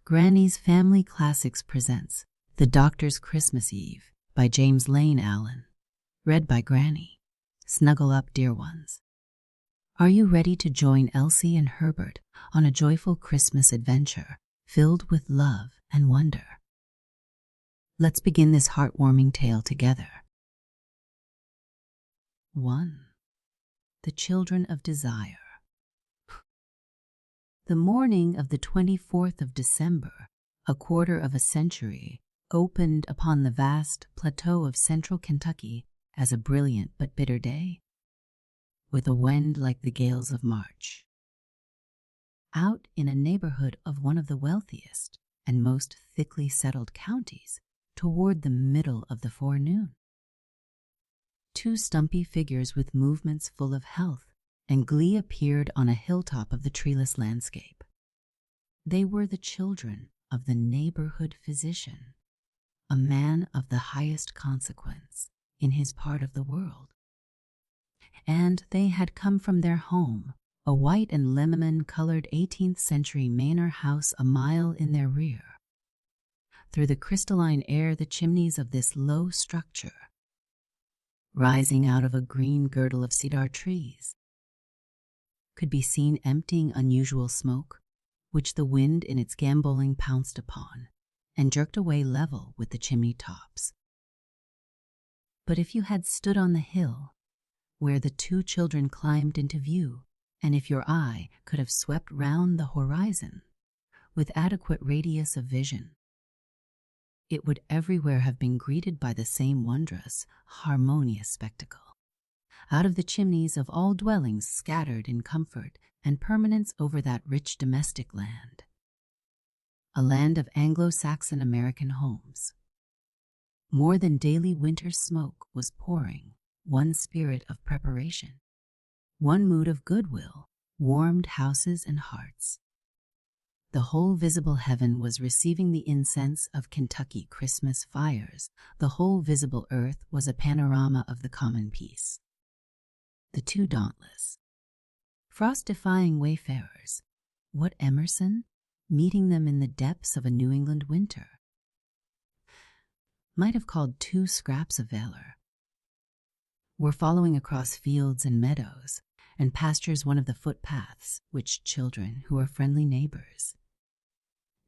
Granny's Family Classics presents The Doctor's Christmas Eve by James Lane Allen. Read by Granny. Snuggle up, dear ones. Are you ready to join Elsie and Herbert on a joyful Christmas adventure filled with love and wonder? Let's begin this heartwarming tale together. 1. The Children of Desire. The morning of the 24th of December, a quarter of a century, opened upon the vast plateau of central Kentucky as a brilliant but bitter day, with a wind like the gales of March. Out in a neighborhood of one of the wealthiest and most thickly settled counties, toward the middle of the forenoon, two stumpy figures with movements full of health and glee appeared on a hilltop of the treeless landscape. They were the children of the neighborhood physician, a man of the highest consequence in his part of the world. And they had come from their home, a white and lemon-colored 18th century manor house a mile in their rear. Through the crystalline air, the chimneys of this low structure, rising out of a green girdle of cedar trees, could be seen emptying unusual smoke, which the wind in its gambolling pounced upon and jerked away level with the chimney tops. But if you had stood on the hill where the two children climbed into view, and if your eye could have swept round the horizon with adequate radius of vision, it would everywhere have been greeted by the same wondrous, harmonious spectacle. Out of the chimneys of all dwellings scattered in comfort and permanence over that rich domestic land, a land of Anglo-Saxon American homes, more than daily winter smoke was pouring, one spirit of preparation, one mood of goodwill warmed houses and hearts. The whole visible heaven was receiving the incense of Kentucky Christmas fires. The whole visible earth was a panorama of the common peace. The two dauntless, frost-defying wayfarers, what Emerson, meeting them in the depths of a New England winter, might have called two scraps of valor, were following across fields and meadows and pastures one of the footpaths which children who are friendly neighbors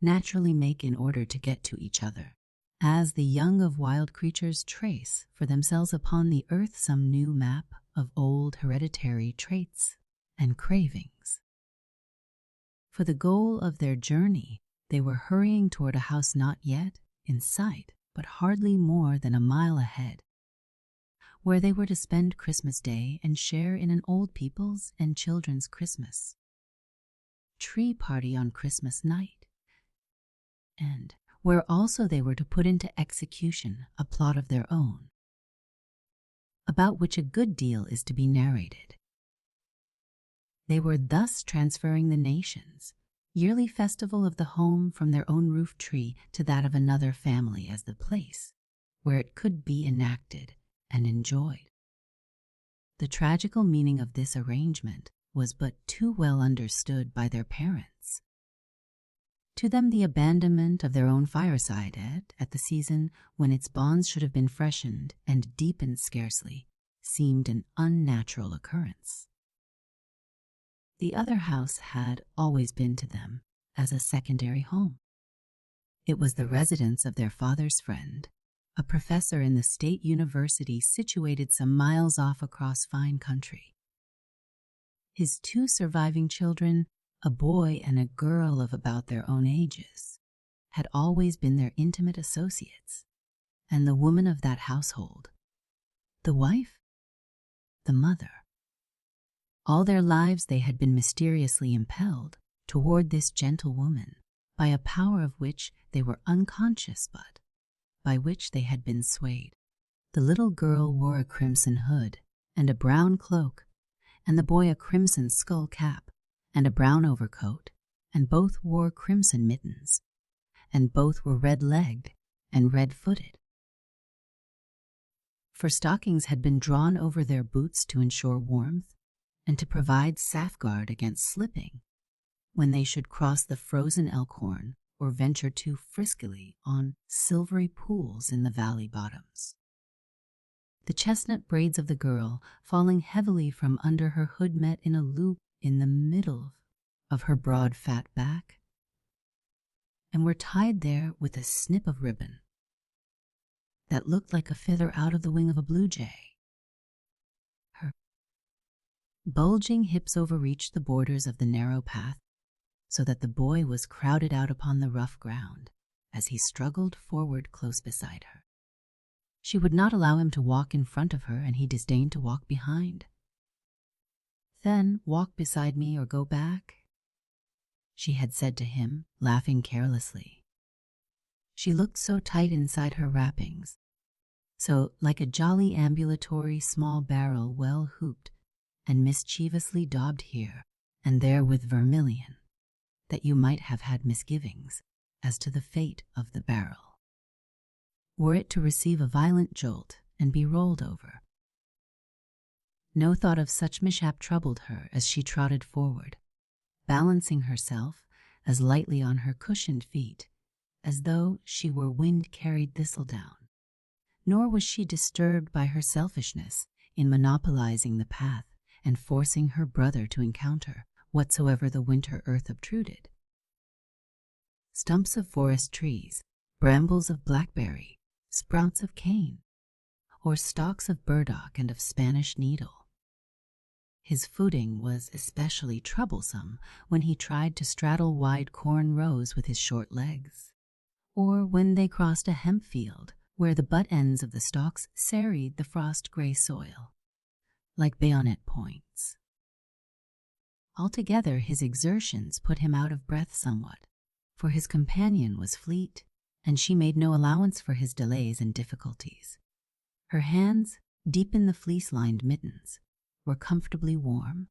naturally make in order to get to each other, as the young of wild creatures trace for themselves upon the earth some new map of old hereditary traits and cravings. For the goal of their journey, they were hurrying toward a house not yet in sight, but hardly more than a mile ahead, where they were to spend Christmas Day and share in an old people's and children's Christmas tree party on Christmas night, and where also they were to put into execution a plot of their own, about which a good deal is to be narrated. They were thus transferring the nation's yearly festival of the home from their own roof tree to that of another family as the place where it could be enacted and enjoyed. The tragical meaning of this arrangement was but too well understood by their parents. To them, the abandonment of their own fireside at the season when its bonds should have been freshened and deepened scarcely seemed an unnatural occurrence. The other house had always been to them as a secondary home. It was the residence of their father's friend, a professor in the state university situated some miles off across fine country. His two surviving children, a boy and a girl of about their own ages, had always been their intimate associates, and the woman of that household, the wife, the mother. All their lives they had been mysteriously impelled toward this gentle woman by a power of which they were unconscious, but by which they had been swayed. The little girl wore a crimson hood and a brown cloak, and the boy a crimson skull cap and a brown overcoat, and both wore crimson mittens, and both were red-legged and red-footed. For stockings had been drawn over their boots to ensure warmth and to provide safeguard against slipping when they should cross the frozen Elkhorn or venture too friskily on silvery pools in the valley bottoms. The chestnut braids of the girl, falling heavily from under her hood, met in a loop in the middle of her broad fat back, and were tied there with a snip of ribbon that looked like a feather out of the wing of a blue jay. Her bulging hips overreached the borders of the narrow path, so that the boy was crowded out upon the rough ground as he struggled forward close beside her. She would not allow him to walk in front of her, and he disdained to walk behind. "Then walk beside me or go back," she had said to him, laughing carelessly. She looked so tight inside her wrappings, so like a jolly ambulatory small barrel well hooped and mischievously daubed here and there with vermilion, that you might have had misgivings as to the fate of the barrel, were it to receive a violent jolt and be rolled over. No thought of such mishap troubled her as she trotted forward, balancing herself as lightly on her cushioned feet as though she were wind-carried thistledown. Nor was she disturbed by her selfishness in monopolizing the path and forcing her brother to encounter whatsoever the winter earth obtruded. Stumps of forest trees, brambles of blackberry, sprouts of cane, or stalks of burdock and of Spanish needle. His footing was especially troublesome when he tried to straddle wide corn rows with his short legs, or when they crossed a hemp field where the butt ends of the stalks serried the frost-gray soil like bayonet points. Altogether, his exertions put him out of breath somewhat, for his companion was fleet, and she made no allowance for his delays and difficulties. Her hands, deep in the fleece-lined mittens, were comfortably warm,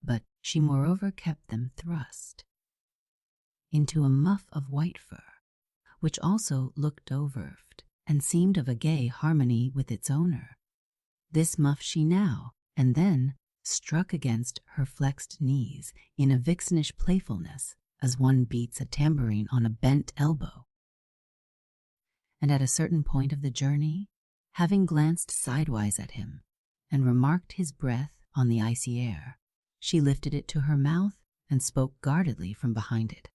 but she moreover kept them thrust into a muff of white fur, which also looked overved and seemed of a gay harmony with its owner. This muff she now and then struck against her flexed knees in a vixenish playfulness, as one beats a tambourine on a bent elbow. And at a certain point of the journey, having glanced sidewise at him and remarked his breath on the icy air, she lifted it to her mouth and spoke guardedly from behind it.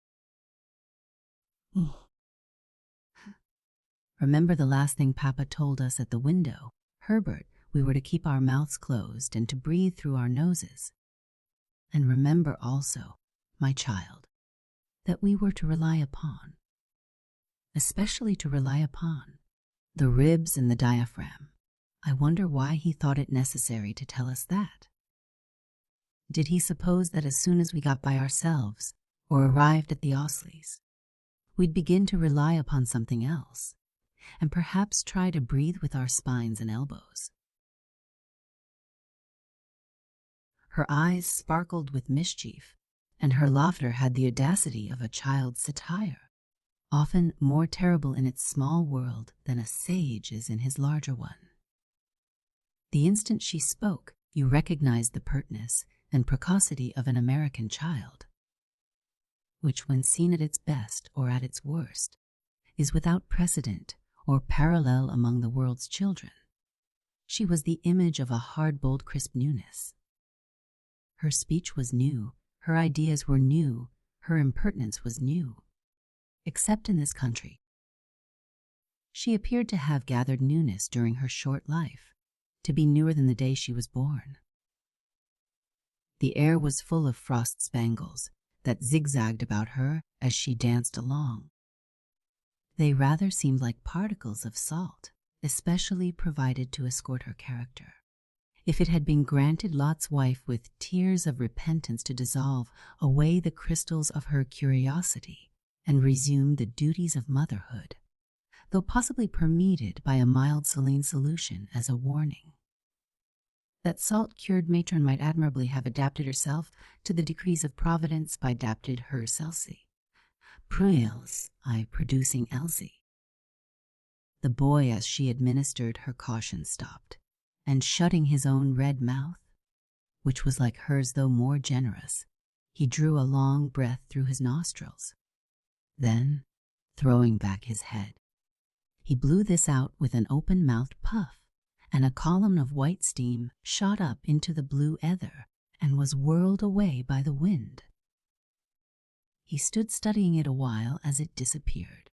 "Remember the last thing Papa told us at the window, Herbert, we were to keep our mouths closed and to breathe through our noses. And remember also, my child, that we were to rely upon, especially to rely upon, the ribs and the diaphragm. I wonder why he thought it necessary to tell us that. Did he suppose that as soon as we got by ourselves or arrived at the Osleys, we'd begin to rely upon something else, and perhaps try to breathe with our spines and elbows?" Her eyes sparkled with mischief, and her laughter had the audacity of a child's satire, often more terrible in its small world than a sage is in his larger one. The instant she spoke, you recognized the pertness and precocity of an American child, which, when seen at its best or at its worst, is without precedent or parallel among the world's children. She was the image of a hard, bold, crisp newness. Her speech was new, her ideas were new, her impertinence was new, except in this country. She appeared to have gathered newness during her short life, to be newer than the day she was born. The air was full of frost spangles that zigzagged about her as she danced along. They rather seemed like particles of salt, especially provided to escort her character. If it had been granted Lot's wife with tears of repentance to dissolve away the crystals of her curiosity and resume the duties of motherhood, though possibly permeated by a mild saline solution as a warning, that salt-cured matron might admirably have adapted herself to the decrees of Providence by adapted her Celsi, Pruils, producing Elsie. The boy, as she administered her caution, stopped, and shutting his own red mouth, which was like hers though more generous, he drew a long breath through his nostrils. Then, throwing back his head. He blew this out with an open-mouthed puff, and a column of white steam shot up into the blue ether and was whirled away by the wind. He stood studying it a while as it disappeared,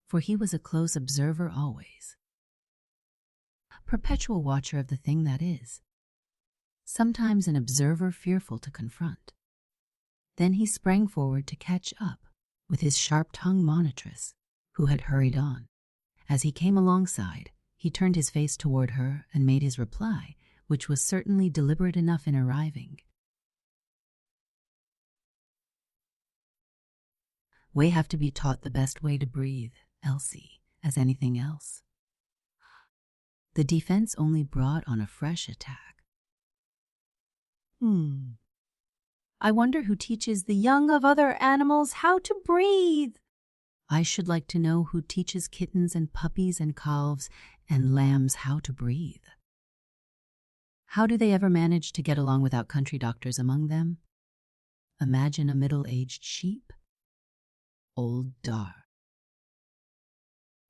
for he was a close observer always, perpetual watcher of the thing that is, sometimes an observer fearful to confront. Then he sprang forward to catch up with his sharp-tongued monitress, who had hurried on. As he came alongside, he turned his face toward her and made his reply, which was certainly deliberate enough in arriving. We have to be taught the best way to breathe, Elsie, as anything else. The defense only brought on a fresh attack. I wonder who teaches the young of other animals how to breathe. I should like to know who teaches kittens and puppies and calves and lambs how to breathe. How do they ever manage to get along without country doctors among them? Imagine a middle-aged sheep. Old Dar.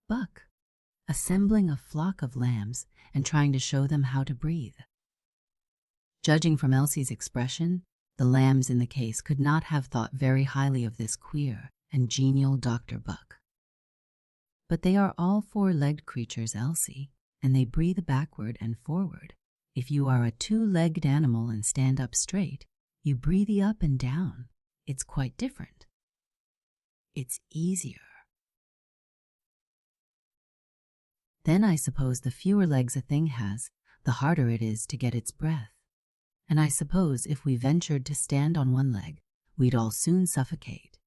Buck, assembling a flock of lambs and trying to show them how to breathe. Judging from Elsie's expression, the lambs in the case could not have thought very highly of this queer and genial Dr. Buck. But they are all four-legged creatures, Elsie, and they breathe backward and forward. If you are a two-legged animal and stand up straight, you breathe up and down. It's quite different. It's easier. Then I suppose the fewer legs a thing has, the harder it is to get its breath. And I suppose if we ventured to stand on one leg, we'd all soon suffocate.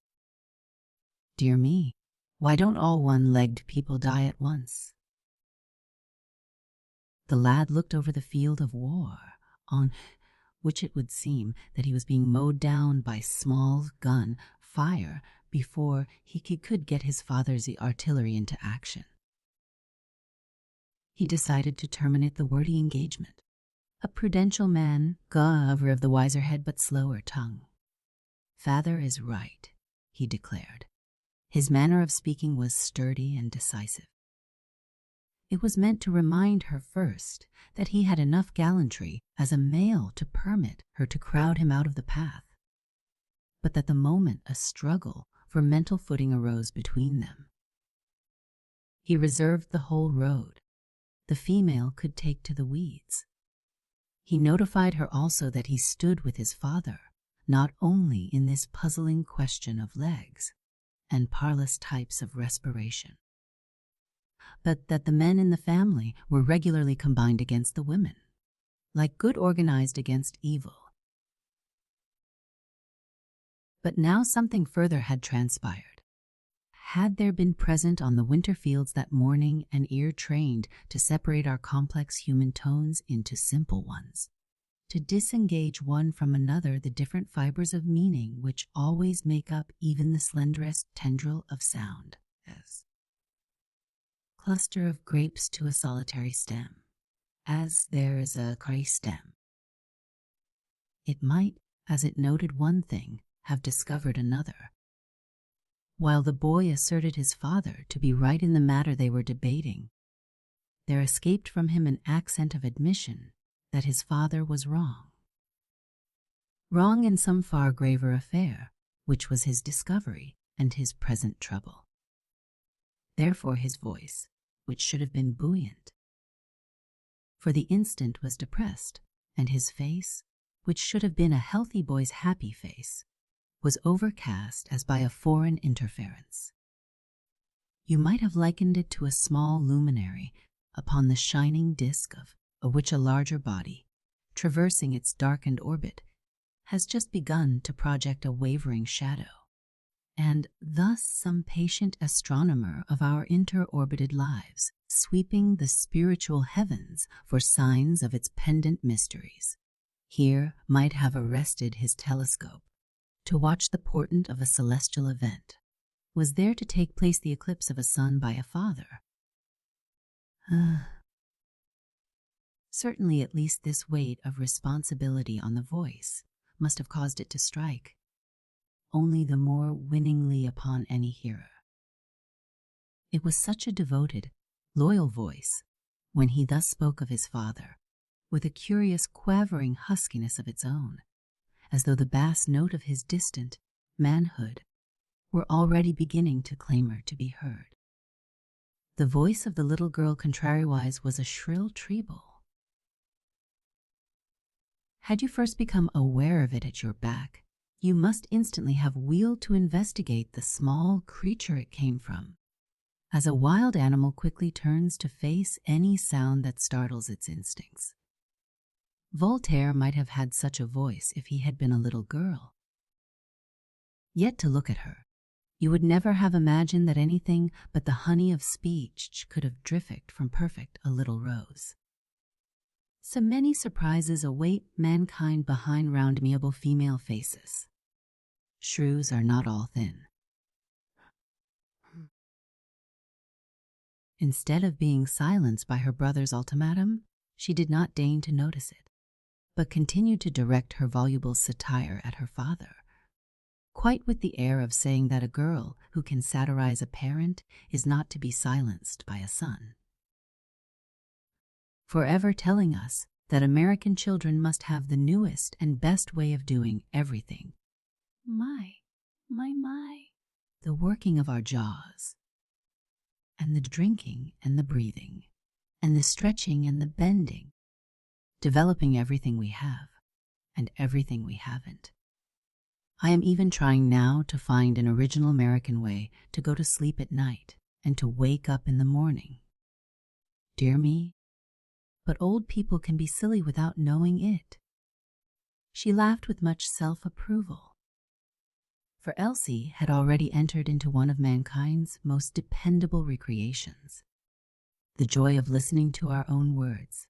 Dear me, why don't all one-legged people die at once? The lad looked over the field of war, on which it would seem that he was being mowed down by small gun fire before he could get his father's artillery into action. He decided to terminate the wordy engagement. A prudential man, governor of the wiser head but slower tongue. Father is right, he declared. His manner of speaking was sturdy and decisive. It was meant to remind her first that he had enough gallantry as a male to permit her to crowd him out of the path, but that the moment a struggle for mental footing arose between them. He reserved the whole road. The female could take to the weeds. He notified her also that he stood with his father, not only in this puzzling question of legs and parlous types of respiration, but that the men in the family were regularly combined against the women, like good organized against evil. But now something further had transpired. Had there been present on the winter fields that morning an ear trained to separate our complex human tones into simple ones, to disengage one from another the different fibers of meaning which always make up even the slenderest tendril of sound, as cluster of grapes to a solitary stem, as there is a clay stem. It might, as it noted one thing, have discovered another. While the boy asserted his father to be right in the matter they were debating, there escaped from him an accent of admission that his father was wrong. Wrong in some far graver affair, which was his discovery and his present trouble. Therefore his voice, which should have been buoyant, for the instant was depressed, and his face, which should have been a healthy boy's happy face, was overcast as by a foreign interference. You might have likened it to a small luminary upon the shining disk of which a larger body, traversing its darkened orbit, has just begun to project a wavering shadow, and thus some patient astronomer of our interorbited lives, sweeping the spiritual heavens for signs of its pendant mysteries, here might have arrested his telescope to watch the portent of a celestial event. Was there to take place the eclipse of a son by a father? Certainly at least this weight of responsibility on the voice must have caused it to strike, only the more winningly upon any hearer. It was such a devoted, loyal voice when he thus spoke of his father, with a curious quavering huskiness of its own, as though the bass note of his distant manhood were already beginning to clamor to be heard. The voice of the little girl contrariwise was a shrill treble. Had you first become aware of it at your back, you must instantly have wheeled to investigate the small creature it came from, as a wild animal quickly turns to face any sound that startles its instincts. Voltaire might have had such a voice if he had been a little girl. Yet to look at her, you would never have imagined that anything but the honey of speech could have drifted from perfect a little rose. So many surprises await mankind behind round amiable female faces. Shrews are not all thin. Instead of being silenced by her brother's ultimatum, she did not deign to notice it, but continued to direct her voluble satire at her father, quite with the air of saying that a girl who can satirize a parent is not to be silenced by a son. Forever telling us that American children must have the newest and best way of doing everything. My. The working of our jaws, and the drinking and the breathing, and the stretching and the bending, developing everything we have and everything we haven't. I am even trying now to find an original American way to go to sleep at night and to wake up in the morning. Dear me, but old people can be silly without knowing it. She laughed with much self-approval, for Elsie had already entered into one of mankind's most dependable recreations, the joy of listening to our own words,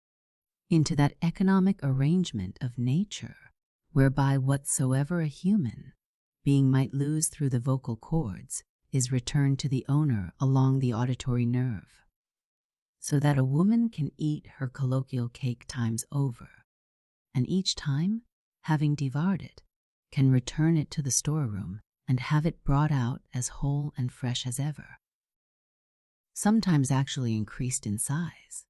into that economic arrangement of nature whereby whatsoever a human being might lose through the vocal cords is returned to the owner along the auditory nerve, so that a woman can eat her colloquial cake times over, and each time, having devoured it, can return it to the storeroom and have it brought out as whole and fresh as ever, sometimes actually increased in size,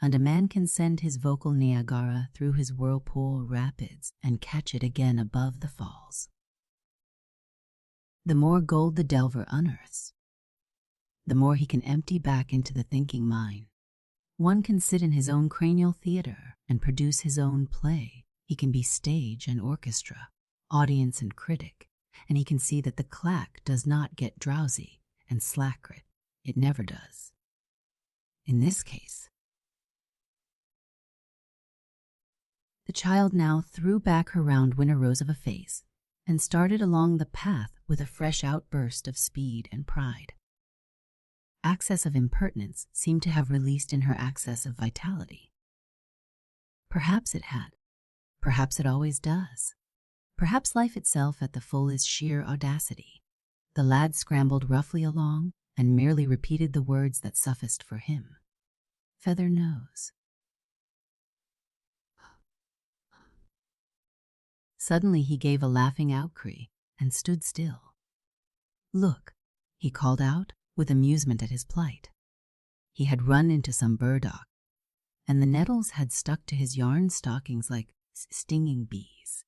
and a man can send his vocal Niagara through his whirlpool rapids and catch it again above the falls. The more gold the delver unearths, the more he can empty back into the thinking mine. One can sit in his own cranial theater and produce his own play. He can be stage and orchestra, audience and critic, and he can see that the clack does not get drowsy and slack it never does. In this case, the child now threw back her round winter rose of a face and started along the path with a fresh outburst of speed and pride. Access of impertinence seemed to have released in her access of vitality. Perhaps it had. Perhaps it always does. Perhaps life itself at the full is sheer audacity. The lad scrambled roughly along and merely repeated the words that sufficed for him. Feather nose. Suddenly he gave a laughing outcry and stood still. Look, he called out with amusement at his plight. He had run into some burdock, and the nettles had stuck to his yarn stockings like stinging bees,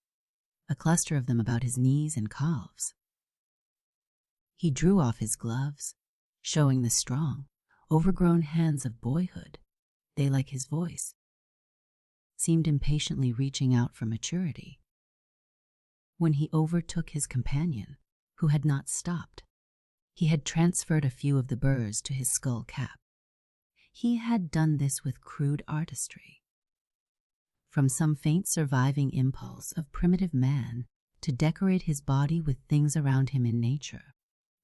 a cluster of them about his knees and calves. He drew off his gloves, showing the strong, overgrown hands of boyhood. They, like his voice, seemed impatiently reaching out for maturity. When he overtook his companion, who had not stopped, he had transferred a few of the burrs to his skull cap. He had done this with crude artistry. From some faint surviving impulse of primitive man to decorate his body with things around him in nature,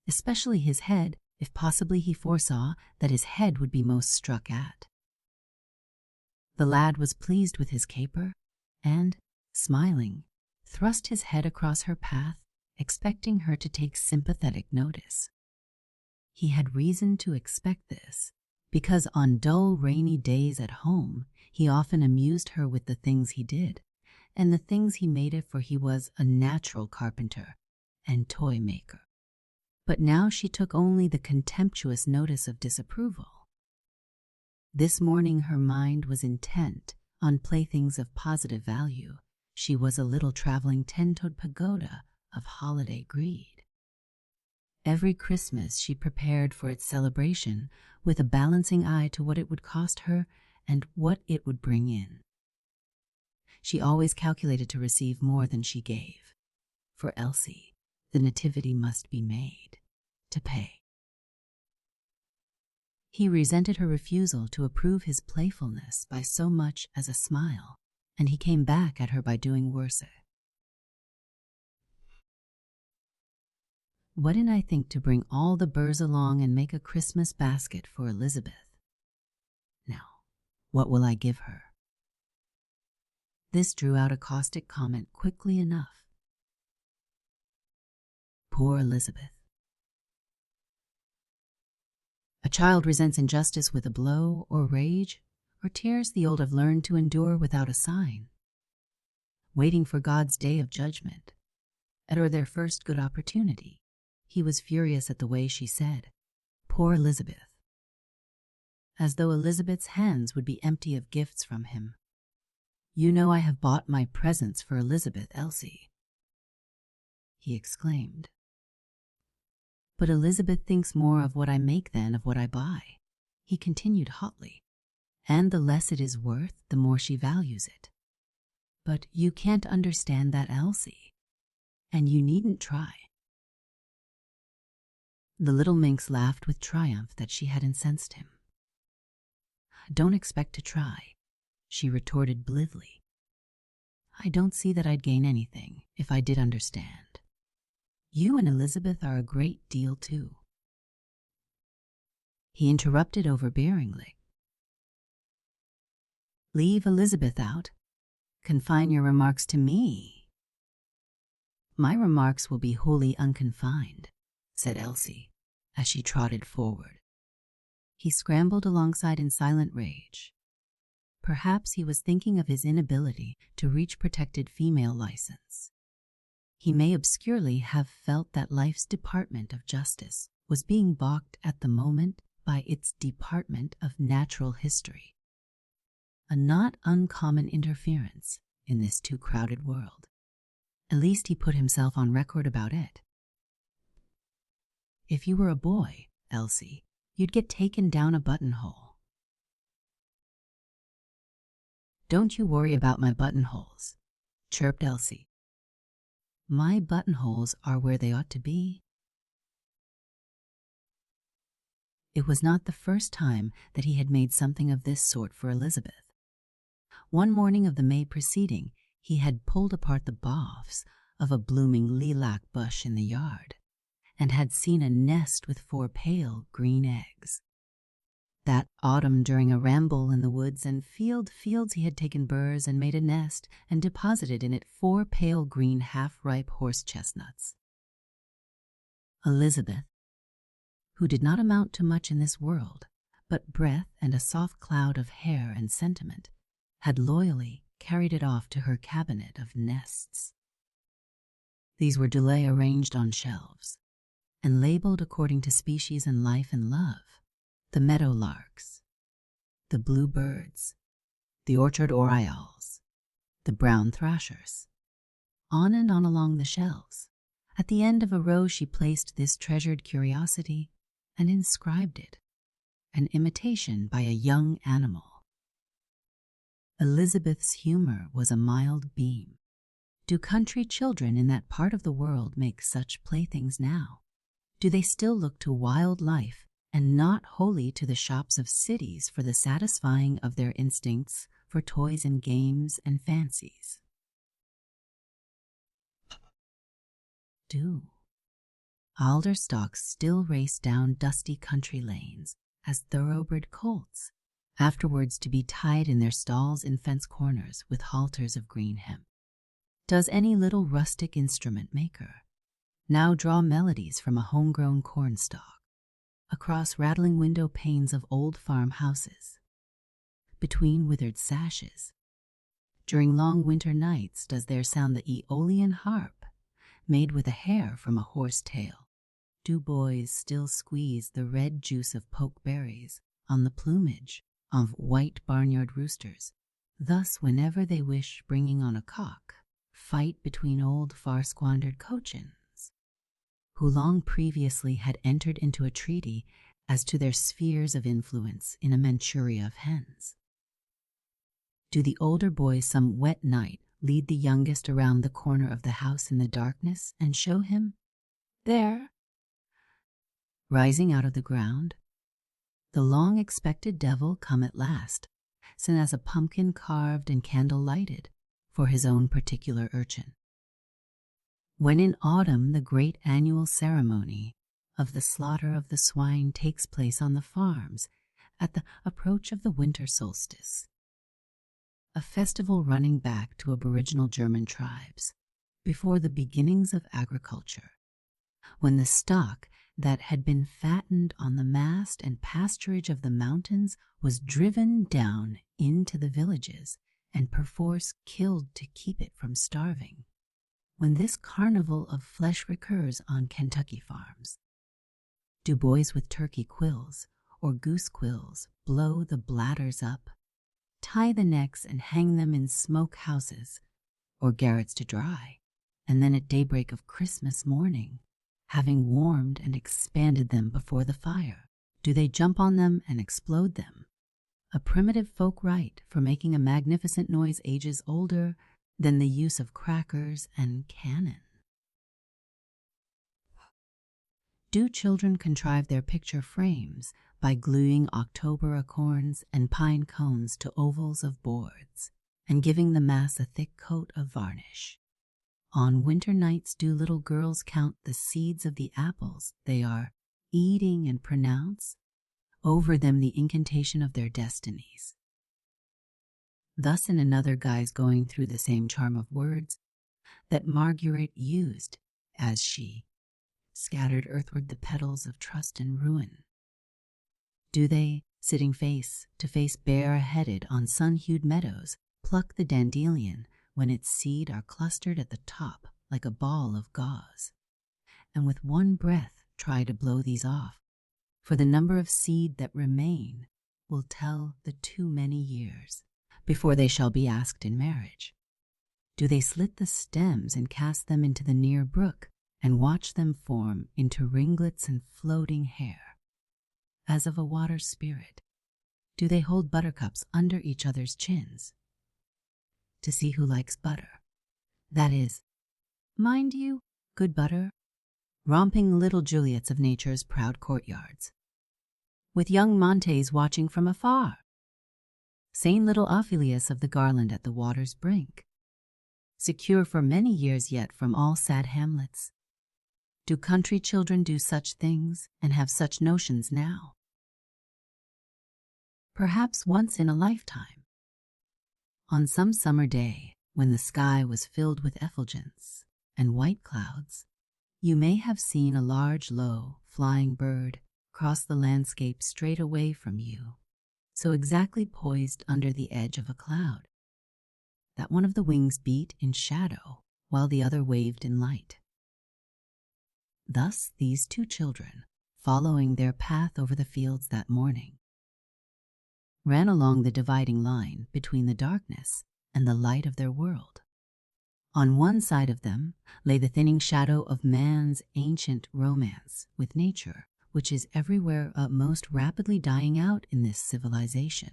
especially his head, if possibly he foresaw that his head would be most struck at. The lad was pleased with his caper and, smiling, thrust his head across her path, expecting her to take sympathetic notice. He had reason to expect this, because on dull, rainy days at home, he often amused her with the things he did, and the things he made it, for he was a natural carpenter and toy maker. But now she took only the contemptuous notice of disapproval. This morning her mind was intent on playthings of positive value. She was a little traveling 10-toed pagoda of holiday greed. Every Christmas she prepared for its celebration with a balancing eye to what it would cost her and what it would bring in. She always calculated to receive more than she gave. For Elsie, the nativity must be made to pay. He resented her refusal to approve his playfulness by so much as a smile, and he came back at her by doing worse. Wouldn't I think to bring all the burrs along and make a Christmas basket for Elizabeth? Now, what will I give her? This drew out a caustic comment quickly enough. Poor Elizabeth. A child resents injustice with a blow or rage, or tears the old have learned to endure without a sign, waiting for God's day of judgment, or their first good opportunity. He was furious at the way she said, "Poor Elizabeth," as though Elizabeth's hands would be empty of gifts from him. "You know I have bought my presents for Elizabeth, Elsie," he exclaimed. "But Elizabeth thinks more of what I make than of what I buy," he continued hotly, "and the less it is worth, the more she values it. But you can't understand that, Elsie, and you needn't try." The little minx laughed with triumph that she had incensed him. "Don't expect to try," she retorted blithely. "I don't see that I'd gain anything if I did understand. You and Elizabeth are a great deal too." He interrupted overbearingly. "Leave Elizabeth out. Confine your remarks to me." "My remarks will be wholly unconfined," said Elsie, as she trotted forward. He scrambled alongside in silent rage. Perhaps he was thinking of his inability to reach protected female license. He may obscurely have felt that life's department of justice was being balked at the moment by its department of natural history. A not uncommon interference in this too crowded world. At least he put himself on record about it. "If you were a boy, Elsie, you'd get taken down a buttonhole." "Don't you worry about my buttonholes," chirped Elsie. "My buttonholes are where they ought to be." It was not the first time that he had made something of this sort for Elizabeth. One morning of the May preceding, he had pulled apart the boughs of a blooming lilac bush in the yard, and had seen a nest with 4 pale green eggs. That autumn, during a ramble in the woods and fields, he had taken burrs and made a nest and deposited in it 4 pale green half-ripe horse chestnuts. Elizabeth, who did not amount to much in this world, but breath and a soft cloud of hair and sentiment, had loyally carried it off to her cabinet of nests. These were duly arranged on shelves, and labeled according to species and life and love: the meadow larks, the bluebirds, the orchard orioles, the brown thrashers. On and on along the shelves. At the end of a row she placed this treasured curiosity and inscribed it, an imitation by a young animal. Elizabeth's humor was a mild beam. Do country children in that part of the world make such playthings now? Do they still look to wild life and not wholly to the shops of cities for the satisfying of their instincts for toys and games and fancies? Do. Alder stalks still race down dusty country lanes as thoroughbred colts, afterwards to be tied in their stalls in fence corners with halters of green hemp. Does any little rustic instrument maker now draw melodies from a homegrown cornstalk, across rattling window panes of old farmhouses, between withered sashes? During long winter nights does there sound the Aeolian harp, made with a hair from a horse tail, do boys still squeeze the red juice of pokeberries on the plumage of white barnyard roosters, thus whenever they wish bringing on a cock, fight between old far-squandered cochins, who long previously had entered into a treaty as to their spheres of influence in a Manchuria of hens? Do the older boys some wet night lead the youngest around the corner of the house in the darkness and show him, there, rising out of the ground, the long-expected devil come at last, sent as a pumpkin carved and candle lighted for his own particular urchin? When in autumn the great annual ceremony of the slaughter of the swine takes place on the farms at the approach of the winter solstice, a festival running back to aboriginal German tribes before the beginnings of agriculture, when the stock that had been fattened on the mast and pasturage of the mountains was driven down into the villages and perforce killed to keep it from starving. When this carnival of flesh recurs on Kentucky farms, do boys with turkey quills or goose quills blow the bladders up, tie the necks and hang them in smoke houses or garrets to dry, and then at daybreak of Christmas morning, having warmed and expanded them before the fire, do they jump on them and explode them, a primitive folk rite for making a magnificent noise ages older than the use of crackers and cannon? Do children contrive their picture frames by gluing October acorns and pine cones to ovals of boards and giving the mass a thick coat of varnish? On winter nights do little girls count the seeds of the apples they are eating and pronounce over them the incantation of their destinies? Thus in another guise going through the same charm of words that Marguerite used as she scattered earthward the petals of trust and ruin, do they, sitting face to face bare-headed on sun-hued meadows, pluck the dandelion when its seed are clustered at the top like a ball of gauze, and with one breath try to blow these off, for the number of seed that remain will tell the too many years before they shall be asked in marriage? Do they slit the stems and cast them into the near brook and watch them form into ringlets and floating hair, as of a water spirit? Do they hold buttercups under each other's chins to see who likes butter? That is, mind you, good butter, romping little Juliets of nature's proud courtyards, with young Montes watching from afar, sane little Ophelius of the garland at the water's brink, secure for many years yet from all sad hamlets? Do country children do such things and have such notions now? Perhaps once in a lifetime, on some summer day when the sky was filled with effulgence and white clouds, you may have seen a large, low, flying bird cross the landscape straight away from you, so exactly poised under the edge of a cloud that one of the wings beat in shadow while the other waved in light. Thus these two children, following their path over the fields that morning, ran along the dividing line between the darkness and the light of their world. On one side of them lay the thinning shadow of man's ancient romance with nature, which is everywhere most rapidly dying out in this civilization.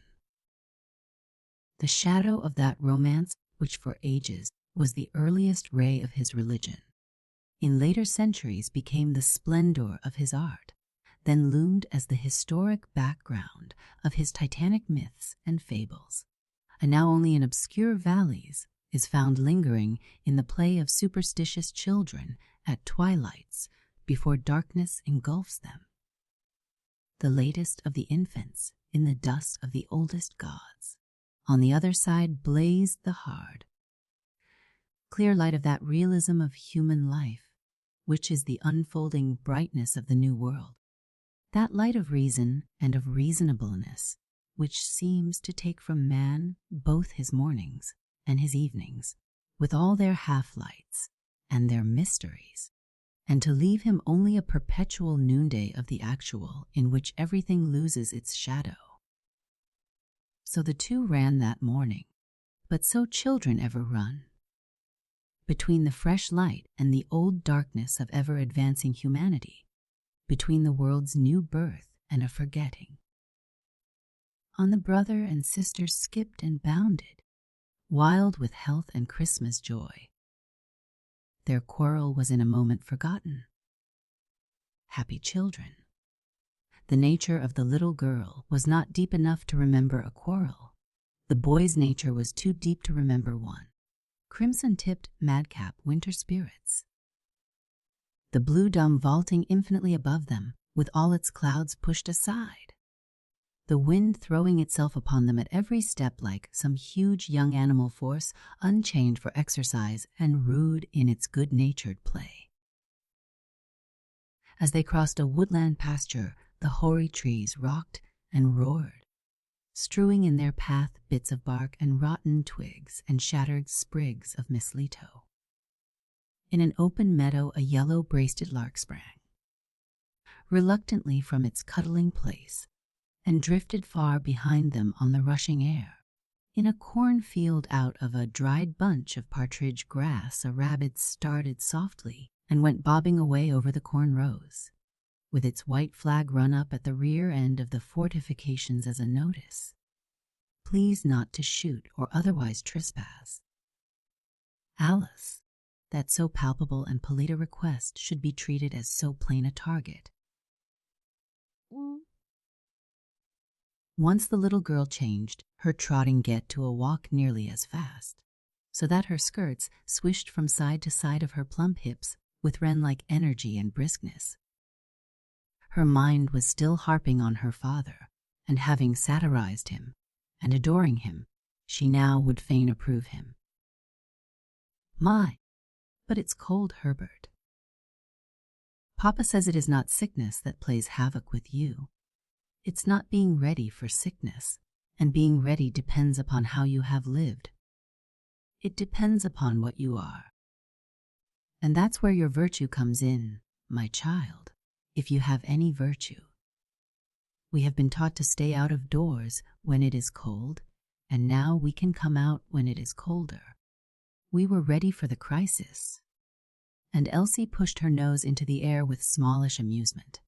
The shadow of that romance which for ages was the earliest ray of his religion, in later centuries became the splendor of his art, then loomed as the historic background of his titanic myths and fables, and now only in obscure valleys is found lingering in the play of superstitious children at twilights before darkness engulfs them. The latest of the infants in the dust of the oldest gods. On the other side blazed the hard, clear light of that realism of human life, which is the unfolding brightness of the new world, that light of reason and of reasonableness, which seems to take from man both his mornings and his evenings, with all their half-lights and their mysteries, and to leave him only a perpetual noonday of the actual in which everything loses its shadow. So the two ran that morning, but so children ever run, between the fresh light and the old darkness of ever-advancing humanity, between the world's new birth and a forgetting. On the brother and sister skipped and bounded, wild with health and Christmas joy. Their quarrel was in a moment forgotten. Happy children. The nature of the little girl was not deep enough to remember a quarrel. The boy's nature was too deep to remember one. Crimson-tipped, madcap winter spirits. The blue dome vaulting infinitely above them, with all its clouds pushed aside. The wind throwing itself upon them at every step like some huge young animal force, unchained for exercise and rude in its good-natured play. As they crossed a woodland pasture, the hoary trees rocked and roared, strewing in their path bits of bark and rotten twigs and shattered sprigs of mistletoe. In an open meadow a yellow-breasted lark sprang, reluctantly from its cuddling place, and drifted far behind them on the rushing air. In a cornfield out of a dried bunch of partridge grass a rabbit started softly and went bobbing away over the corn rows, with its white flag run up at the rear end of the fortifications as a notice. Please not to shoot or otherwise trespass. Alice, that so palpable and polite a request should be treated as so plain a target. Once the little girl changed her trotting get to a walk nearly as fast, so that her skirts swished from side to side of her plump hips with wren-like energy and briskness. Her mind was still harping on her father, and having satirized him and adoring him, she now would fain approve him. My, but it's cold, Herbert. Papa says it is not sickness that plays havoc with you. It's not being ready for sickness, and being ready depends upon how you have lived. It depends upon what you are. And that's where your virtue comes in, my child, if you have any virtue. We have been taught to stay out of doors when it is cold, and now we can come out when it is colder. We were ready for the crisis. And Elsie pushed her nose into the air with smallish amusement.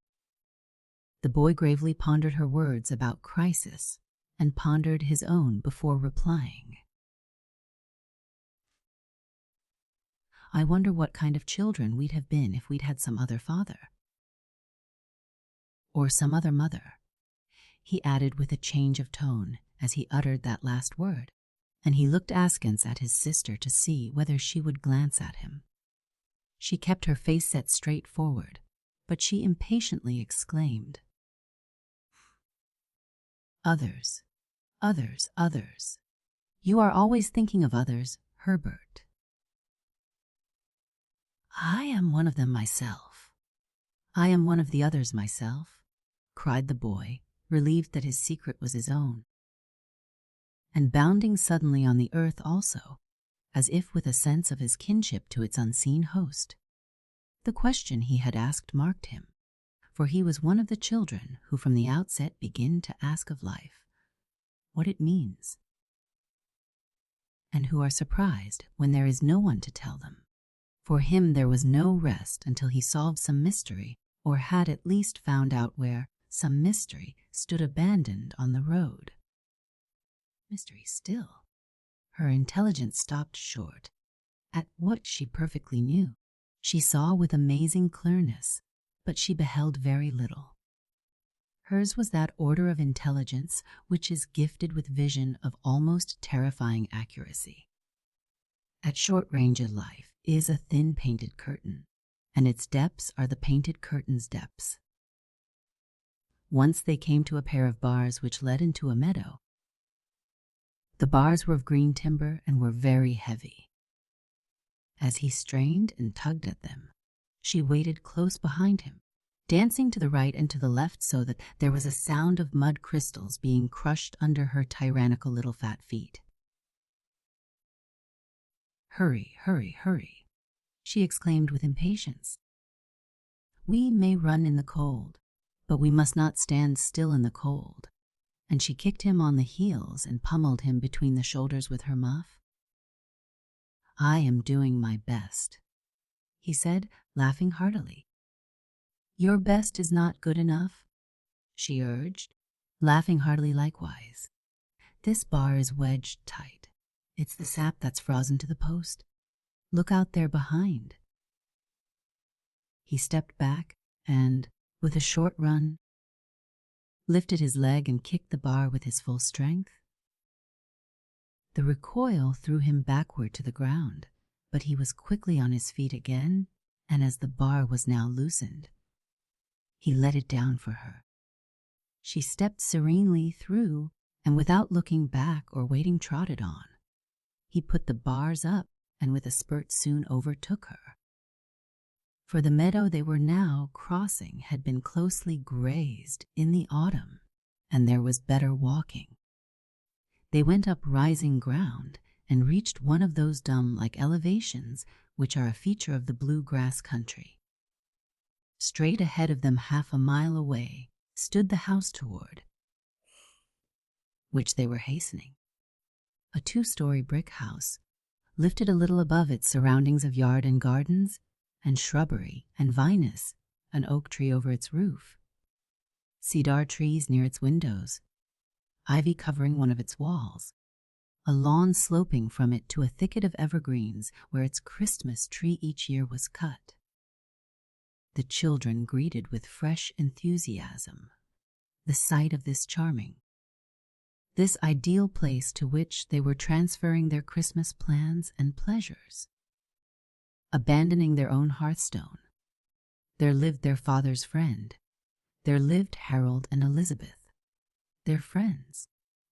The boy gravely pondered her words about crisis and pondered his own before replying. I wonder what kind of children we'd have been if we'd had some other father. Or some other mother, he added with a change of tone as he uttered that last word, and he looked askance at his sister to see whether she would glance at him. She kept her face set straight forward, but she impatiently exclaimed, Others, others, others. You are always thinking of others, Herbert. I am one of them myself. I am one of the others myself, cried the boy, relieved that his secret was his own. And bounding suddenly on the earth also, as if with a sense of his kinship to its unseen host. The question he had asked marked him, for he was one of the children who from the outset begin to ask of life what it means, and who are surprised when there is no one to tell them. For him there was no rest until he solved some mystery, or had at least found out where some mystery stood abandoned on the road. Mystery still. Her intelligence stopped short at what she perfectly knew. She saw with amazing clearness, but she beheld very little. Hers was that order of intelligence which is gifted with vision of almost terrifying accuracy. At short range in life is a thin painted curtain, and its depths are the painted curtain's depths. Once they came to a pair of bars which led into a meadow. The bars were of green timber and were very heavy. As he strained and tugged at them, she waited close behind him, dancing to the right and to the left so that there was a sound of mud crystals being crushed under her tyrannical little fat feet. Hurry, hurry, hurry, she exclaimed with impatience. We may run in the cold, but we must not stand still in the cold." And she kicked him on the heels and pummeled him between the shoulders with her muff. "I am doing my best," he said, laughing heartily. "Your best is not good enough," she urged, laughing heartily likewise. "This bar is wedged tight. It's the sap that's frozen to the post. Look out there behind." He stepped back and, with a short run, lifted his leg and kicked the bar with his full strength. The recoil threw him backward to the ground, but he was quickly on his feet again, and as the bar was now loosened, he let it down for her. She stepped serenely through, and without looking back or waiting trotted on. He put the bars up, and with a spurt soon overtook her. For the meadow they were now crossing had been closely grazed in the autumn, and there was better walking. They went up rising ground and reached one of those dome-like elevations which are a feature of the blue-grass country. Straight ahead of them, half a mile away, stood the house toward which they were hastening. A 2-story brick house, lifted a little above its surroundings of yard and gardens, and shrubbery and vinous, an oak tree over its roof, cedar trees near its windows, ivy covering one of its walls, a lawn sloping from it to a thicket of evergreens where its Christmas tree each year was cut. The children greeted with fresh enthusiasm the sight of this ideal place to which they were transferring their Christmas plans and pleasures. Abandoning their own hearthstone, there lived their father's friend, there lived Harold and Elizabeth, their friends,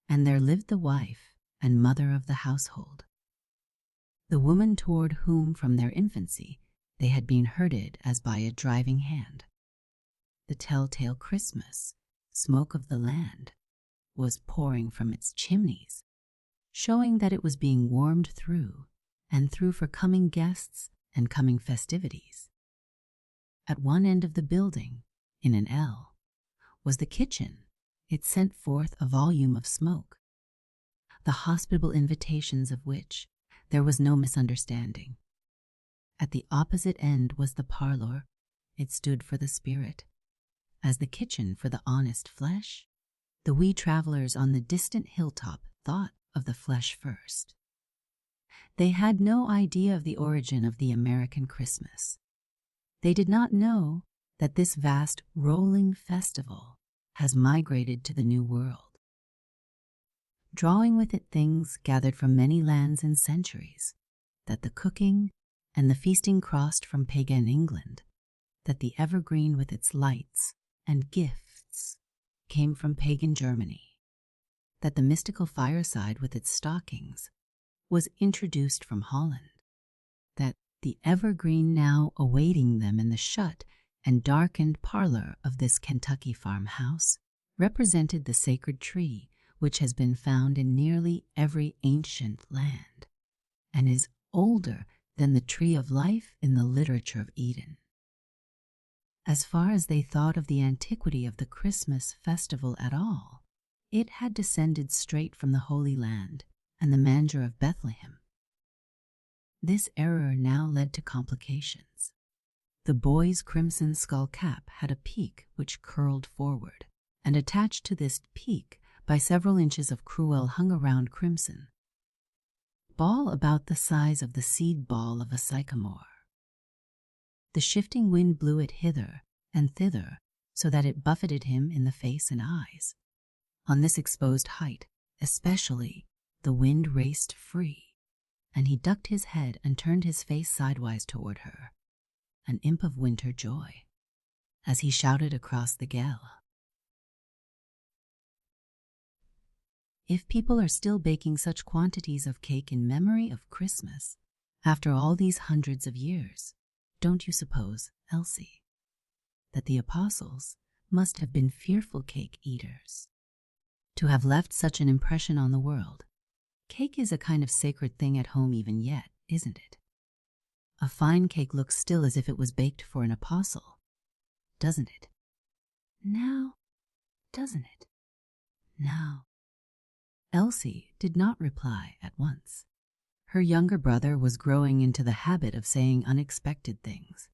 and there lived the wife and mother of the household, the woman toward whom from their infancy they had been herded as by a driving hand. The telltale Christmas smoke of the land was pouring from its chimneys, showing that it was being warmed through and through for coming guests and coming festivities. At one end of the building, in an L, was the kitchen. It sent forth a volume of smoke, the hospitable invitations of which there was no misunderstanding. At the opposite end was the parlor. It stood for the spirit, as the kitchen for the honest flesh. The wee travelers on the distant hilltop thought of the flesh first. They had no idea of the origin of the American Christmas. They did not know that this vast rolling festival has migrated to the New World, drawing with it things gathered from many lands and centuries, that the cooking and the feasting crossed from pagan England, that the evergreen with its lights and gifts came from pagan Germany, that the mystical fireside with its stockings was introduced from Holland, that the evergreen now awaiting them in the shut and darkened parlor of this Kentucky farmhouse represented the sacred tree which has been found in nearly every ancient land and is older than the tree of life in the literature of Eden. As far as they thought of the antiquity of the Christmas festival at all, it had descended straight from the Holy Land and the manger of Bethlehem. This error now led to complications. The boy's crimson skull cap had a peak which curled forward, and attached to this peak by several inches of cruel hung around crimson ball about the size of the seed ball of a sycamore. The shifting wind blew it hither and thither so that it buffeted him in the face and eyes. On this exposed height, especially, the wind raced free, and he ducked his head and turned his face sidewise toward her, an imp of winter joy, as he shouted across the gale. If people are still baking such quantities of cake in memory of Christmas, after all these hundreds of years, don't you suppose, Elsie, that the apostles must have been fearful cake eaters, to have left such an impression on the world? Cake is a kind of sacred thing at home even yet, isn't it? A fine cake looks still as if it was baked for an apostle, doesn't it? Now, doesn't it? Now. Elsie did not reply at once. Her younger brother was growing into the habit of saying unexpected things.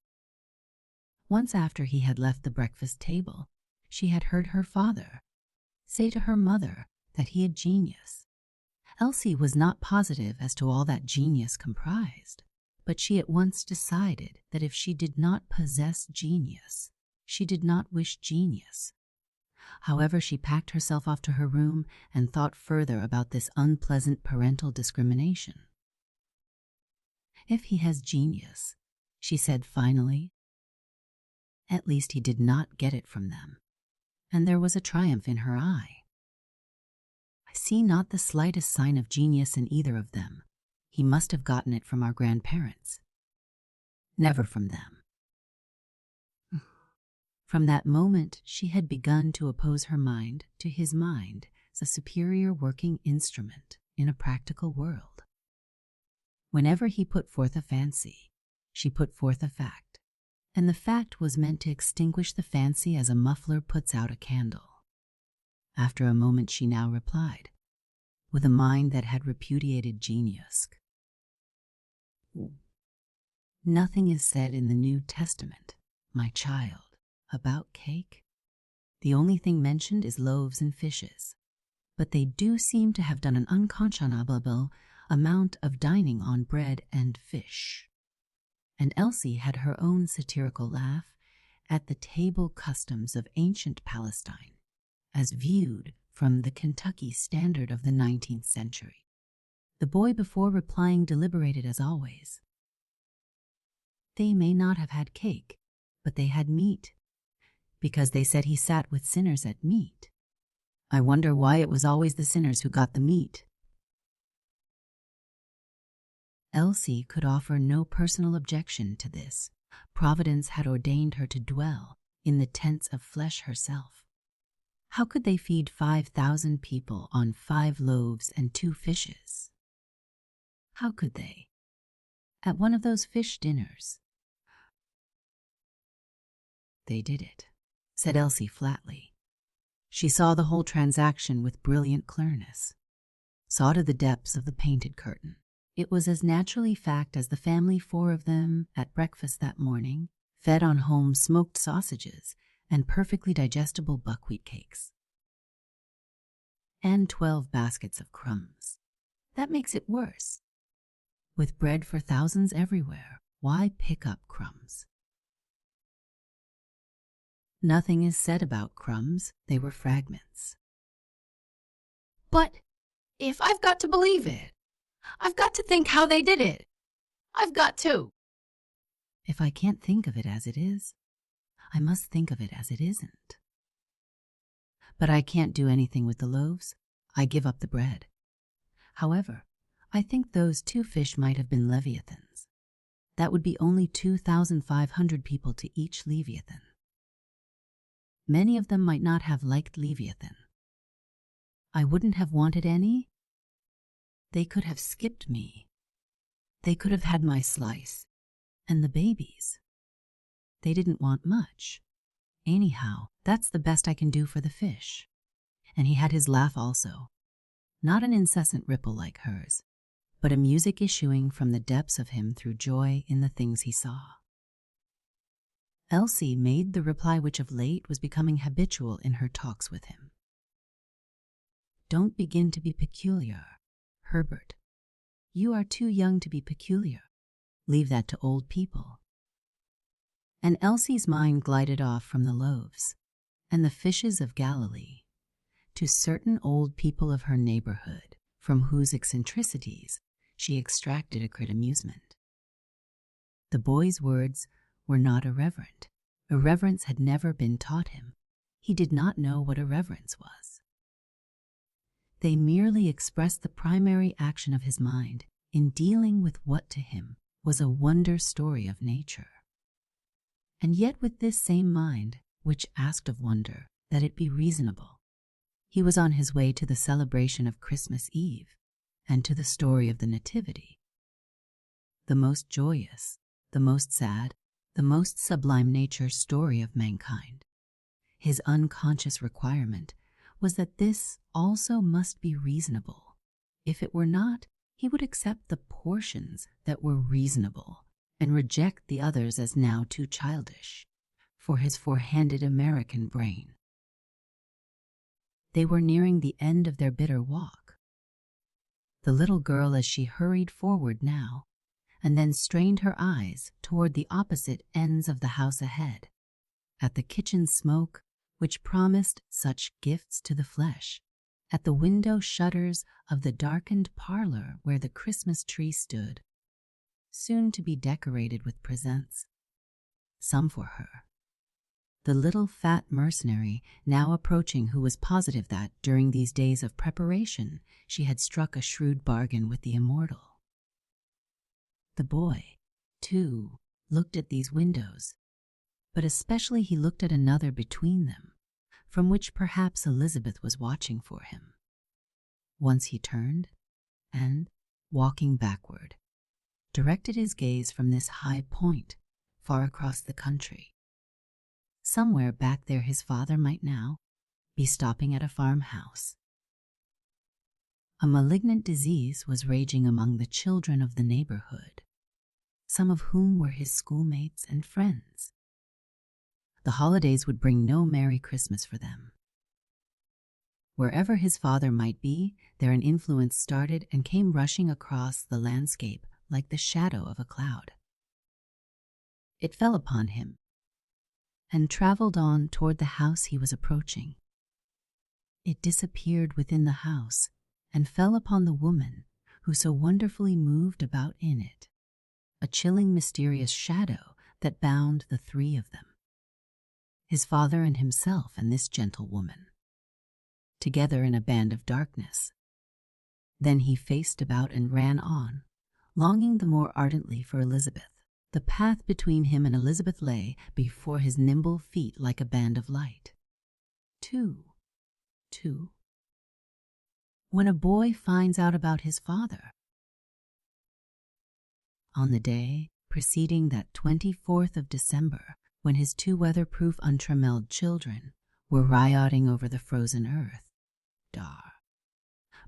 Once after he had left the breakfast table, she had heard her father say to her mother that he had genius. Elsie was not positive as to all that genius comprised, but she at once decided that if she did not possess genius, she did not wish genius. However, she packed herself off to her room and thought further about this unpleasant parental discrimination. If he has genius, she said finally, at least he did not get it from them, and there was a triumph in her eye. I see not the slightest sign of genius in either of them. He must have gotten it from our grandparents. Never from them. From that moment, she had begun to oppose her mind to his mind as a superior working instrument in a practical world. Whenever he put forth a fancy, she put forth a fact, and the fact was meant to extinguish the fancy as a muffler puts out a candle. After a moment, she now replied, with a mind that had repudiated genius. Nothing is said in the New Testament, my child, about cake. The only thing mentioned is loaves and fishes, but they do seem to have done an unconscionable amount of dining on bread and fish. And Elsie had her own satirical laugh at the table customs of ancient Palestine, as viewed from the Kentucky standard of the 19th century. The boy, before replying, deliberated as always. They may not have had cake, but they had meat, because they said he sat with sinners at meat. I wonder why it was always the sinners who got the meat. Elsie could offer no personal objection to this. Providence had ordained her to dwell in the tents of flesh herself. How could they feed 5,000 people on 5 loaves and 2 fishes? How could they? At one of those fish dinners. They did it, said Elsie flatly. She saw the whole transaction with brilliant clearness, saw to the depths of the painted curtain. It was as naturally fact as the family, 4 of them, at breakfast that morning, fed on home smoked sausages and perfectly digestible buckwheat cakes. And 12 baskets of crumbs. That makes it worse. With bread for thousands everywhere, why pick up crumbs? Nothing is said about crumbs. They were fragments. But if I've got to believe it, I've got to think how they did it. I've got to. If I can't think of it as it is, I must think of it as it isn't. But I can't do anything with the loaves. I give up the bread. However, I think those 2 fish might have been leviathans. That would be only 2,500 people to each leviathan. Many of them might not have liked leviathan. I wouldn't have wanted any. They could have skipped me. They could have had my slice. And the babies. They didn't want much. Anyhow, that's the best I can do for the fish. And he had his laugh also. Not an incessant ripple like hers, but a music issuing from the depths of him through joy in the things he saw. Elsie made the reply which of late was becoming habitual in her talks with him. Don't begin to be peculiar, Herbert. You are too young to be peculiar. Leave that to old people. And Elsie's mind glided off from the loaves and the fishes of Galilee to certain old people of her neighborhood, from whose eccentricities she extracted a great amusement. The boy's words were not irreverent. Irreverence had never been taught him. He did not know what irreverence was. They merely expressed the primary action of his mind in dealing with what to him was a wonder story of nature. And yet with this same mind, which asked of wonder that it be reasonable, he was on his way to the celebration of Christmas Eve and to the story of the Nativity. The most joyous, the most sad, the most sublime nature story of mankind. His unconscious requirement was that this also must be reasonable. If it were not, he would accept the portions that were reasonable and reject the others as now too childish for his four-handed American brain. They were nearing the end of their bitter walk. The little girl, as she hurried forward now, and then strained her eyes toward the opposite ends of the house ahead, at the kitchen smoke which promised such gifts to the flesh, at the window shutters of the darkened parlor where the Christmas tree stood, soon to be decorated with presents, some for her. The little fat mercenary now approaching, who was positive that, during these days of preparation, she had struck a shrewd bargain with the immortal. The boy, too, looked at these windows, but especially he looked at another between them, from which perhaps Elizabeth was watching for him. Once he turned, and, walking backward, directed his gaze from this high point far across the country. Somewhere back there his father might now be stopping at a farmhouse. A malignant disease was raging among the children of the neighborhood, some of whom were his schoolmates and friends. The holidays would bring no Merry Christmas for them. Wherever his father might be, there an influence started and came rushing across the landscape like the shadow of a cloud. It fell upon him and traveled on toward the house he was approaching. It disappeared within the house and fell upon the woman who so wonderfully moved about in it, a chilling, mysterious shadow that bound the three of them, his father and himself and this gentle woman, together in a band of darkness. Then he faced about and ran on, longing the more ardently for Elizabeth. The path between him and Elizabeth lay before his nimble feet like a band of light. Two. When a boy finds out about his father. On the day preceding that 24th of December, when his two weatherproof, untrammeled children were rioting over the frozen earth,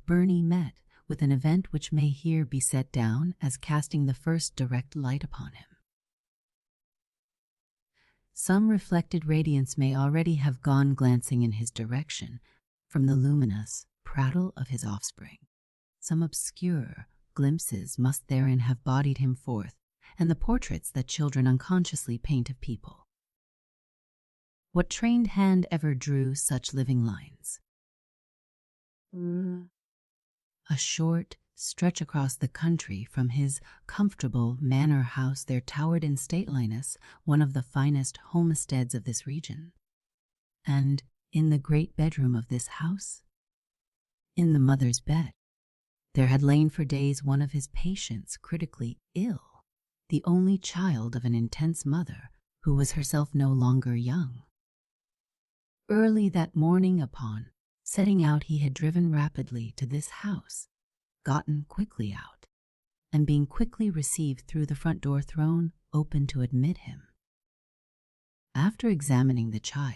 Bernie met with an event which may here be set down as casting the first direct light upon him. Some reflected radiance may already have gone glancing in his direction from the luminous prattle of his offspring. Some obscure glimpses must therein have bodied him forth, and the portraits that children unconsciously paint of people. What trained hand ever drew such living lines? A short stretch across the country from his comfortable manor house there towered in stateliness one of the finest homesteads of this region. And in the great bedroom of this house, in the mother's bed, there had lain for days one of his patients, critically ill, the only child of an intense mother who was herself no longer young. Early that morning, upon setting out, he had driven rapidly to this house, gotten quickly out, and being quickly received through the front door thrown open to admit him. After examining the child,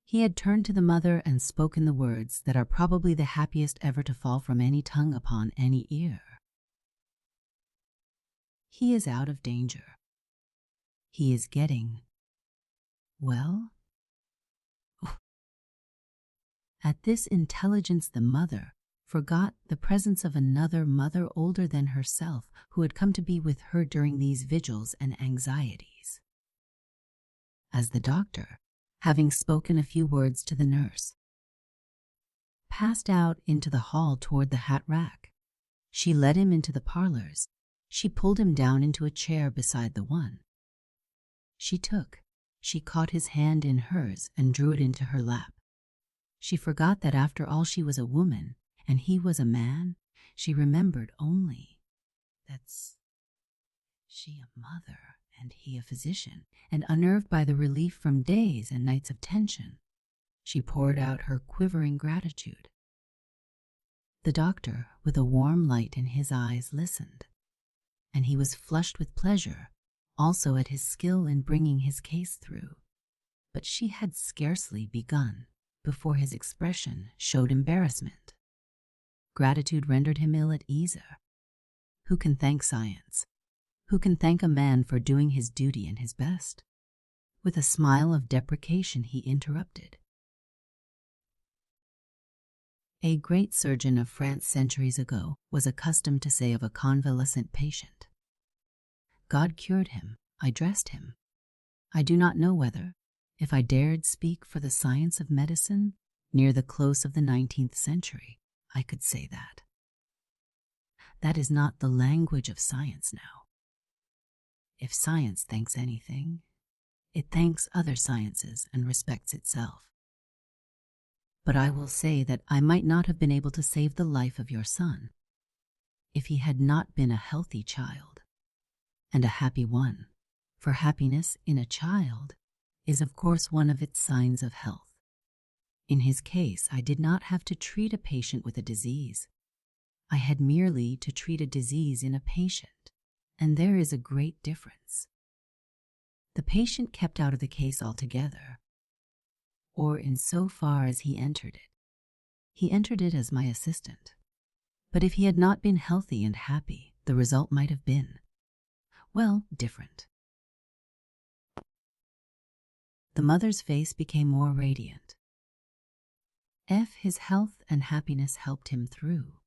he had turned to the mother and spoken the words that are probably the happiest ever to fall from any tongue upon any ear. He is out of danger. He is getting well. At this intelligence the mother forgot the presence of another mother older than herself who had come to be with her during these vigils and anxieties. As the doctor, having spoken a few words to the nurse, passed out into the hall toward the hat rack, she led him into the parlors. She pulled him down into a chair beside the one. She caught his hand in hers and drew it into her lap. She forgot that after all she was a woman and he was a man. She remembered only that's she a mother and he a physician, and unnerved by the relief from days and nights of tension, she poured out her quivering gratitude. The doctor, with a warm light in his eyes, listened, and he was flushed with pleasure, also at his skill in bringing his case through. But she had scarcely begun before his expression showed embarrassment. Gratitude rendered him ill at ease. Who can thank science? Who can thank a man for doing his duty and his best? With a smile of deprecation, he interrupted. A great surgeon of France centuries ago was accustomed to say of a convalescent patient, "God cured him, I dressed him." I do not know whether, if I dared speak for the science of medicine near the close of the 19th century, I could say that. That is not the language of science now. If science thanks anything, it thanks other sciences and respects itself. But I will say that I might not have been able to save the life of your son if he had not been a healthy child, and a happy one, for happiness in a child is of course one of its signs of health. In his case, I did not have to treat a patient with a disease. I had merely to treat a disease in a patient, and there is a great difference. The patient kept out of the case altogether, or in so far as he entered it. He entered it as my assistant. But if he had not been healthy and happy, the result might have been, well, different. The mother's face became more radiant. If his health and happiness helped him through,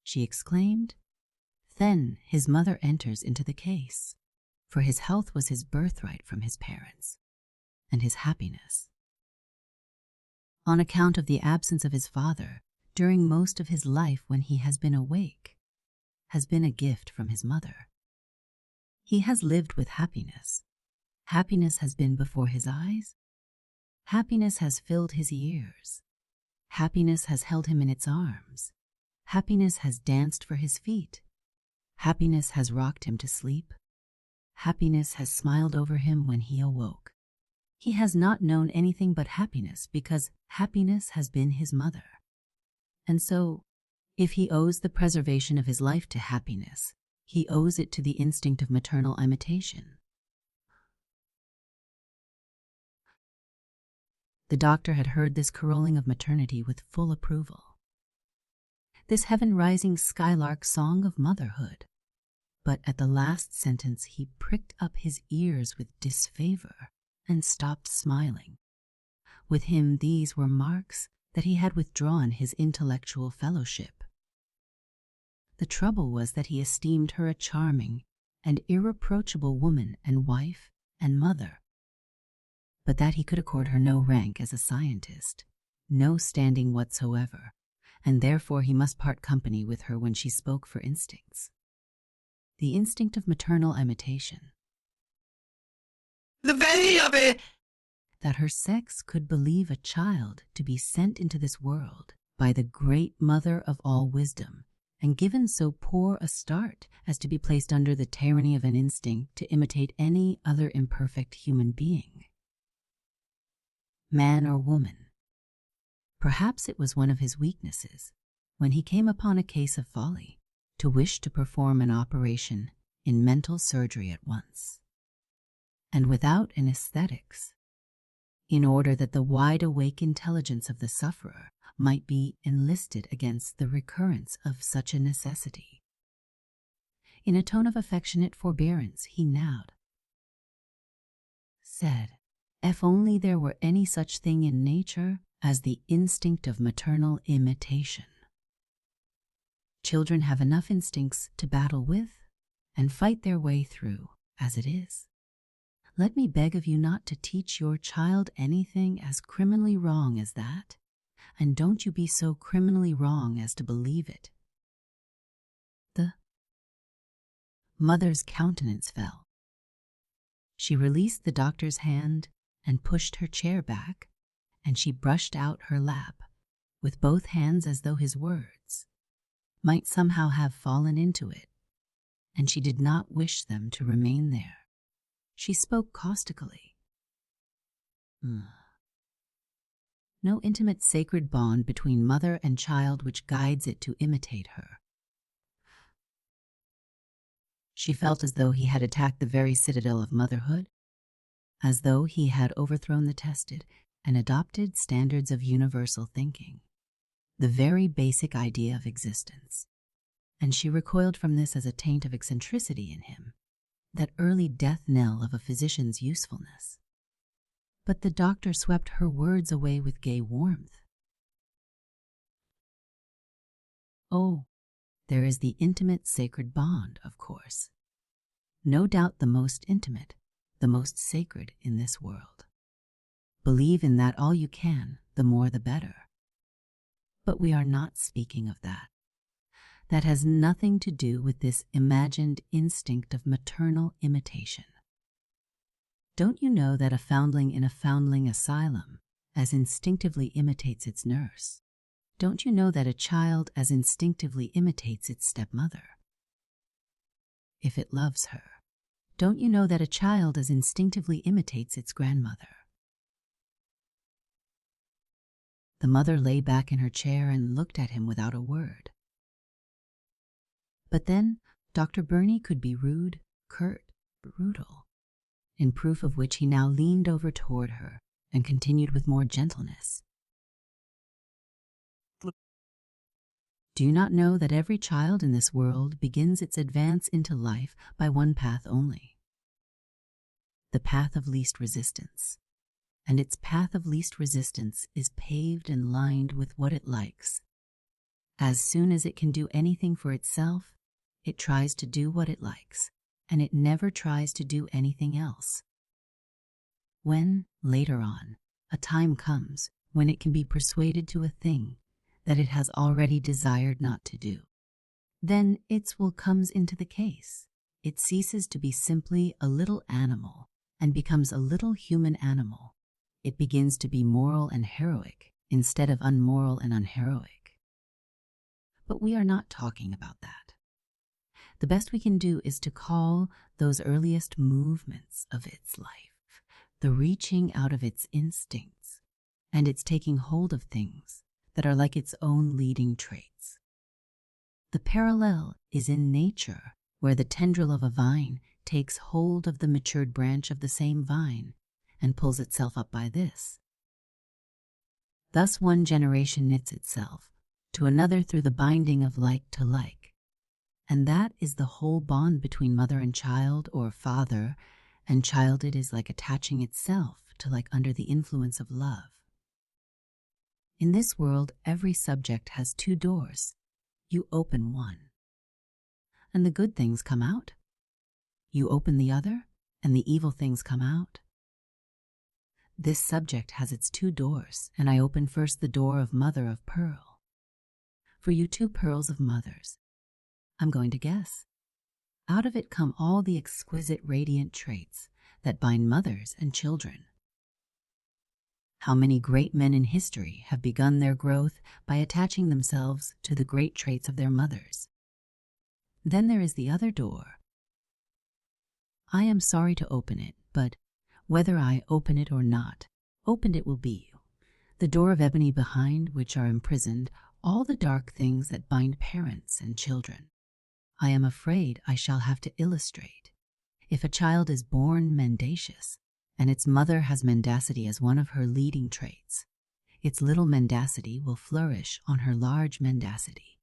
she exclaimed, then his mother enters into the case, for his health was his birthright from his parents, and his happiness, on account of the absence of his father during most of his life when he has been awake, has been a gift from his mother. He has lived with happiness. Happiness has been before his eyes. Happiness has filled his ears. Happiness has held him in its arms. Happiness has danced for his feet. Happiness has rocked him to sleep. Happiness has smiled over him when he awoke. He has not known anything but happiness because happiness has been his mother. And so, if he owes the preservation of his life to happiness, he owes it to the instinct of maternal imitation. The doctor had heard this caroling of maternity with full approval, this heaven-rising skylark song of motherhood. But at the last sentence he pricked up his ears with disfavor and stopped smiling. With him these were marks that he had withdrawn his intellectual fellowship. The trouble was that he esteemed her a charming and irreproachable woman and wife and mother, but that he could accord her no rank as a scientist, no standing whatsoever, and therefore he must part company with her when she spoke for instincts. The instinct of maternal imitation. The very of it! That her sex could believe a child to be sent into this world by the great mother of all wisdom, and given so poor a start as to be placed under the tyranny of an instinct to imitate any other imperfect human being, man or woman. Perhaps it was one of his weaknesses, when he came upon a case of folly, to wish to perform an operation in mental surgery at once, and without anesthetics, in order that the wide-awake intelligence of the sufferer might be enlisted against the recurrence of such a necessity. In a tone of affectionate forbearance, he now said, if only there were any such thing in nature as the instinct of maternal imitation. Children have enough instincts to battle with and fight their way through as it is. Let me beg of you not to teach your child anything as criminally wrong as that, and don't you be so criminally wrong as to believe it. The mother's countenance fell. She released the doctor's hand and pushed her chair back, and she brushed out her lap with both hands as though his words might somehow have fallen into it, and she did not wish them to remain there. She spoke caustically. No intimate sacred bond between mother and child which guides it to imitate her. She felt as though he had attacked the very citadel of motherhood, as though he had overthrown the tested and adopted standards of universal thinking, the very basic idea of existence. And she recoiled from this as a taint of eccentricity in him, that early death knell of a physician's usefulness. But the doctor swept her words away with gay warmth. Oh, there is the intimate sacred bond, of course. No doubt the most intimate, the most sacred in this world. Believe in that all you can, the more the better. But we are not speaking of that. That has nothing to do with this imagined instinct of maternal imitation. Don't you know that a foundling in a foundling asylum as instinctively imitates its nurse? Don't you know that a child as instinctively imitates its stepmother, if it loves her? Don't you know that a child as instinctively imitates its grandmother? The mother lay back in her chair and looked at him without a word. But then Dr. Burney could be rude, curt, brutal, in proof of which he now leaned over toward her and continued with more gentleness. Do you not know that every child in this world begins its advance into life by one path only? The path of least resistance. And its path of least resistance is paved and lined with what it likes. As soon as it can do anything for itself, it tries to do what it likes, and it never tries to do anything else. When, later on, a time comes when it can be persuaded to a thing that it has already desired not to do, then its will comes into the case. It ceases to be simply a little animal and becomes a little human animal. It begins to be moral and heroic instead of unmoral and unheroic. But we are not talking about that. The best we can do is to call those earliest movements of its life, the reaching out of its instincts, and its taking hold of things that are like its own leading traits. The parallel is in nature, where the tendril of a vine takes hold of the matured branch of the same vine and pulls itself up by this. Thus one generation knits itself to another through the binding of like to like, and that is the whole bond between mother and child, or father and child. It is like attaching itself to like under the influence of love. In this world, every subject has two doors. You open one, and the good things come out. You open the other, and the evil things come out. This subject has its two doors, and I open first the door of mother of pearl. For you two pearls of mothers, I'm going to guess. Out of it come all the exquisite radiant traits that bind mothers and children. How many great men in history have begun their growth by attaching themselves to the great traits of their mothers? Then there is the other door. I am sorry to open it, but whether I open it or not, opened it will be. The door of ebony behind which are imprisoned all the dark things that bind parents and children. I am afraid I shall have to illustrate. If a child is born mendacious, and its mother has mendacity as one of her leading traits, its little mendacity will flourish on her large mendacity.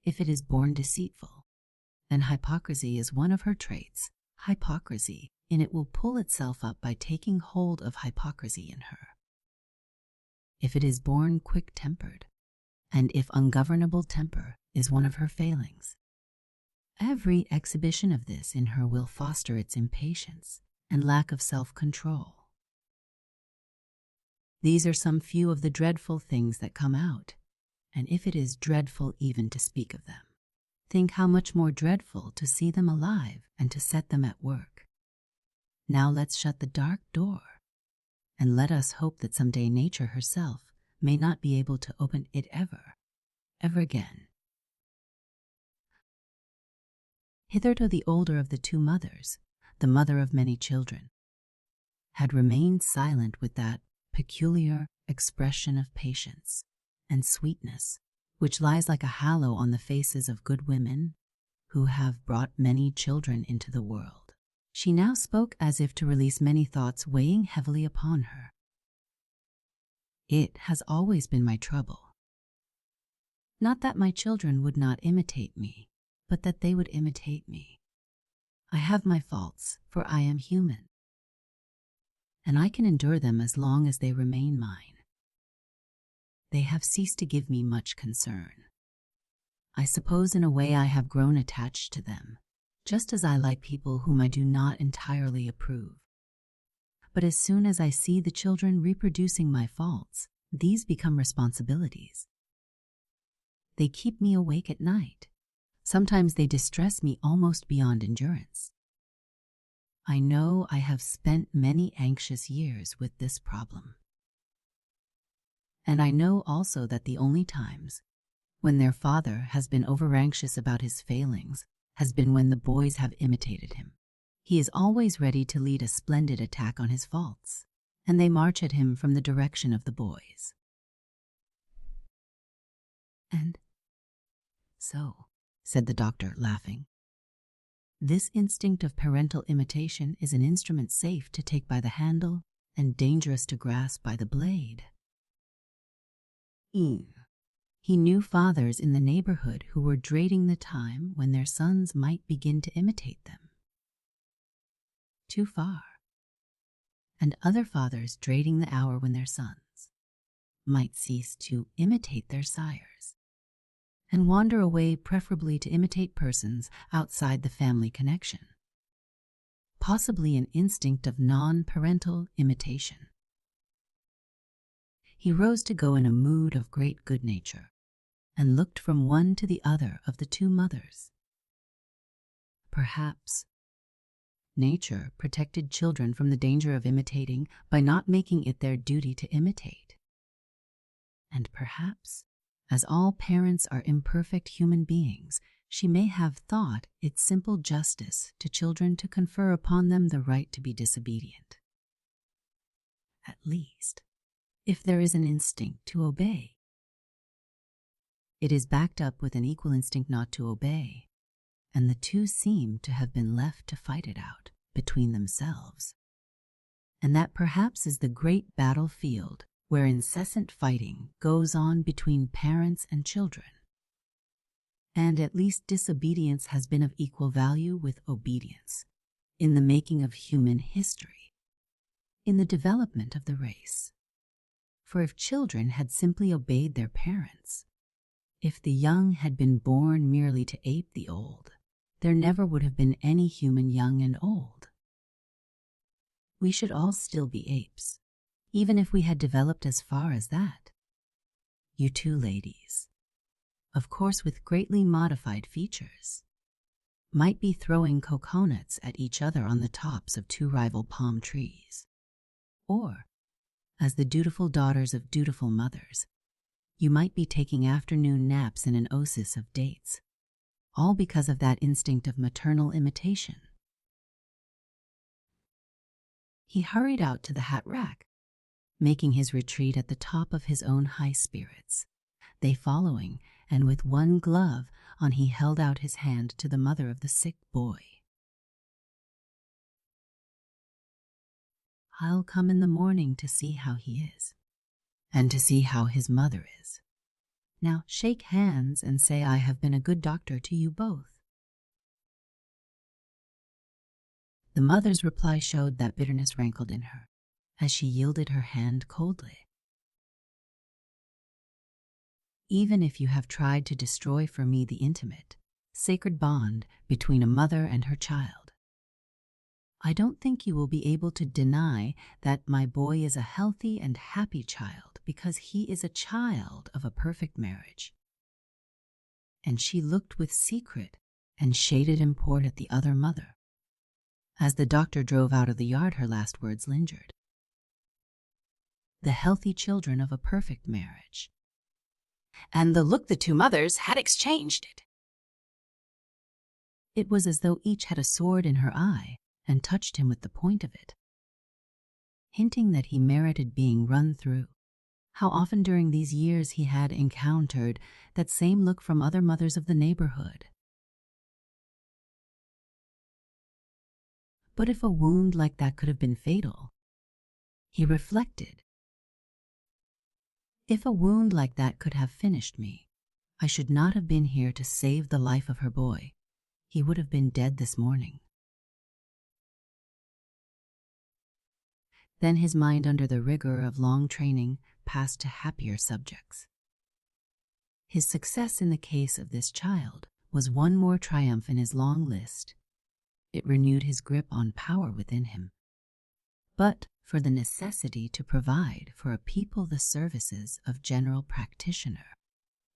If it is born deceitful, then hypocrisy is one of her traits. Hypocrisy in it will pull itself up by taking hold of hypocrisy in her. If it is born quick-tempered, and if ungovernable temper is one of her failings, every exhibition of this in her will foster its impatience and lack of self-control. These are some few of the dreadful things that come out, and if it is dreadful even to speak of them, think how much more dreadful to see them alive and to set them at work. Now let's shut the dark door, and let us hope that someday nature herself may not be able to open it ever again. Hitherto the older of the two mothers, the mother of many children, had remained silent with that peculiar expression of patience and sweetness which lies like a halo on the faces of good women, who have brought many children into the world. She now spoke as if to release many thoughts weighing heavily upon her. It has always been my trouble. Not that my children would not imitate me, but that they would imitate me. I have my faults, for I am human, and I can endure them as long as they remain mine. They have ceased to give me much concern. I suppose in a way I have grown attached to them, just as I like people whom I do not entirely approve. But as soon as I see the children reproducing my faults, these become responsibilities. They keep me awake at night. Sometimes they distress me almost beyond endurance. I know I have spent many anxious years with this problem. And I know also that the only times when their father has been over-anxious about his failings has been when the boys have imitated him. He is always ready to lead a splendid attack on his faults, and they march at him from the direction of the boys. And so, said the doctor, laughing, this instinct of parental imitation is an instrument safe to take by the handle and dangerous to grasp by the blade. He knew fathers in the neighborhood who were dreading the time when their sons might begin to imitate them. Too far. And other fathers dreading the hour when their sons might cease to imitate their sires and wander away, preferably to imitate persons outside the family connection, possibly an instinct of non-parental imitation. He rose to go in a mood of great good nature and looked from one to the other of the two mothers. Perhaps nature protected children from the danger of imitating by not making it their duty to imitate. And perhaps, as all parents are imperfect human beings, she may have thought it simple justice to children to confer upon them the right to be disobedient. At least, if there is an instinct to obey, it is backed up with an equal instinct not to obey, and the two seem to have been left to fight it out between themselves. And that perhaps is the great battlefield where incessant fighting goes on between parents and children. And at least disobedience has been of equal value with obedience in the making of human history, in the development of the race. For if children had simply obeyed their parents, if the young had been born merely to ape the old, there never would have been any human young and old. We should all still be apes, even if we had developed as far as that. You two ladies, of course with greatly modified features, might be throwing coconuts at each other on the tops of two rival palm trees. Or, as the dutiful daughters of dutiful mothers, you might be taking afternoon naps in an oasis of dates, all because of that instinct of maternal imitation. He hurried out to the hat rack, making his retreat at the top of his own high spirits, they following, and with one glove on he held out his hand to the mother of the sick boy. I'll come in the morning to see how he is, and to see how his mother is. Now shake hands and say I have been a good doctor to you both. The mother's reply showed that bitterness rankled in her, as she yielded her hand coldly. Even if you have tried to destroy for me the intimate, sacred bond between a mother and her child, I don't think you will be able to deny that my boy is a healthy and happy child because he is a child of a perfect marriage. And she looked with secret and shaded import at the other mother. As the doctor drove out of the yard, her last words lingered. The healthy children of a perfect marriage. And the look the two mothers had exchanged it. It was as though each had a sword in her eye and touched him with the point of it, hinting that he merited being run through. How often during these years he had encountered that same look from other mothers of the neighborhood. But if a wound like that could have been fatal, he reflected. If a wound like that could have finished me, I should not have been here to save the life of her boy. He would have been dead this morning. Then his mind, under the rigor of long training, passed to happier subjects. His success in the case of this child was one more triumph in his long list. It renewed his grip on power within him. But for the necessity to provide for a people the services of general practitioner,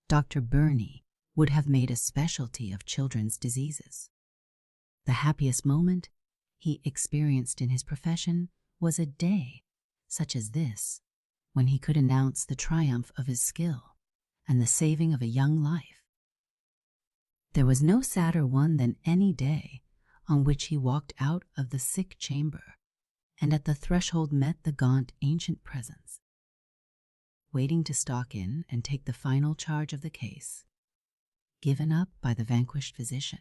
Dr. Burney would have made a specialty of children's diseases. The happiest moment he experienced in his profession was a day such as this, when he could announce the triumph of his skill and the saving of a young life. There was no sadder one than any day on which he walked out of the sick chamber and at the threshold met the gaunt ancient presence, waiting to stalk in and take the final charge of the case, given up by the vanquished physician.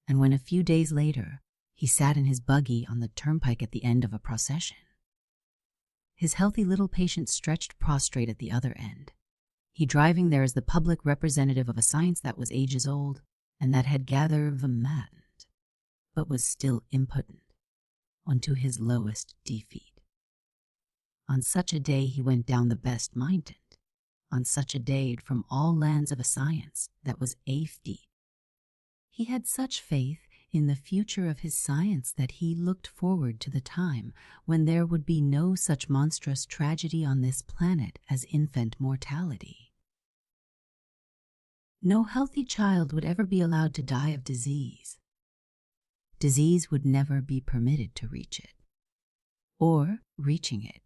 And when a few days later he sat in his buggy on the turnpike at the end of a procession, his healthy little patient stretched prostrate at the other end, he driving there as the public representative of a science that was ages old and that had gathered maddened, but was still impotent, unto his lowest defeat. On such a day he went down the best-minded, on such a day from all lands of a science that was eighth deep. He had such faith in the future of his science that he looked forward to the time when there would be no such monstrous tragedy on this planet as infant mortality. No healthy child would ever be allowed to die of disease. Disease would never be permitted to reach it, or, reaching it,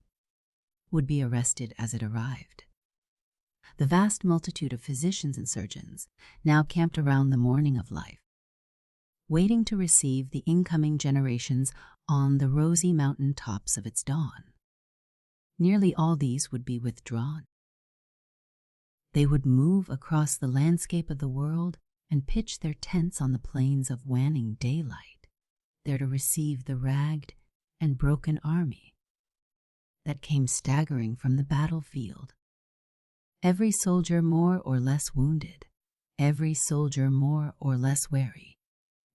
would be arrested as it arrived. The vast multitude of physicians and surgeons now camped around the morning of life, waiting to receive the incoming generations on the rosy mountain tops of its dawn. Nearly all these would be withdrawn. They would move across the landscape of the world and pitch their tents on the plains of waning daylight, there to receive the ragged and broken army that came staggering from the battlefield. Every soldier more or less wounded, every soldier more or less weary,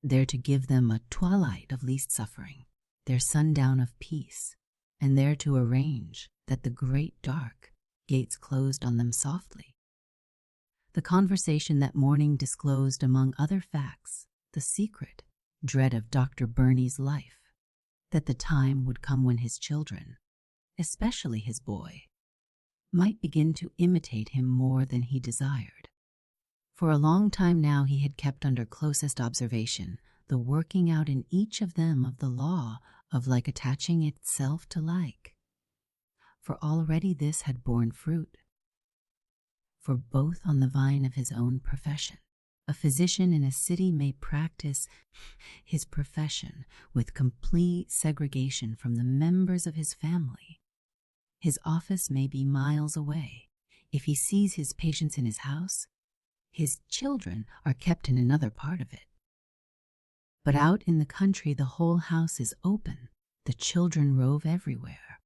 there to give them a twilight of least suffering, their sundown of peace, and there to arrange that the great dark gates closed on them softly. The conversation that morning disclosed, among other facts, the secret dread of Dr. Burney's life, that the time would come when his children, especially his boy, might begin to imitate him more than he desired. For a long time now he had kept under closest observation the working out in each of them of the law of like attaching itself to like. For already this had borne fruit. For both on the vine of his own profession, a physician in a city may practice his profession with complete segregation from the members of his family. His office may be miles away. If he sees his patients in his house, his children are kept in another part of it. But out in the country the whole house is open. The children rove everywhere.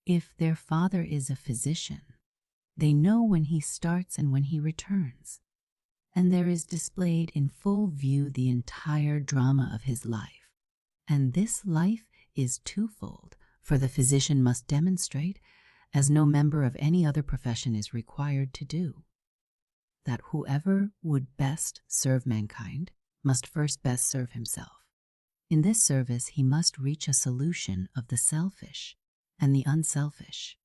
If their father is a physician, they know when he starts and when he returns, and there is displayed in full view the entire drama of his life. And this life is twofold, for the physician must demonstrate, as no member of any other profession is required to do, that whoever would best serve mankind must first best serve himself. In this service he must reach a solution of the selfish and the unselfish.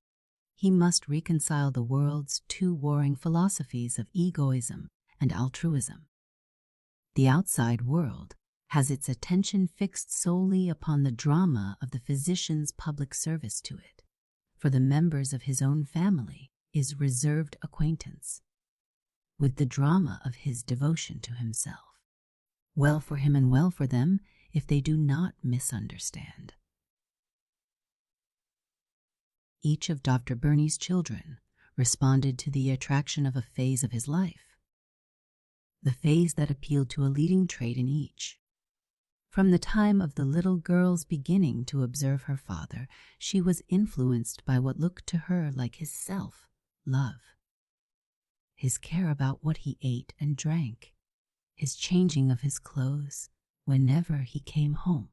He must reconcile the world's two warring philosophies of egoism and altruism. The outside world has its attention fixed solely upon the drama of the physician's public service to it. For the members of his own family is reserved acquaintance with the drama of his devotion to himself. Well for him and well for them if they do not misunderstand. Each of Dr. Burney's children responded to the attraction of a phase of his life, the phase that appealed to a leading trait in each. From the time of the little girl's beginning to observe her father, she was influenced by what looked to her like his self-love, his care about what he ate and drank, his changing of his clothes whenever he came home.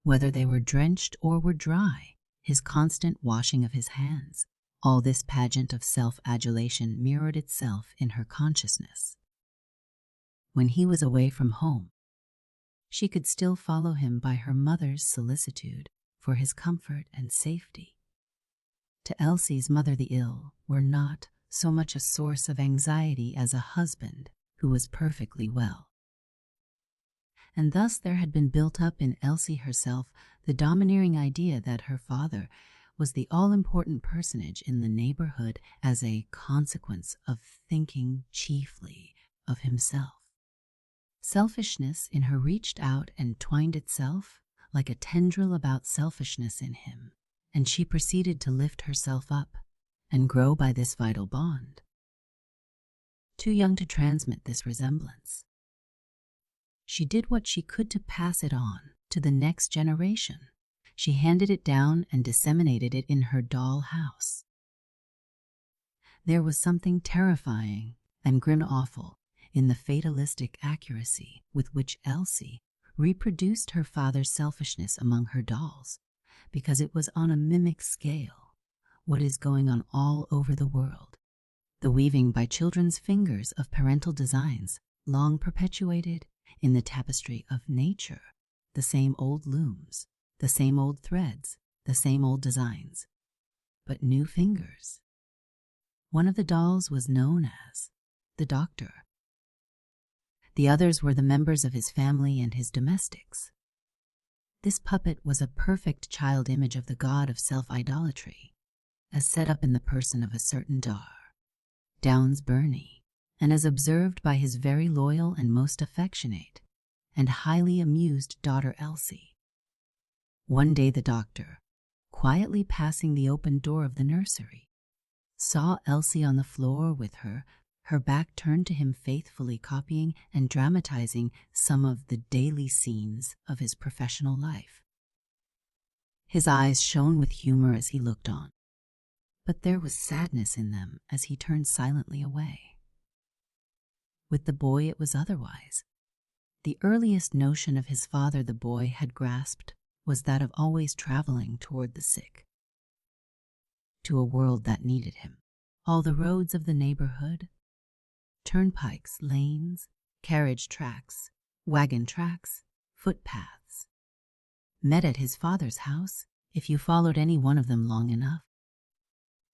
Whether they were drenched or were dry, his constant washing of his hands, all this pageant of self-adulation mirrored itself in her consciousness. When he was away from home, she could still follow him by her mother's solicitude for his comfort and safety. To Elsie's mother, the ill were not so much a source of anxiety as a husband who was perfectly well. And thus there had been built up in Elsie herself the domineering idea that her father was the all-important personage in the neighborhood as a consequence of thinking chiefly of himself. Selfishness in her reached out and twined itself like a tendril about selfishness in him, and she proceeded to lift herself up and grow by this vital bond. Too young to transmit this resemblance, she did what she could to pass it on to the next generation. She handed it down and disseminated it in her doll house. There was something terrifying and grim-awful in the fatalistic accuracy with which Elsie reproduced her father's selfishness among her dolls, because it was on a mimic scale, what is going on all over the world, the weaving by children's fingers of parental designs long perpetuated in the tapestry of nature, the same old looms, the same old threads, the same old designs, but new fingers. One of the dolls was known as the doctor. The others were the members of his family and his domestics. This puppet was a perfect child image of the god of self-idolatry, as set up in the person of a certain Downs Birnie, and as observed by his very loyal and most affectionate and highly amused daughter Elsie. One day the doctor, quietly passing the open door of the nursery, saw Elsie on the floor with her back turned to him, faithfully copying and dramatizing some of the daily scenes of his professional life. His eyes shone with humor as he looked on, but there was sadness in them as he turned silently away. With the boy it was otherwise. The earliest notion of his father the boy had grasped was that of always traveling toward the sick, to a world that needed him. All the roads of the neighborhood, turnpikes, lanes, carriage tracks, wagon tracks, footpaths, met at his father's house if you followed any one of them long enough.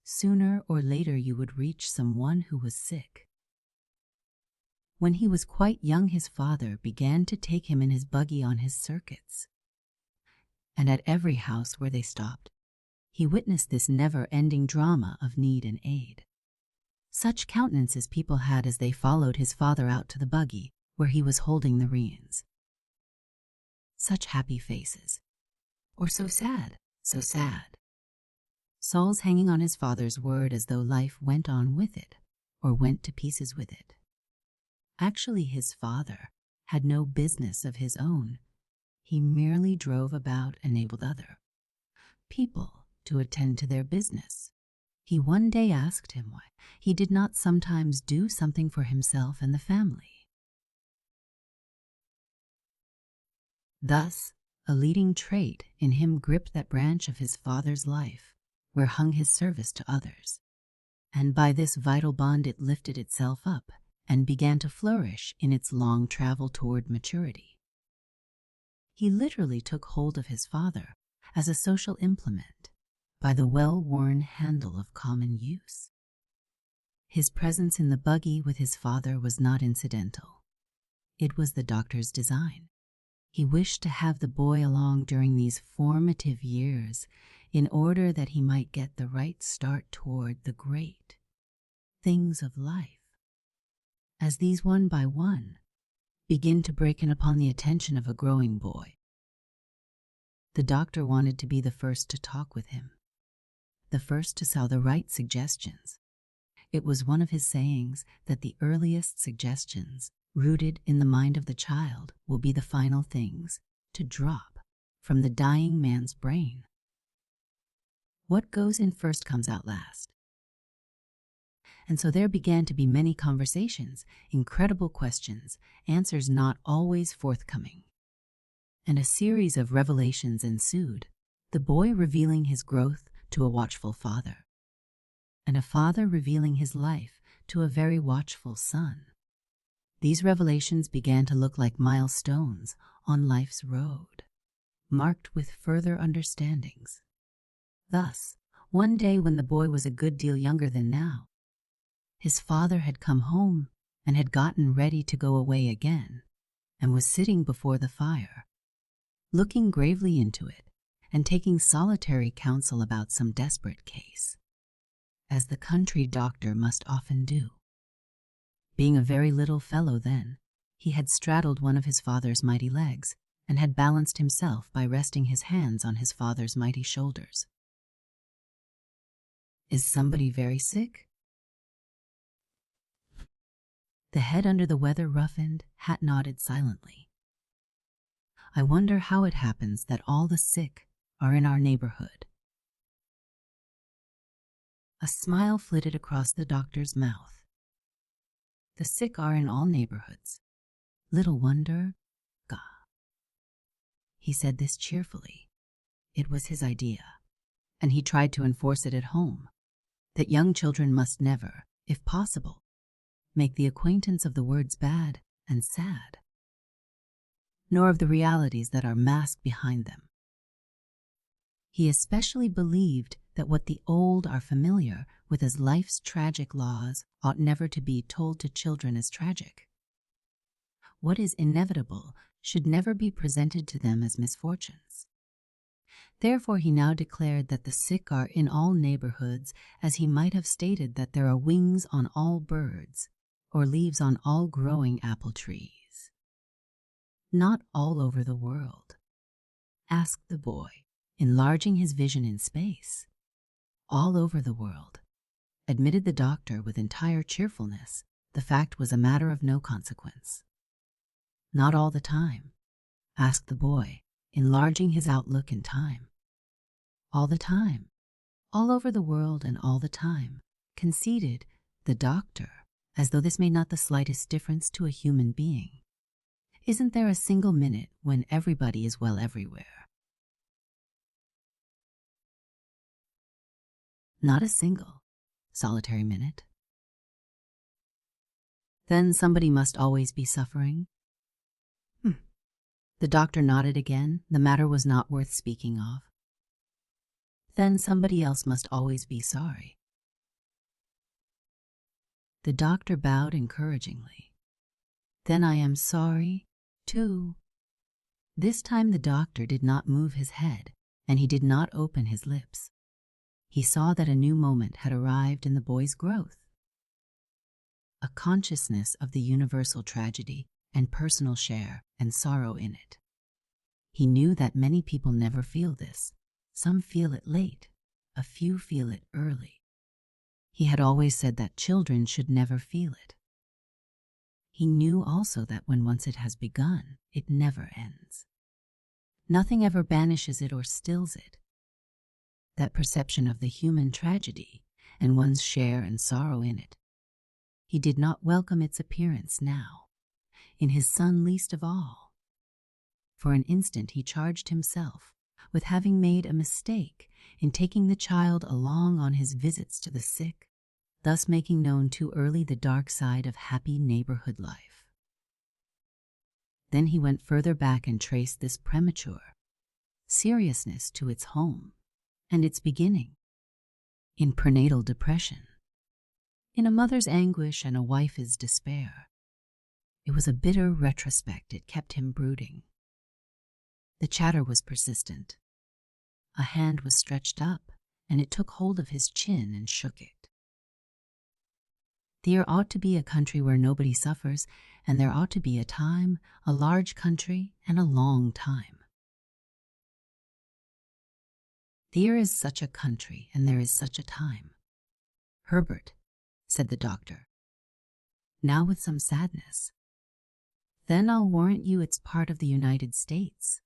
Sooner or later you would reach someone who was sick. When he was quite young, his father began to take him in his buggy on his circuits, and at every house where they stopped, he witnessed this never-ending drama of need and aid. Such countenances people had as they followed his father out to the buggy where he was holding the reins. Such happy faces. Or so sad, so sad. Souls hanging on his father's word as though life went on with it, or went to pieces with it. Actually, his father had no business of his own. He merely drove about and enabled other people to attend to their business. He one day asked him why he did not sometimes do something for himself and the family. Thus, a leading trait in him gripped that branch of his father's life where hung his service to others, and by this vital bond it lifted itself up and began to flourish in its long travel toward maturity. He literally took hold of his father as a social implement by the well-worn handle of common use. His presence in the buggy with his father was not incidental. It was the doctor's design. He wished to have the boy along during these formative years in order that he might get the right start toward the great things of life. As these one by one begin to break in upon the attention of a growing boy, the doctor wanted to be the first to talk with him, the first to sow the right suggestions. It was one of his sayings that the earliest suggestions rooted in the mind of the child, will be the final things to drop from the dying man's brain. What goes in first comes out last. And so there began to be many conversations, incredible questions, answers not always forthcoming. And a series of revelations ensued, the boy revealing his growth to a watchful father, and a father revealing his life to a very watchful son. These revelations began to look like milestones on life's road, marked with further understandings. Thus, one day when the boy was a good deal younger than now, his father had come home and had gotten ready to go away again, and was sitting before the fire, looking gravely into it and taking solitary counsel about some desperate case, as the country doctor must often do. Being a very little fellow then, he had straddled one of his father's mighty legs and had balanced himself by resting his hands on his father's mighty shoulders. "Is somebody very sick?" The head under the weather roughened hat nodded silently. "I wonder how it happens that all the sick are in our neighborhood." A smile flitted across the doctor's mouth. "The sick are in all neighborhoods. Little wonder, Gah." He said this cheerfully. It was his idea, and he tried to enforce it at home, that young children must never, if possible, make the acquaintance of the words bad and sad, nor of the realities that are masked behind them. He especially believed that what the old are familiar with as life's tragic laws ought never to be told to children as tragic. What is inevitable should never be presented to them as misfortunes. Therefore he now declared that the sick are in all neighborhoods, as he might have stated that there are wings on all birds, or leaves on all growing apple trees. Not all over the world, asked the boy, enlarging his vision in space. All over the world, admitted the doctor with entire cheerfulness. The fact was a matter of no consequence. Not all the time, asked the boy, enlarging his outlook in time. All the time, all over the world and all the time, conceded the doctor, as though this made not the slightest difference to a human being. Isn't there a single minute when everybody is well everywhere? Not a single solitary minute. Then somebody must always be suffering. The doctor nodded again. The matter was not worth speaking of. Then somebody else must always be sorry. The doctor bowed encouragingly. Then I am sorry, too. This time the doctor did not move his head, and he did not open his lips. He saw that a new moment had arrived in the boy's growth. A consciousness of the universal tragedy and personal share and sorrow in it. He knew that many people never feel this. Some feel it late, a few feel it early. He had always said that children should never feel it. He knew also that when once it has begun, it never ends. Nothing ever banishes it or stills it. That perception of the human tragedy and one's share and sorrow in it. He did not welcome its appearance now, in his son least of all. For an instant he charged himself with having made a mistake in taking the child along on his visits to the sick, thus making known too early the dark side of happy neighborhood life. Then he went further back and traced this premature seriousness to its home and its beginning, in prenatal depression, in a mother's anguish and a wife's despair. It was a bitter retrospect. It kept him brooding. The chatter was persistent. A hand was stretched up, and it took hold of his chin and shook it. There ought to be a country where nobody suffers, and there ought to be a time, a large country, and a long time. There is such a country, and there is such a time. Herbert, said the doctor, now with some sadness, Then I'll warrant you it's part of the United States,"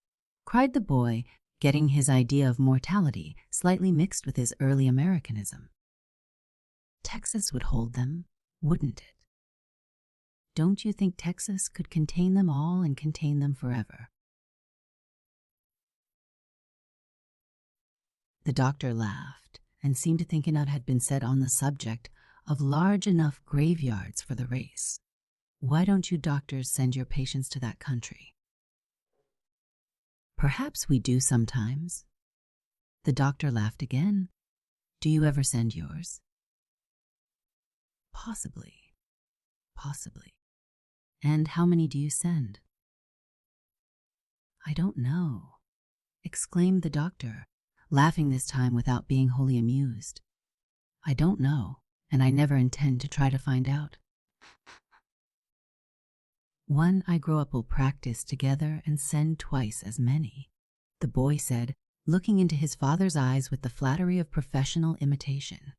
cried the boy, getting his idea of mortality slightly mixed with his early Americanism. "Texas would hold them, wouldn't it? Don't you think Texas could contain them all and contain them forever?" The doctor laughed and seemed to think enough had been said on the subject of large enough graveyards for the race. "Why don't you doctors send your patients to that country?" "Perhaps we do sometimes." The doctor laughed again. "Do you ever send yours?" "Possibly. Possibly. And how many do you send?" "I don't know," exclaimed the doctor, laughing this time without being wholly amused. "I don't know, and I never intend to try to find out. One I grow up will practice together and send twice as many," the boy said, looking into his father's eyes with the flattery of professional imitation.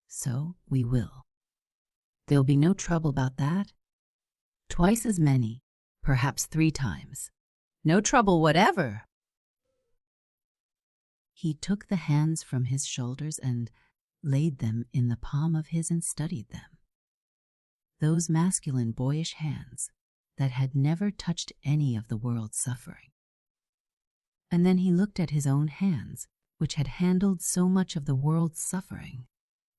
"So we will. There'll be no trouble about that. Twice as many, perhaps 3 times. No trouble whatever." He took the hands from his shoulders and laid them in the palm of his and studied them. Those masculine, boyish hands that had never touched any of the world's suffering. And then he looked at his own hands, which had handled so much of the world's suffering,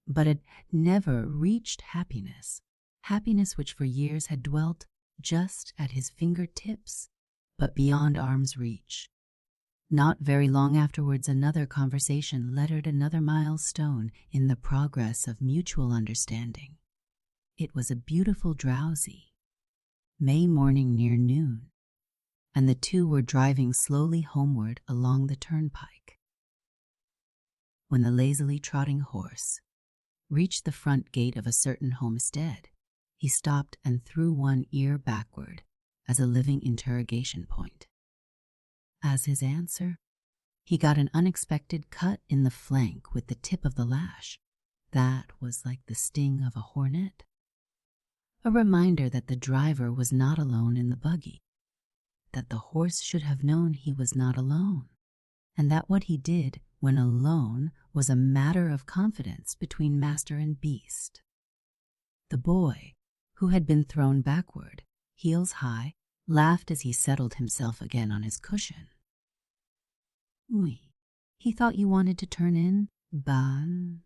but had never reached happiness, happiness which for years had dwelt just at his fingertips, but beyond arm's reach. Not very long afterwards, another conversation lettered another milestone in the progress of mutual understanding. It was a beautiful, drowsy May morning near noon, and the two were driving slowly homeward along the turnpike. When the lazily trotting horse reached the front gate of a certain homestead, he stopped and threw one ear backward as a living interrogation point. As his answer, he got an unexpected cut in the flank with the tip of the lash. That was like the sting of a hornet. A reminder that the driver was not alone in the buggy, that the horse should have known he was not alone, and that what he did when alone was a matter of confidence between master and beast. The boy, who had been thrown backward, heels high, laughed as he settled himself again on his cushion. "Oui, he thought you wanted to turn in, Ban."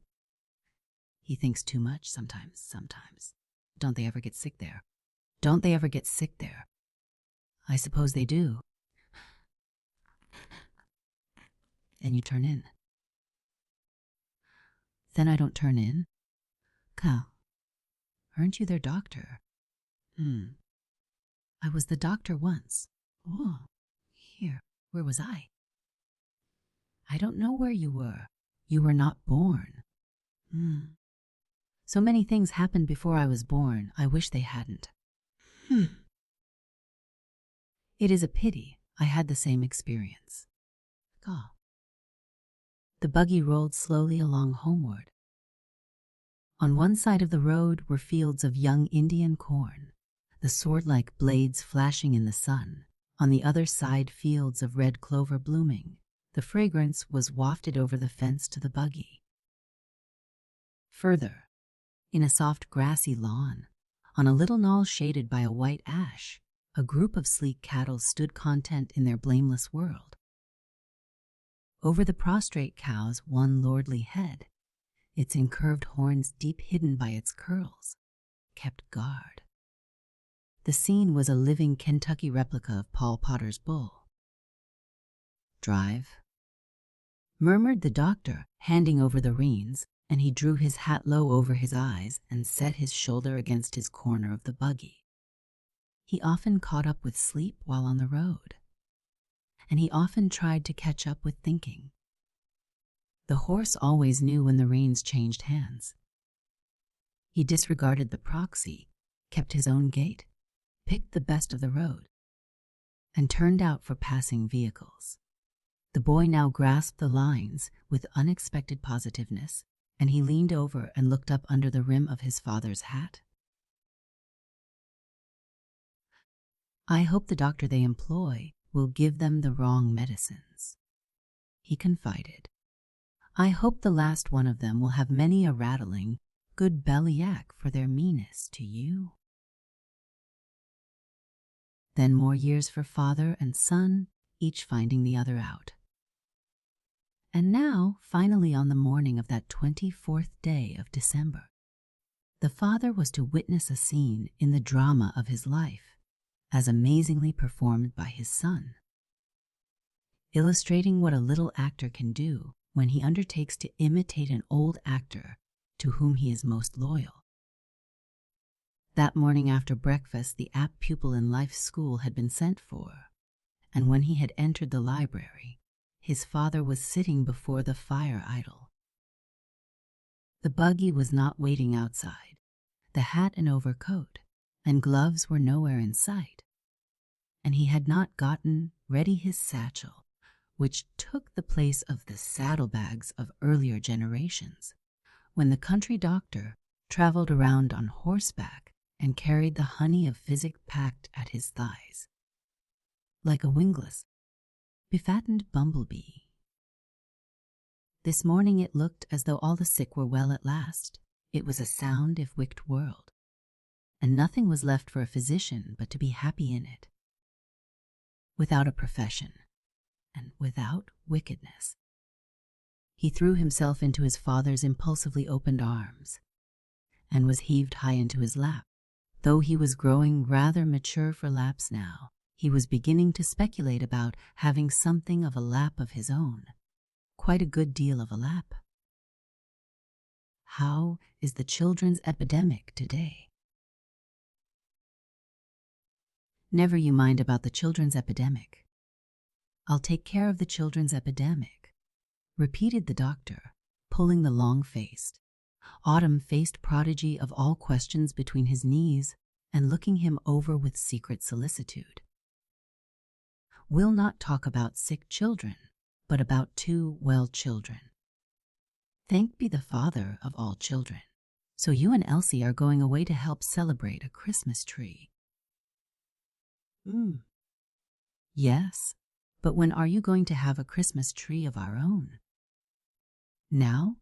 He thinks too much sometimes. Don't they ever get sick there? Don't they ever get sick there? I suppose they do. And you turn in. Then I don't turn in? Cal, aren't you their doctor? I was the doctor once. Oh, here, where was I? I don't know where you were. You were not born. So many things happened before I was born. I wish they hadn't. It is a pity I had the same experience. God. The buggy rolled slowly along homeward. On one side of the road were fields of young Indian corn, the sword-like blades flashing in the sun. On the other side, fields of red clover blooming. The fragrance was wafted over the fence to the buggy. Further, in a soft grassy lawn, on a little knoll shaded by a white ash, a group of sleek cattle stood content in their blameless world. Over the prostrate cows one lordly head, its incurved horns deep hidden by its curls, kept guard. The scene was a living Kentucky replica of Paul Potter's bull. "Drive," murmured the doctor, handing over the reins, and he drew his hat low over his eyes and set his shoulder against his corner of the buggy. He often caught up with sleep while on the road, and he often tried to catch up with thinking. The horse always knew when the reins changed hands. He disregarded the proxy, kept his own gait, picked the best of the road, and turned out for passing vehicles. The boy now grasped the lines with unexpected positiveness, and he leaned over and looked up under the rim of his father's hat. I hope the doctor they employ will give them the wrong medicines. He confided, I hope the last one of them will have many a rattling, good bellyache for their meanness to you. Then more years for father and son, each finding the other out. And now, finally on the morning of that 24th day of December, the father was to witness a scene in the drama of his life, as amazingly performed by his son, illustrating what a little actor can do when he undertakes to imitate an old actor to whom he is most loyal. That morning after breakfast, the apt pupil in life's school had been sent for, and when he had entered the library, his father was sitting before the fire idle. The buggy was not waiting outside. The hat and overcoat and gloves were nowhere in sight, and he had not gotten ready his satchel, which took the place of the saddlebags of earlier generations, when the country doctor traveled around on horseback and carried the honey of physic packed at his thighs, like a wingless, befattened bumblebee. This morning it looked as though all the sick were well at last. It was a sound if wicked world, and nothing was left for a physician but to be happy in it, without a profession, and without wickedness. He threw himself into his father's impulsively opened arms, and was heaved high into his lap. Though he was growing rather mature for laps now, he was beginning to speculate about having something of a lap of his own, quite a good deal of a lap. How is the children's epidemic today? Never you mind about the children's epidemic. I'll take care of the children's epidemic, repeated the doctor, pulling the long-faced, autumn-faced prodigy of all questions between his knees and looking him over with secret solicitude. We'll not talk about sick children, but about two well children. Thanked be the Father of all children. So you and Elsie are going away to help celebrate a Christmas tree. Yes, but when are you going to have a Christmas tree of our own? Now,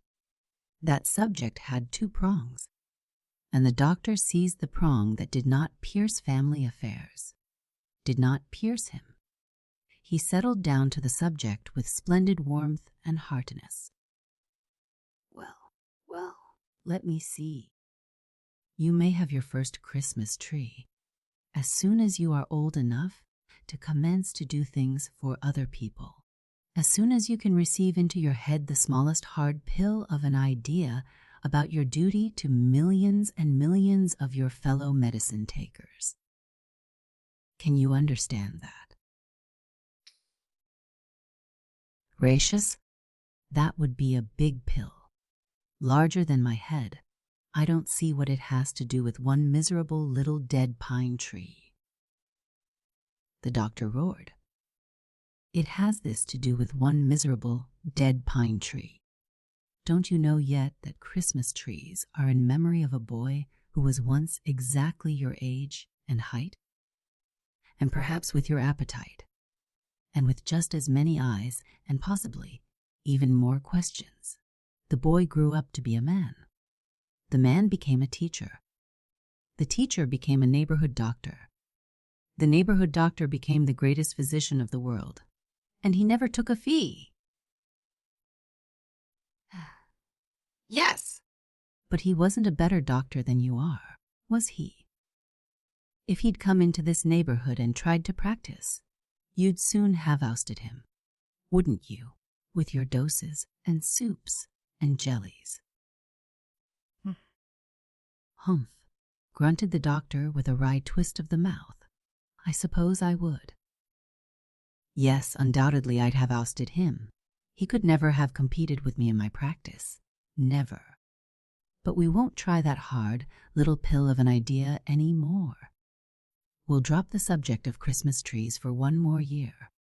that subject had two prongs, and the doctor seized the prong that did not pierce family affairs, did not pierce him. He settled down to the subject with splendid warmth and heartiness. Well, let me see. You may have your first Christmas tree as soon as you are old enough to commence to do things for other people, as soon as you can receive into your head the smallest hard pill of an idea about your duty to millions and millions of your fellow medicine takers. Can you understand that? Gracious, that would be a big pill, larger than my head. I don't see what it has to do with one miserable little dead pine tree. The doctor roared. It has this to do with one miserable dead pine tree. Don't you know yet that Christmas trees are in memory of a boy who was once exactly your age and height? And perhaps with your appetite, and with just as many eyes, and possibly even more questions. The boy grew up to be a man. The man became a teacher. The teacher became a neighborhood doctor. The neighborhood doctor became the greatest physician of the world. And he never took a fee. Yes. But he wasn't a better doctor than you are, was he? If he'd come into this neighborhood and tried to practice, you'd soon have ousted him, wouldn't you, with your doses and soups and jellies? Humph, grunted the doctor with a wry twist of the mouth. I suppose I would. Yes, undoubtedly I'd have ousted him. He could never have competed with me in my practice. Never. But we won't try that hard little pill of an idea any more. We'll drop the subject of Christmas trees for one more year.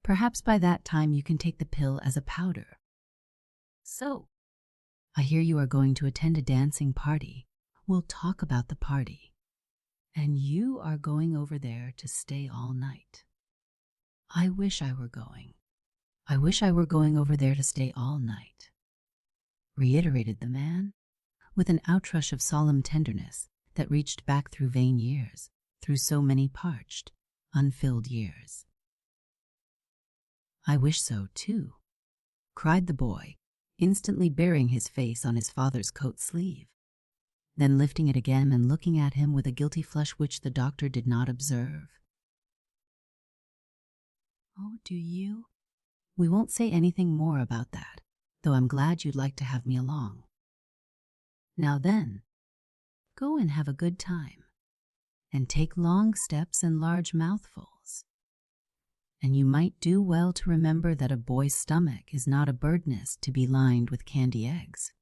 Perhaps by that time you can take the pill as a powder. So, I hear you are going to attend a dancing party. We'll talk about the party. And you are going over there to stay all night. I wish I were going. I wish I were going over there to stay all night, reiterated the man, with an outrush of solemn tenderness that reached back through vain years, through so many parched, unfilled years. I wish so, too, cried the boy, instantly burying his face on his father's coat sleeve, then lifting it again and looking at him with a guilty flush which the doctor did not observe. Oh, do you? We won't say anything more about that, though I'm glad you'd like to have me along. Now then, go and have a good time, and take long steps and large mouthfuls. And you might do well to remember that a boy's stomach is not a bird nest to be lined with candy eggs.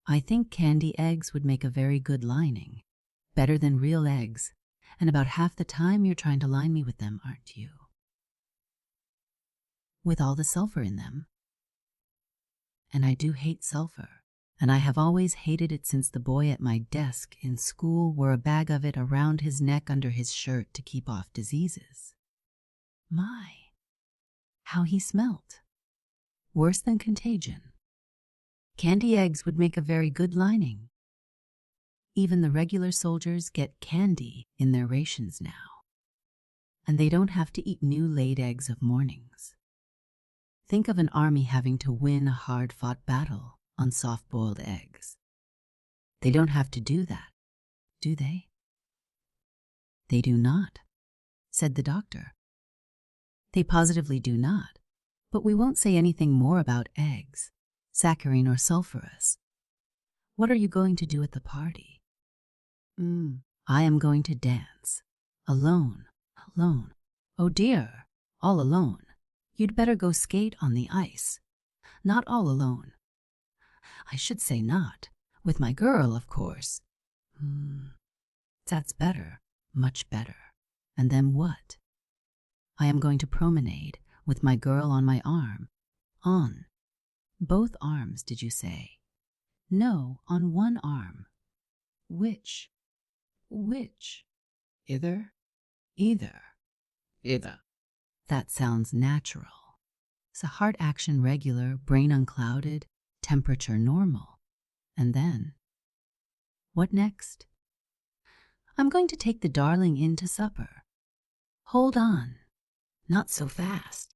I think candy eggs would make a very good lining, better than real eggs, and about half the time you're trying to line me with them, aren't you? With all the sulfur in them. And I do hate sulfur, and I have always hated it since the boy at my desk in school wore a bag of it around his neck under his shirt to keep off diseases. My, how he smelt. Worse than contagion. Candy eggs would make a very good lining. Even the regular soldiers get candy in their rations now, and they don't have to eat new laid eggs of mornings. Think of an army having to win a hard-fought battle on soft-boiled eggs. They don't have to do that, do they? They do not, said the doctor. They positively do not, but we won't say anything more about eggs, saccharine or sulphurous. What are you going to do at the party? I am going to dance. Alone. Oh dear, all alone. You'd better go skate on the ice. Not all alone. I should say not. With my girl, of course. That's better, much better. And then what? I am going to promenade with my girl on my arm. On. Both arms, did you say? No, on one arm. Which? Either? Either. That sounds natural. So heart action regular, brain unclouded, temperature normal. And then? What next? I'm going to take the darling in to supper. Hold on. Not so fast.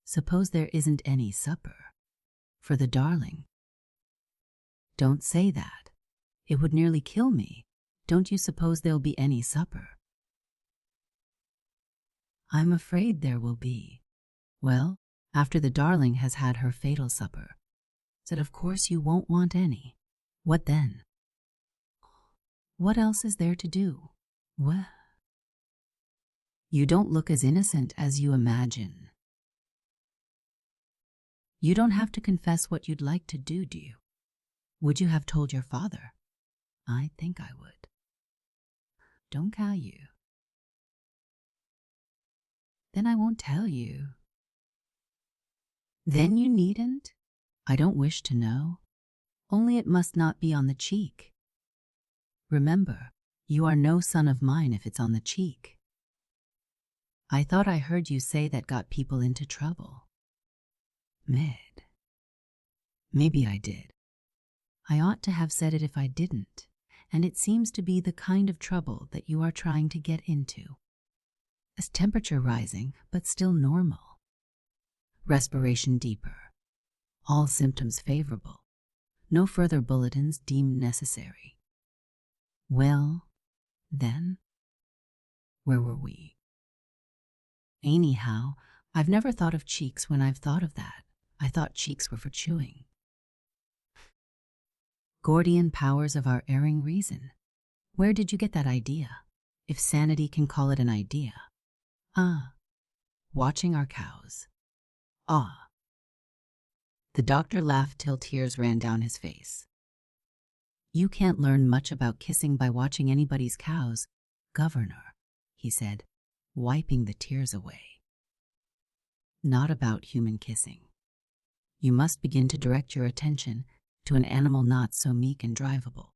Suppose there isn't any supper. For the darling. Don't say that. It would nearly kill me. Don't you suppose there'll be any supper? I'm afraid there will be. Well, after the darling has had her fatal supper. Said of course you won't want any. What then? What else is there to do? Well, you don't look as innocent as you imagine. You don't have to confess what you'd like to do you? Would you have told your father? I think I would. Don't cow you. Then I won't tell you. Then you needn't? I don't wish to know. Only it must not be on the cheek. Remember, you are no son of mine if it's on the cheek. I thought I heard you say that got people into trouble. Maybe I did. I ought to have said it if I didn't, and it seems to be the kind of trouble that you are trying to get into. As temperature rising, but still normal. Respiration deeper. All symptoms favorable. No further bulletins deemed necessary. Well, then, where were we? Anyhow, I've never thought of cheeks when I've thought of that. I thought cheeks were for chewing. Gordian powers of our erring reason. Where did you get that idea? If sanity can call it an idea. Watching our cows. The doctor laughed till tears ran down his face. You can't learn much about kissing by watching anybody's cows, Governor, he said, wiping the tears away. Not about human kissing. You must begin to direct your attention to an animal not so meek and drivable,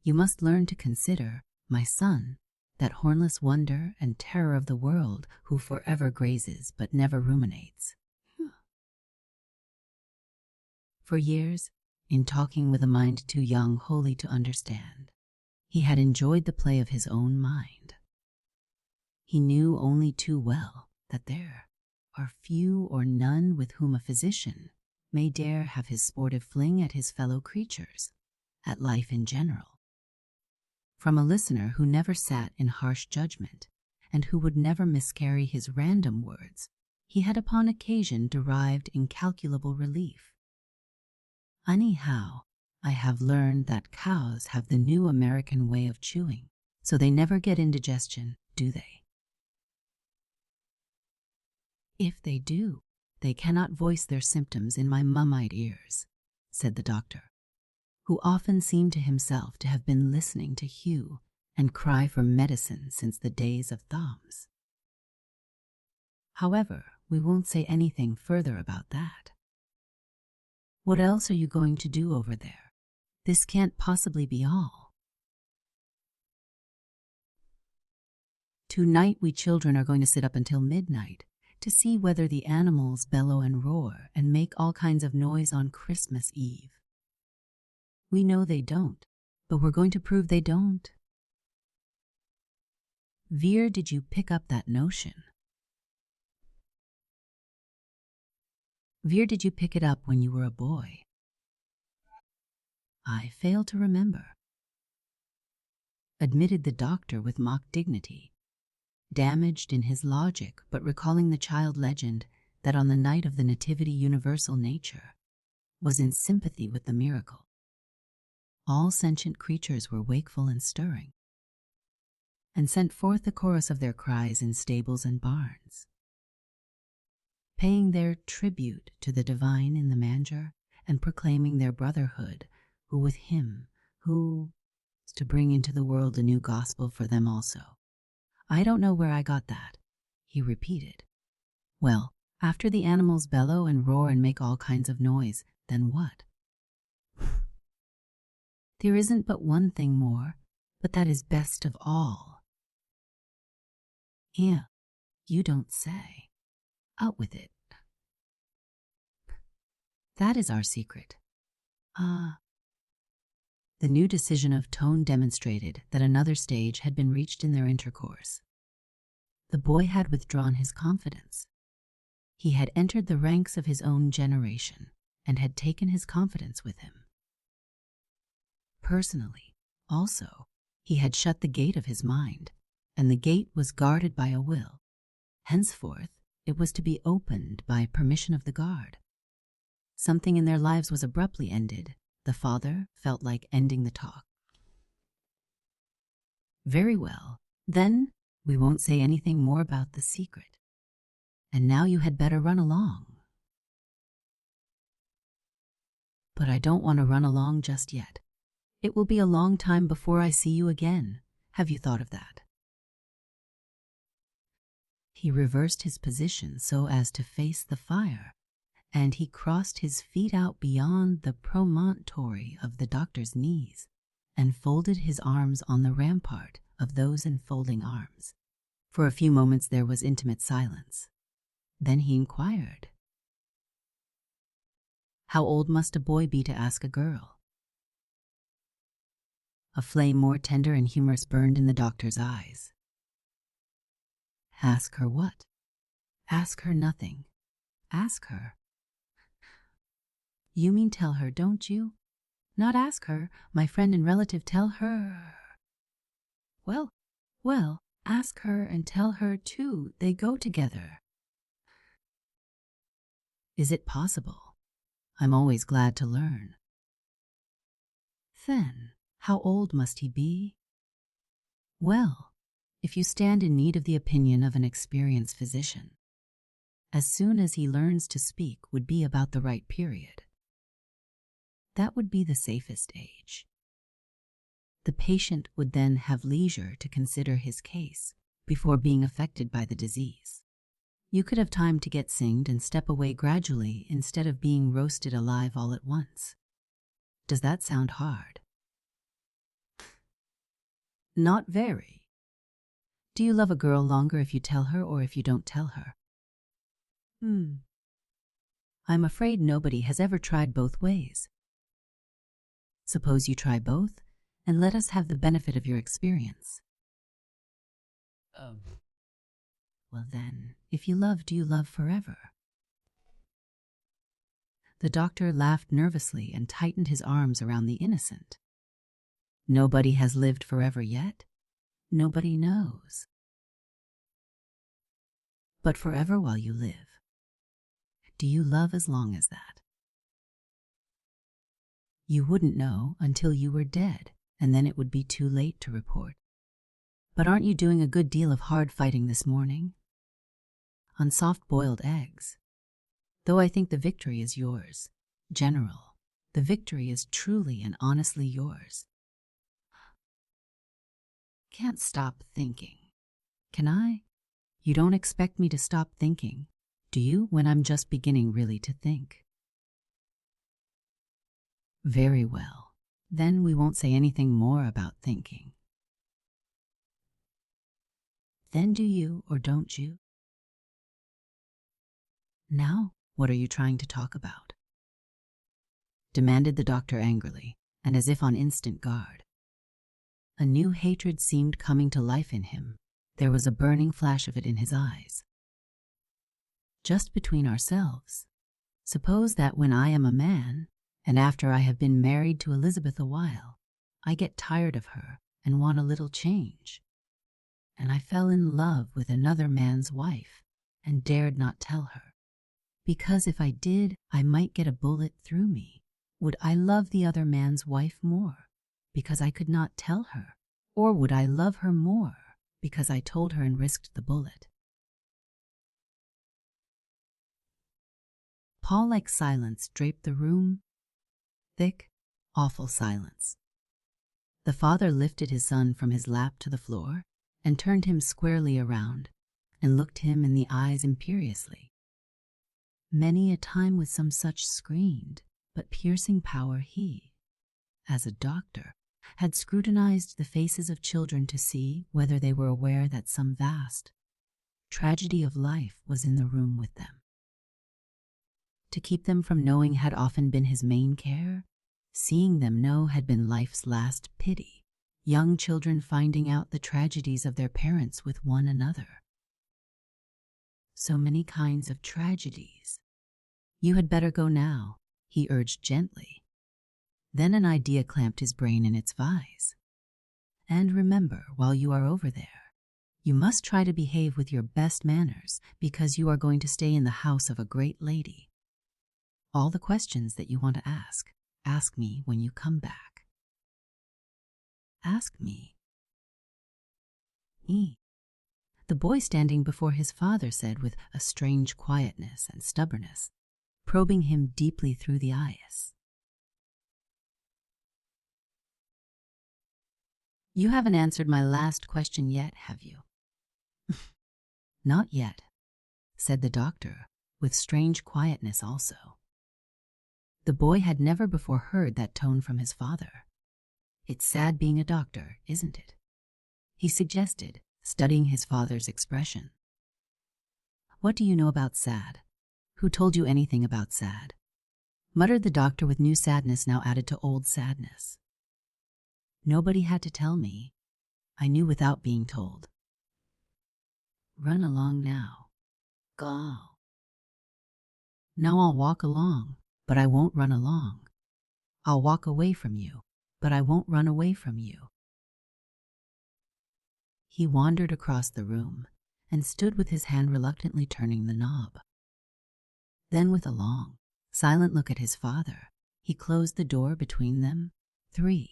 You must learn to consider, my son, that hornless wonder and terror of the world who forever grazes but never ruminates. For years, in talking with a mind too young wholly to understand, he had enjoyed the play of his own mind. He knew only too well that there are few or none with whom a physician may dare have his sportive fling at his fellow creatures, at life in general. From a listener who never sat in harsh judgment, and who would never miscarry his random words, he had upon occasion derived incalculable relief. Anyhow, I have learned that cows have the new American way of chewing, so they never get indigestion, do they? If they do, they cannot voice their symptoms in my mummite ears, said the doctor, who often seemed to himself to have been listening to hue and cry for medicine since the days of Thoms. However, we won't say anything further about that. What else are you going to do over there? This can't possibly be all. Tonight we children are going to sit up until midnight to see whether the animals bellow and roar and make all kinds of noise on Christmas Eve. We know they don't, but we're going to prove they don't. Veer, did you pick up that notion? Veer, did you pick it up when you were a boy? I fail to remember, admitted the doctor with mock dignity, damaged in his logic but recalling the child legend that on the night of the Nativity universal nature was in sympathy with the miracle. All sentient creatures were wakeful and stirring, and sent forth the chorus of their cries in stables and barns, paying their tribute to the divine in the manger and proclaiming their brotherhood who with him who is to bring into the world a new gospel for them also. I don't know where I got that, he repeated. Well, after the animals bellow and roar and make all kinds of noise, then what? There isn't but one thing more, but that is best of all. Yeah, you don't say. Out with it. That is our secret. The new decision of tone demonstrated that another stage had been reached in their intercourse. The boy had withdrawn his confidence. He had entered the ranks of his own generation and had taken his confidence with him. Personally, also, he had shut the gate of his mind, and the gate was guarded by a will. Henceforth, it was to be opened by permission of the guard. Something in their lives was abruptly ended. The father felt like ending the talk. Very well, then we won't say anything more about the secret. And now you had better run along. But I don't want to run along just yet. It will be a long time before I see you again. Have you thought of that? He reversed his position so as to face the fire, and he crossed his feet out beyond the promontory of the doctor's knees and folded his arms on the rampart of those enfolding arms. For a few moments there was intimate silence. Then he inquired, "How old must a boy be to ask a girl?" A flame more tender and humorous burned in the doctor's eyes. Ask her what? Ask her nothing. Ask her. You mean tell her, don't you? Not ask her, my friend and relative, tell her. Well, ask her and tell her too. They go together. Is it possible? I'm always glad to learn. Then, how old must he be? Well, if you stand in need of the opinion of an experienced physician, as soon as he learns to speak would be about the right period. That would be the safest age. The patient would then have leisure to consider his case before being affected by the disease. You could have time to get singed and step away gradually instead of being roasted alive all at once. Does that sound hard? Not very. Do you love a girl longer if you tell her or if you don't tell her? I'm afraid nobody has ever tried both ways. Suppose you try both, and let us have the benefit of your experience. Well then, if you love, do you love forever? The doctor laughed nervously and tightened his arms around the innocent. Nobody has lived forever yet. Nobody knows. But forever while you live. Do you love as long as that? You wouldn't know until you were dead, and then it would be too late to report. But aren't you doing a good deal of hard fighting this morning? On soft-boiled eggs. Though I think the victory is yours. General, the victory is truly and honestly yours. Can't stop thinking. Can I? You don't expect me to stop thinking, do you, when I'm just beginning really to think? Very well. Then we won't say anything more about thinking. Then do you or don't you? Now, what are you trying to talk about? Demanded the doctor angrily, and as if on instant guard. A new hatred seemed coming to life in him. There was a burning flash of it in his eyes. Just between ourselves, suppose that when I am a man, and after I have been married to Elizabeth a while, I get tired of her and want a little change. And I fell in love with another man's wife and dared not tell her. Because if I did, I might get a bullet through me. Would I love the other man's wife more because I could not tell her? Or would I love her more because I told her and risked the bullet? Pall-like silence draped the room. Thick, awful silence. The father lifted his son from his lap to the floor and turned him squarely around and looked him in the eyes imperiously. Many a time with some such screened but piercing power he, as a doctor, had scrutinized the faces of children to see whether they were aware that some vast tragedy of life was in the room with them. To keep them from knowing had often been his main care. Seeing them know had been life's last pity, young children finding out the tragedies of their parents with one another. So many kinds of tragedies. You had better go now, he urged gently. Then an idea clamped his brain in its vise. And remember, while you are over there, you must try to behave with your best manners because you are going to stay in the house of a great lady. All the questions that you want to ask me when you come back. Ask me. The boy standing before his father said with a strange quietness and stubbornness, probing him deeply through the eyes. You haven't answered my last question yet, have you? Not yet, said the doctor, with strange quietness also. The boy had never before heard that tone from his father. It's sad being a doctor, isn't it? He suggested, studying his father's expression. What do you know about sad? Who told you anything about sad? Muttered the doctor with new sadness now added to old sadness. Nobody had to tell me. I knew without being told. Run along now. Go. Now I'll walk along, but I won't run along. I'll walk away from you, but I won't run away from you. He wandered across the room and stood with his hand reluctantly turning the knob. Then with a long, silent look at his father, he closed the door between them. 3.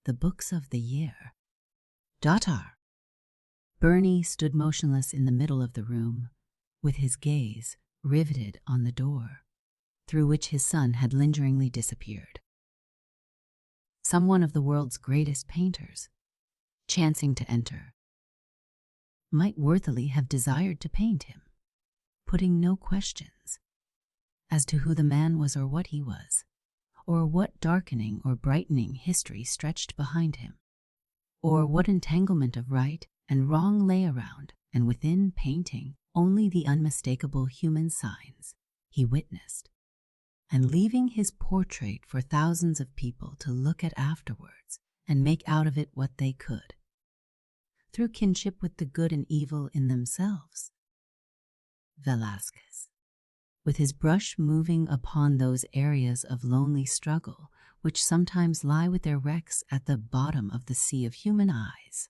The books of the year. Datar. Bernie stood motionless in the middle of the room, with his gaze riveted on the door, through which his son had lingeringly disappeared. Someone of the world's greatest painters, chancing to enter, might worthily have desired to paint him, putting no questions as to who the man was or what he was, or what darkening or brightening history stretched behind him, or what entanglement of right and wrong lay around and within, painting only the unmistakable human signs he witnessed, and leaving his portrait for thousands of people to look at afterwards and make out of it what they could, through kinship with the good and evil in themselves. Velázquez, with his brush moving upon those areas of lonely struggle which sometimes lie with their wrecks at the bottom of the sea of human eyes.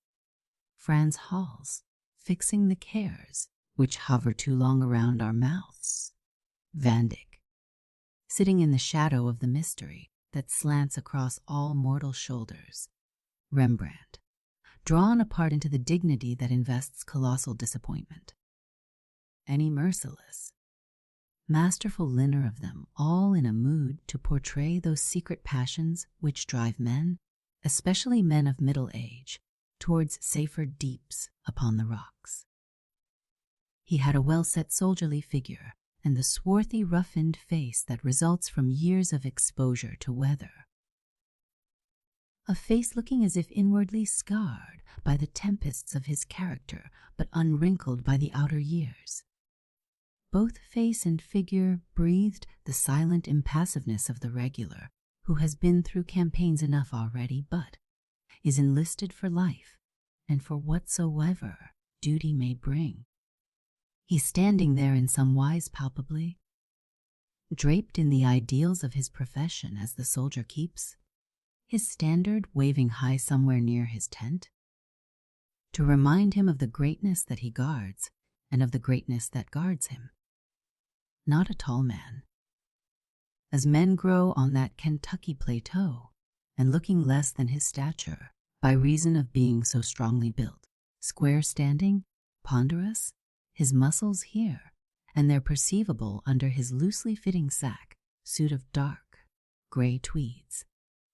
Franz Hals, fixing the cares which hover too long around our mouths. Van Dyck, sitting in the shadow of the mystery that slants across all mortal shoulders. Rembrandt, drawn apart into the dignity that invests colossal disappointment. Any merciless, masterful limner of them, all in a mood to portray those secret passions which drive men, especially men of middle age, towards safer deeps upon the rocks. He had a well-set soldierly figure and the swarthy, roughened face that results from years of exposure to weather. A face looking as if inwardly scarred by the tempests of his character, but unwrinkled by the outer years. Both face and figure breathed the silent impassiveness of the regular, who has been through campaigns enough already, but is enlisted for life and for whatsoever duty may bring. He's standing there in some wise palpably, draped in the ideals of his profession as the soldier keeps, his standard waving high somewhere near his tent, to remind him of the greatness that he guards and of the greatness that guards him. Not a tall man. As men grow on that Kentucky plateau, and looking less than his stature by reason of being so strongly built, square standing, ponderous, his muscles here, and they're perceivable under his loosely fitting sack suit of dark, gray tweeds,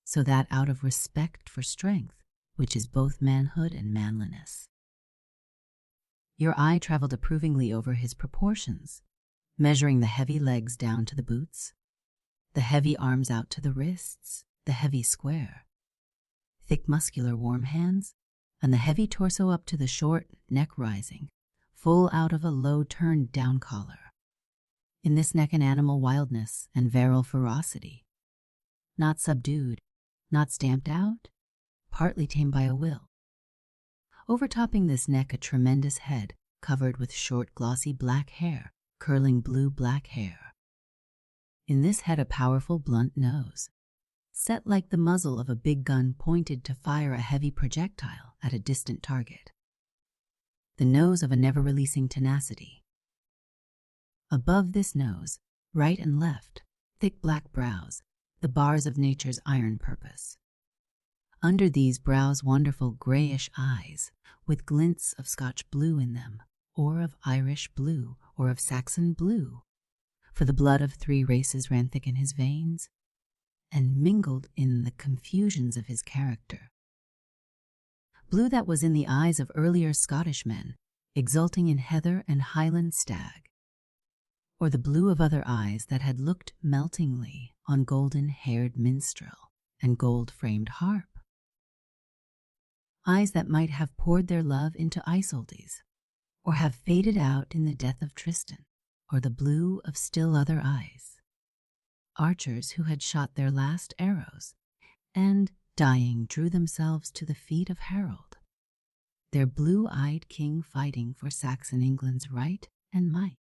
so that out of respect for strength, which is both manhood and manliness. Your eye traveled approvingly over his proportions, measuring the heavy legs down to the boots, the heavy arms out to the wrists, the heavy square, thick muscular warm hands, and the heavy torso up to the short neck rising, full out of a low turned down collar. In this neck an animal wildness and virile ferocity, not subdued, not stamped out, partly tamed by a will. Overtopping this neck a tremendous head covered with short glossy black hair, curling blue-black hair. In this head a powerful blunt nose, set like the muzzle of a big gun pointed to fire a heavy projectile at a distant target. The nose of a never-releasing tenacity. Above this nose, right and left, thick black brows, the bars of nature's iron purpose. Under these brows wonderful grayish eyes, with glints of Scotch blue in them, or of Irish blue, or of Saxon blue, for the blood of 3 races ran thick in his veins, and mingled in the confusions of his character. Blue that was in the eyes of earlier Scottish men, exulting in heather and Highland stag, or the blue of other eyes that had looked meltingly on golden-haired minstrel and gold-framed harp. Eyes that might have poured their love into Isoldes, or have faded out in the death of Tristan, or the blue of still other eyes. Archers who had shot their last arrows, and, dying, drew themselves to the feet of Harold, their blue-eyed king fighting for Saxon England's right and might.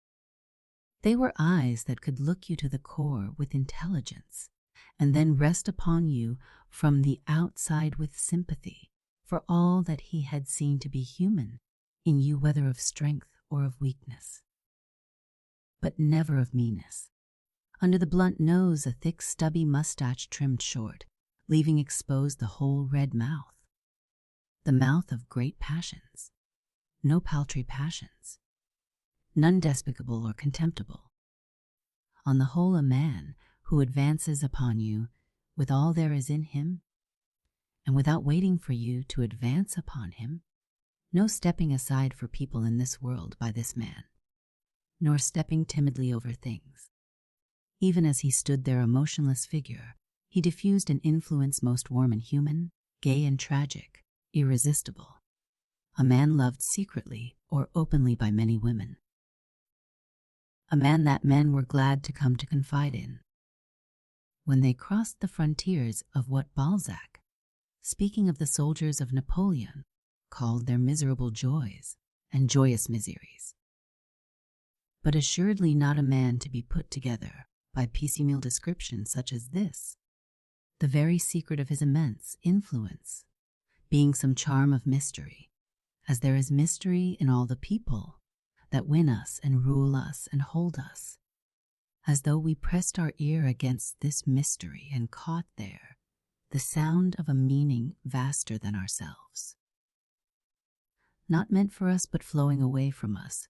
They were eyes that could look you to the core with intelligence, and then rest upon you from the outside with sympathy for all that he had seen to be human in you, whether of strength or of weakness, but never of meanness. Under the blunt nose a thick stubby mustache trimmed short, leaving exposed the whole red mouth, the mouth of great passions, no paltry passions, none despicable or contemptible. On the whole a man who advances upon you with all there is in him, and without waiting for you to advance upon him, no stepping aside for people in this world by this man, nor stepping timidly over things. Even as he stood there a motionless figure, He diffused an influence most warm and human, gay and tragic, irresistible. A man loved secretly or openly by many women. A man that men were glad to come to confide in. When they crossed the frontiers of what Balzac, speaking of the soldiers of Napoleon, called their miserable joys and joyous miseries. But assuredly not a man to be put together by piecemeal description such as this, the very secret of his immense influence being some charm of mystery, as there is mystery in all the people that win us and rule us and hold us, as though we pressed our ear against this mystery and caught there the sound of a meaning vaster than ourselves, not meant for us but flowing away from us,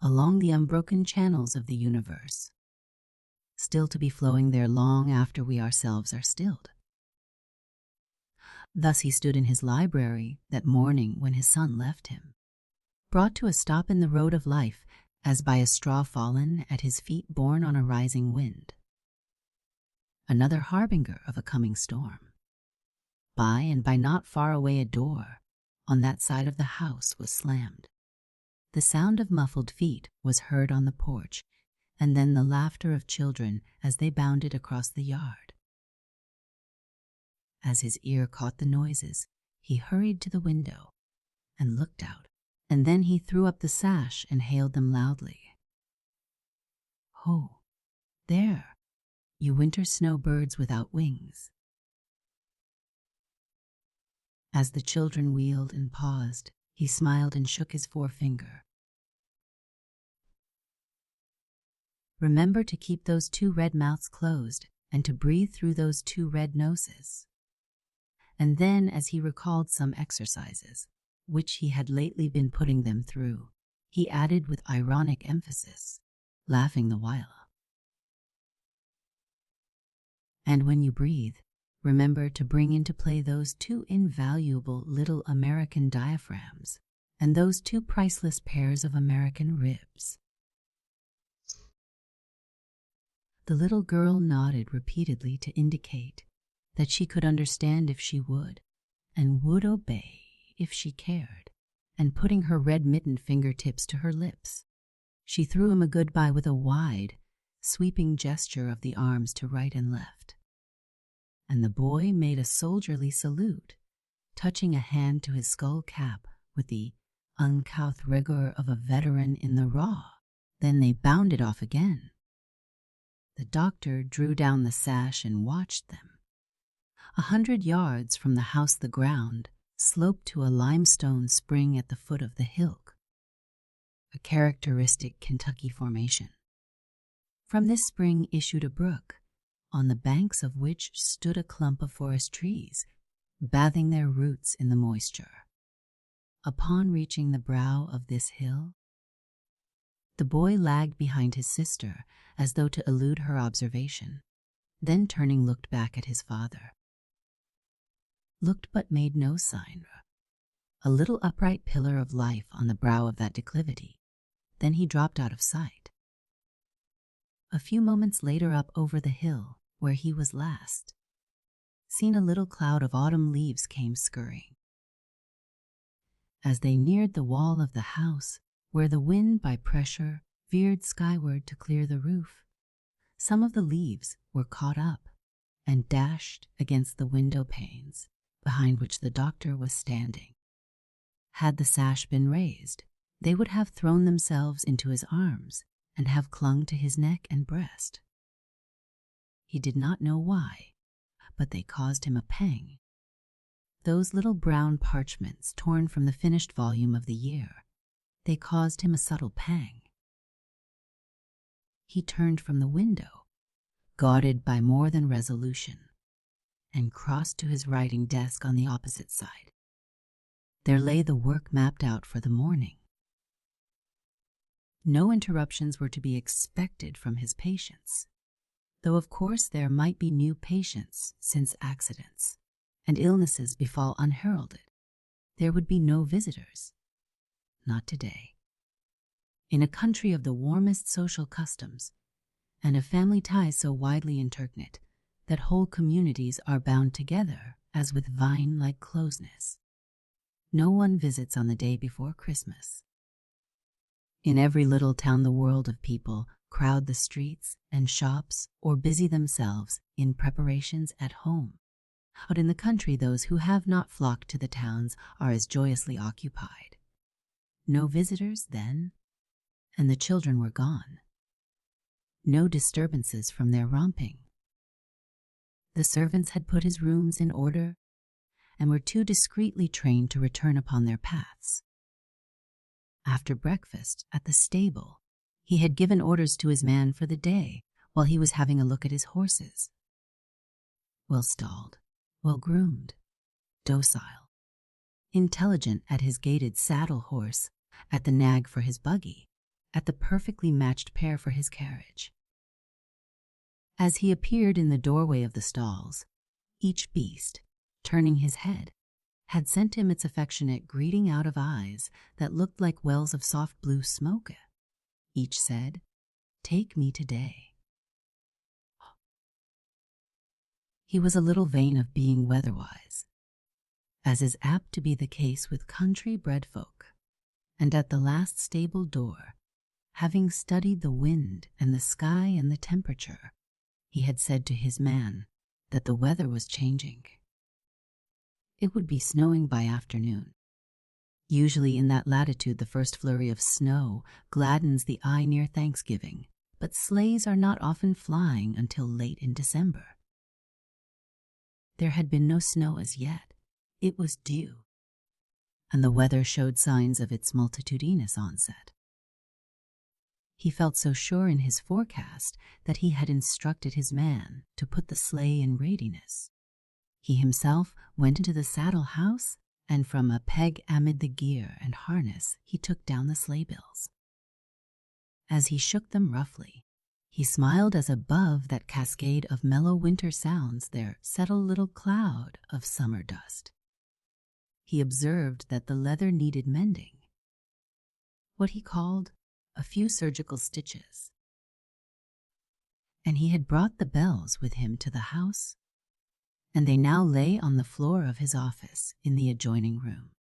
along the unbroken channels of the universe, still to be flowing there long after we ourselves are stilled. Thus he stood in his library that morning when his son left him, brought to a stop in the road of life as by a straw fallen at his feet borne on a rising wind, another harbinger of a coming storm. By and by not far away a door on that side of the house was slammed. The sound of muffled feet was heard on the porch, and then the laughter of children as they bounded across the yard. As his ear caught the noises, he hurried to the window and looked out, and then he threw up the sash and hailed them loudly. "Ho, there, you winter snowbirds without wings." As the children wheeled and paused, he smiled and shook his forefinger. "Remember to keep those two red mouths closed and to breathe through those two red noses." And then, as he recalled some exercises, which he had lately been putting them through, he added with ironic emphasis, laughing the while, "And when you breathe, remember to bring into play those two invaluable little American diaphragms and those two priceless pairs of American ribs." The little girl nodded repeatedly to indicate that she could understand if she would, and would obey if she cared, and putting her red-mittened fingertips to her lips, she threw him a goodbye with a wide, sweeping gesture of the arms to right and left. And the boy made a soldierly salute, touching a hand to his skull cap with the uncouth rigor of a veteran in the raw. Then they bounded off again. The doctor drew down the sash and watched them. 100 yards from the house the ground sloped to a limestone spring at the foot of the hillock, a characteristic Kentucky formation. From this spring issued a brook, on the banks of which stood a clump of forest trees, bathing their roots in the moisture. Upon reaching the brow of this hill, the boy lagged behind his sister as though to elude her observation, then turning looked back at his father. Looked but made no sign. A little upright pillar of life on the brow of that declivity. Then he dropped out of sight. A few moments later, up over the hill where he was last seen, a little cloud of autumn leaves came scurrying. As they neared the wall of the house, where the wind by pressure veered skyward to clear the roof, some of the leaves were caught up and dashed against the window panes behind which the doctor was standing. Had the sash been raised, they would have thrown themselves into his arms and have clung to his neck and breast. He did not know why, but they caused him a pang. Those little brown parchments torn from the finished volume of the year, they caused him a subtle pang. He turned from the window, guarded by more than resolution, and crossed to his writing desk on the opposite side. There lay the work mapped out for the morning. No interruptions were to be expected from his patients, though of course there might be new patients since accidents and illnesses befall unheralded. There would be no visitors. Not today. In a country of the warmest social customs and of family ties so widely interknit, that whole communities are bound together as with vine-like closeness. No one visits on the day before Christmas. In every little town the world of people crowd the streets and shops or busy themselves in preparations at home. Out in the country, those who have not flocked to the towns are as joyously occupied. No visitors then, and the children were gone. No disturbances from their romping. The servants had put his rooms in order and were too discreetly trained to return upon their paths. After breakfast at the stable, he had given orders to his man for the day while he was having a look at his horses. Well stalled, well groomed, docile, intelligent at his gaited saddle horse, at the nag for his buggy, at the perfectly matched pair for his carriage. As he appeared in the doorway of the stalls, each beast, turning his head, had sent him its affectionate greeting out of eyes that looked like wells of soft blue smoke. Each said, "Take me today." He was a little vain of being weatherwise, as is apt to be the case with country-bred folk, and at the last stable door, having studied the wind and the sky and the temperature, he had said to his man that the weather was changing. It would be snowing by afternoon. Usually in that latitude the first flurry of snow gladdens the eye near Thanksgiving, but sleighs are not often flying until late in December. There had been no snow as yet. It was due, and the weather showed signs of its multitudinous onset. He felt so sure in his forecast that he had instructed his man to put the sleigh in readiness. He himself went into the saddle house, and from a peg amid the gear and harness he took down the sleigh bells. As he shook them roughly, he smiled as above that cascade of mellow winter sounds there settled a little cloud of summer dust. He observed that the leather needed mending, what he called a few surgical stitches, and he had brought the bells with him to the house, and they now lay on the floor of his office in the adjoining room.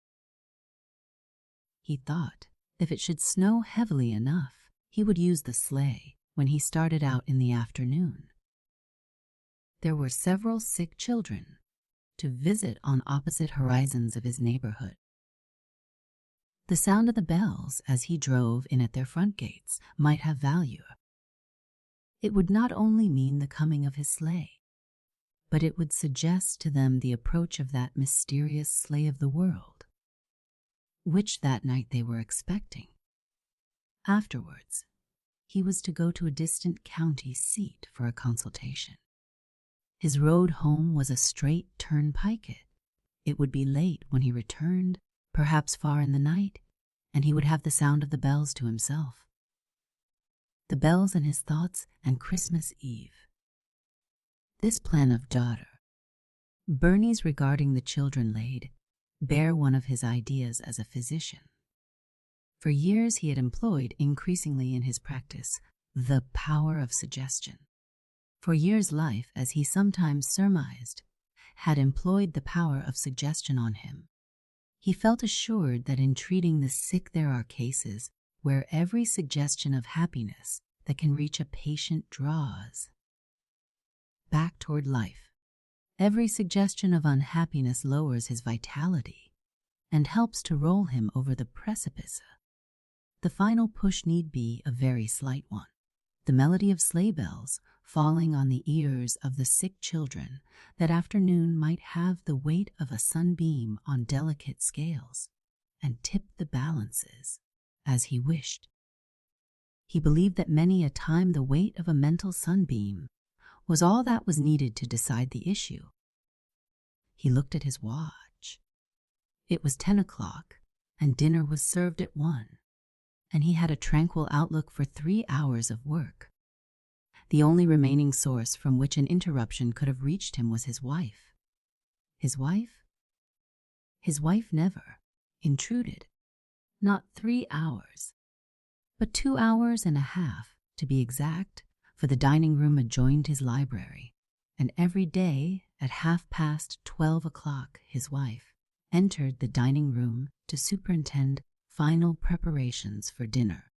He thought if it should snow heavily enough, he would use the sleigh when he started out in the afternoon. There were several sick children to visit on opposite horizons of his neighborhood. The sound of the bells as he drove in at their front gates might have value. It would not only mean the coming of his sleigh, but it would suggest to them the approach of that mysterious sleigh of the world, which that night they were expecting. Afterwards, he was to go to a distant county seat for a consultation. His road home was a straight turnpike. It would be late when he returned, perhaps far in the night, and he would have the sound of the bells to himself. The bells in his thoughts and Christmas Eve. This plan of daughter, Bernie's regarding the children laid, bare one of his ideas as a physician. For years he had employed increasingly in his practice the power of suggestion. For years life, as he sometimes surmised, had employed the power of suggestion on him. He felt assured that in treating the sick there are cases where every suggestion of happiness that can reach a patient draws back toward life. Every suggestion of unhappiness lowers his vitality and helps to roll him over the precipice. The final push need be a very slight one. The melody of sleigh bells falling on the ears of the sick children that afternoon might have the weight of a sunbeam on delicate scales and tip the balances as he wished. He believed that many a time the weight of a mental sunbeam was all that was needed to decide the issue. He looked at his watch. It was 10 o'clock, and dinner was served at 1, and he had a tranquil outlook for 3 hours of work. The only remaining source from which an interruption could have reached him was his wife. His wife? His wife never intruded. Not 3 hours, but 2 hours and a half, to be exact, for the dining room adjoined his library, and every day at 12:30 his wife entered the dining room to superintend final preparations for dinner.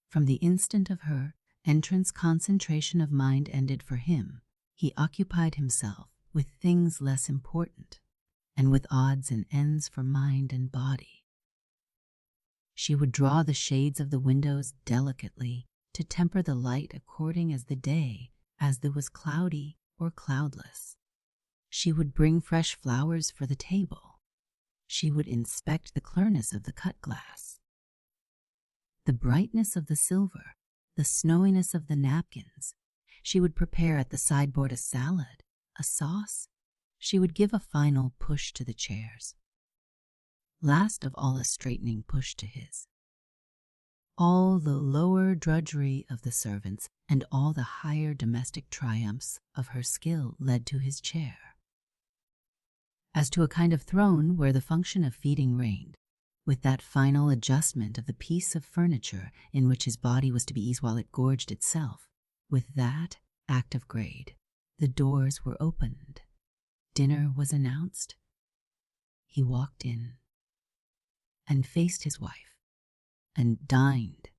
From the instant of her entrance, concentration of mind ended for him. He occupied himself with things less important and with odds and ends for mind and body. She would draw the shades of the windows delicately to temper the light according as the day either was cloudy or cloudless. She would bring fresh flowers for the table. She would inspect the clearness of the cut glass, the brightness of the silver, the snowiness of the napkins. She would prepare at the sideboard a salad, a sauce. She would give a final push to the chairs. Last of all, a straightening push to his. All the lower drudgery of the servants and all the higher domestic triumphs of her skill led to his chair. As to a kind of throne where the function of feeding reigned, with that final adjustment of the piece of furniture in which his body was to be eased while it gorged itself, with that act of grade, the doors were opened. Dinner was announced. He walked in and faced his wife and dined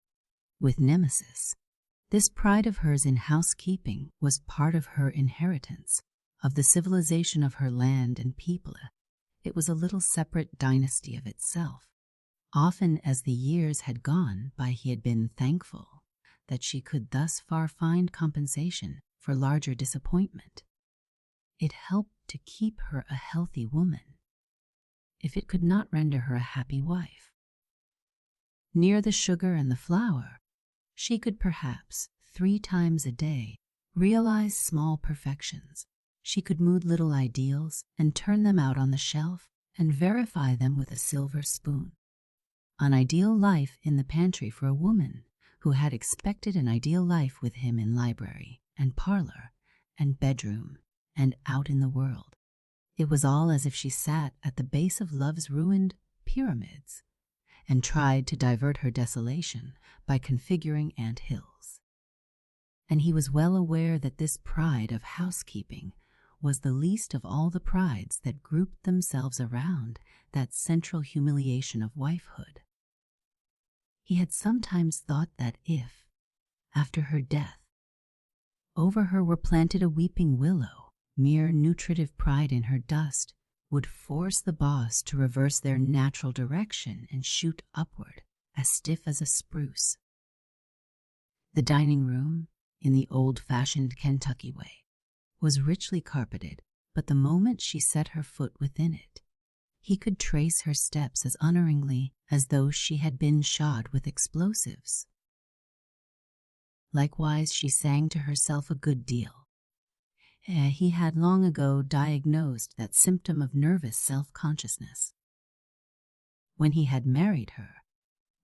with Nemesis. This pride of hers in housekeeping was part of her inheritance, of the civilization of her land and people. It was a little separate dynasty of itself. Often as the years had gone by, he had been thankful that she could thus far find compensation for larger disappointment. It helped to keep her a healthy woman, if it could not render her a happy wife. Near the sugar and the flour, she could perhaps 3 times a day realize small perfections. She could mould little ideals and turn them out on the shelf and verify them with a silver spoon. An ideal life in the pantry for a woman who had expected an ideal life with him in library and parlor and bedroom and out in the world. It was all as if she sat at the base of love's ruined pyramids and tried to divert her desolation by configuring ant hills. And he was well aware that this pride of housekeeping was the least of all the prides that grouped themselves around that central humiliation of wifehood. He had sometimes thought that if, after her death, over her were planted a weeping willow, mere nutritive pride in her dust would force the boss to reverse their natural direction and shoot upward, as stiff as a spruce. The dining room, in the old-fashioned Kentucky way, was richly carpeted, but the moment she set her foot within it, he could trace her steps as unerringly as though she had been shod with explosives. Likewise, she sang to herself a good deal. He had long ago diagnosed that symptom of nervous self-consciousness. When he had married her,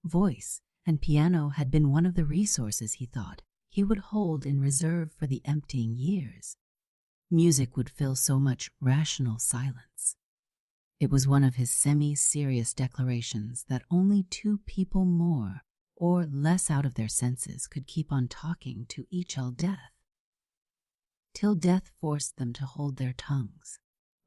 voice and piano had been one of the resources he thought he would hold in reserve for the emptying years. Music would fill so much rational silence. It was one of his semi-serious declarations that only 2 people more or less out of their senses could keep on talking to each till death, till death forced them to hold their tongues.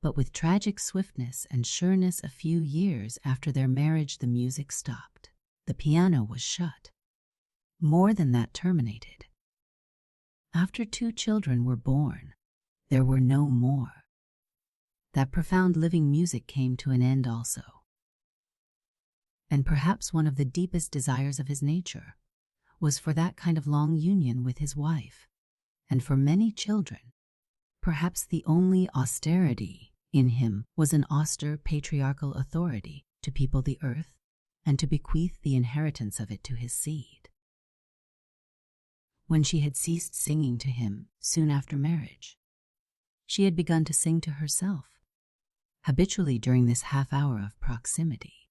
But with tragic swiftness and sureness, a few years after their marriage, the music stopped. The piano was shut. More than that, terminated. After 2 children were born, there were no more. That profound living music came to an end also. And perhaps one of the deepest desires of his nature was for that kind of long union with his wife, and for many children. Perhaps the only austerity in him was an austere patriarchal authority to people the earth and to bequeath the inheritance of it to his seed. When she had ceased singing to him soon after marriage, she had begun to sing to herself, habitually during this half-hour of proximity.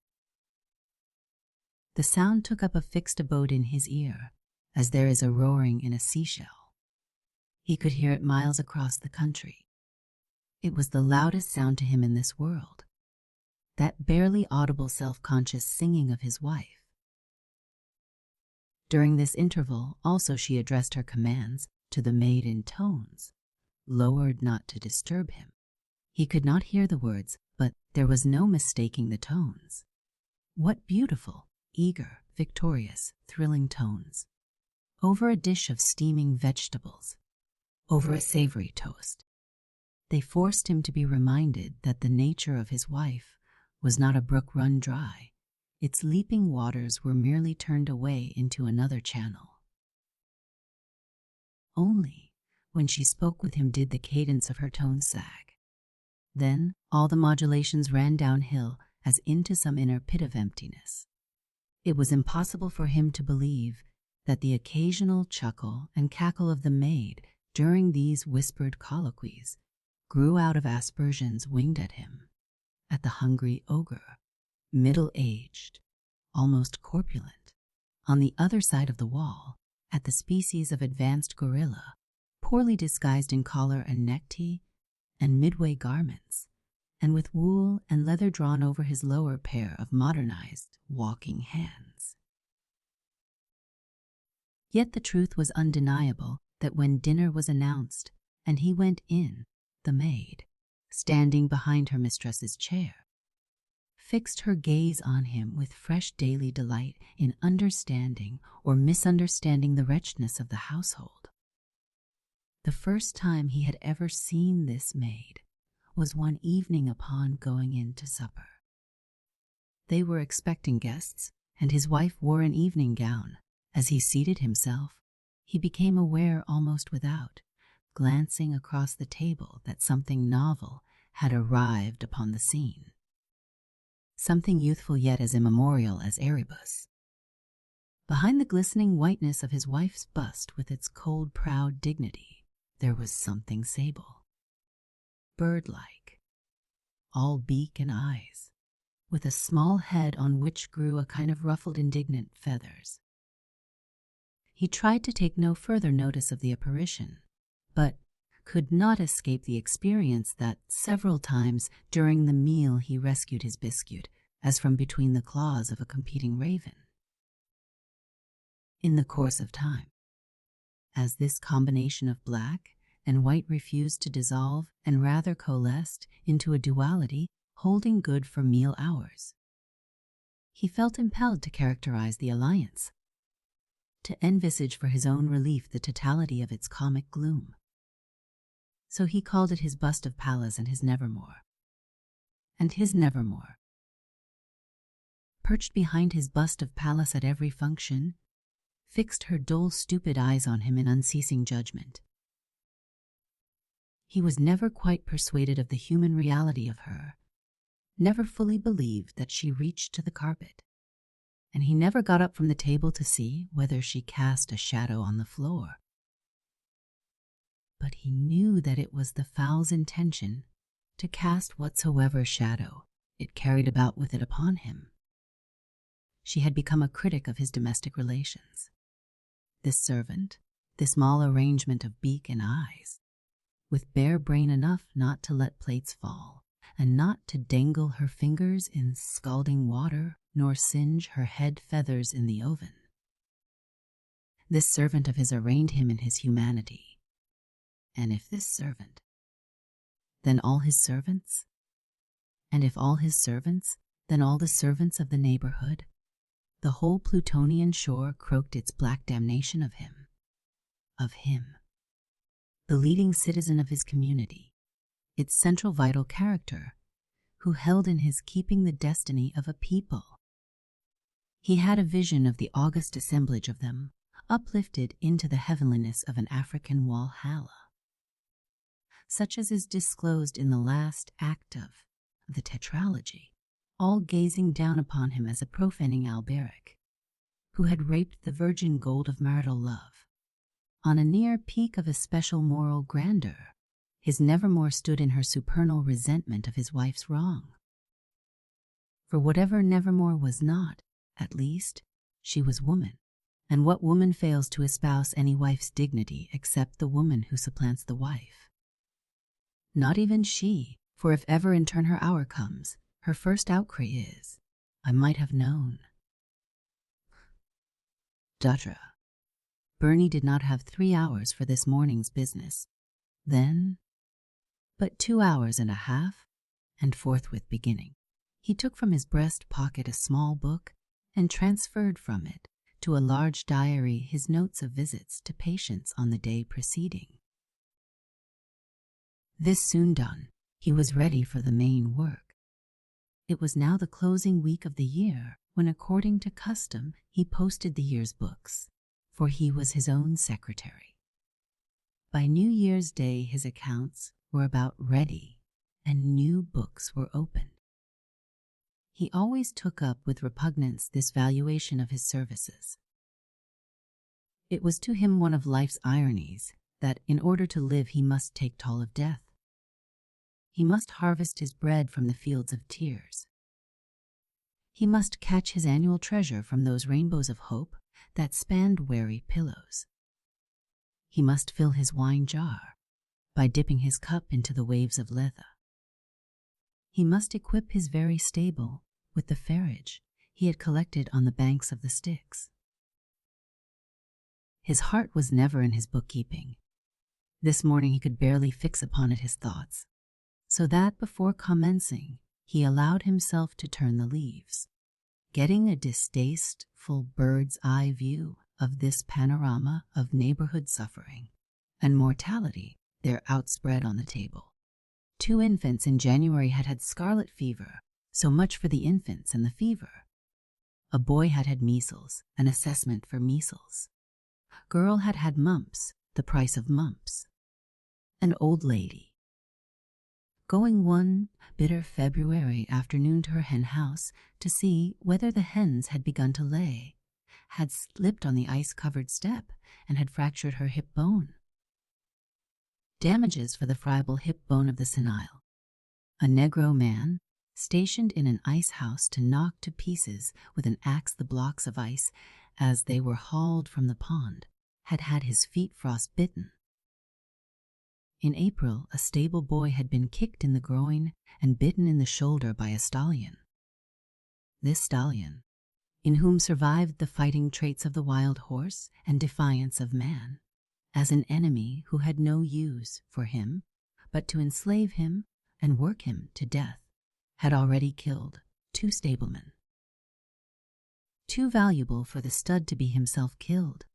The sound took up a fixed abode in his ear, as there is a roaring in a seashell. He could hear it miles across the country. It was the loudest sound to him in this world, that barely audible self-conscious singing of his wife. During this interval also she addressed her commands to the maid in tones lowered not to disturb him. He could not hear the words, but there was no mistaking the tones. What beautiful, eager, victorious, thrilling tones. Over a dish of steaming vegetables, over a savory toast. They forced him to be reminded that the nature of his wife was not a brook run dry. Its leaping waters were merely turned away into another channel. Only when she spoke with him did the cadence of her tones sag. Then all the modulations ran downhill as into some inner pit of emptiness. It was impossible for him to believe that the occasional chuckle and cackle of the maid during these whispered colloquies grew out of aspersions winged at him, at the hungry ogre, middle-aged, almost corpulent, on the other side of the wall, at the species of advanced gorilla, poorly disguised in collar and necktie and midway garments, and with wool and leather drawn over his lower pair of modernized walking hands. Yet the truth was undeniable that when dinner was announced and he went in, the maid, standing behind her mistress's chair, fixed her gaze on him with fresh daily delight in understanding or misunderstanding the wretchedness of the household. The first time he had ever seen this maid was one evening upon going in to supper. They were expecting guests, and his wife wore an evening gown. As he seated himself, he became aware almost without, glancing across the table, that something novel had arrived upon the scene. Something youthful yet as immemorial as Erebus. Behind the glistening whiteness of his wife's bust with its cold, proud dignity, there was something sable, bird-like, all beak and eyes, with a small head on which grew a kind of ruffled, indignant feathers. He tried to take no further notice of the apparition, but could not escape the experience that several times during the meal he rescued his biscuit as from between the claws of a competing raven. In the course of time, as this combination of black and white refused to dissolve and rather coalesced into a duality holding good for meal hours, he felt impelled to characterize the alliance, to envisage for his own relief the totality of its comic gloom. So he called it his bust of Pallas and his nevermore. And his nevermore, perched behind his bust of Pallas at every function, fixed her dull, stupid eyes on him in unceasing judgment. He was never quite persuaded of the human reality of her, never fully believed that she reached to the carpet, and he never got up from the table to see whether she cast a shadow on the floor. But he knew that it was the fowl's intention to cast whatsoever shadow it carried about with it upon him. She had become a critic of his domestic relations. This servant, this small arrangement of beak and eyes, with bare brain enough not to let plates fall, and not to dangle her fingers in scalding water, nor singe her head feathers in the oven. This servant of his arraigned him in his humanity. And if this servant, then all his servants? And if all his servants, then all the servants of the neighborhood? The whole Plutonian shore croaked its black damnation of him. Of him, the leading citizen of his community, its central vital character, who held in his keeping the destiny of a people. He had a vision of the august assemblage of them, uplifted into the heavenliness of an African Walhalla, such as is disclosed in the last act of the tetralogy, all gazing down upon him as a profaning Alberic, who had raped the virgin gold of marital love. On a near peak of especial moral grandeur, his nevermore stood in her supernal resentment of his wife's wrong. For whatever nevermore was not, at least, she was woman, and what woman fails to espouse any wife's dignity except the woman who supplants the wife? Not even she, for if ever in turn her hour comes, her first outcry is, I might have known. Dudra. Bernie did not have 3 hours for this morning's business. Then, but 2 hours and a half, and forthwith beginning, he took from his breast pocket a small book and transferred from it to a large diary his notes of visits to patients on the day preceding. This soon done, he was ready for the main work. It was now the closing week of the year when, according to custom, he posted the year's books, for he was his own secretary. By New Year's Day his accounts were about ready, and new books were opened. He always took up with repugnance this valuation of his services. It was to him one of life's ironies that in order to live he must take toll of death. He must harvest his bread from the fields of tears. He must catch his annual treasure from those rainbows of hope that spanned weary pillows. He must fill his wine jar by dipping his cup into the waves of Lethe. He must equip his very stable with the farage he had collected on the banks of the Styx. His heart was never in his bookkeeping. This morning he could barely fix upon it his thoughts, so that before commencing he allowed himself to turn the leaves, getting a distasteful bird's eye view of this panorama of neighborhood suffering and mortality there outspread on the table. 2 infants in January had had scarlet fever, so much for the infants and the fever. A boy had had measles, an assessment for measles. Girl had had mumps, the price of mumps. An old lady, going one bitter February afternoon to her hen house to see whether the hens had begun to lay, had slipped on the ice-covered step and had fractured her hip bone. Damages for the friable hip bone of the senile. A Negro man, stationed in an ice house to knock to pieces with an axe the blocks of ice as they were hauled from the pond, had had his feet frost-bitten. In April, a stable boy had been kicked in the groin and bitten in the shoulder by a stallion. This stallion, in whom survived the fighting traits of the wild horse and defiance of man, as an enemy who had no use for him but to enslave him and work him to death, had already killed 2 stablemen. Too valuable for the stud to be himself killed,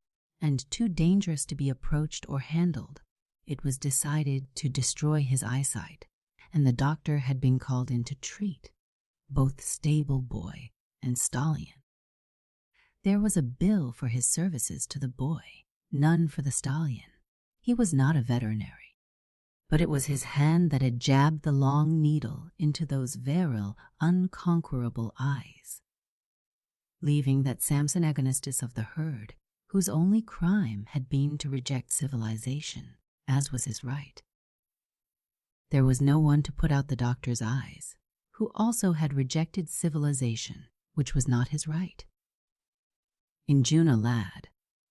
and too dangerous to be approached or handled, it was decided to destroy his eyesight, and the doctor had been called in to treat both stable boy and stallion. There was a bill for his services to the boy, none for the stallion. He was not a veterinary, but it was his hand that had jabbed the long needle into those virile, unconquerable eyes, leaving that Samson Agonistus of the herd, whose only crime had been to reject civilization, as was his right. There was no one to put out the doctor's eyes, who also had rejected civilization, which was not his right. In June a lad,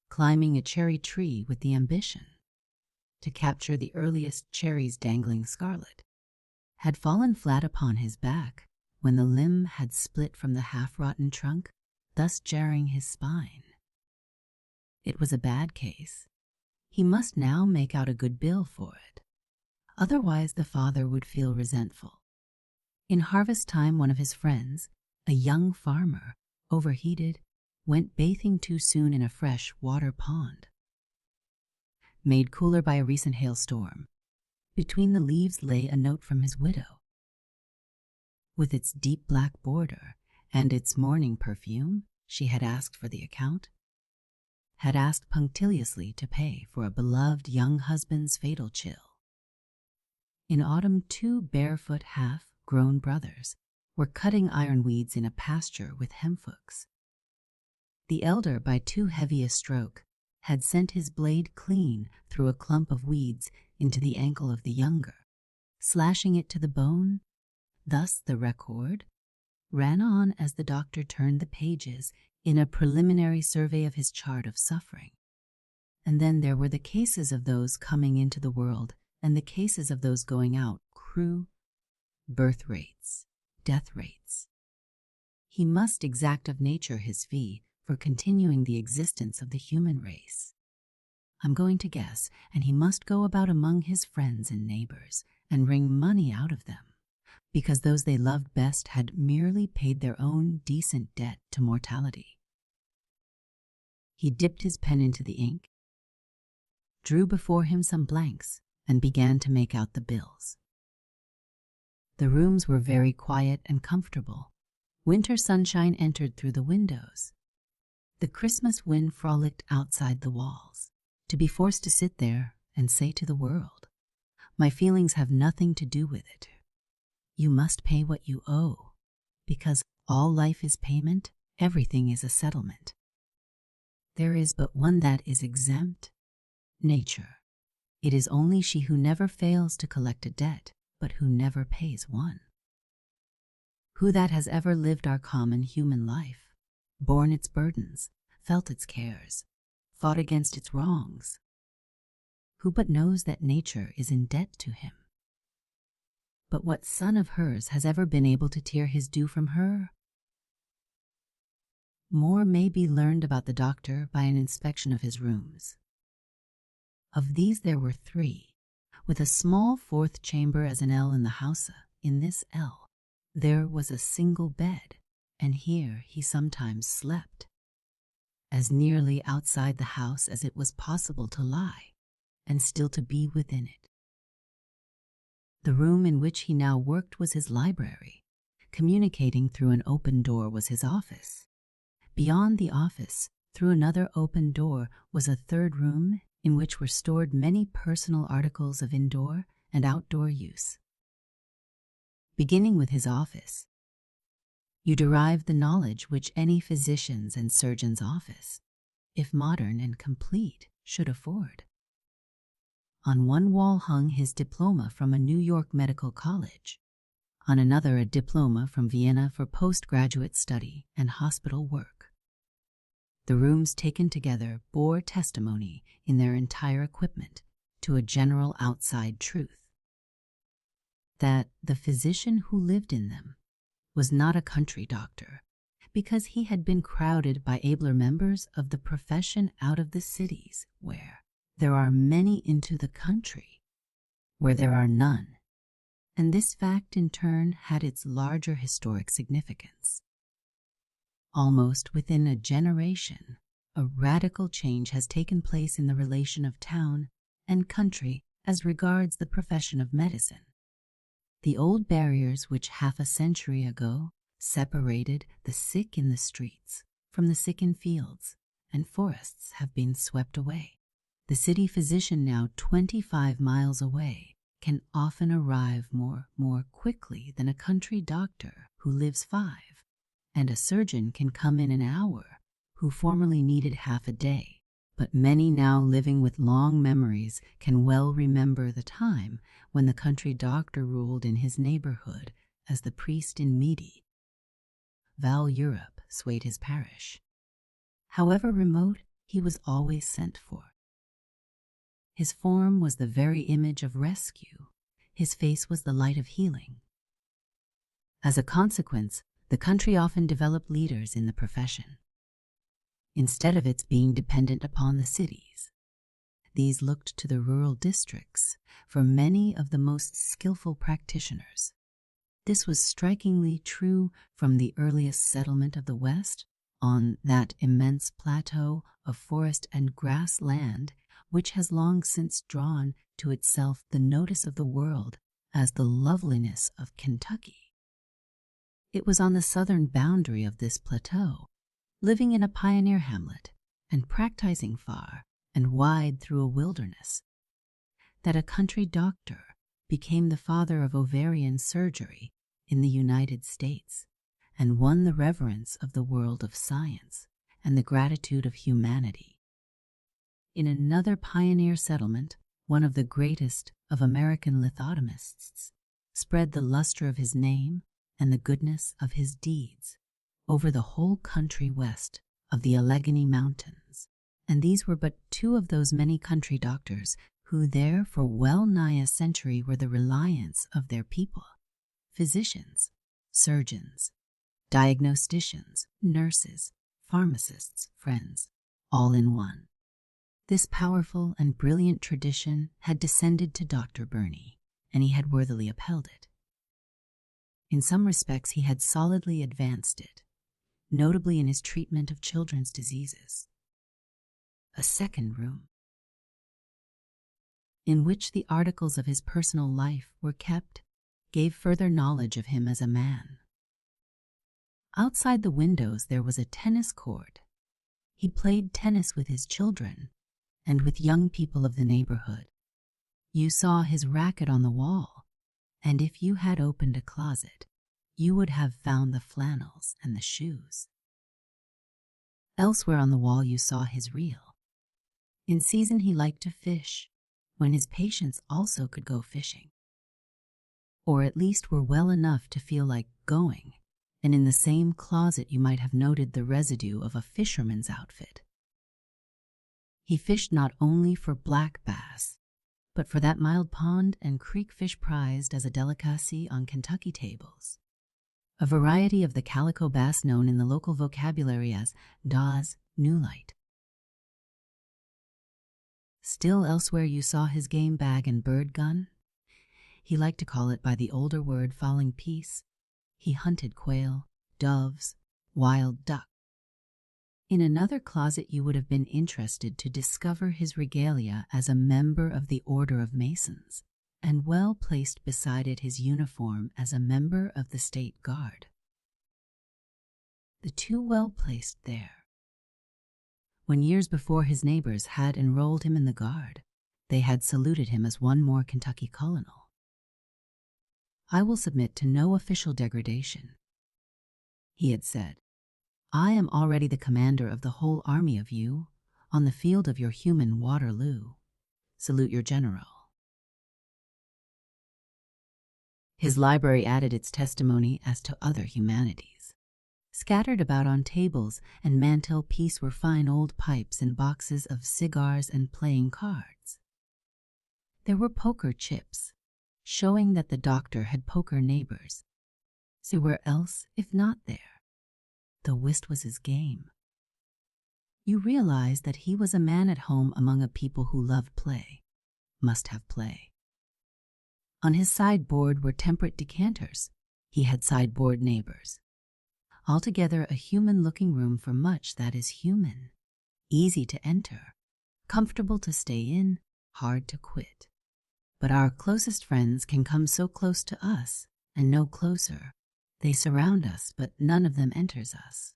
climbing a cherry tree with the ambition to capture the earliest cherries dangling scarlet, had fallen flat upon his back when the limb had split from the half-rotten trunk, thus jarring his spine. It was a bad case. He must now make out a good bill for it. Otherwise the father would feel resentful. In harvest time one of his friends, a young farmer, overheated, went bathing too soon in a fresh water pond. Made cooler by a recent hailstorm, between the leaves lay a note from his widow. With its deep black border and its morning perfume, she had asked for the account, had asked punctiliously to pay for a beloved young husband's fatal chill. In autumn 2 barefoot half-grown brothers were cutting ironweeds in a pasture with hemphooks. The elder, by too heavy a stroke, had sent his blade clean through a clump of weeds into the ankle of the younger, slashing it to the bone. Thus the record ran on as the doctor turned the pages in a preliminary survey of his chart of suffering. And then there were the cases of those coming into the world and the cases of those going out, crew, birth rates, death rates. He must exact of nature his fee for continuing the existence of the human race. I'm going to guess, and he must go about among his friends and neighbors and wring money out of them, because those they loved best had merely paid their own decent debt to mortality. He dipped his pen into the ink, drew before him some blanks, and began to make out the bills. The rooms were very quiet and comfortable. Winter sunshine entered through the windows. The Christmas wind frolicked outside the walls. To be forced to sit there and say to the world, "My feelings have nothing to do with it. You must pay what you owe, because all life is payment, everything is a settlement. There is but one that is exempt, nature. It is only she who never fails to collect a debt, but who never pays one. Who that has ever lived our common human life, borne its burdens, felt its cares, fought against its wrongs? Who but knows that nature is in debt to him? But what son of hers has ever been able to tear his due from her? More may be learned about the doctor by an inspection of his rooms. Of these there were 3, with a small 4th chamber as an ell in the house. In this ell there was a single bed, and here he sometimes slept, as nearly outside the house as it was possible to lie, and still to be within it. The room in which he now worked was his library. Communicating through an open door was his office. Beyond the office, through another open door, was a 3rd room in which were stored many personal articles of indoor and outdoor use. Beginning with his office, you derive the knowledge which any physician's and surgeon's office, if modern and complete, should afford. On one wall hung his diploma from a New York medical college, on another a diploma from Vienna for postgraduate study and hospital work. The rooms taken together bore testimony in their entire equipment to a general outside truth, that the physician who lived in them was not a country doctor, because he had been crowded by abler members of the profession out of the cities, where there are many, into the country where there are none, and this fact in turn had its larger historic significance. Almost within a generation, a radical change has taken place in the relation of town and country as regards the profession of medicine. The old barriers which half a century ago separated the sick in the streets from the sick in fields and forests have been swept away. The city physician, now 25 miles away, can often arrive more quickly than a country doctor who lives 5, and a surgeon can come in an hour who formerly needed half a day. But many now living with long memories can well remember the time when the country doctor ruled in his neighborhood as the priest in Mede. Val Europe swayed his parish. However remote, he was always sent for. His form was the very image of rescue. His face was the light of healing. As a consequence, the country often developed leaders in the profession, instead of its being dependent upon the cities. These looked to the rural districts for many of the most skillful practitioners. This was strikingly true from the earliest settlement of the West on that immense plateau of forest and grass land which has long since drawn to itself the notice of the world as the loveliness of Kentucky. It was on the southern boundary of this plateau, living in a pioneer hamlet and practicing far and wide through a wilderness, that a country doctor became the father of ovarian surgery in the United States and won the reverence of the world of science and the gratitude of humanity. In another pioneer settlement, one of the greatest of American lithotomists spread the luster of his name and the goodness of his deeds over the whole country west of the Allegheny Mountains, and these were but 2 of those many country doctors who there for well nigh a century were the reliance of their people: physicians, surgeons, diagnosticians, nurses, pharmacists, friends, all in one. This powerful and brilliant tradition had descended to Dr. Burney, and he had worthily upheld it. In some respects, he had solidly advanced it, notably in his treatment of children's diseases. A second room, in which the articles of his personal life were kept, gave further knowledge of him as a man. Outside the windows there was a tennis court. He played tennis with his children and with young people of the neighborhood. You saw his racket on the wall, and if you had opened a closet, you would have found the flannels and the shoes. Elsewhere on the wall you saw his reel. In season he liked to fish, when his patients also could go fishing, or at least were well enough to feel like going, and in the same closet you might have noted the residue of a fisherman's outfit. He fished not only for black bass, but for that mild pond and creek fish prized as a delicacy on Kentucky tables, a variety of the calico bass known in the local vocabulary as Dawes New Light. Still elsewhere you saw his game bag and bird gun. He liked to call it by the older word fowling piece. He hunted quail, doves, wild duck. In another closet you would have been interested to discover his regalia as a member of the Order of Masons, and well placed beside it his uniform as a member of the State Guard. The two well placed there. When years before his neighbors had enrolled him in the Guard, they had saluted him as one more Kentucky colonel. I will submit to no official degradation. He had said, I am already the commander of the whole army of you, on the field of your human Waterloo. Salute your general. His library added its testimony as to other humanities. Scattered about on tables and mantelpiece were fine old pipes and boxes of cigars and playing cards. There were poker chips, showing that the doctor had poker neighbors. So where else if not there? The whist was his game. You realized that he was a man at home among a people who loved play, must have play. On his sideboard were temperate decanters. He had sideboard neighbors. Altogether a human-looking room for much that is human, easy to enter, comfortable to stay in, hard to quit. But our closest friends can come so close to us and no closer. They surround us, but none of them enters us.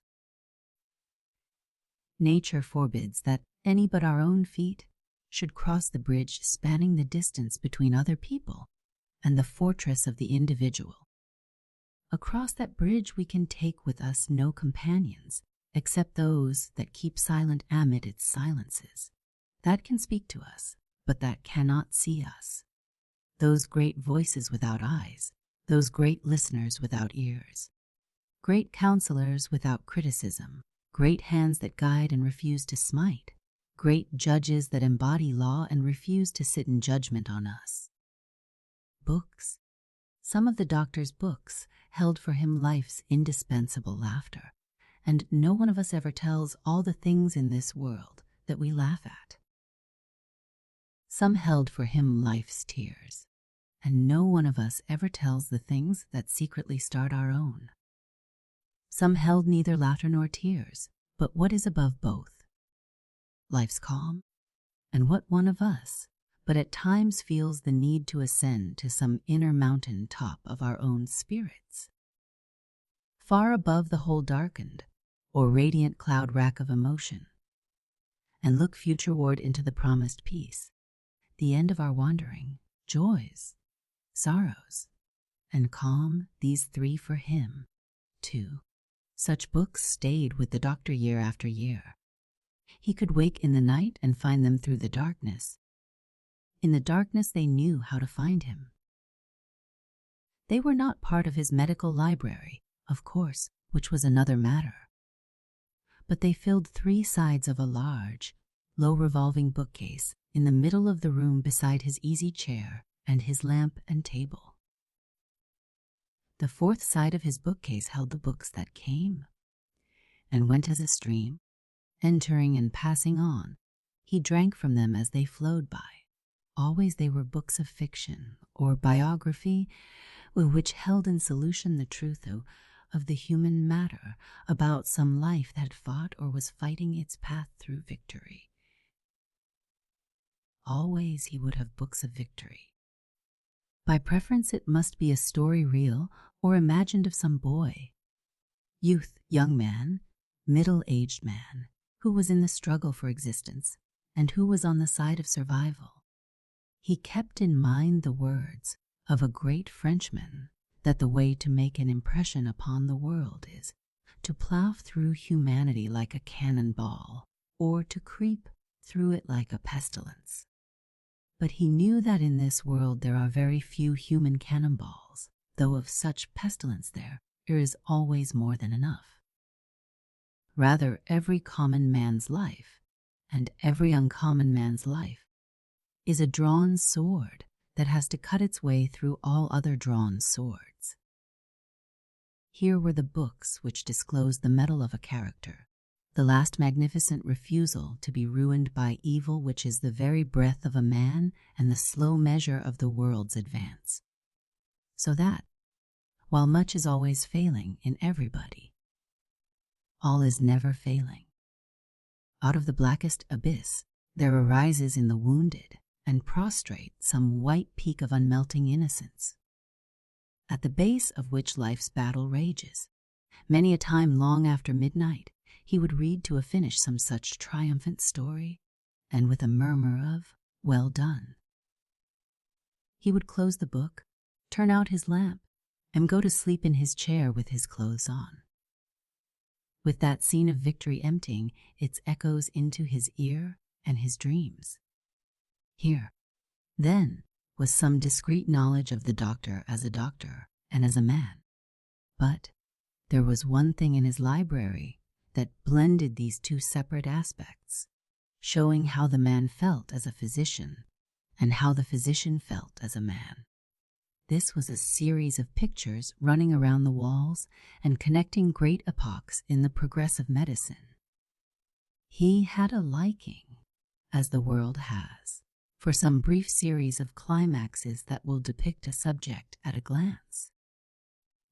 Nature forbids that any but our own feet should cross the bridge spanning the distance between other people and the fortress of the individual. Across that bridge we can take with us no companions except those that keep silent amid its silences, that can speak to us, but that cannot see us. Those great voices without eyes, those great listeners without ears, great counselors without criticism, great hands that guide and refuse to smite, great judges that embody law and refuse to sit in judgment on us. Books. Some of the doctor's books held for him life's indispensable laughter, and no one of us ever tells all the things in this world that we laugh at. Some held for him life's tears, and no one of us ever tells the things that secretly start our own. Some held neither laughter nor tears, but what is above both? Life's calm, and what one of us, but at times feels the need to ascend to some inner mountain top of our own spirits? Far above the whole darkened, or radiant cloud rack of emotion, and look futureward into the promised peace, the end of our wandering, joys, sorrows, and calm, these three for him, too. Such books stayed with the doctor year after year. He could wake in the night and find them through the darkness. In the darkness they knew how to find him. They were not part of his medical library, of course, which was another matter. But they filled 3 sides of a large, low revolving bookcase in the middle of the room beside his easy chair and his lamp and table. The 4th side of his bookcase held the books that came and went as a stream, entering and passing on, He drank from them as they flowed by. Always they were books of fiction or biography, which held in solution the truth of the human matter about some life that had fought or was fighting its path through victory. Always he would have books of victory. By preference it must be a story real or imagined of some boy, youth, young man, middle-aged man, who was in the struggle for existence and who was on the side of survival. He kept in mind the words of a great Frenchman that the way to make an impression upon the world is to plow through humanity like a cannonball or to creep through it like a pestilence. But he knew that in this world there are very few human cannonballs, though of such pestilence there is always more than enough. Rather, every common man's life, and every uncommon man's life, is a drawn sword that has to cut its way through all other drawn swords. Here were the books which disclosed the mettle of a character, the last magnificent refusal to be ruined by evil, which is the very breath of a man and the slow measure of the world's advance. So that, while much is always failing in everybody, all is never failing. Out of the blackest abyss there arises in the wounded and prostrate some white peak of unmelting innocence, at the base of which life's battle rages. Many a time long after midnight he would read to a finish some such triumphant story, and with a murmur of, "Well done," he would close the book, turn out his lamp, and go to sleep in his chair with his clothes on, with that scene of victory emptying its echoes into his ear and his dreams. Here, then, was some discreet knowledge of the doctor as a doctor and as a man. But there was one thing in his library that blended these two separate aspects, showing how the man felt as a physician and how the physician felt as a man. This was a series of pictures running around the walls and connecting great epochs in the progress of medicine. He had a liking, as the world has, for some brief series of climaxes that will depict a subject at a glance.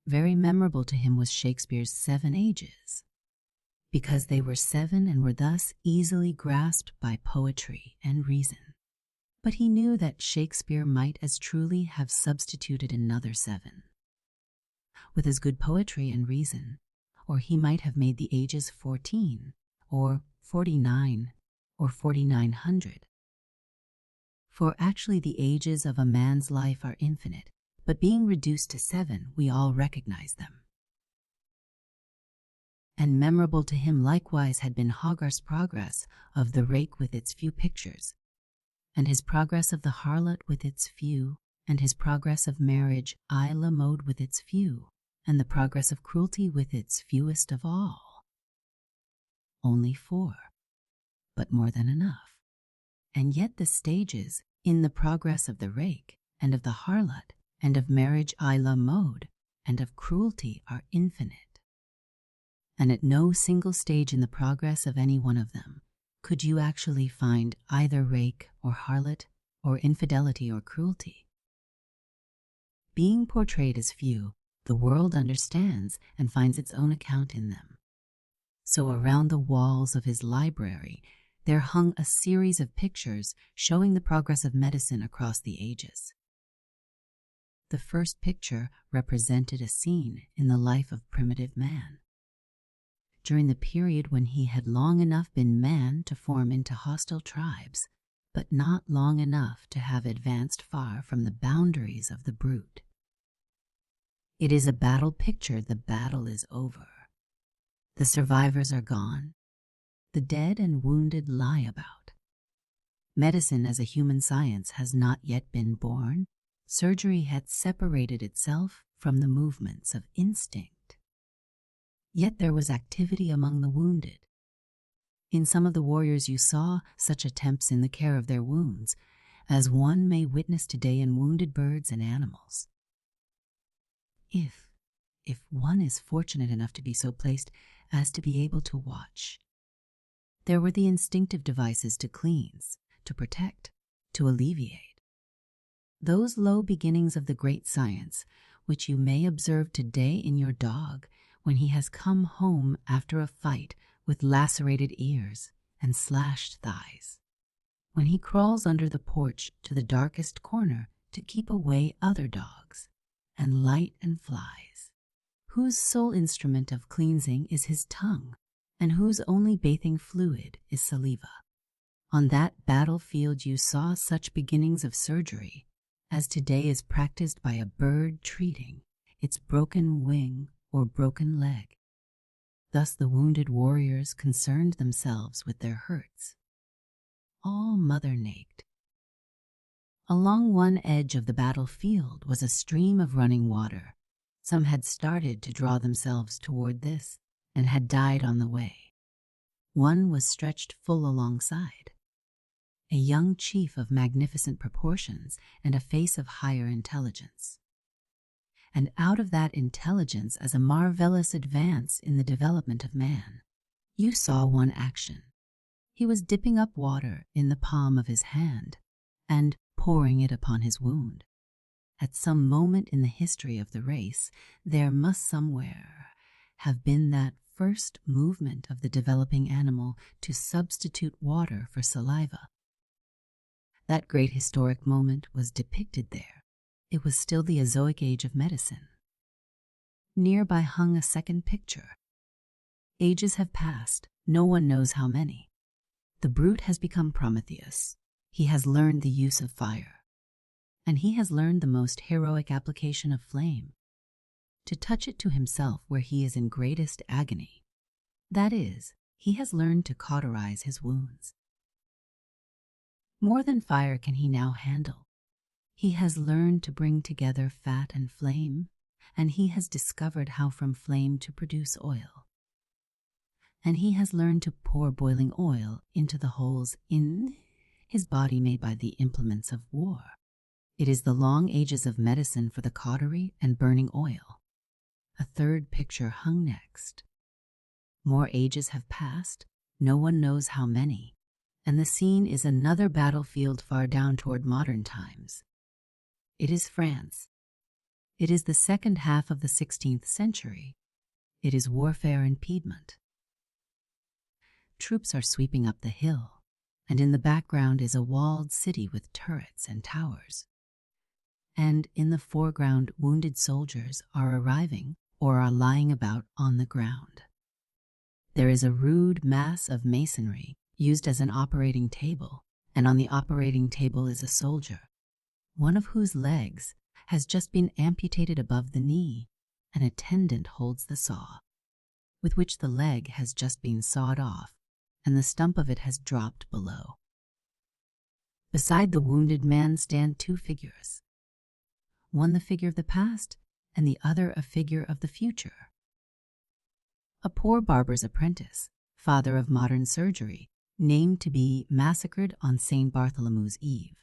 Very memorable to him was Shakespeare's 7 Ages, because they were 7 and were thus easily grasped by poetry and reason. But he knew that Shakespeare might as truly have substituted another 7, with as good poetry and reason, or he might have made the ages 14, or 49, or 4900. For actually the ages of a man's life are infinite, but being reduced to 7, we all recognize them. And memorable to him likewise had been Hogarth's progress of the rake with its few pictures, and his progress of the harlot with its few, and his progress of marriage à la mode with its few, and the progress of cruelty with its fewest of all. Only 4, but more than enough. And yet the stages in the progress of the rake, and of the harlot, and of marriage à la mode, and of cruelty are infinite. And at no single stage in the progress of any one of them could you actually find either rake or harlot or infidelity or cruelty. Being portrayed as few, the world understands and finds its own account in them. So around the walls of his library there hung a series of pictures showing the progress of medicine across the ages. The first picture represented a scene in the life of primitive man, during the period when he had long enough been man to form into hostile tribes, but not long enough to have advanced far from the boundaries of the brute. It is a battle picture. The battle is over. The survivors are gone. The dead and wounded lie about. Medicine as a human science has not yet been born. Surgery had separated itself from the movements of instinct. Yet there was activity among the wounded. In some of the warriors you saw such attempts in the care of their wounds as one may witness today in wounded birds and animals. If one is fortunate enough to be so placed as to be able to watch. There were the instinctive devices to cleanse, to protect, to alleviate. Those low beginnings of the great science, which you may observe today in your dog when he has come home after a fight with lacerated ears and slashed thighs, when he crawls under the porch to the darkest corner to keep away other dogs, and light and flies, whose sole instrument of cleansing is his tongue, and whose only bathing fluid is saliva. On that battlefield you saw such beginnings of surgery as today is practiced by a bird treating its broken wing or broken leg. Thus the wounded warriors concerned themselves with their hurts, all mother-naked. Along one edge of the battlefield was a stream of running water. Some had started to draw themselves toward this and had died on the way. One was stretched full alongside, a young chief of magnificent proportions and a face of higher intelligence. And out of that intelligence, as a marvelous advance in the development of man, you saw one action. He was dipping up water in the palm of his hand and pouring it upon his wound. At some moment in the history of the race, there must somewhere have been that first movement of the developing animal to substitute water for saliva. That great historic moment was depicted there. It was still the Azoic age of medicine. Nearby hung a second picture. Ages have passed, no one knows how many. The brute has become Prometheus. He has learned the use of fire, and he has learned the most heroic application of flame, to touch it to himself where he is in greatest agony. That is, he has learned to cauterize his wounds. More than fire can he now handle. He has learned to bring together fat and flame, and he has discovered how from flame to produce oil. And he has learned to pour boiling oil into the holes in his body made by the implements of war. It is the long ages of medicine for the cautery and burning oil. A third picture hung next. More ages have passed, no one knows how many, and the scene is another battlefield far down toward modern times. It is France. It is the second half of the 16th century. It is warfare in Piedmont. Troops are sweeping up the hill, and in the background is a walled city with turrets and towers. And in the foreground, wounded soldiers are arriving or are lying about on the ground. There is a rude mass of masonry used as an operating table, and on the operating table is a soldier, one of whose legs has just been amputated above the knee. An attendant holds the saw, with which the leg has just been sawed off, and the stump of it has dropped below. Beside the wounded man stand two figures, one the figure of the past and the other a figure of the future. A poor barber's apprentice, father of modern surgery, named to be massacred on St. Bartholomew's Eve,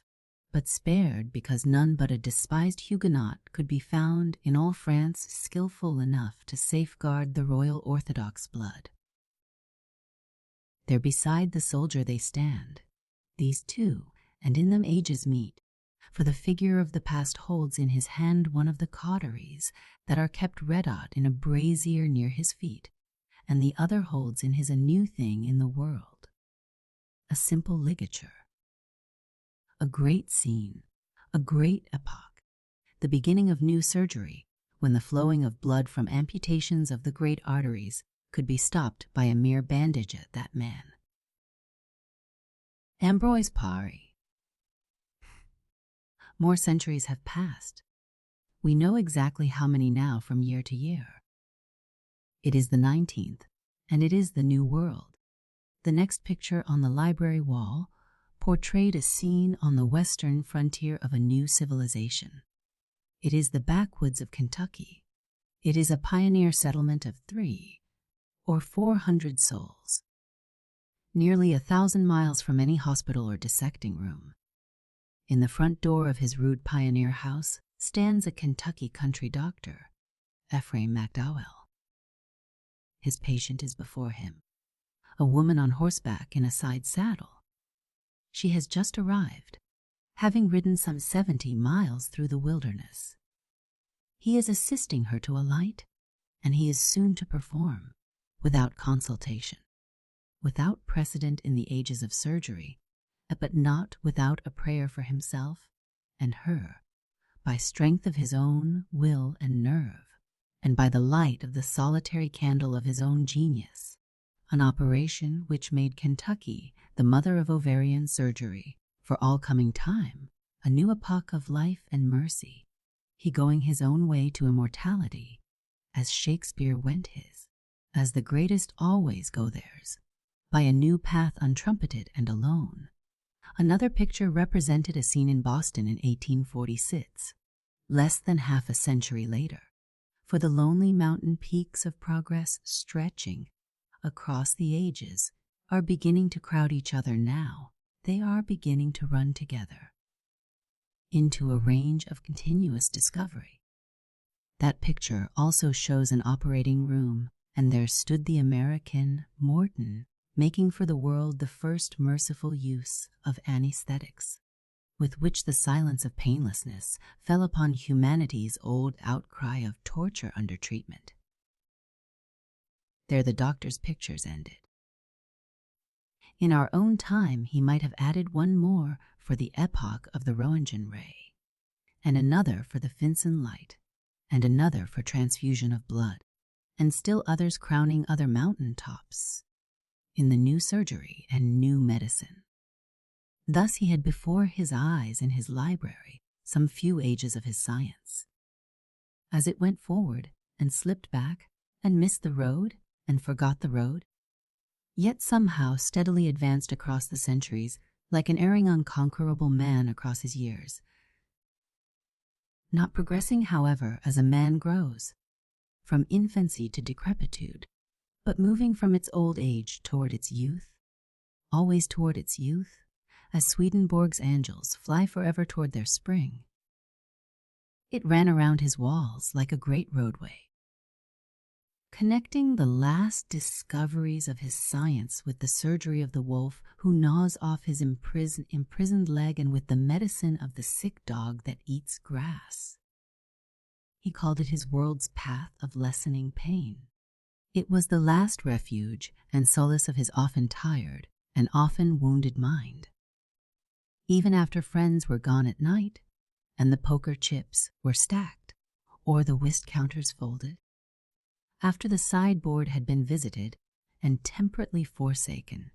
but spared because none but a despised Huguenot could be found in all France skillful enough to safeguard the royal Orthodox blood. There beside the soldier they stand, these two, and in them ages meet, for the figure of the past holds in his hand one of the cauteries that are kept red-hot in a brazier near his feet, and the other holds in his a new thing in the world, a simple ligature. A great scene, a great epoch, the beginning of new surgery, when the flowing of blood from amputations of the great arteries could be stopped by a mere bandage at that man. Ambroise Paré. More centuries have passed. We know exactly how many now from year to year. It is the 19th, and it is the New World. The next picture on the library wall portrayed a scene on the western frontier of a new civilization. It is the backwoods of Kentucky. It is a pioneer settlement of 300 or 400 souls, nearly 1,000 miles from any hospital or dissecting room. In the front door of his rude pioneer house stands a Kentucky country doctor, Ephraim McDowell. His patient is before him, a woman on horseback in a side saddle. She has just arrived, having ridden some 70 miles through the wilderness. He is assisting her to alight, and he is soon to perform, without consultation, without precedent in the ages of surgery, but not without a prayer for himself and her, by strength of his own will and nerve, and by the light of the solitary candle of his own genius, an operation which made Kentucky the mother of ovarian surgery for all coming time, a new epoch of life and mercy, he going his own way to immortality, as Shakespeare went his, as the greatest always go theirs, by a new path untrumpeted and alone. Another picture represented a scene in Boston in 1846, less than half a century later, for the lonely mountain peaks of progress stretching across the ages are beginning to crowd each other now. They are beginning to run together into a range of continuous discovery. That picture also shows an operating room, and there stood the American Morton, making for the world the first merciful use of anesthetics, with which the silence of painlessness fell upon humanity's old outcry of torture under treatment. There the doctor's pictures ended. In our own time he might have added one more for the epoch of the Roentgen ray, and another for the Finsen light, and another for transfusion of blood, and still others crowning other mountain tops in the new surgery and new medicine. Thus he had before his eyes in his library some few ages of his science. As it went forward and slipped back and missed the road and forgot the road, yet somehow steadily advanced across the centuries like an erring unconquerable man across his years, not progressing, however, as a man grows, from infancy to decrepitude, but moving from its old age toward its youth, always toward its youth, as Swedenborg's angels fly forever toward their spring. It ran around his walls like a great roadway, connecting the last discoveries of his science with the surgery of the wolf who gnaws off his imprisoned leg, and with the medicine of the sick dog that eats grass. He called it his world's path of lessening pain. It was the last refuge and solace of his often tired and often wounded mind. Even after friends were gone at night, and the poker chips were stacked, or the whist counters folded, after the sideboard had been visited and temperately forsaken,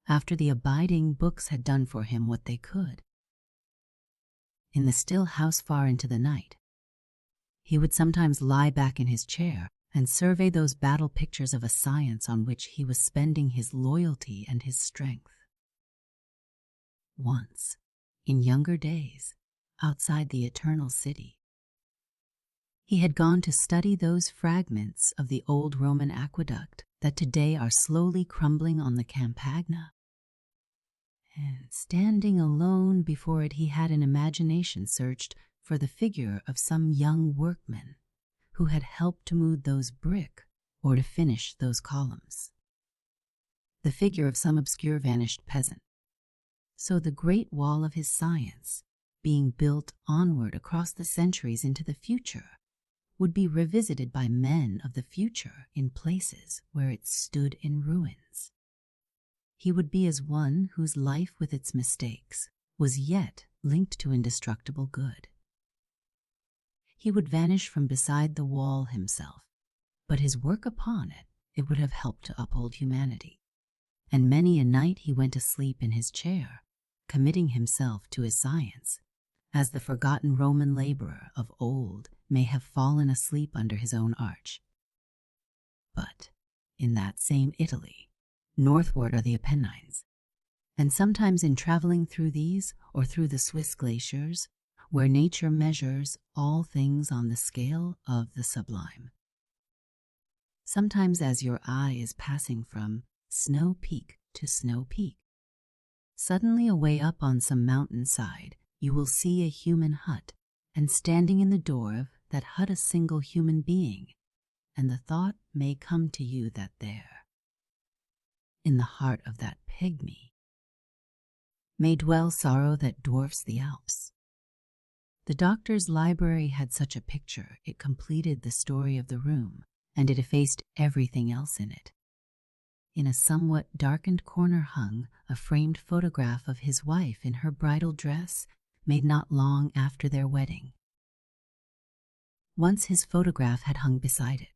after the abiding books had done for him what they could, in the still house far into the night, he would sometimes lie back in his chair and survey those battle pictures of a science on which he was spending his loyalty and his strength. Once, in younger days, outside the eternal city, he had gone to study those fragments of the old Roman aqueduct that today are slowly crumbling on the Campagna. And standing alone before it, he had in imagination searched for the figure of some young workman who had helped to move those brick or to finish those columns, the figure of some obscure vanished peasant. So the great wall of his science, being built onward across the centuries into the future, would be revisited by men of the future in places where it stood in ruins. He would be as one whose life with its mistakes was yet linked to indestructible good. He would vanish from beside the wall himself, but his work upon it would have helped to uphold humanity. And many a night he went to sleep in his chair, committing himself to his science, as the forgotten Roman laborer of old may have fallen asleep under his own arch. But in that same Italy, northward are the Apennines, and sometimes in traveling through these or through the Swiss glaciers, where nature measures all things on the scale of the sublime. Sometimes as your eye is passing from snow peak to snow peak, suddenly away up on some mountain side you will see a human hut, and standing in the door of that hut a single human being, and the thought may come to you that there, in the heart of that pygmy, may dwell sorrow that dwarfs the Alps. The doctor's library had such a picture, it completed the story of the room, and it effaced everything else in it. In a somewhat darkened corner hung a framed photograph of his wife in her bridal dress, made not long after their wedding. Once his photograph had hung beside it.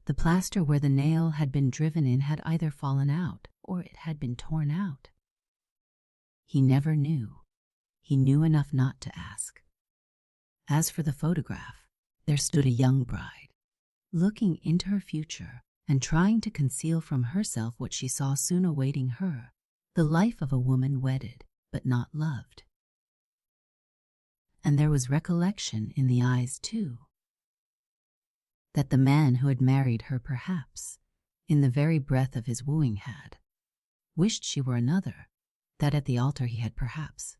The plaster where the nail had been driven in had either fallen out or it had been torn out. He never knew. He knew enough not to ask. As for the photograph, there stood a young bride, looking into her future and trying to conceal from herself what she saw soon awaiting her, the life of a woman wedded but not loved. And there was recollection in the eyes, too, that the man who had married her perhaps, in the very breath of his wooing had, wished she were another, that at the altar he had perhaps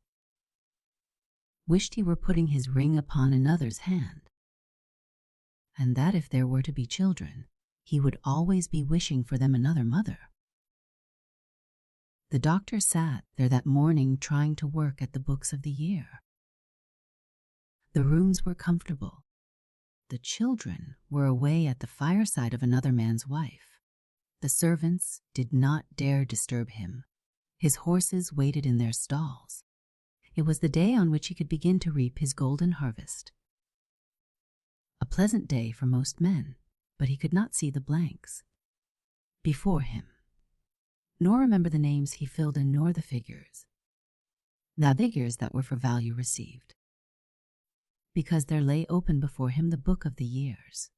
wished he were putting his ring upon another's hand, and that if there were to be children, he would always be wishing for them another mother. The doctor sat there that morning trying to work at the books of the year. The rooms were comfortable. The children were away at the fireside of another man's wife. The servants did not dare disturb him. His horses waited in their stalls. It was the day on which he could begin to reap his golden harvest. A pleasant day for most men, but he could not see the blanks before him, nor remember the names he filled in, nor the figures that were for value received, because there lay open before him the book of the years,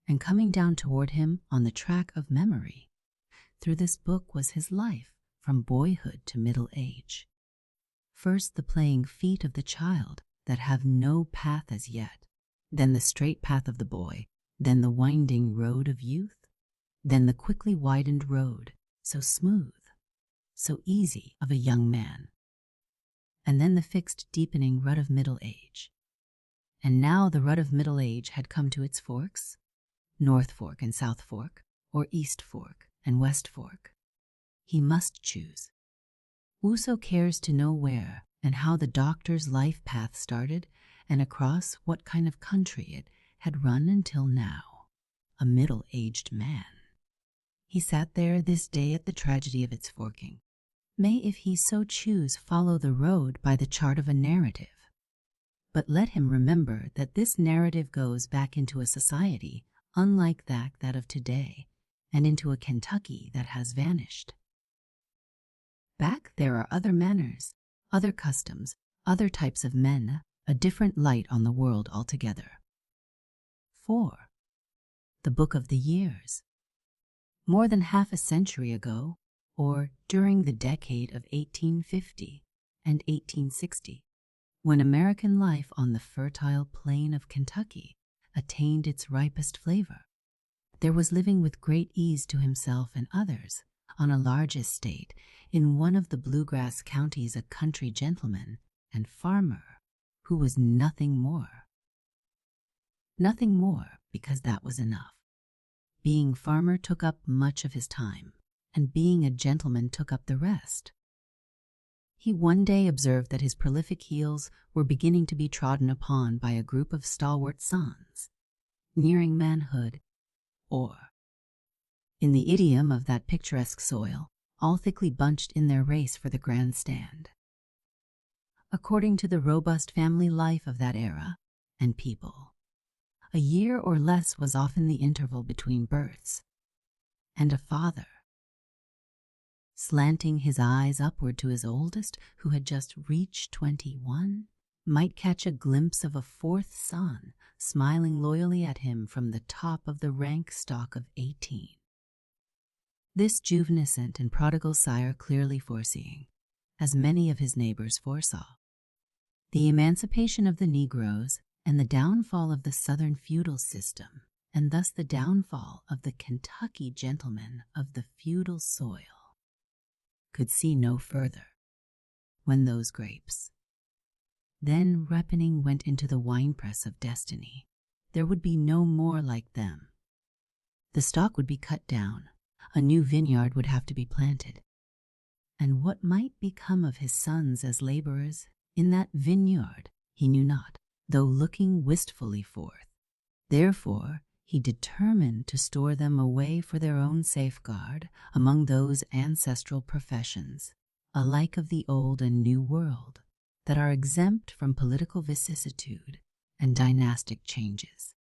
and coming down toward him on the track of memory, through this book was his life from boyhood to middle age. First the playing feet of the child that have no path as yet, then the straight path of the boy, then the winding road of youth, then the quickly widened road, so smooth, so easy, of a young man, and then the fixed deepening rut of middle age. And now the rut of middle age had come to its forks, North Fork and South Fork, or East Fork and West Fork. He must choose. Whoso cares to know where and how the doctor's life path started, and across what kind of country it had run until now, a middle-aged man. He sat there this day at the tragedy of its forking, may, if he so choose, follow the road by the chart of a narrative. But let him remember that this narrative goes back into a society unlike that of today, and into a Kentucky that has vanished. Back there are other manners, other customs, other types of men, a different light on the world altogether. 4. The Book of the Years. More than half a century ago, or during the decade of 1850 and 1860, when American life on the fertile plain of Kentucky attained its ripest flavor, there was living with great ease to himself and others on a large estate in one of the bluegrass counties a country gentleman and farmer who was nothing more. Nothing more, because that was enough. Being farmer took up much of his time, and being a gentleman took up the rest. He one day observed that his prolific heels were beginning to be trodden upon by a group of stalwart sons, nearing manhood, or, in the idiom of that picturesque soil, all thickly bunched in their race for the grandstand. According to the robust family life of that era and people, a year or less was often the interval between births, and a father, slanting his eyes upward to his oldest, who had just reached 21, might catch a glimpse of a fourth son smiling loyally at him from the top of the rank stock of 18. This juvenescent and prodigal sire clearly foreseeing, as many of his neighbors foresaw, the emancipation of the Negroes and the downfall of the Southern feudal system, and thus the downfall of the Kentucky gentlemen of the feudal soil, could see no further, when those grapes, then ripening, went into the winepress of destiny. There would be no more like them. The stalk would be cut down, A new vineyard would have to be planted. And what might become of his sons as laborers in that vineyard he knew not, though looking wistfully forth. Therefore he determined to store them away for their own safeguard among those ancestral professions, alike of the old and new world, that are exempt from political vicissitude and dynastic changes.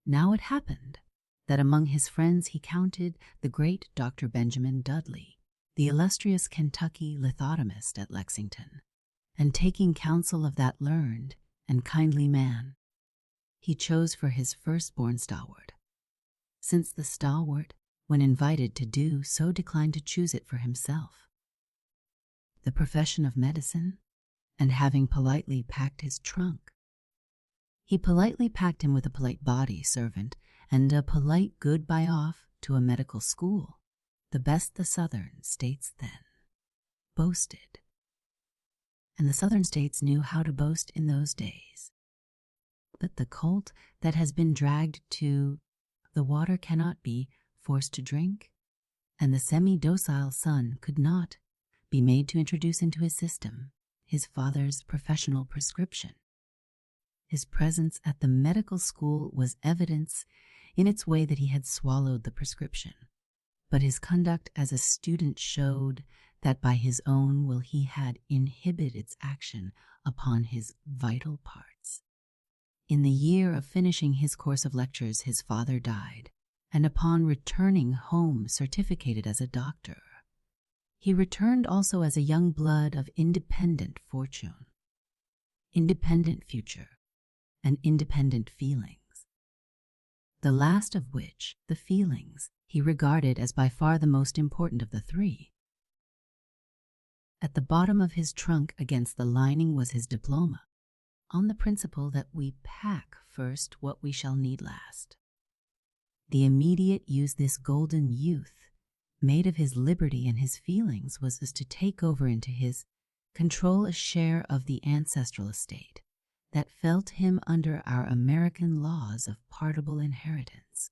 Now it happened that among his friends he counted the great Dr. Benjamin Dudley, the illustrious Kentucky lithotomist at Lexington, and taking counsel of that learned and kindly man, he chose for his firstborn stalwart, since the stalwart, when invited to do so, declined to choose it for himself, the profession of medicine, and having politely packed his trunk. He politely packed him with a polite body servant and a polite goodbye off to a medical school, the best the Southern states then boasted. And the Southern states knew how to boast in those days. But the colt that has been dragged to the water cannot be forced to drink, and the semi-docile son could not be made to introduce into his system his father's professional prescription. His presence at the medical school was evidence in its way that he had swallowed the prescription, but his conduct as a student showed that by his own will he had inhibited its action upon his vital parts. In the year of finishing his course of lectures, his father died, and upon returning home certificated as a doctor. He returned also as a young blood of independent fortune, independent future, and independent feelings, the last of which, the feelings, he regarded as by far the most important of the three. At the bottom of his trunk against the lining was his diploma, on the principle that we pack first what we shall need last. The immediate use this golden youth made of his liberty and his feelings was as to take over into his control a share of the ancestral estate that felt him under our American laws of partible inheritance,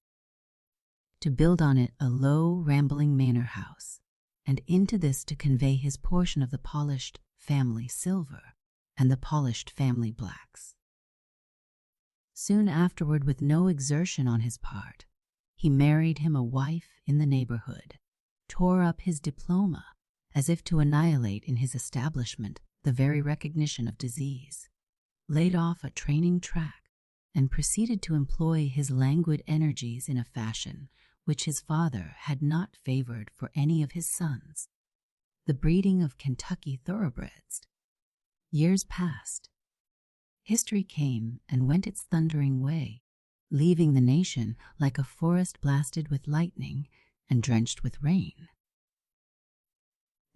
to build on it a low, rambling manor house, and into this to convey his portion of the polished family silver and the polished family blacks. Soon afterward, with no exertion on his part, he married him a wife in the neighborhood, tore up his diploma as if to annihilate in his establishment the very recognition of disease, laid off a training track, and proceeded to employ his languid energies in a fashion which his father had not favored for any of his sons, the breeding of Kentucky thoroughbreds. Years passed. History came and went its thundering way, leaving the nation like a forest blasted with lightning and drenched with rain.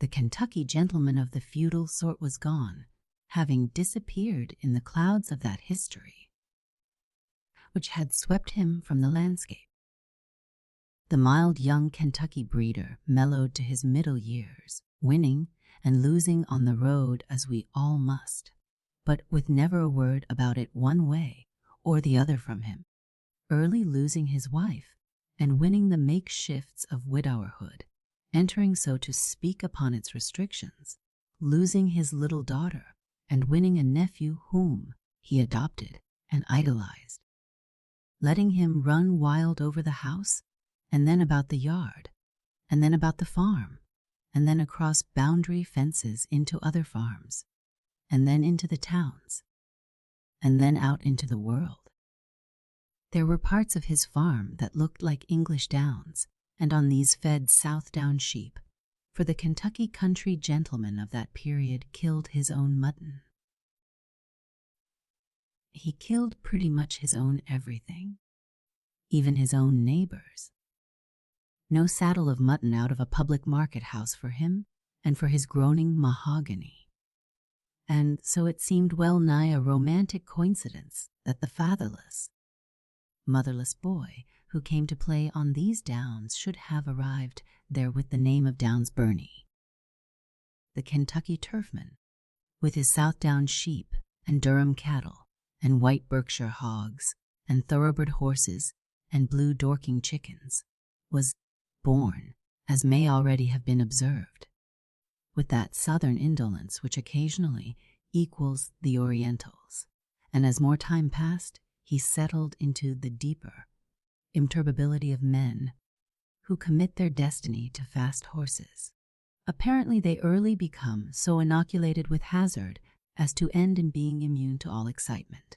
The Kentucky gentleman of the feudal sort was gone, having disappeared in the clouds of that history which had swept him from the landscape. The mild young Kentucky breeder mellowed to his middle years, winning and losing on the road as we all must, but with never a word about it one way or the other from him, early losing his wife and winning the makeshifts of widowerhood, entering so to speak upon its restrictions, losing his little daughter and winning a nephew whom he adopted and idolized, letting him run wild over the house and then about the yard and then about the farm, and then across boundary fences into other farms, and then into the towns, and then out into the world. There were parts of his farm that looked like English downs, and on these fed Southdown sheep, for the Kentucky country gentleman of that period killed his own mutton. He killed pretty much his own everything, even his own neighbors. No saddle of mutton out of a public market house for him and for his groaning mahogany. And so it seemed well nigh a romantic coincidence that the fatherless, motherless boy who came to play on these downs should have arrived there with the name of Downs Birney. The Kentucky turfman, with his Southdown sheep and Durham cattle and white Berkshire hogs and thoroughbred horses and blue Dorking chickens, was born, as may already have been observed, with that southern indolence which occasionally equals the Orientals, and as more time passed, he settled into the deeper imperturbability of men who commit their destiny to fast horses. Apparently they early become so inoculated with hazard as to end in being immune to all excitement.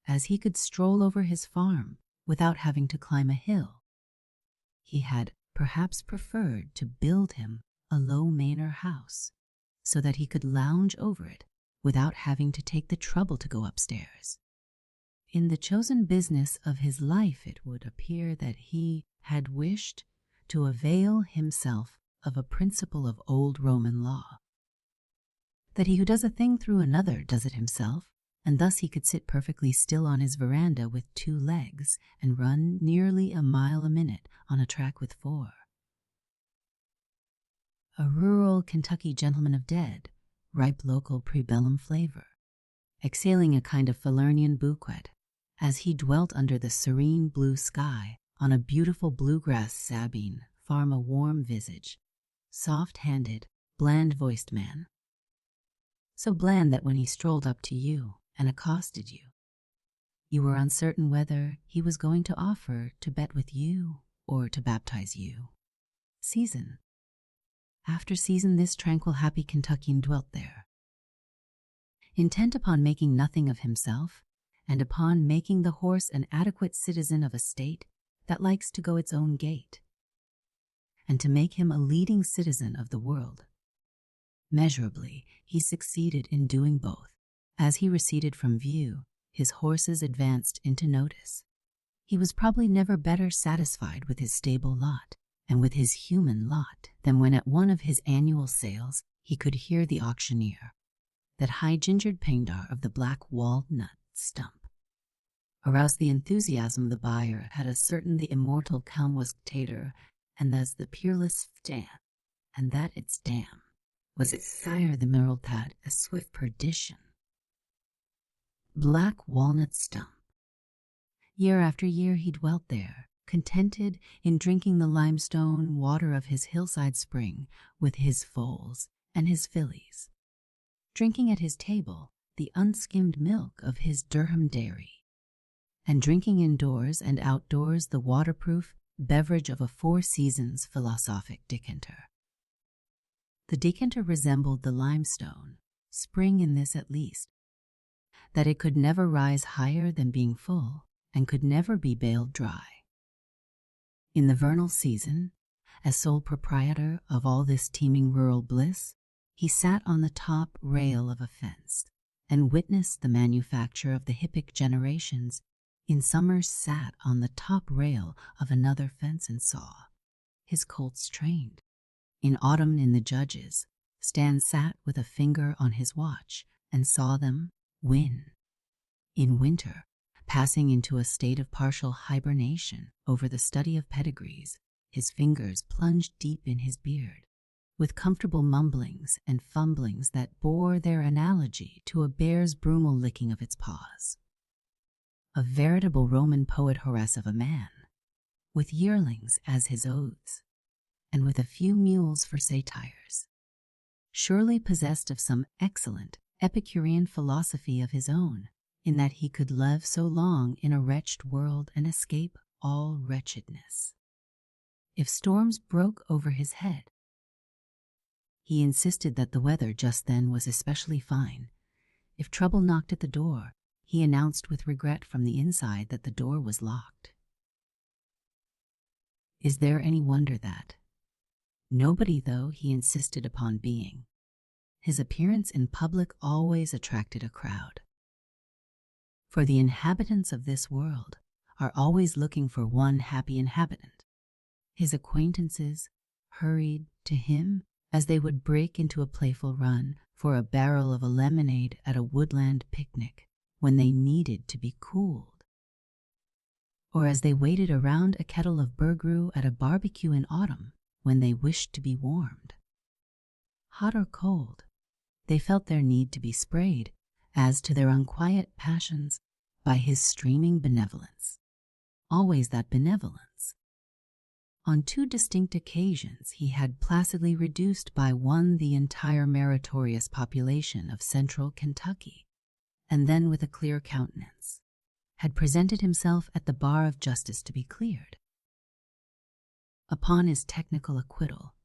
As he could stroll over his farm without having to climb a hill, he had perhaps preferred to build him a low manor house so that he could lounge over it without having to take the trouble to go upstairs. In the chosen business of his life, it would appear that he had wished to avail himself of a principle of old Roman law, that he who does a thing through another does it himself, and thus he could sit perfectly still on his veranda with 2 legs and run nearly a mile a minute on a track with 4. A rural Kentucky gentleman of dead, ripe local prebellum flavor, exhaling a kind of Falernian bouquet, as he dwelt under the serene blue sky on a beautiful bluegrass Sabine farm, a warm-visaged, soft-handed, bland-voiced man, so bland that when he strolled up to you and accosted you, you were uncertain whether he was going to offer to bet with you or to baptize you. Season after season this tranquil, happy Kentuckian dwelt there, intent upon making nothing of himself and upon making the horse an adequate citizen of a state that likes to go its own gait, and to make him a leading citizen of the world. Measurably, he succeeded in doing both. As he receded from view, his horses advanced into notice. He was probably never better satisfied with his stable lot and with his human lot than when at one of his annual sales he could hear the auctioneer, that high-gingered paindar of the black walnut stump, aroused the enthusiasm of the buyer, had ascertained the immortal calm was tater, and thus the peerless stan, and that its dam was its sire, the miraltat, a swift perdition. Black walnut stump. Year after year he dwelt there, contented in drinking the limestone water of his hillside spring with his foals and his fillies, drinking at his table the unskimmed milk of his Durham dairy, and drinking indoors and outdoors the waterproof beverage of a 4 seasons philosophic decanter. The decanter resembled the limestone spring in this at least, that it could never rise higher than being full and could never be baled dry. In the vernal season, as sole proprietor of all this teeming rural bliss, he sat on the top rail of a fence and witnessed the manufacture of the hippic generations. In summer sat on the top rail of another fence and saw his colts trained. In autumn in the judges, Stan sat with a finger on his watch and saw them win. In winter, passing into a state of partial hibernation over the study of pedigrees, his fingers plunged deep in his beard, with comfortable mumblings and fumblings that bore their analogy to a bear's brumal licking of its paws. A veritable Roman poet Horace of a man, with yearlings as his odes, and with a few mules for satires, surely possessed of some excellent Epicurean philosophy of his own, in that he could live so long in a wretched world and escape all wretchedness. If storms broke over his head, he insisted that the weather just then was especially fine. If trouble knocked at the door, he announced with regret from the inside that the door was locked. Is there any wonder that? Nobody, though he insisted upon being, his appearance in public always attracted a crowd. For the inhabitants of this world are always looking for one happy inhabitant. His acquaintances hurried to him as they would break into a playful run for a barrel of a lemonade at a woodland picnic when they needed to be cooled, or as they waited around a kettle of burgoo at a barbecue in autumn when they wished to be warmed. Hot or cold, they felt their need to be sprayed as to their unquiet passions by his streaming benevolence. Always that benevolence, On 2 distinct occasions, he had placidly reduced by 1 the entire meritorious population of central Kentucky, and then with a clear countenance, had presented himself at the bar of justice to be cleared. Upon his technical acquittal,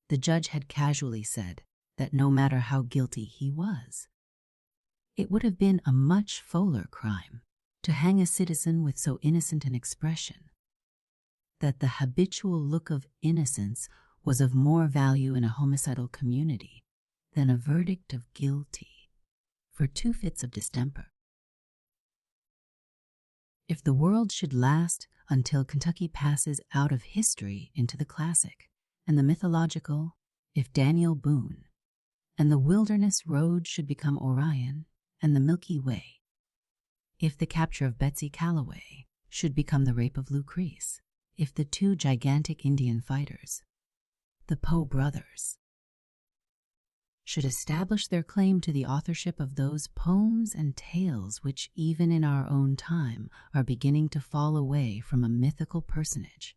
the judge had casually said that no matter how guilty he was, it would have been a much fuller crime to hang a citizen with so innocent an expression, that the habitual look of innocence was of more value in a homicidal community than a verdict of guilty for 2 fits of distemper. If the world should last until Kentucky passes out of history into the classic and the mythological, if Daniel Boone, and the wilderness road should become Orion and the Milky Way, if the capture of Betsy Calloway should become the rape of Lucrece, if the 2 gigantic Indian fighters, the Poe brothers, should establish their claim to the authorship of those poems and tales which even in our own time are beginning to fall away from a mythical personage,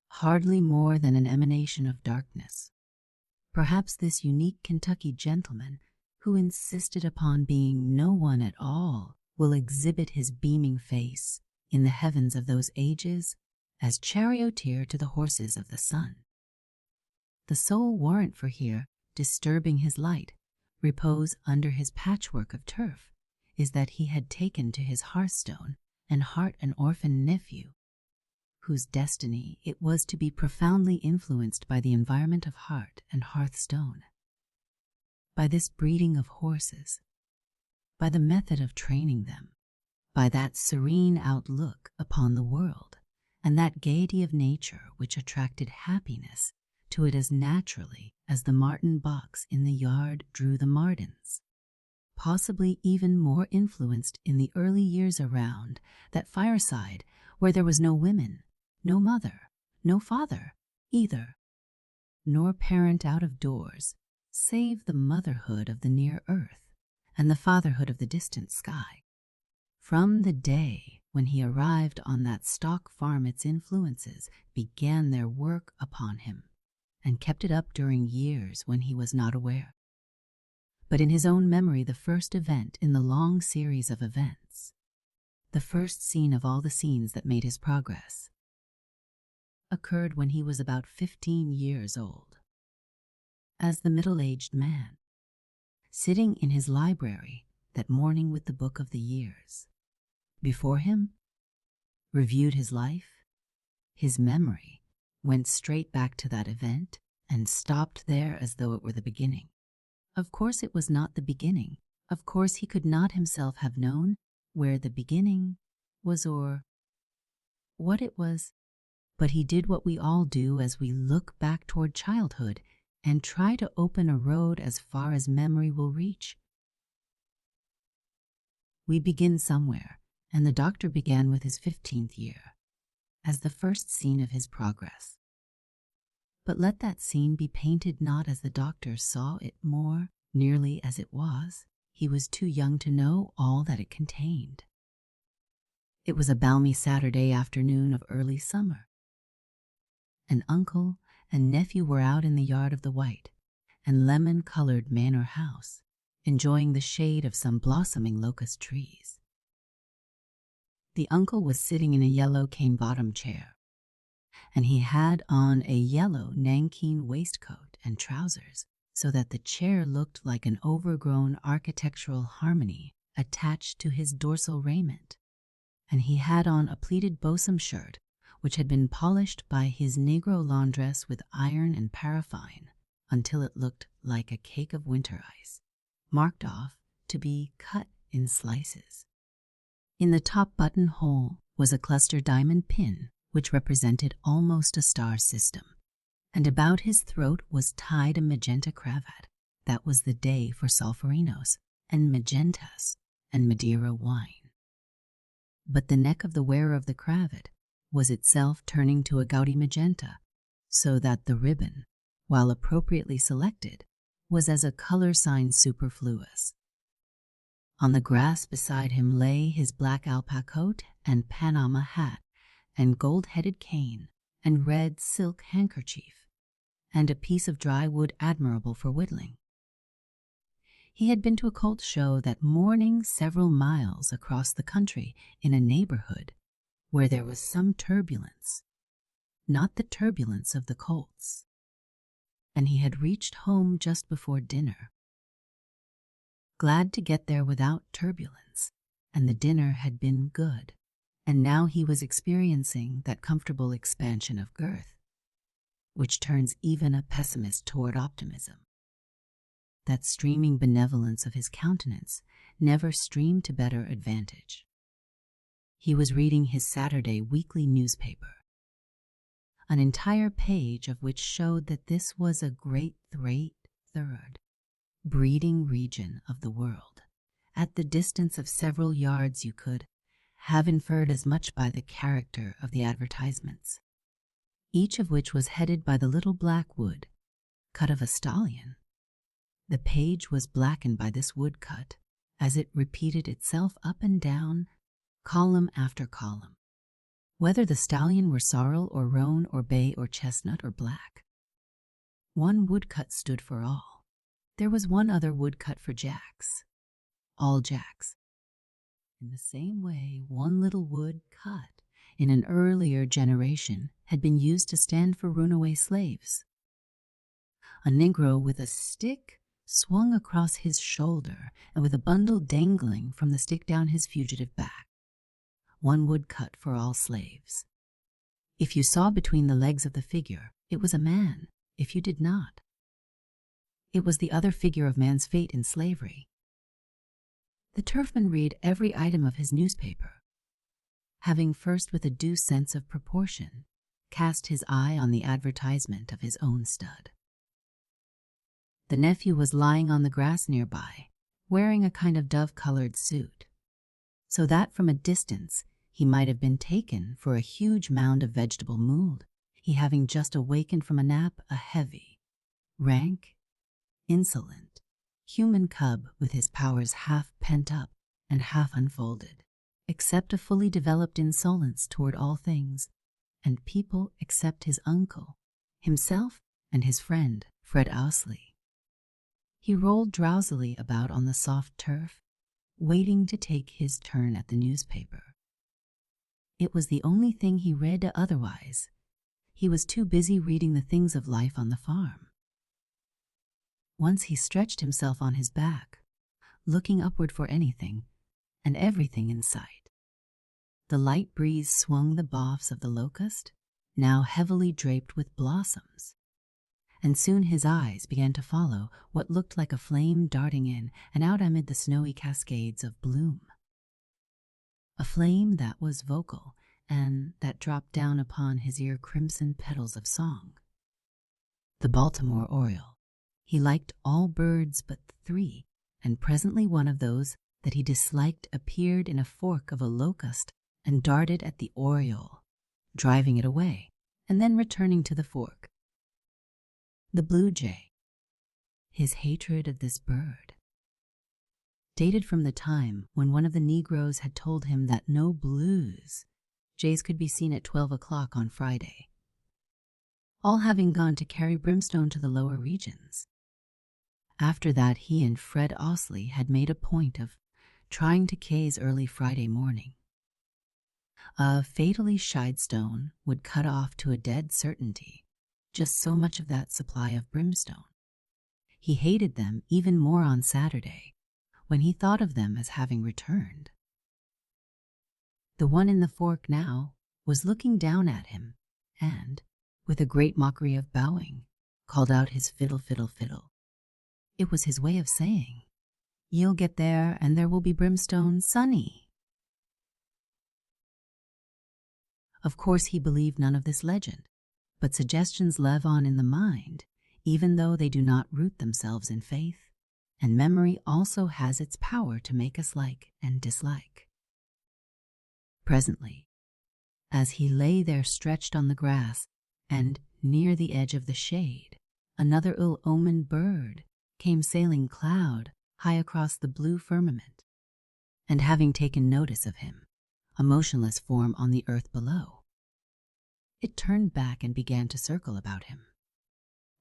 hardly more than an emanation of darkness, perhaps this unique Kentucky gentleman who insisted upon being no one at all will exhibit his beaming face in the heavens of those ages as charioteer to the horses of the sun. The sole warrant for here disturbing his light repose under his patchwork of turf is that he had taken to his hearthstone and heart an orphan nephew, whose destiny it was to be profoundly influenced by the environment of heart and hearthstone, by this breeding of horses, by the method of training them, by that serene outlook upon the world, and that gaiety of nature which attracted happiness to it as naturally as the martin box in the yard drew the martins, possibly even more influenced in the early years around that fireside where there was no women, no mother, no father either, nor parent out of doors, save the motherhood of the near earth and the fatherhood of the distant sky. From the day when he arrived on that stock farm, its influences began their work upon him, and kept it up during years when he was not aware. But in his own memory, the first event in the long series of events, the first scene of all the scenes that made his progress, occurred when he was about 15 years old. As the middle-aged man, sitting in his library that morning with the book of the years before him, reviewed his life, his memory went straight back to that event and stopped there as though it were the beginning. Of course it was not the beginning. Of course he could not himself have known where the beginning was or what it was, but he did what we all do as we look back toward childhood and try to open a road as far as memory will reach. We begin somewhere, and the doctor began with his 15th year as the first scene of his progress. But let that scene be painted not as the doctor saw it more nearly as it was. He was too young to know all that it contained. It was a balmy Saturday afternoon of early summer. An uncle and nephew were out in the yard of the white and lemon-colored manor house, enjoying the shade of some blossoming locust trees. The uncle was sitting in a yellow cane-bottom chair, and he had on a yellow nankeen waistcoat and trousers, so that the chair looked like an overgrown architectural harmony attached to his dorsal raiment, and he had on a pleated bosom shirt which had been polished by his negro laundress with iron and paraffine until it looked like a cake of winter ice, marked off to be cut in slices. In the top buttonhole was a cluster diamond pin which represented almost a star system, and about his throat was tied a magenta cravat. That was the day for solferinos and magentas and Madeira wine. But the neck of the wearer of the cravat was itself turning to a gaudy magenta, so that the ribbon, while appropriately selected, was as a color sign superfluous. On the grass beside him lay his black alpaca coat and Panama hat and gold-headed cane and red silk handkerchief, and a piece of dry wood admirable for whittling. He had been to a colt show that morning several miles across the country in a neighborhood where there was some turbulence, not the turbulence of the colts, and he had reached home just before dinner. Glad to get there without turbulence, and the dinner had been good, and now he was experiencing that comfortable expansion of girth, which turns even a pessimist toward optimism. That streaming benevolence of his countenance never streamed to better advantage. He was reading his Saturday weekly newspaper, an entire page of which showed that this was a great third breeding region of the world. At the distance of several yards you could have inferred as much by the character of the advertisements, each of which was headed by the little black wood cut of a stallion. The page was blackened by this woodcut as it repeated itself up and down, column after column. Whether the stallion were sorrel or roan or bay or chestnut or black, one woodcut stood for all. There was one other woodcut for jacks, all jacks. In the same way, one little wood cut in an earlier generation had been used to stand for runaway slaves. A Negro with a stick swung across his shoulder and with a bundle dangling from the stick down his fugitive back. One woodcut for all slaves. If you saw between the legs of the figure, it was a man. If you did not, it was the other figure of man's fate in slavery. The turfman read every item of his newspaper, having first, with a due sense of proportion, cast his eye on the advertisement of his own stud. The nephew was lying on the grass nearby, wearing a kind of dove-colored suit, so that from a distance he might have been taken for a huge mound of vegetable mould, he having just awakened from a nap, a heavy, rank, insolent, human cub with his powers half pent up and half unfolded, except a fully developed insolence toward all things and people except his uncle, himself, and his friend, Fred Ousley. He rolled drowsily about on the soft turf, waiting to take his turn at the newspaper. It was the only thing he read otherwise. He was too busy reading the things of life on the farm. Once he stretched himself on his back, looking upward for anything and everything in sight. The light breeze swung the boughs of the locust, now heavily draped with blossoms, and soon his eyes began to follow what looked like a flame darting in and out amid the snowy cascades of bloom. A flame that was vocal and that dropped down upon his ear crimson petals of song. The Baltimore oriole. He liked all birds but 3, and presently one of those that he disliked appeared in a fork of a locust and darted at the oriole, driving it away, and then returning to the fork. The blue jay. His hatred of this bird dated from the time when one of the Negroes had told him that no blues jays could be seen at 12 o'clock on Friday, all having gone to carry brimstone to the lower regions. After that, he and Fred Ousley had made a point of trying to Kay's early Friday morning. A fatally shied stone would cut off to a dead certainty just so much of that supply of brimstone. He hated them even more on Saturday, when he thought of them as having returned. The one in the fork now was looking down at him and, with a great mockery of bowing, called out his fiddle, fiddle, fiddle. It was his way of saying, "You'll get there and there will be brimstone, sonny." Of course he believed none of this legend, but suggestions live on in the mind, even though they do not root themselves in faith, and memory also has its power to make us like and dislike. Presently, as he lay there stretched on the grass and near the edge of the shade, another ill-omened bird came sailing cloud high across the blue firmament, and having taken notice of him, a motionless form on the earth below, it turned back and began to circle about him.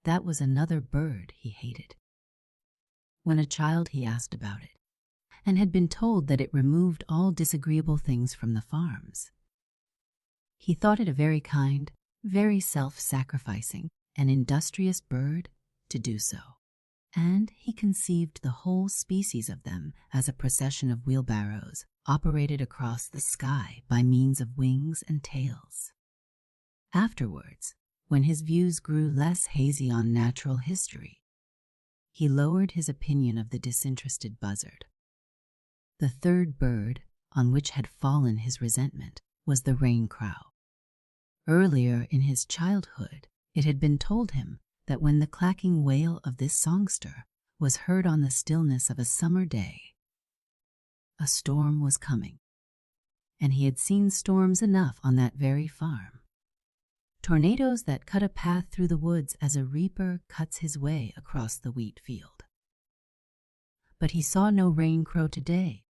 That was another bird he hated. When a child, he asked about it, and had been told that it removed all disagreeable things from the farms. He thought it a very kind, very self-sacrificing, and industrious bird to do so, and he conceived the whole species of them as a procession of wheelbarrows operated across the sky by means of wings and tails. Afterwards, when his views grew less hazy on natural history, he lowered his opinion of the disinterested buzzard. The third bird on which had fallen his resentment was the rain crow. Earlier in his childhood, it had been told him that when the clacking wail of this songster was heard on the stillness of a summer day, a storm was coming, and he had seen storms enough on that very farm. Tornadoes that cut a path through the woods as a reaper cuts his way across the wheat field. But he saw no rain crow today.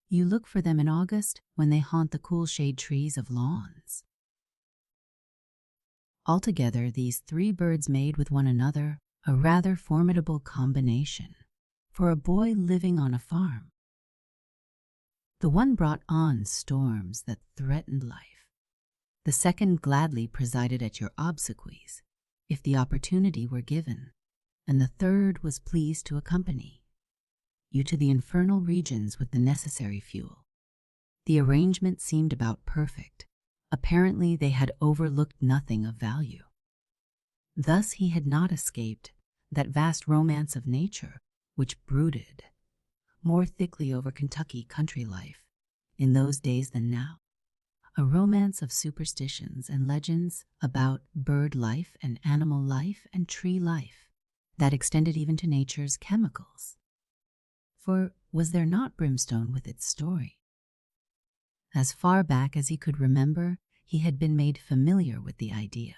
You look for them in August when they haunt the cool shade trees of lawns. Altogether, these three birds made with one another a rather formidable combination for a boy living on a farm. The one brought on storms that threatened life. The second gladly presided at your obsequies, if the opportunity were given, and the third was pleased to accompany you to the infernal regions with the necessary fuel. The arrangement seemed about perfect. Apparently they had overlooked nothing of value. Thus he had not escaped that vast romance of nature which brooded more thickly over Kentucky country life in those days than now. A romance of superstitions and legends about bird life and animal life and tree life that extended even to nature's chemicals. For was there not brimstone with its story? As far back as he could remember, he had been made familiar with the idea,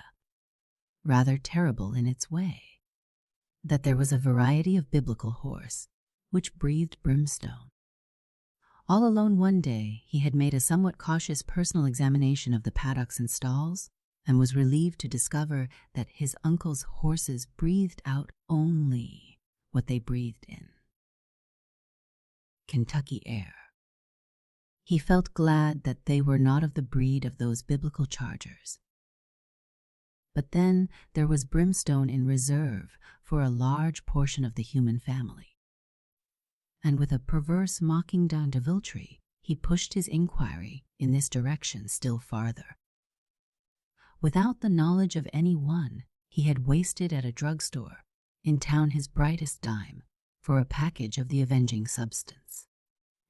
rather terrible in its way, that there was a variety of biblical horse which breathed brimstone. All alone one day, he had made a somewhat cautious personal examination of the paddocks and stalls, and was relieved to discover that his uncle's horses breathed out only what they breathed in: Kentucky air. He felt glad that they were not of the breed of those biblical chargers. But then there was brimstone in reserve for a large portion of the human family. And with a perverse mocking down deviltry, he pushed his inquiry in this direction still farther. Without the knowledge of any one, he had wasted at a drugstore in town his brightest dime for a package of the avenging substance.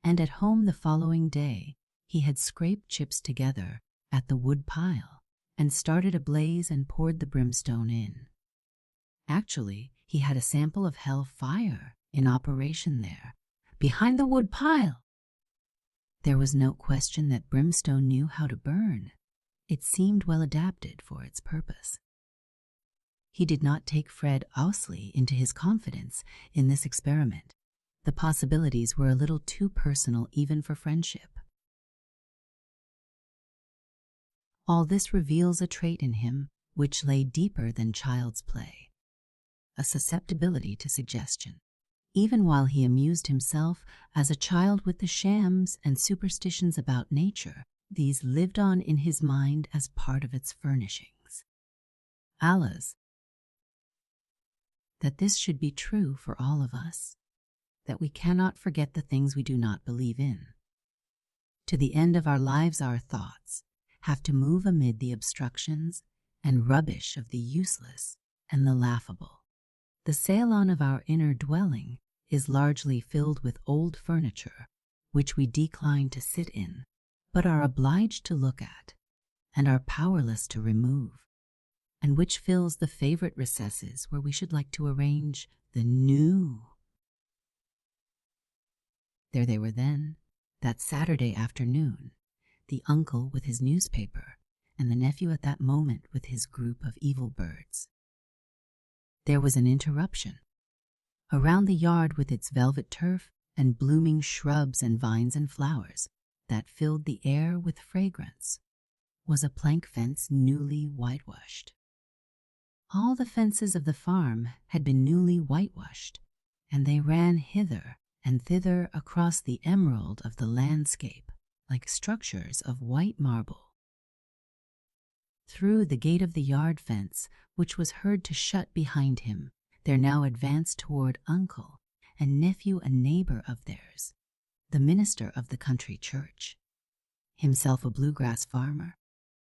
And at home the following day, he had scraped chips together at the wood pile and started a blaze and poured the brimstone in. Actually, he had a sample of hell fire in operation there, behind the wood pile. There was no question that brimstone knew how to burn. It seemed well adapted for its purpose. He did not take Fred Ousley into his confidence in this experiment. The possibilities were a little too personal even for friendship. All this reveals a trait in him which lay deeper than child's play, a susceptibility to suggestion. Even while he amused himself as a child with the shams and superstitions about nature, these lived on in his mind as part of its furnishings. Allah's, that this should be true for all of us, that we cannot forget the things we do not believe in. To the end of our lives, our thoughts have to move amid the obstructions and rubbish of the useless and the laughable. The salon of our inner dwelling is largely filled with old furniture, which we decline to sit in, but are obliged to look at, and are powerless to remove, and which fills the favorite recesses where we should like to arrange the new. There they were then, that Saturday afternoon, the uncle with his newspaper, and the nephew at that moment with his group of evil birds. There was an interruption. Around the yard with its velvet turf and blooming shrubs and vines and flowers that filled the air with fragrance was a plank fence newly whitewashed. All the fences of the farm had been newly whitewashed, and they ran hither and thither across the emerald of the landscape like structures of white marble. Through the gate of the yard fence, which was heard to shut behind him, there now advanced toward uncle and nephew a neighbor of theirs, the minister of the country church. Himself a bluegrass farmer,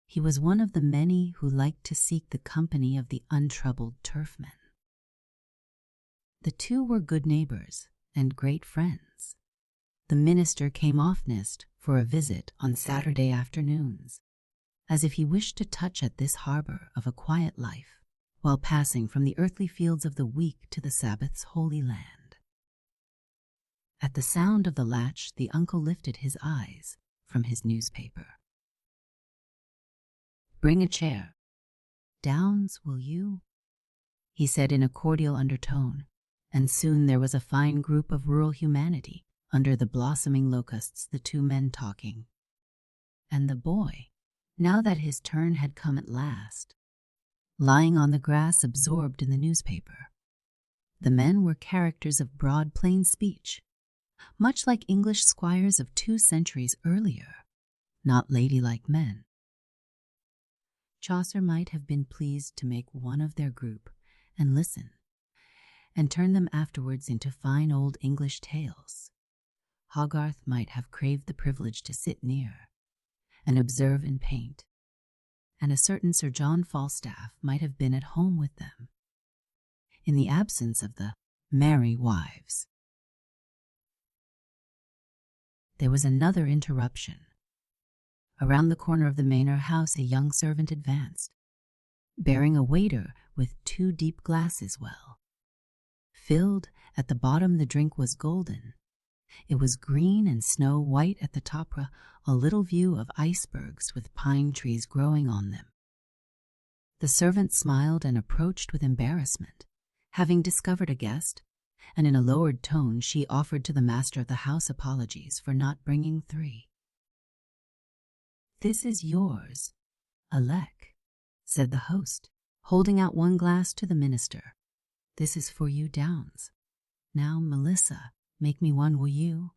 he was one of the many who liked to seek the company of the untroubled turfmen. The two were good neighbors and great friends. The minister came oftenest for a visit on Saturday afternoons, as if he wished to touch at this harbor of a quiet life while passing from the earthly fields of the week to the Sabbath's holy land. At the sound of the latch, the uncle lifted his eyes from his newspaper. "Bring a chair. Downs, will you?" he said in a cordial undertone, and soon there was a fine group of rural humanity under the blossoming locusts, the two men talking. And the boy, now that his turn had come at last, lying on the grass absorbed in the newspaper. The men were characters of broad, plain speech, much like English squires of 2 centuries earlier, not ladylike men. Chaucer might have been pleased to make one of their group and listen, and turn them afterwards into fine old English tales. Hogarth might have craved the privilege to sit near and observe and paint, and a certain Sir John Falstaff might have been at home with them, in the absence of the merry wives. There was another interruption. Around the corner of the Manor house a young servant advanced, bearing a waiter with 2 deep glasses well. Filled, at the bottom the drink was golden. It was green and snow white at the top, a little view of icebergs with pine trees growing on them. The servant smiled and approached with embarrassment, having discovered a guest, and in a lowered tone she offered to the master of the house apologies for not bringing 3. "This is yours, Alec," said the host, holding out one glass to the minister. "This is for you, Downs. Now, Melissa, make me one, will you?"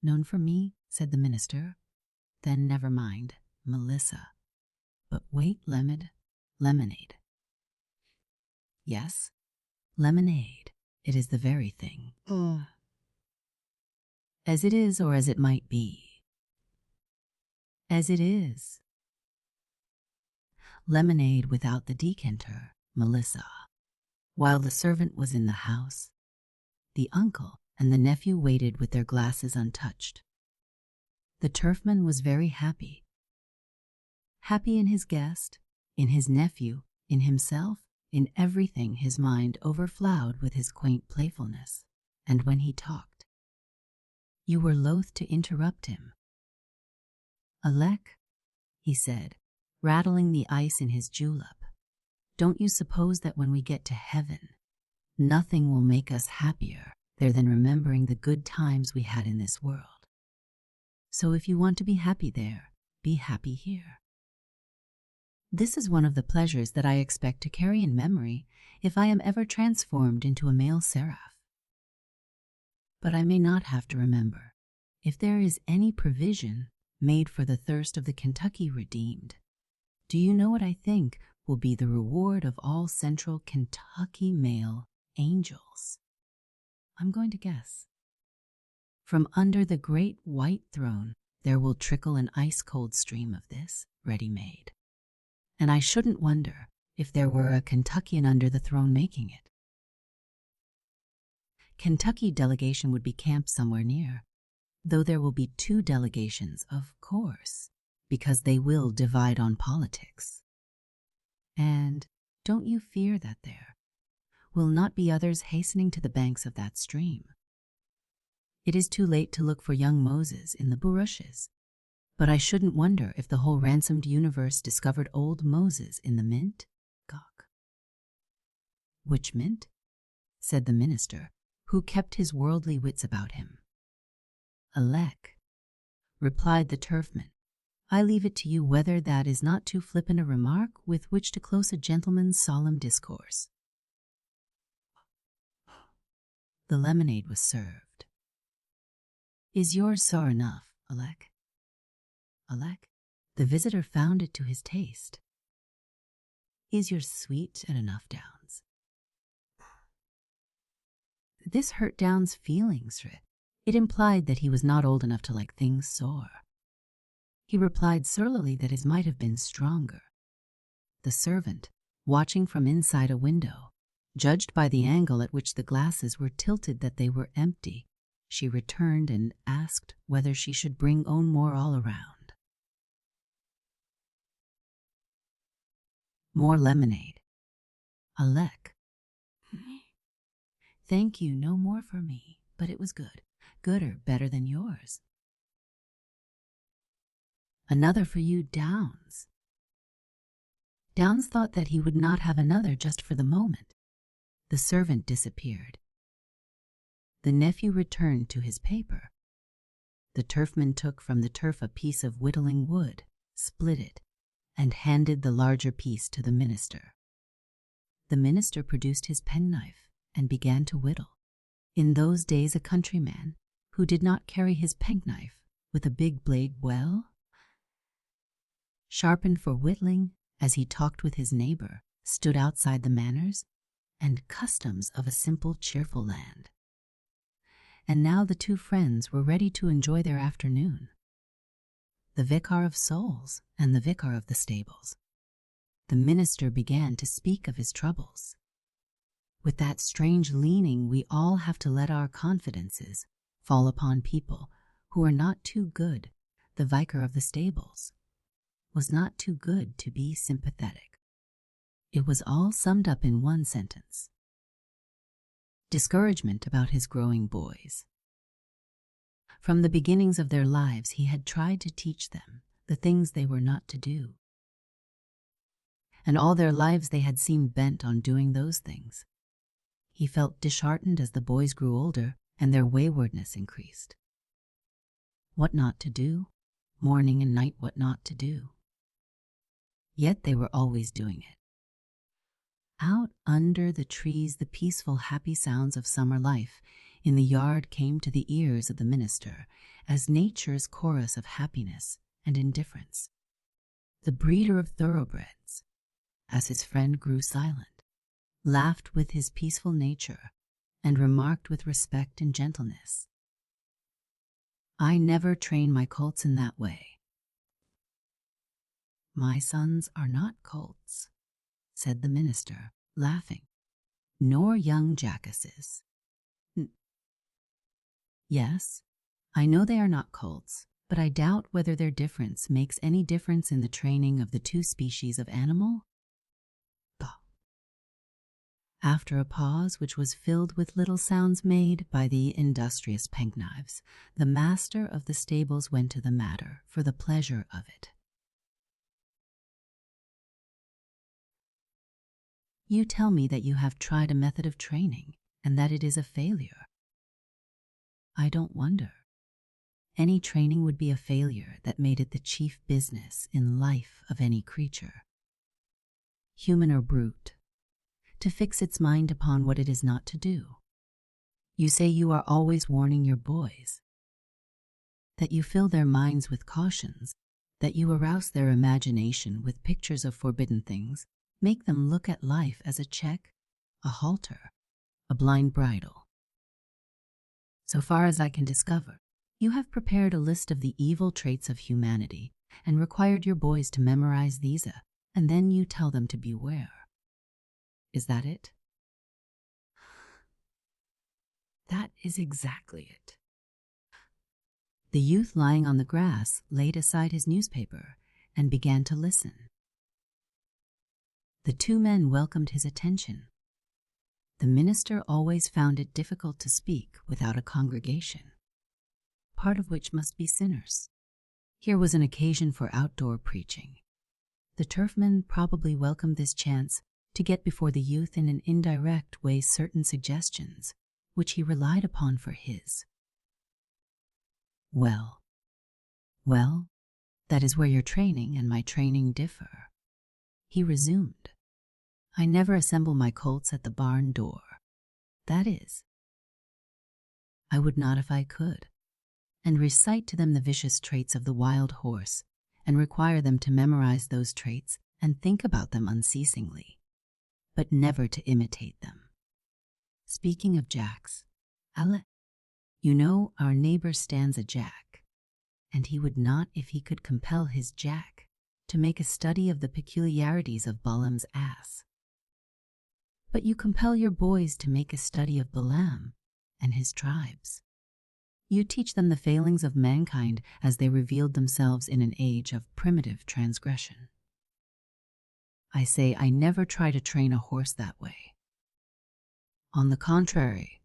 "None for me," said the minister. "Then never mind, Melissa. But wait, lemonade." "Yes, lemonade. It is the very thing." "As it is, or as it might be?" "As it is." "Lemonade without the decanter, Melissa." While the servant was in the house, the uncle and the nephew waited with their glasses untouched. The turfman was very happy. Happy in his guest, in his nephew, in himself, in everything. His mind overflowed with his quaint playfulness, and when he talked, you were loath to interrupt him. "Alec," he said, rattling the ice in his julep, "don't you suppose that when we get to heaven, nothing will make us happier there than remembering the good times we had in this world? So if you want to be happy there, be happy here. This is one of the pleasures that I expect to carry in memory if I am ever transformed into a male seraph. But I may not have to remember if there is any provision made for the thirst of the Kentucky redeemed. Do you know what I think will be the reward of all central Kentucky male angels? I'm going to guess. From under the great white throne there will trickle an ice-cold stream of this, ready-made. And I shouldn't wonder if there were a Kentuckian under the throne making it. Kentucky delegation would be camped somewhere near, though there will be 2 delegations, of course, because they will divide on politics. And don't you fear that there will not be others hastening to the banks of that stream. It is too late to look for young Moses in the bulrushes, but I shouldn't wonder if the whole ransomed universe discovered old Moses in the mint. Gawk. "Which mint?" said the minister, who kept his worldly wits about him. "Alec," replied the turfman, I leave it to you whether that is not too flippant a remark with which to close a gentleman's solemn discourse. The lemonade was served. Is yours sour enough, Alec? Alec? The visitor found it to his taste. Is yours sweet and enough, Downs? This hurt Downs' feelings, Rit. It implied that he was not old enough to like things sour. He replied surlily that his might have been stronger. The servant, watching from inside a window, judged by the angle at which the glasses were tilted that they were empty. She returned and asked whether she should bring own more all around. More lemonade. Alec. Thank you, no more for me, but it was good. Gooder, better than yours. Another for you, Downs. Downs thought that he would not have another just for the moment. The servant disappeared. The nephew returned to his paper. The turfman took from the turf a piece of whittling wood, split it, and handed the larger piece to the minister. The minister produced his penknife and began to whittle. In those days a countryman, who did not carry his penknife with a big blade well, sharpened for whittling as he talked with his neighbor, stood outside the manners and customs of a simple, cheerful land. And now the two friends were ready to enjoy their afternoon. The vicar of souls and the vicar of the stables. The minister began to speak of his troubles. With that strange leaning, we all have to let our confidences fall upon people who are not too good. The vicar of the stables was not too good to be sympathetic. It was all summed up in one sentence. Discouragement about his growing boys. From the beginnings of their lives, he had tried to teach them the things they were not to do. And all their lives they had seemed bent on doing those things. He felt disheartened as the boys grew older and their waywardness increased. What not to do, morning and night what not to do. Yet they were always doing it. Out under the trees, the peaceful, happy sounds of summer life in the yard came to the ears of the minister as nature's chorus of happiness and indifference. The breeder of thoroughbreds, as his friend grew silent, laughed with his peaceful nature and remarked with respect and gentleness, "I never train my colts in that way." "My sons are not colts," said the minister, laughing, "nor young jackasses." Yes, I know they are not colts, but I doubt whether their difference makes any difference in the training of the two species of animal. Bah. After a pause which was filled with little sounds made by the industrious penknives, the master of the stables went to the matter for the pleasure of it. You tell me that you have tried a method of training and that it is a failure. I don't wonder. Any training would be a failure that made it the chief business in life of any creature, human or brute, to fix its mind upon what it is not to do. You say you are always warning your boys, that you fill their minds with cautions, that you arouse their imagination with pictures of forbidden things, make them look at life as a check, a halter, a blind bridle. So far as I can discover, you have prepared a list of the evil traits of humanity and required your boys to memorize these, and then you tell them to beware. Is that it? That is exactly it. The youth lying on the grass laid aside his newspaper and began to listen. The two men welcomed his attention. The minister always found it difficult to speak without a congregation, part of which must be sinners. Here was an occasion for outdoor preaching. The turfman probably welcomed this chance to get before the youth in an indirect way certain suggestions, which he relied upon for his. Well, That is where your training and my training differ. He resumed, I never assemble my colts at the barn door. That is, I would not if I could, and recite to them the vicious traits of the wild horse, and require them to memorize those traits and think about them unceasingly, but never to imitate them. Speaking of jacks, you know our neighbor stands a jack, and he would not if he could compel his jack to make a study of the peculiarities of Balaam's ass. But you compel your boys to make a study of Balaam and his tribes. You teach them the failings of mankind as they revealed themselves in an age of primitive transgression. I say I never try to train a horse that way. On the contrary,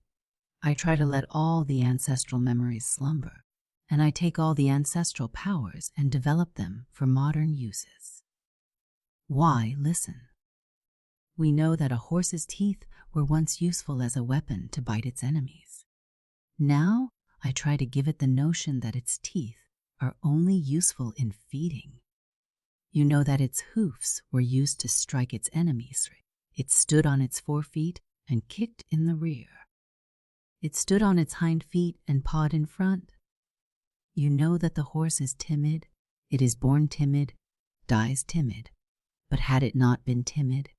I try to let all the ancestral memories slumber, and I take all the ancestral powers and develop them for modern uses. Why listen? We know that a horse's teeth were once useful as a weapon to bite its enemies. Now I try to give it the notion that its teeth are only useful in feeding. You know that its hoofs were used to strike its enemies. It stood on its forefeet and kicked in the rear. It stood on its hind feet and pawed in front. You know that the horse is timid. It is born timid, dies timid. But had it not been timid,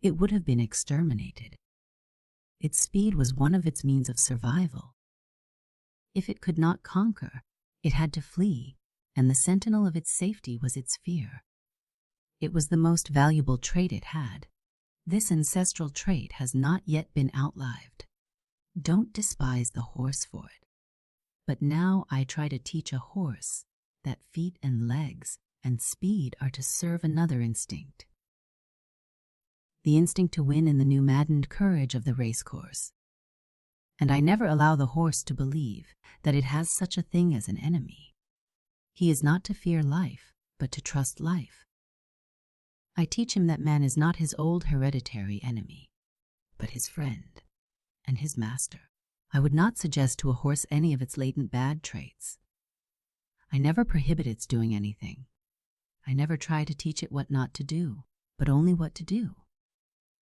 it would have been exterminated. Its speed was one of its means of survival. If it could not conquer, it had to flee, and the sentinel of its safety was its fear. It was the most valuable trait it had. This ancestral trait has not yet been outlived. Don't despise the horse for it. But now I try to teach a horse that feet and legs and speed are to serve another instinct. The instinct to win in the new maddened courage of the racecourse. And I never allow the horse to believe that it has such a thing as an enemy. He is not to fear life, but to trust life. I teach him that man is not his old hereditary enemy, but his friend and his master. I would not suggest to a horse any of its latent bad traits. I never prohibit its doing anything. I never try to teach it what not to do, but only what to do.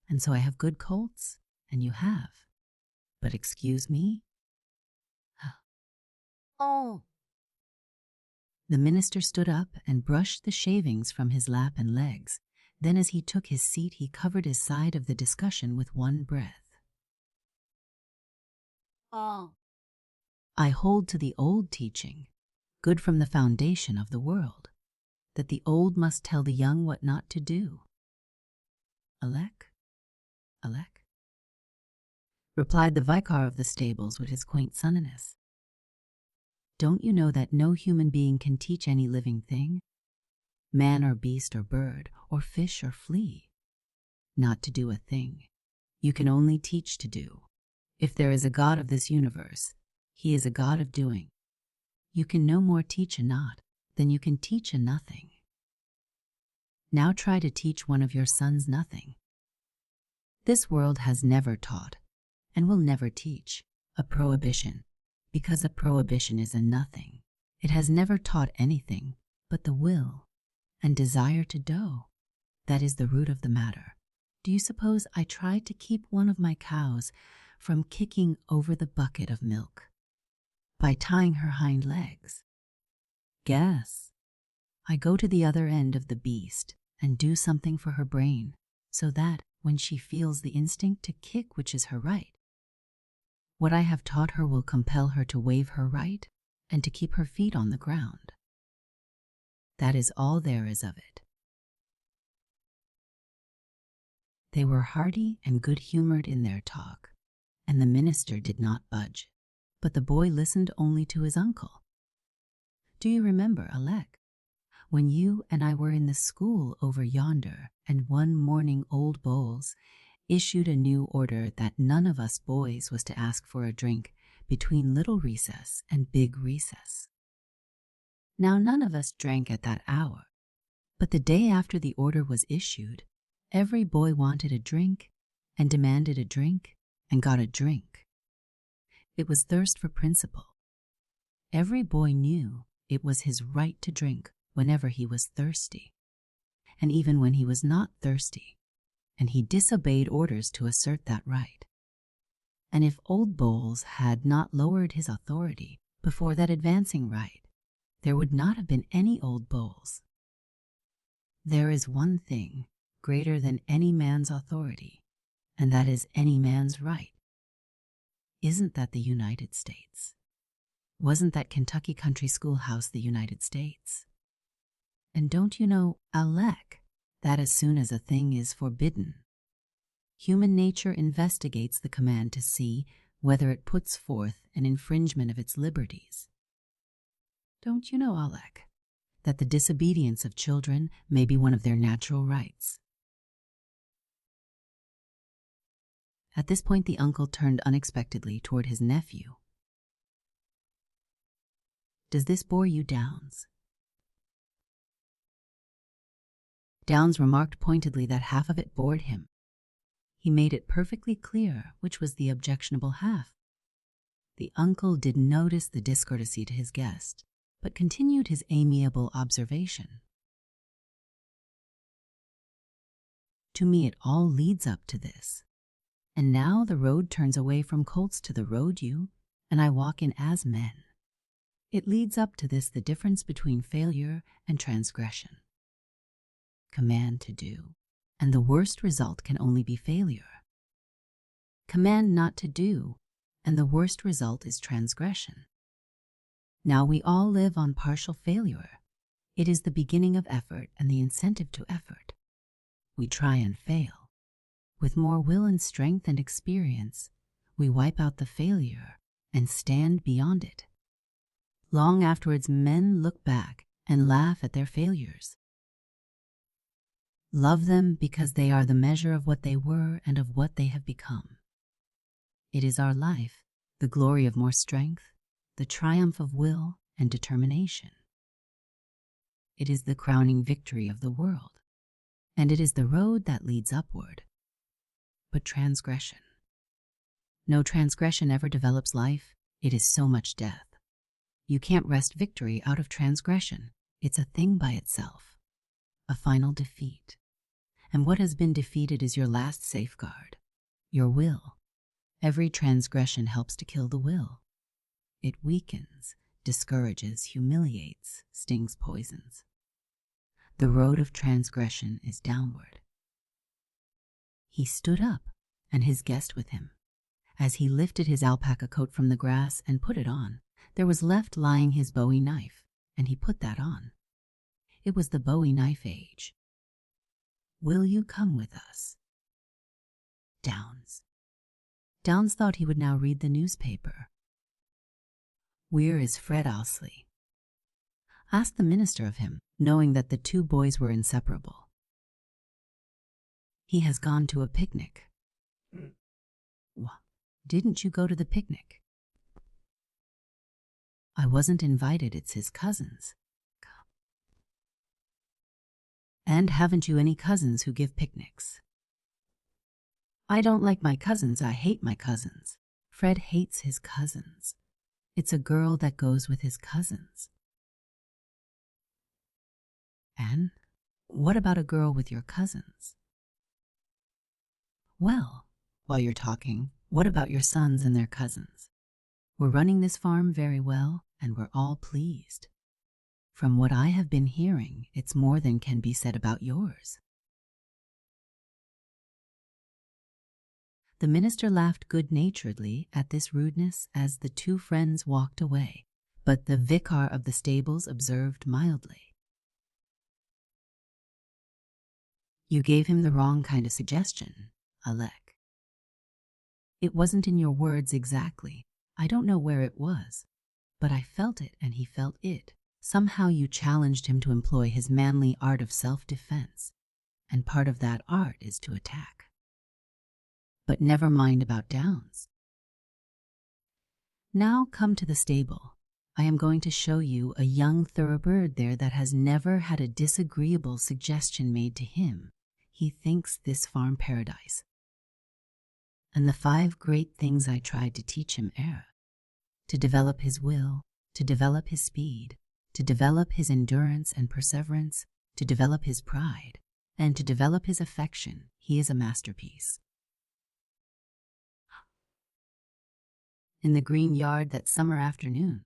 And so I have good colts, and you have. But excuse me? Oh. The minister stood up and brushed the shavings from his lap and legs. Then as he took his seat, he covered his side of the discussion with one breath. Oh. I hold to the old teaching, good from the foundation of the world, that the old must tell the young what not to do. Alec? Replied the vicar of the stables with his quaint sunniness. Don't you know that no human being can teach any living thing, man or beast or bird or fish or flea, not to do a thing? You can only teach to do. If there is a God of this universe, he is a God of doing. You can no more teach a not than you can teach a nothing. Now try to teach one of your sons nothing. This world has never taught, and will never teach, a prohibition, because a prohibition is a nothing. It has never taught anything but the will and desire to do. That is the root of the matter. Do you suppose I tried to keep one of my cows from kicking over the bucket of milk by tying her hind legs? Guess. I go to the other end of the beast and do something for her brain, so that when she feels the instinct to kick which is her right, what I have taught her will compel her to waive her right and to keep her feet on the ground. That is all there is of it. They were hearty and good-humored in their talk, and the minister did not budge, but the boy listened only to his uncle. Do you remember, Alec, when you and I were in the school over yonder, and one morning old Bowles issued a new order that none of us boys was to ask for a drink between little recess and big recess? Now none of us drank at that hour, but the day after the order was issued, every boy wanted a drink and demanded a drink and got a drink. It was thirst for principle. Every boy knew it was his right to drink whenever he was thirsty, and even when he was not thirsty, and he disobeyed orders to assert that right. And if Old Bowls had not lowered his authority before that advancing right, there would not have been any Old Bowls. There is one thing greater than any man's authority, and that is any man's right. Isn't that the United States? Wasn't that Kentucky country schoolhouse the United States? And don't you know, Alec, that as soon as a thing is forbidden, human nature investigates the command to see whether it puts forth an infringement of its liberties? Don't you know, Alec, that the disobedience of children may be one of their natural rights? At this point, the uncle turned unexpectedly toward his nephew. Does this bore you, Downs? Downs remarked pointedly that half of it bored him. He made it perfectly clear which was the objectionable half. The uncle did notice the discourtesy to his guest, but continued his amiable observation. To me, it all leads up to this. And now the road turns away from colts to the road you and I walk in as men. It leads up to this, the difference between failure and transgression. Command to do, and the worst result can only be failure. Command not to do, and the worst result is transgression. Now we all live on partial failure. It is the beginning of effort and the incentive to effort. We try and fail. With more will and strength and experience, we wipe out the failure and stand beyond it. Long afterwards, men look back and laugh at their failures. Love them because they are the measure of what they were and of what they have become. It is our life, the glory of more strength, the triumph of will and determination. It is the crowning victory of the world, and it is the road that leads upward. But transgression. No transgression ever develops life. It is so much death. You can't wrest victory out of transgression. It's a thing by itself, a final defeat. And what has been defeated is your last safeguard, your will. Every transgression helps to kill the will. It weakens, discourages, humiliates, stings, poisons. The road of transgression is downward. He stood up, and his guest with him. As he lifted his alpaca coat from the grass and put it on, there was left lying his Bowie knife, and he put that on. It was the Bowie knife age. Will you come with us? Downs. Downs thought he would now read the newspaper. Where is Fred Ousley? Asked the minister of him, knowing that the two boys were inseparable. He has gone to a picnic. Didn't you go to the picnic? I wasn't invited, it's his cousins. And haven't you any cousins who give picnics? I don't like my cousins, I hate my cousins. Fred hates his cousins. It's a girl that goes with his cousins. And what about a girl with your cousins? Well, while you're talking, what about your sons and their cousins? We're running this farm very well, and we're all pleased. From what I have been hearing, it's more than can be said about yours. The minister laughed good-naturedly at this rudeness as the two friends walked away, but the vicar of the stables observed mildly. You gave him the wrong kind of suggestion, Alec. It wasn't in your words exactly. I don't know where it was, but I felt it and he felt it. Somehow you challenged him to employ his manly art of self-defense, and part of that art is to attack. But never mind about Downs. Now come to the stable. I am going to show you a young thoroughbred there that has never had a disagreeable suggestion made to him. He thinks this farm paradise. And the 5 great things I tried to teach him ere: to develop his will, to develop his speed, to develop his endurance and perseverance, to develop his pride, and to develop his affection. He is a masterpiece. In the green yard that summer afternoon,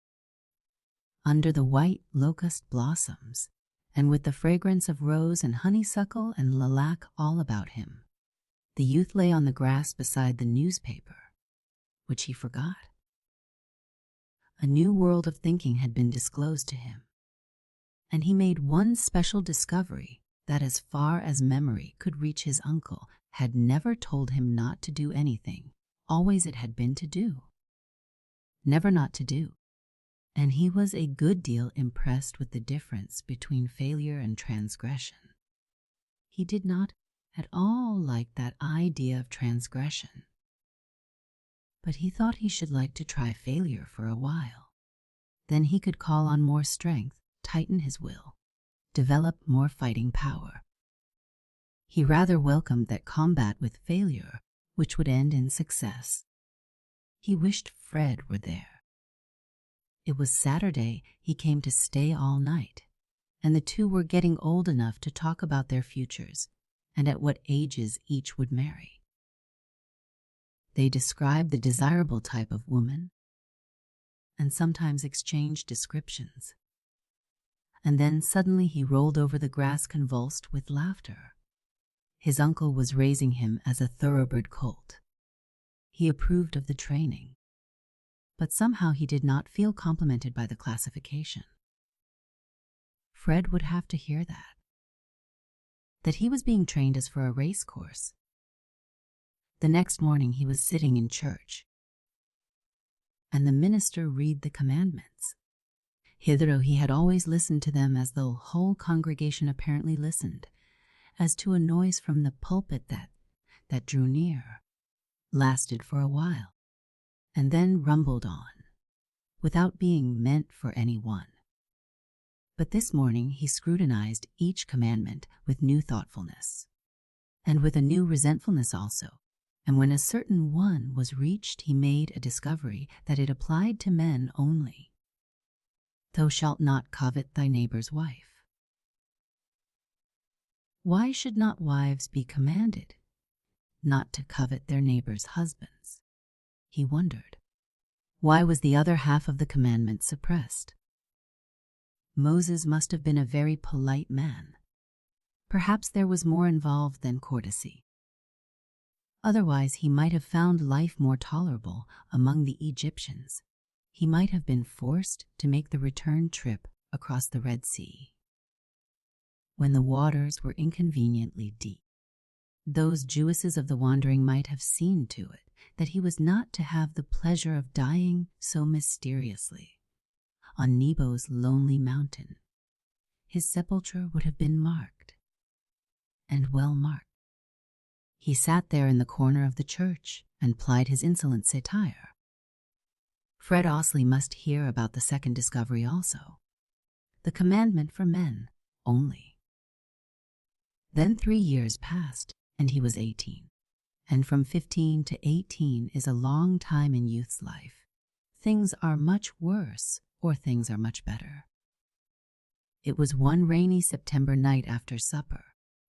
under the white locust blossoms, and with the fragrance of rose and honeysuckle and lilac all about him, the youth lay on the grass beside the newspaper, which he forgot. A new world of thinking had been disclosed to him, and he made one special discovery that, as far as memory could reach, his uncle had never told him not to do anything. Always it had been to do, never not to do. And he was a good deal impressed with the difference between failure and transgression. He did not at all like that idea of transgression, but he thought he should like to try failure for a while. Then he could call on more strength, tighten his will, develop more fighting power. He rather welcomed that combat with failure, which would end in success. He wished Fred were there. It was Saturday. He came to stay all night, and the two were getting old enough to talk about their futures and at what ages each would marry. They described the desirable type of woman and sometimes exchanged descriptions. And then suddenly he rolled over the grass convulsed with laughter. His uncle was raising him as a thoroughbred colt. He approved of the training, but somehow he did not feel complimented by the classification. Fred would have to hear that he was being trained as for a race course. The next morning he was sitting in church, and the minister read the commandments. Hitherto he had always listened to them as the whole congregation apparently listened, as to a noise from the pulpit that drew near, lasted for a while, and then rumbled on, without being meant for any one. But this morning he scrutinized each commandment with new thoughtfulness, and with a new resentfulness also, and when a certain one was reached he made a discovery that it applied to men only. Thou shalt not covet thy neighbor's wife. Why should not wives be commanded not to covet their neighbor's husbands? He wondered. Why was the other half of the commandment suppressed? Moses must have been a very polite man. Perhaps there was more involved than courtesy. Otherwise he might have found life more tolerable among the Egyptians. He might have been forced to make the return trip across the Red Sea, when the waters were inconveniently deep. Those Jewesses of the wandering might have seen to it that he was not to have the pleasure of dying so mysteriously on Nebo's lonely mountain. His sepulchre would have been marked, and well marked. He sat there in the corner of the church and plied his insolent satire. Fred Osley must hear about the second discovery also, the commandment for men only. Then 3 years passed, and he was 18. And from 15 to 18 is a long time in youth's life. Things are much worse, or things are much better. It was one rainy September night after supper,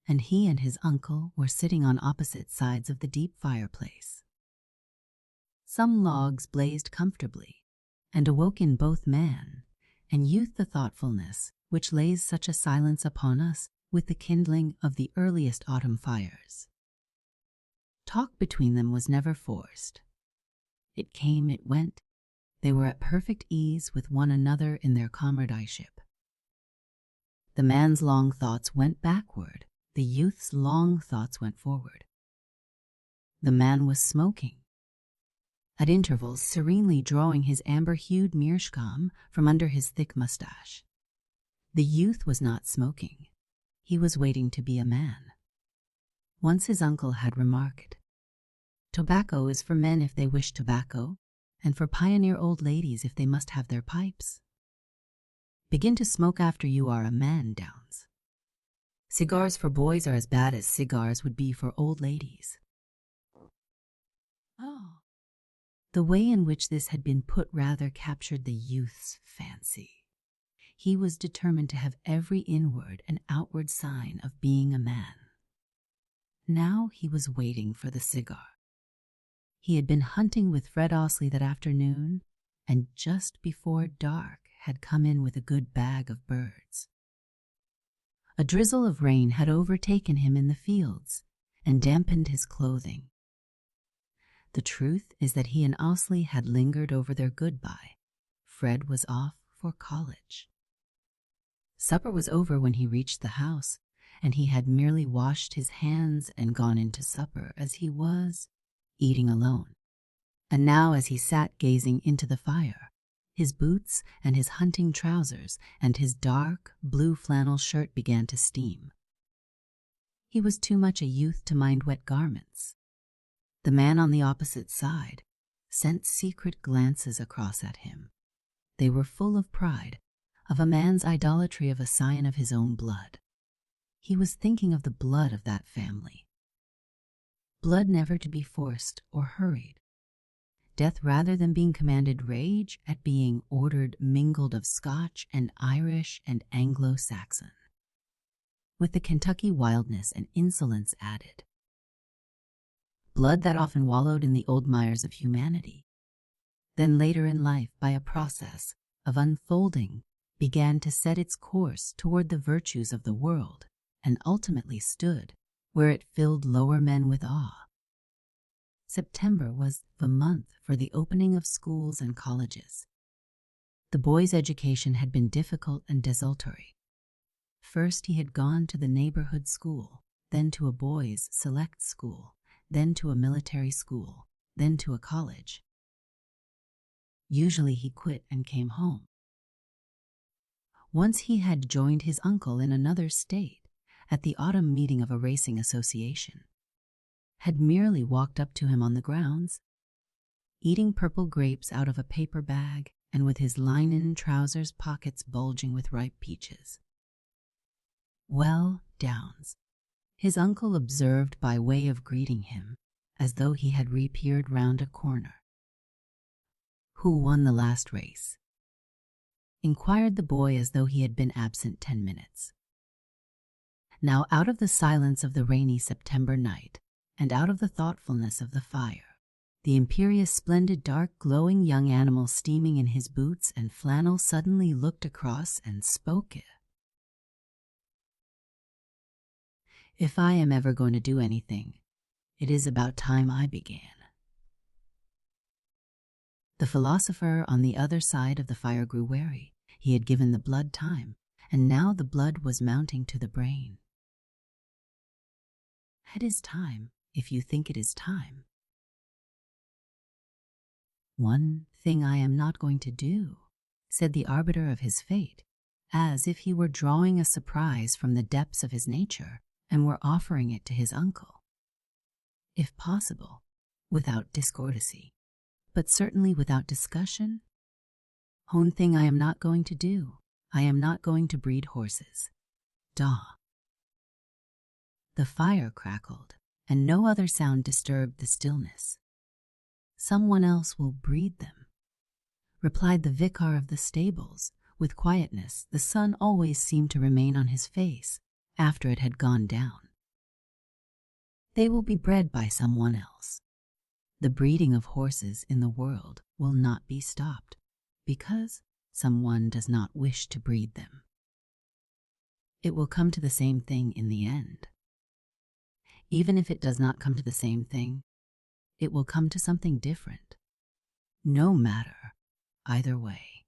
and he and his uncle were sitting on opposite sides of the deep fireplace. Some logs blazed comfortably, and awoke in both man and youth the thoughtfulness which lays such a silence upon us with the kindling of the earliest autumn fires. Talk between them was never forced. It came, it went. They were at perfect ease with one another in their comradeship. The man's long thoughts went backward. The youth's long thoughts went forward. The man was smoking, at intervals serenely drawing his amber-hued meerschaum from under his thick mustache. The youth was not smoking. He was waiting to be a man. Once his uncle had remarked, "Tobacco is for men if they wish tobacco, and for pioneer old ladies if they must have their pipes. Begin to smoke after you are a man, Downs. Cigars for boys are as bad as cigars would be for old ladies." Oh. The way in which this had been put rather captured the youth's fancy. He was determined to have every inward and outward sign of being a man. Now he was waiting for the cigar. He had been hunting with Fred Osley that afternoon, and just before dark had come in with a good bag of birds. A drizzle of rain had overtaken him in the fields and dampened his clothing. The truth is that he and Osley had lingered over their goodbye. Fred was off for college. Supper was over when he reached the house, and he had merely washed his hands and gone into supper as he was, eating alone. And now as he sat gazing into the fire, his boots and his hunting trousers and his dark blue flannel shirt began to steam. He was too much a youth to mind wet garments. The man on the opposite side sent secret glances across at him. They were full of pride, of a man's idolatry of a scion of his own blood. He was thinking of the blood of that family. Blood never to be forced or hurried. Death rather than being commanded rage at being ordered mingled of Scotch and Irish and Anglo-Saxon, with the Kentucky wildness and insolence added. Blood that often wallowed in the old mires of humanity, then later in life by a process of unfolding began to set its course toward the virtues of the world and ultimately stood where it filled lower men with awe. September was the month for the opening of schools and colleges. The boy's education had been difficult and desultory. First he had gone to the neighborhood school, then to a boys' select school, then to a military school, then to a college. Usually he quit and came home. Once he had joined his uncle in another state at the autumn meeting of a racing association, had merely walked up to him on the grounds, eating purple grapes out of a paper bag and with his linen trousers pockets bulging with ripe peaches. "Well, Downs," his uncle observed by way of greeting him, as though he had reappeared round a corner. "Who won the last race?" inquired the boy as though he had been absent 10 minutes. Now out of the silence of the rainy September night, and out of the thoughtfulness of the fire, the imperious, splendid, dark, glowing young animal steaming in his boots and flannel suddenly looked across and spoke it. "If I am ever going to do anything, it is about time I began." The philosopher on the other side of the fire grew wary. He had given the blood time, and now the blood was mounting to the brain. "It is time, if you think it is time." "One thing I am not going to do," said the arbiter of his fate, as if he were drawing a surprise from the depths of his nature and were offering it to his uncle. If possible, without discourtesy, but certainly without discussion. "One thing I am not going to do. I am not going to breed horses." Daw. The fire crackled, and no other sound disturbed the stillness. "Someone else will breed them," replied the vicar of the stables, with quietness the sun always seemed to remain on his face after it had gone down. "They will be bred by someone else. The breeding of horses in the world will not be stopped, because someone does not wish to breed them. It will come to the same thing in the end. Even if it does not come to the same thing, it will come to something different. No matter, either way."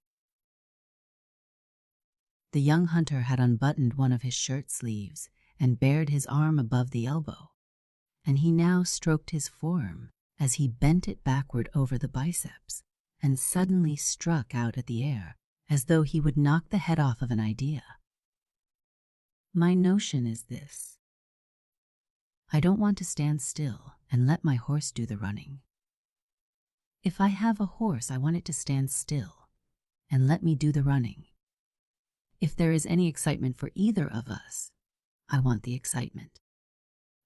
The young hunter had unbuttoned one of his shirt sleeves and bared his arm above the elbow, and he now stroked his forearm as he bent it backward over the biceps and suddenly struck out at the air as though he would knock the head off of an idea. "My notion is this. I don't want to stand still and let my horse do the running. If I have a horse, I want it to stand still and let me do the running. If there is any excitement for either of us, I want the excitement.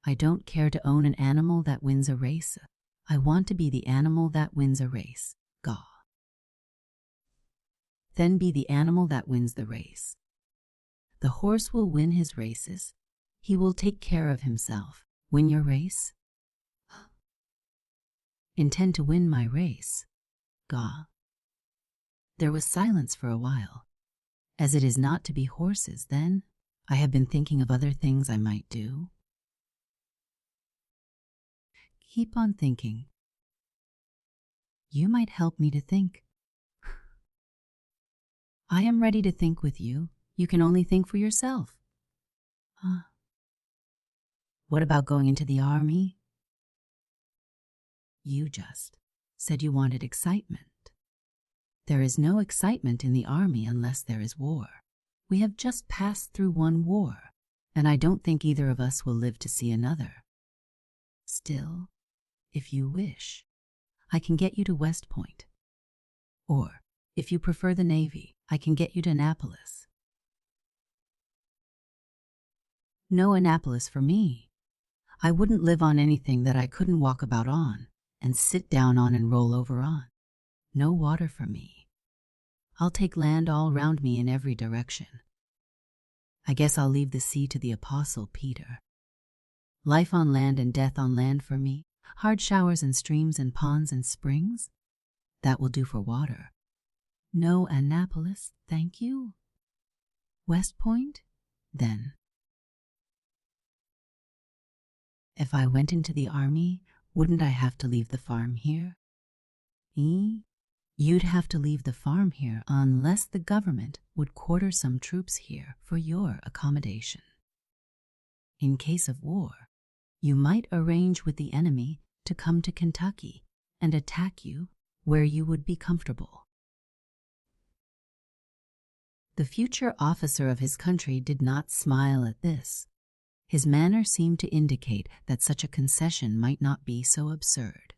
I don't care to own an animal that wins a race. I want to be the animal that wins a race. Gaw." then be the animal that wins the race. The horse will win his races. He will take care of himself. Win your race? Intend to win my race. Gaw. There was silence for a while. As it is not to be horses, then, I have been thinking of other things I might do. Keep on thinking. You might help me to think. I am ready to think with you. You can only think for yourself. What about going into the army? You just said you wanted excitement. There is no excitement in the army unless there is war. We have just passed through one war, and I don't think either of us will live to see another. Still, if you wish, I can get you to West Point. Or, if you prefer the Navy, I can get you to Annapolis. No Annapolis for me. I wouldn't live on anything that I couldn't walk about on, and sit down on and roll over on. No water for me. I'll take land all round me in every direction. I guess I'll leave the sea to the Apostle Peter. Life on land and death on land for me. Hard showers and streams and ponds and springs. That will do for water. No Annapolis, thank you. West Point, then. If I went into the army, wouldn't I have to leave the farm here? You'd have to leave the farm here unless the government would quarter some troops here for your accommodation. In case of war, you might arrange with the enemy to come to Kentucky and attack you where you would be comfortable. The future officer of his country did not smile at this. His manner seemed to indicate that such a concession might not be so absurd.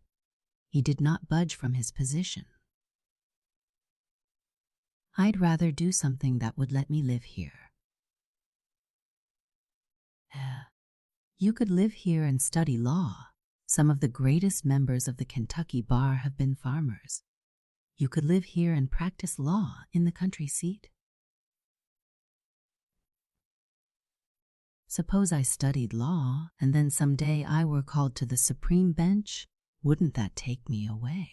He did not budge from his position. I'd rather do something that would let me live here. You could live here and study law. Some of the greatest members of the Kentucky bar have been farmers. You could live here and practice law in the country seat. Suppose I studied law, and then someday I were called to the Supreme Bench. Wouldn't that take me away?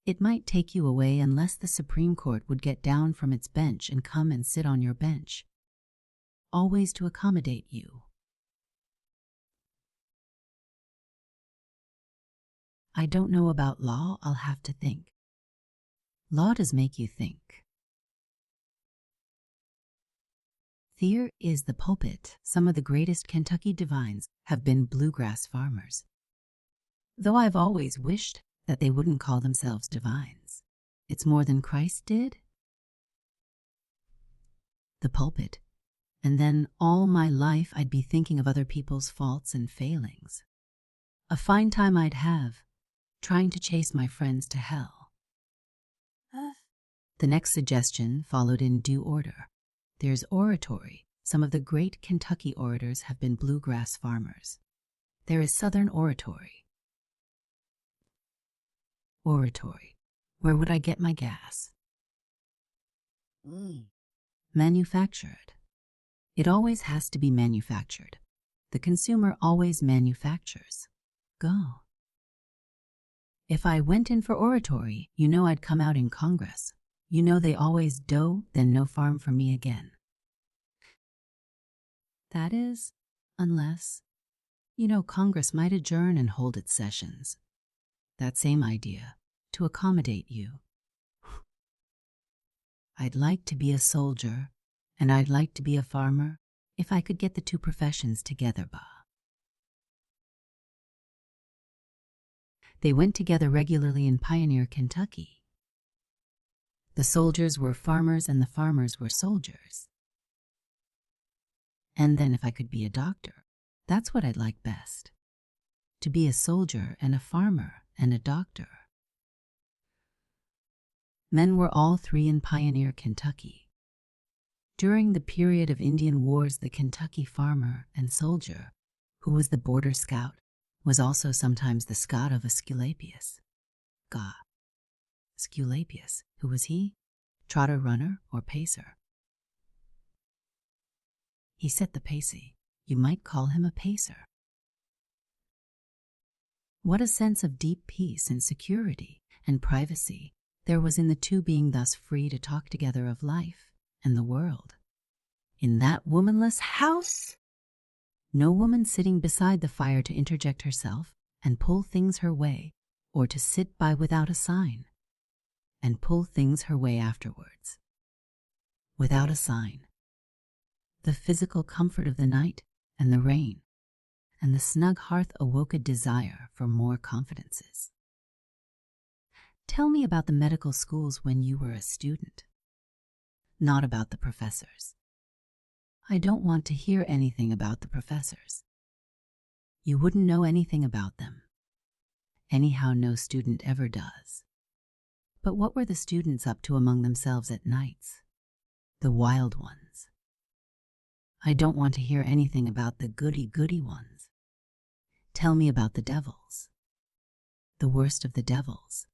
It might take you away unless the Supreme Court would get down from its bench and come and sit on your bench, always to accommodate you. I don't know about law, I'll have to think. Law does make you think. Here is the pulpit. Some of the greatest Kentucky divines have been bluegrass farmers. Though I've always wished that they wouldn't call themselves divines. It's more than Christ did. The pulpit. And then all my life I'd be thinking of other people's faults and failings. A fine time I'd have, trying to chase my friends to hell. The next suggestion followed in due order. There's oratory. Some of the great Kentucky orators have been bluegrass farmers. There is Southern oratory. Oratory. Where would I get my gas? Manufactured. It always has to be manufactured. The consumer always manufactures. Go. If I went in for oratory, you know I'd come out in Congress. You know they always do, then no farm for me again. That is, unless, Congress might adjourn and hold its sessions. That same idea, to accommodate you. I'd like to be a soldier, and I'd like to be a farmer, if I could get the two professions together, Ba. They went together regularly in Pioneer, Kentucky. The soldiers were farmers and the farmers were soldiers. And then if I could be a doctor, that's what I'd like best. To be a soldier and a farmer and a doctor. Men were all three in Pioneer, Kentucky. During the period of Indian Wars, the Kentucky farmer and soldier, who was the border scout, was also sometimes the Scot of Asclepius. Sculappius. Who was he? Trotter, runner, or pacer? He set the pacey. You might call him a pacer. What a sense of deep peace and security and privacy there was in the two being thus free to talk together of life and the world. In that womanless house, no woman sitting beside the fire to interject herself and pull things her way, or to sit by without a sign and pull things her way afterwards. Without a sign. The physical comfort of the night and the rain and the snug hearth awoke a desire for more confidences. Tell me about the medical schools when you were a student. Not about the professors. I don't want to hear anything about the professors. You wouldn't know anything about them. Anyhow, no student ever does. But what were the students up to among themselves at nights? The wild ones. I don't want to hear anything about the goody-goody ones. Tell me about the devils. The worst of the devils.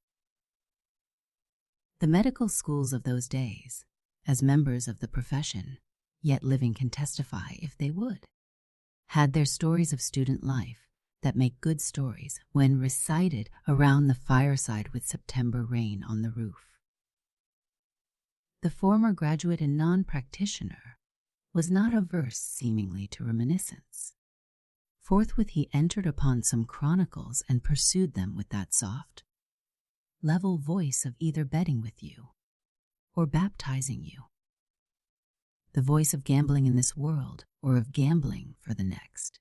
The medical schools of those days, as members of the profession, yet living can testify if they would, had their stories of student life that make good stories when recited around the fireside with September rain on the roof. The former graduate and non-practitioner was not averse seemingly to reminiscence. Forthwith he entered upon some chronicles and pursued them with that soft, level voice of either betting with you or baptizing you. The voice of gambling in this world or of gambling for the next.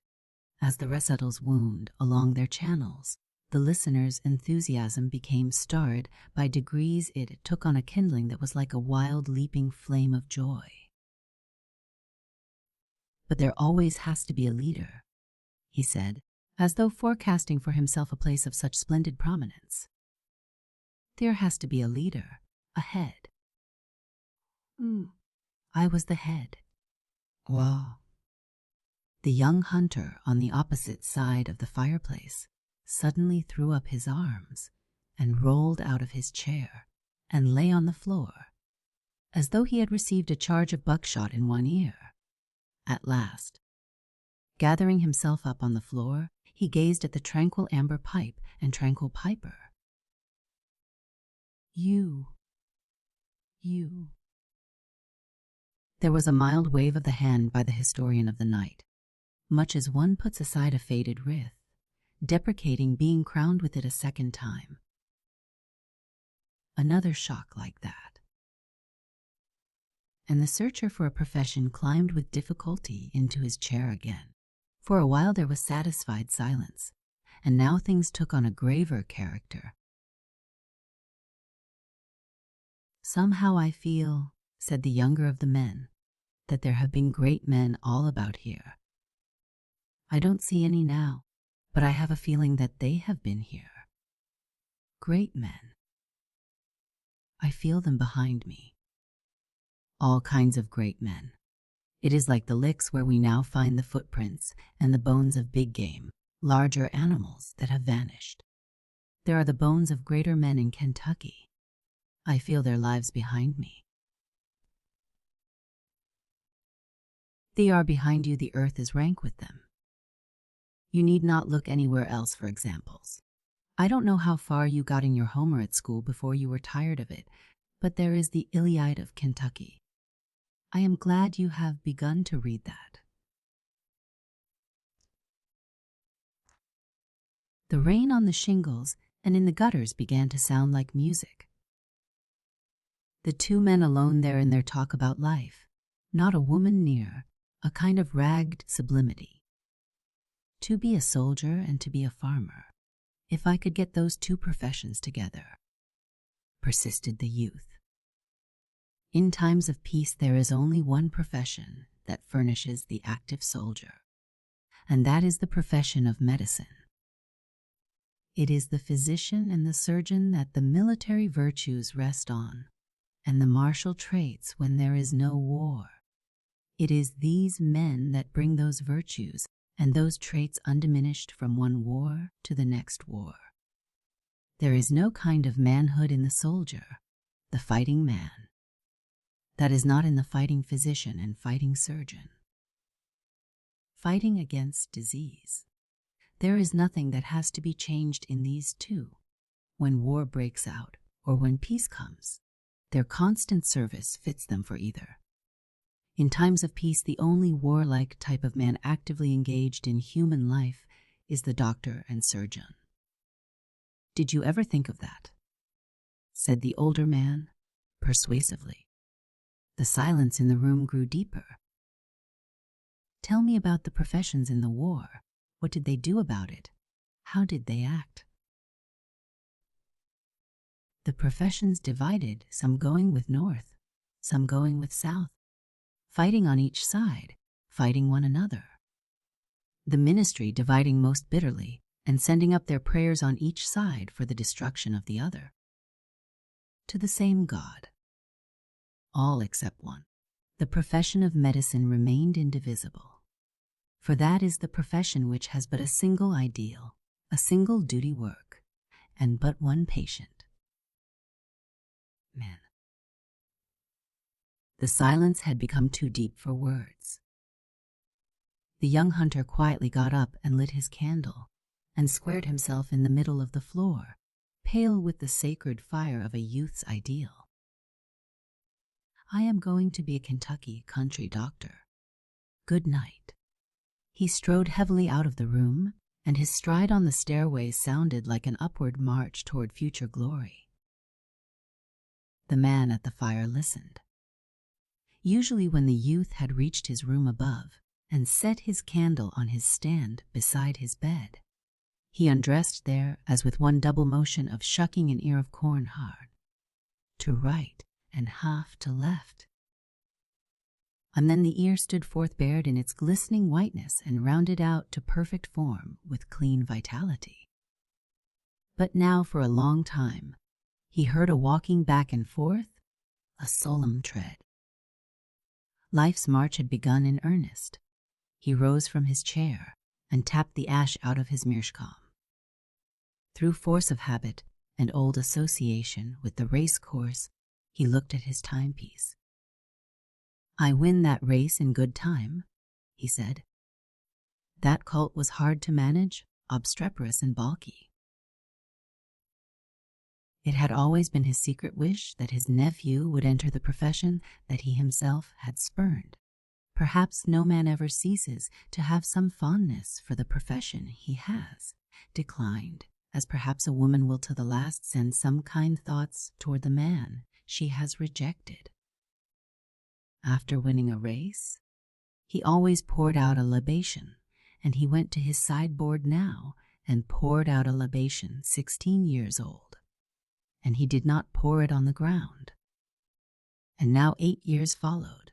As the recitals wound along their channels, the listener's enthusiasm became starred. By degrees it took on a kindling that was like a wild leaping flame of joy. But there always has to be a leader, he said, as though forecasting for himself a place of such splendid prominence. There has to be a leader, a head. I was the head. Wow. The young hunter on the opposite side of the fireplace suddenly threw up his arms and rolled out of his chair and lay on the floor, as though he had received a charge of buckshot in one ear. At last, gathering himself up on the floor, he gazed at the tranquil amber pipe and tranquil piper. You. There was a mild wave of the hand by the historian of the night, much as one puts aside a faded wreath, deprecating being crowned with it a second time. Another shock like that. And the searcher for a profession climbed with difficulty into his chair again. For a while there was satisfied silence, and now things took on a graver character. Somehow I feel, said the younger of the men, that there have been great men all about here. I don't see any now, but I have a feeling that they have been here. Great men. I feel them behind me. All kinds of great men. It is like the licks where we now find the footprints and the bones of big game, larger animals that have vanished. There are the bones of greater men in Kentucky. I feel their lives behind me. They are behind you, the earth is rank with them. You need not look anywhere else for examples. I don't know how far you got in your Homer at school before you were tired of it, but there is the Iliad of Kentucky. I am glad you have begun to read that. The rain on the shingles and in the gutters began to sound like music. The two men alone there in their talk about life, not a woman near, a kind of ragged sublimity. To be a soldier and to be a farmer, if I could get those two professions together, persisted the youth. In times of peace there is only one profession that furnishes the active soldier, and that is the profession of medicine. It is the physician and the surgeon that the military virtues rest on, and the martial traits when there is no war. It is these men that bring those virtues and those traits undiminished from one war to the next war. There is no kind of manhood in the soldier, the fighting man, that is not in the fighting physician and fighting surgeon. Fighting against disease. There is nothing that has to be changed in these two. When war breaks out or when peace comes, their constant service fits them for either. In times of peace, the only warlike type of man actively engaged in human life is the doctor and surgeon. Did you ever think of that? Said the older man, persuasively. The silence in the room grew deeper. Tell me about the professions in the war. What did they do about it? How did they act? The professions divided, some going with north, some going with south, fighting on each side, fighting one another. The ministry dividing most bitterly and sending up their prayers on each side for the destruction of the other. To the same God. All except one. The profession of medicine remained indivisible, for that is the profession which has but a single ideal, a single duty work, and but one patient. Man. The silence had become too deep for words. The young hunter quietly got up and lit his candle and squared himself in the middle of the floor, pale with the sacred fire of a youth's ideal. I am going to be a Kentucky country doctor. Good night. He strode heavily out of the room, and his stride on the stairway sounded like an upward march toward future glory. The man at the fire listened. Usually when the youth had reached his room above and set his candle on his stand beside his bed, he undressed there as with one double motion of shucking an ear of corn hard, to right and half to left. And then the ear stood forth bared in its glistening whiteness and rounded out to perfect form with clean vitality. But now for a long time he heard a walking back and forth, a solemn tread. Life's march had begun in earnest. He rose from his chair and tapped the ash out of his meerschaum. Through force of habit and old association with the race course, he looked at his timepiece. I win that race in good time, he said. That colt was hard to manage, obstreperous and balky. It had always been his secret wish that his nephew would enter the profession that he himself had spurned. Perhaps no man ever ceases to have some fondness for the profession he has declined, as perhaps a woman will to the last send some kind thoughts toward the man she has rejected. After winning a race, he always poured out a libation, and he went to his sideboard now and poured out a libation 16 years old. And he did not pour it on the ground. And now 8 years followed,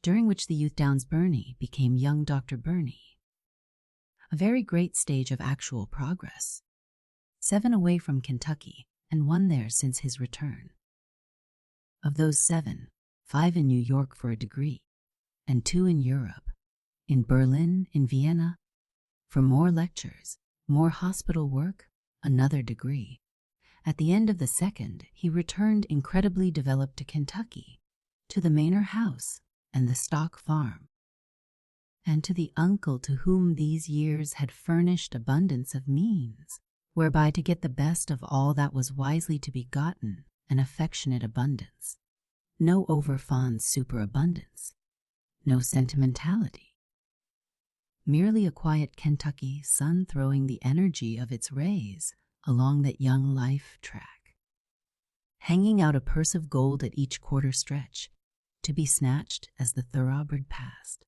during which the youth Downs Birney became young Dr. Birney, a very great stage of actual progress, 7 away from Kentucky and 1 there since his return. Of those 7, 5 in New York for a degree, and 2 in Europe, in Berlin, in Vienna, for more lectures, more hospital work, another degree. At the end of the 2nd, he returned incredibly developed to Kentucky, to the Manor house and the stock farm, and to the uncle to whom these years had furnished abundance of means, whereby to get the best of all that was wisely to be gotten, an affectionate abundance, no over-fond superabundance, no sentimentality, merely a quiet Kentucky sun throwing the energy of its rays along that young life track, hanging out a purse of gold at each quarter stretch, to be snatched as the thoroughbred passed.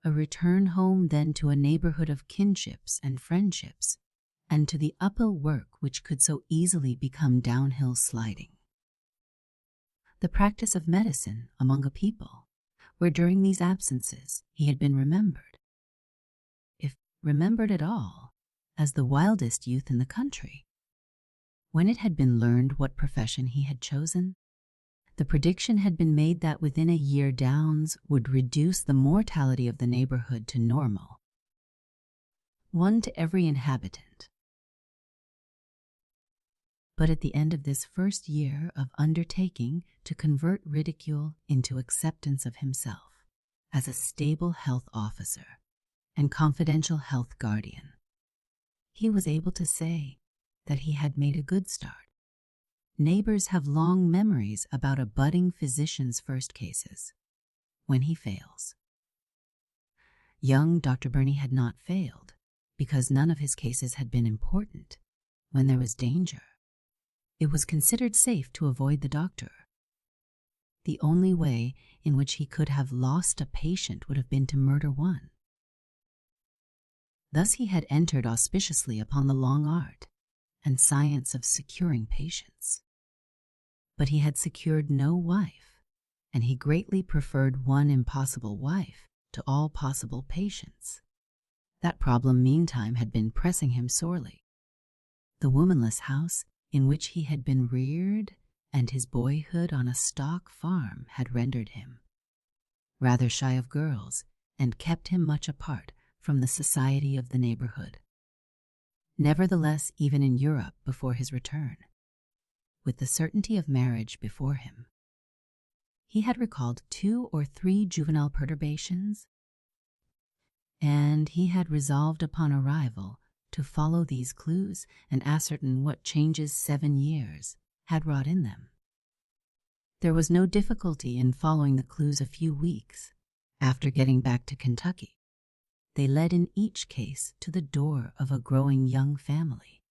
A return home then to a neighborhood of kinships and friendships, and to the uphill work which could so easily become downhill sliding. The practice of medicine among a people, where during these absences he had been remembered, if remembered at all, as the wildest youth in the country. When it had been learned what profession he had chosen, the prediction had been made that within a year Downs would reduce the mortality of the neighborhood to normal, 1 to every inhabitant, But at the end of this first year of undertaking to convert ridicule into acceptance of himself as a stable health officer and confidential health guardian, he was able to say that he had made a good start. Neighbors have long memories about a budding physician's first cases, when he fails. Young Dr. Burney had not failed because none of his cases had been important. When there was danger, it was considered safe to avoid the doctor. The only way in which he could have lost a patient would have been to murder one. Thus he had entered auspiciously upon the long art and science of securing patients. But he had secured no wife, and he greatly preferred one impossible wife to all possible patients. That problem, meantime, had been pressing him sorely. The womanless house in which he had been reared and his boyhood on a stock farm had rendered him rather shy of girls and kept him much apart from the society of the neighborhood. Nevertheless, even in Europe before his return, with the certainty of marriage before him, he had recalled 2 or 3 juvenile perturbations, and he had resolved upon arrival to follow these clues and ascertain what changes 7 years had wrought in them. There was no difficulty in following the clues a few weeks after getting back to Kentucky. They led in each case to the door of a growing young family,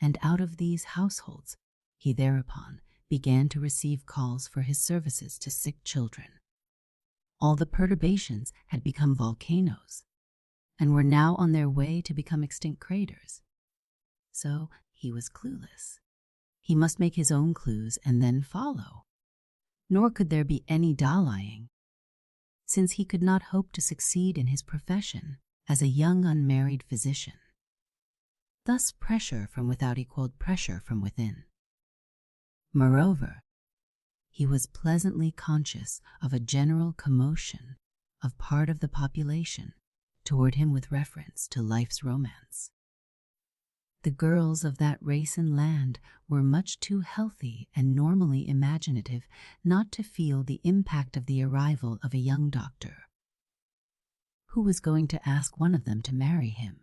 and out of these households he thereupon began to receive calls for his services to sick children. All the perturbations had become volcanoes and were now on their way to become extinct craters. So he was clueless. He must make his own clues and then follow. Nor could there be any dallying, since he could not hope to succeed in his profession as a young unmarried physician. Thus pressure from without equaled pressure from within. Moreover, he was pleasantly conscious of a general commotion of part of the population toward him with reference to life's romance. The girls of that race and land were much too healthy and normally imaginative not to feel the impact of the arrival of a young doctor, who was going to ask one of them to marry him.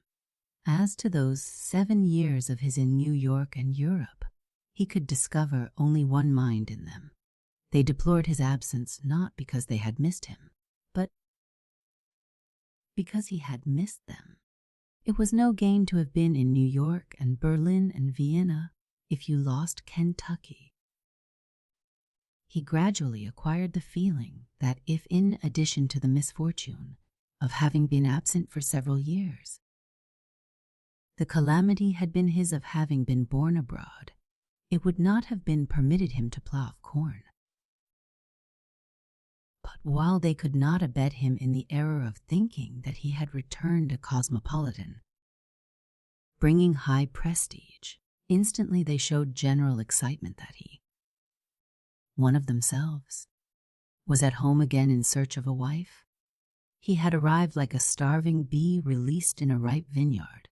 As to those 7 years of his in New York and Europe, he could discover only one mind in them. They deplored his absence not because they had missed him, but because he had missed them. It was no gain to have been in New York and Berlin and Vienna if you lost Kentucky. He gradually acquired the feeling that if, in addition to the misfortune of having been absent for several years, the calamity had been his of having been born abroad, it would not have been permitted him to plough corn. But while they could not abet him in the error of thinking that he had returned a cosmopolitan, bringing high prestige, instantly they showed general excitement that he, one of themselves, was at home again in search of a wife. He had arrived like a starving bee released in a ripe vineyard,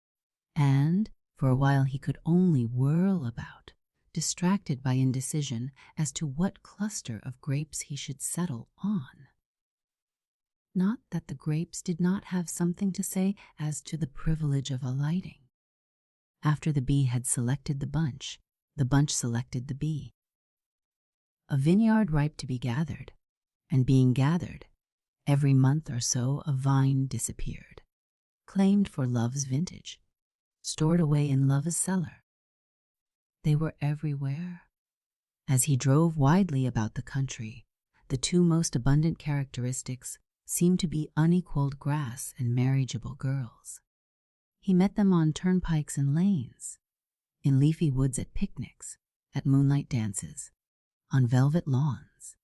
and for a while he could only whirl about, distracted by indecision as to what cluster of grapes he should settle on. Not that the grapes did not have something to say as to the privilege of alighting. After the bee had selected the bunch selected the bee. A vineyard ripe to be gathered, and being gathered, every month or so a vine disappeared, claimed for love's vintage, stored away in love's cellar. They were everywhere. As he drove widely about the country, the 2 most abundant characteristics seemed to be unequaled grass and marriageable girls. He met them on turnpikes and lanes, in leafy woods at picnics, at moonlight dances, on velvet lawns,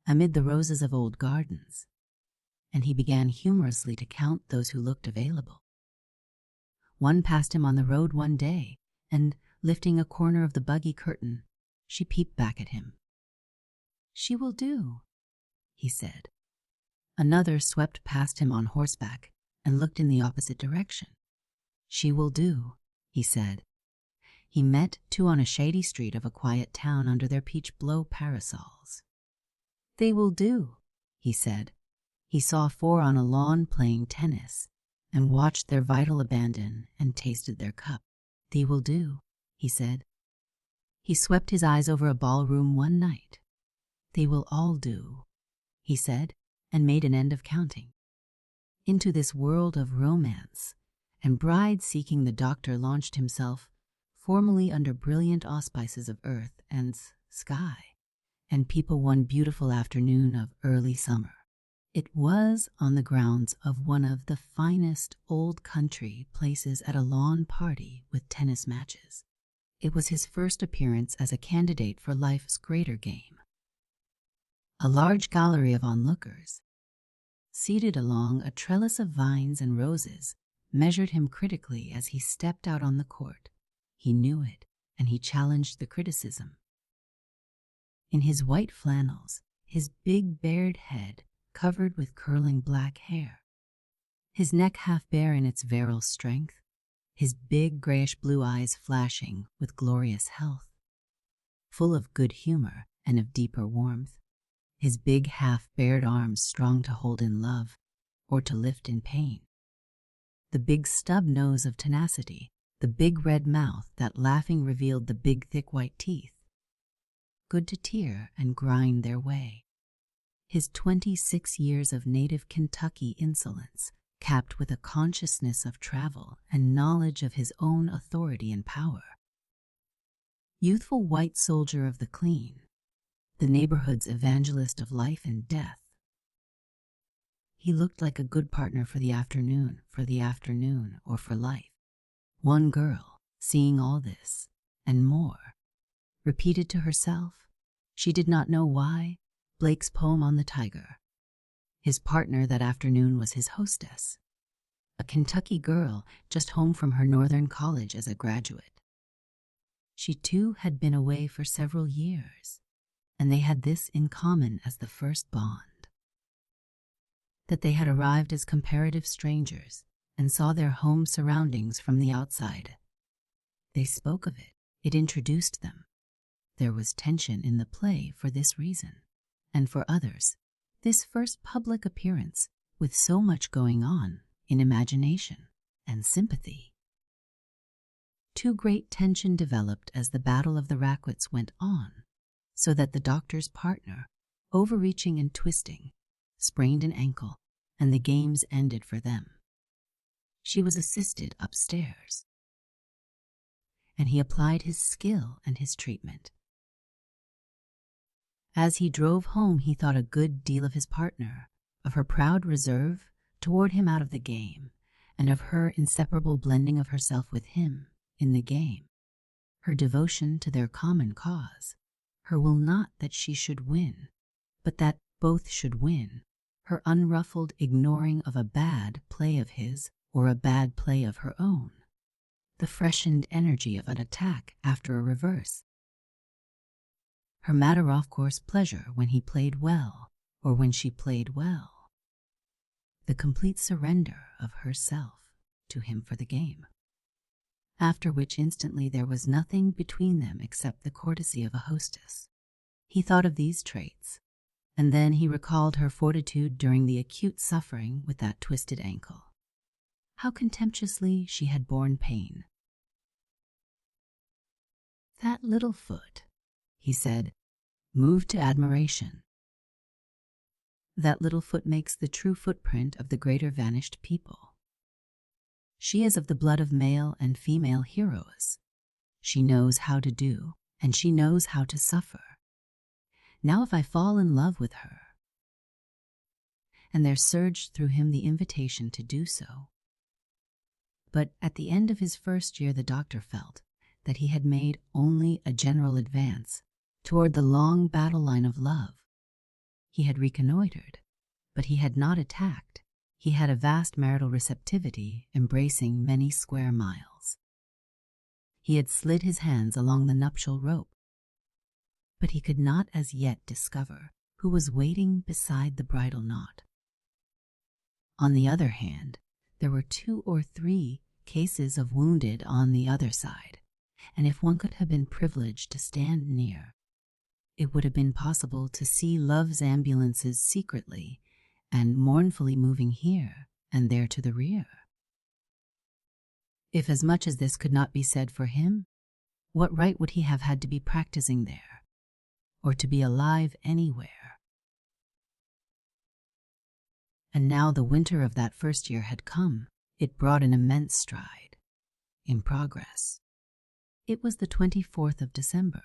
amid the roses of old gardens, and he began humorously to count those who looked available. One passed him on the road one day, and, lifting a corner of the buggy curtain, she peeped back at him. "She will do," he said. Another swept past him on horseback and looked in the opposite direction. "She will do," he said. He met two on a shady street of a quiet town under their peach-blow parasols. "They will do," he said. He saw four on a lawn playing tennis and watched their vital abandon and tasted their cup. "They will do," he said. He swept his eyes over a ballroom one night. "They will all do," he said, and made an end of counting. Into this world of romance and bride-seeking the doctor launched himself, formally under brilliant auspices of earth and sky, and people one beautiful afternoon of early summer. It was on the grounds of one of the finest old country places at a lawn party with tennis matches. It was his first appearance as a candidate for life's greater game. A large gallery of onlookers, seated along a trellis of vines and roses, measured him critically as he stepped out on the court. He knew it, and he challenged the criticism. In his white flannels, his big bared head covered with curling black hair, his neck half bare in its virile strength, his big grayish-blue eyes flashing with glorious health, full of good humor and of deeper warmth, his big half-bared arms strong to hold in love or to lift in pain, the big stub nose of tenacity, the big red mouth that laughing revealed the big thick white teeth, good to tear and grind their way, his 26 years of native Kentucky insolence, capped with a consciousness of travel and knowledge of his own authority and power. Youthful white soldier of the clean, the neighborhood's evangelist of life and death. He looked like a good partner for the afternoon, or for life. One girl, seeing all this, and more, repeated to herself, she did not know why, Blake's poem on the tiger. His partner that afternoon was his hostess, a Kentucky girl just home from her northern college as a graduate. She too had been away for several years, and they had this in common as the first bond, that they had arrived as comparative strangers and saw their home surroundings from the outside. They spoke of it. It introduced them. There was tension in the play for this reason, and for others, this first public appearance with so much going on in imagination and sympathy. Too great tension developed as the battle of the racquets went on, so that the doctor's partner, overreaching and twisting, sprained an ankle, and the games ended for them. She was assisted upstairs, and he applied his skill and his treatment. As he drove home, he thought a good deal of his partner, of her proud reserve toward him out of the game, and of her inseparable blending of herself with him in the game, her devotion to their common cause, her will not that she should win, but that both should win, her unruffled ignoring of a bad play of his or a bad play of her own, the freshened energy of an attack after a reverse, her matter-of-course pleasure when he played well or when she played well, the complete surrender of herself to him for the game, after which instantly there was nothing between them except the courtesy of a hostess. He thought of these traits, and then he recalled her fortitude during the acute suffering with that twisted ankle. How contemptuously she had borne pain. "That little foot," he said, moved to admiration. "That little foot makes the true footprint of the greater vanished people. She is of the blood of male and female heroes. She knows how to do, and she knows how to suffer. Now if I fall in love with her," and there surged through him the invitation to do so. But at the end of his first year the doctor felt that he had made only a general advance toward the long battle line of love. He had reconnoitered, but he had not attacked. He had a vast marital receptivity embracing many square miles. He had slid his hands along the nuptial rope, but he could not as yet discover who was waiting beside the bridal knot. On the other hand, there were 2 or 3 cases of wounded on the other side, and if one could have been privileged to stand near, it would have been possible to see love's ambulances secretly and mournfully moving here and there to the rear. If as much as this could not be said for him, what right would he have had to be practicing there, or to be alive anywhere? And now the winter of that first year had come. It brought an immense stride in progress. It was the 24th of December.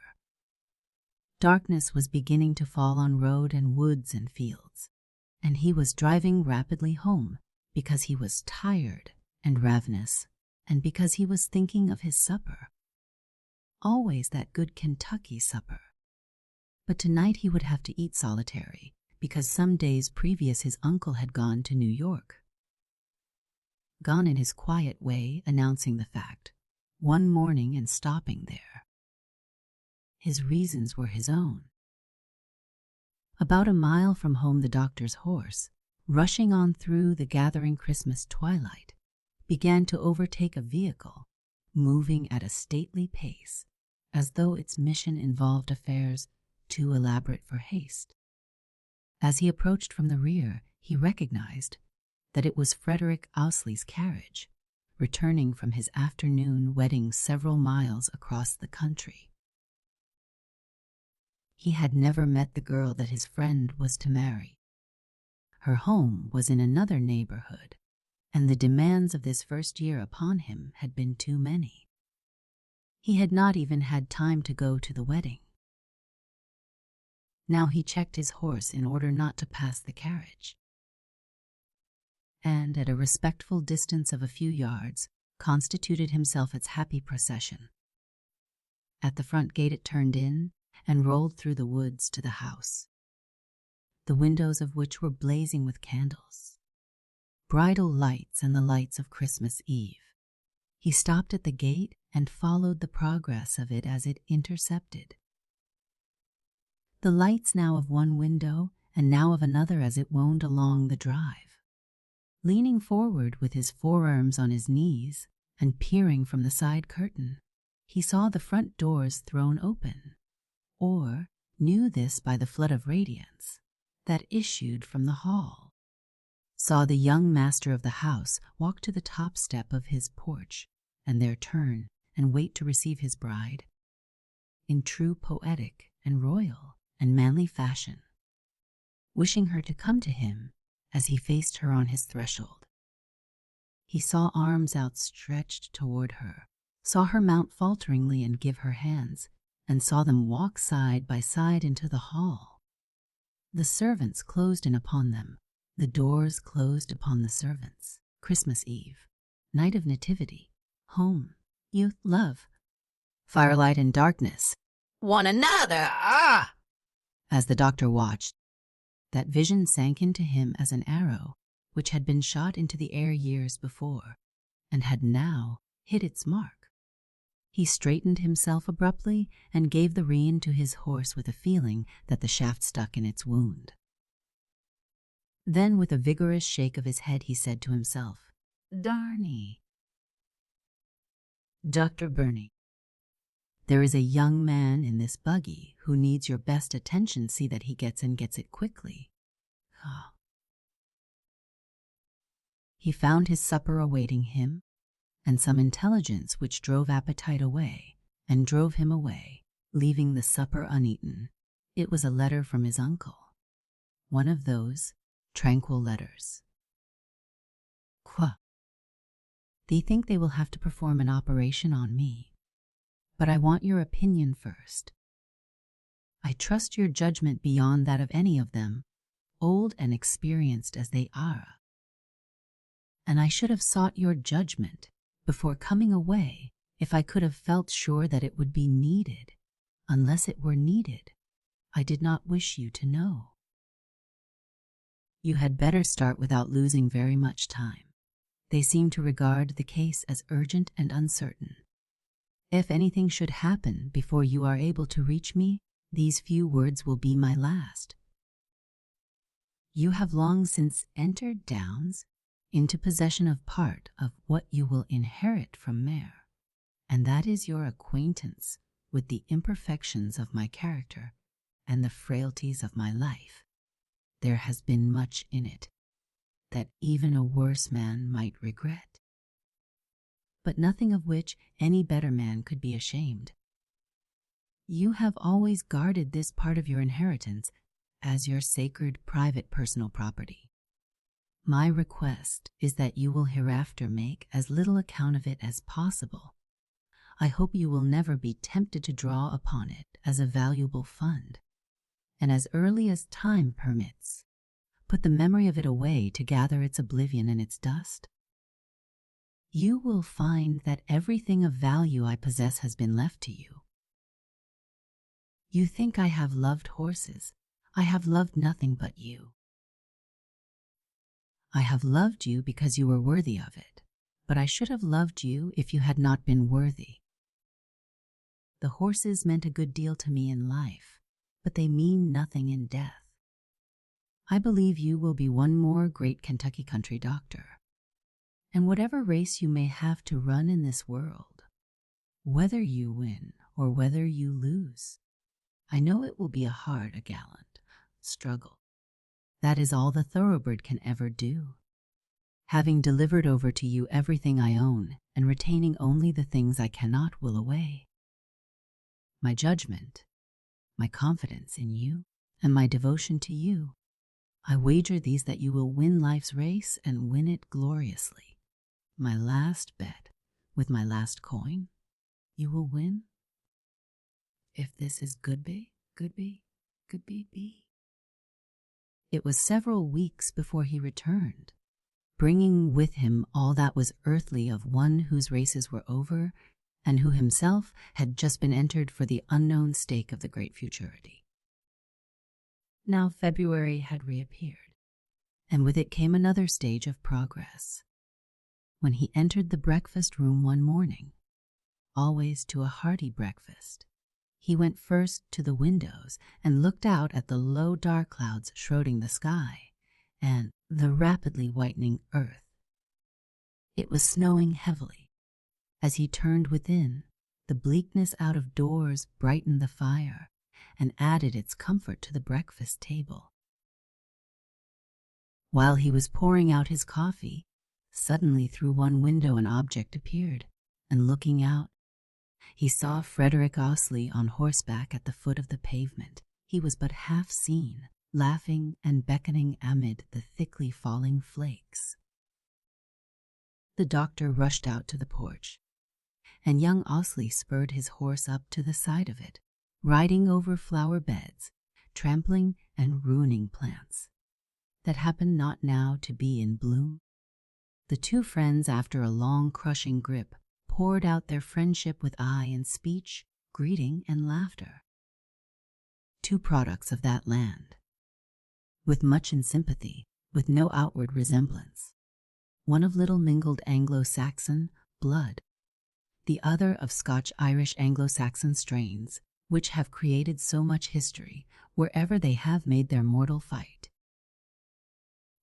Darkness was beginning to fall on road and woods and fields, and he was driving rapidly home because he was tired and ravenous, and because he was thinking of his supper. Always that good Kentucky supper. But tonight he would have to eat solitary, because some days previous his uncle had gone to New York. Gone in his quiet way, announcing the fact, one morning and stopping there. His reasons were his own. About a mile from home the doctor's horse, rushing on through the gathering Christmas twilight, began to overtake a vehicle, moving at a stately pace, as though its mission involved affairs too elaborate for haste. As he approached from the rear, he recognized that it was Frederick Ousley's carriage, returning from his afternoon wedding several miles across the country. He had never met the girl that his friend was to marry. Her home was in another neighborhood, and the demands of this first year upon him had been too many. He had not even had time to go to the wedding. Now he checked his horse in order not to pass the carriage, and at a respectful distance of a few yards constituted himself its happy procession. At the front gate it turned in and rolled through the woods to the house, the windows of which were blazing with candles, bridal lights and the lights of Christmas Eve. He stopped at the gate and followed the progress of it as it intercepted. The lights now of one window and now of another as it wound along the drive. Leaning forward with his forearms on his knees and peering from the side curtain, he saw the front doors thrown open, or knew this by the flood of radiance that issued from the hall, saw the young master of the house walk to the top step of his porch and there turn and wait to receive his bride, in true poetic and royal and manly fashion, wishing her to come to him as he faced her on his threshold. He saw arms outstretched toward her, saw her mount falteringly and give her hands, and saw them walk side by side into the hall. The servants closed in upon them, the doors closed upon the servants. Christmas Eve, night of nativity, home, youth, love, firelight and darkness. One another, As the doctor watched, that vision sank into him as an arrow which had been shot into the air years before and had now hit its mark. He straightened himself abruptly and gave the rein to his horse with a feeling that the shaft stuck in its wound. Then, with a vigorous shake of his head, he said to himself, "Darny, Dr. Burney, there is a young man in this buggy who needs your best attention. See that he gets it quickly." Oh. He found his supper awaiting him, and some intelligence which drove appetite away, and drove him away, leaving the supper uneaten. It was a letter from his uncle, one of those tranquil letters. Quoi? They think they will have to perform an operation on me, but I want your opinion first. I trust your judgment beyond that of any of them, old and experienced as they are. And I should have sought your judgment before coming away if I could have felt sure that it would be needed. Unless it were needed, I did not wish you to know. You had better start without losing very much time. They seem to regard the case as urgent and uncertain. If anything should happen before you are able to reach me, these few words will be my last. You have long since entered Downs into possession of part of what you will inherit from Mare, and that is your acquaintance with the imperfections of my character and the frailties of my life. There has been much in it that even a worse man might regret, but nothing of which any better man could be ashamed. You have always guarded this part of your inheritance as your sacred private personal property. My request is that you will hereafter make as little account of it as possible. I hope you will never be tempted to draw upon it as a valuable fund, and as early as time permits, put the memory of it away to gather its oblivion in its dust. You will find that everything of value I possess has been left to you. You think I have loved horses. I have loved nothing but you. I have loved you because you were worthy of it, but I should have loved you if you had not been worthy. The horses meant a good deal to me in life, but they mean nothing in death. I believe you will be one more great Kentucky country doctor. And whatever race you may have to run in this world, whether you win or whether you lose, I know it will be a gallant struggle. That is all the thoroughbred can ever do. Having delivered over to you everything I own and retaining only the things I cannot will away. My judgment, my confidence in you, and my devotion to you, I wager these that you will win life's race and win it gloriously. My last bet, with my last coin, you will win. If this is Goodby. It was several weeks before he returned, bringing with him all that was earthly of one whose races were over and who himself had just been entered for the unknown stake of the great futurity. Now February had reappeared, and with it came another stage of progress. When he entered the breakfast room one morning, always to a hearty breakfast, he went first to the windows and looked out at the low dark clouds shrouding the sky and the rapidly whitening earth. It was snowing heavily. As he turned within, the bleakness out of doors brightened the fire and added its comfort to the breakfast table. While he was pouring out his coffee, suddenly through one window an object appeared, and looking out, he saw Frederick Ousley on horseback at the foot of the pavement. He was but half seen, laughing and beckoning amid the thickly falling flakes. The doctor rushed out to the porch, and young Ousley spurred his horse up to the side of it, riding over flower beds, trampling and ruining plants that happened not now to be in bloom. The two friends, after a long crushing grip, poured out their friendship with eye and speech, greeting and laughter. Two products of that land, with much in sympathy, with no outward resemblance. One of little mingled Anglo-Saxon blood, the other of Scotch-Irish Anglo-Saxon strains, which have created so much history wherever they have made their mortal fight.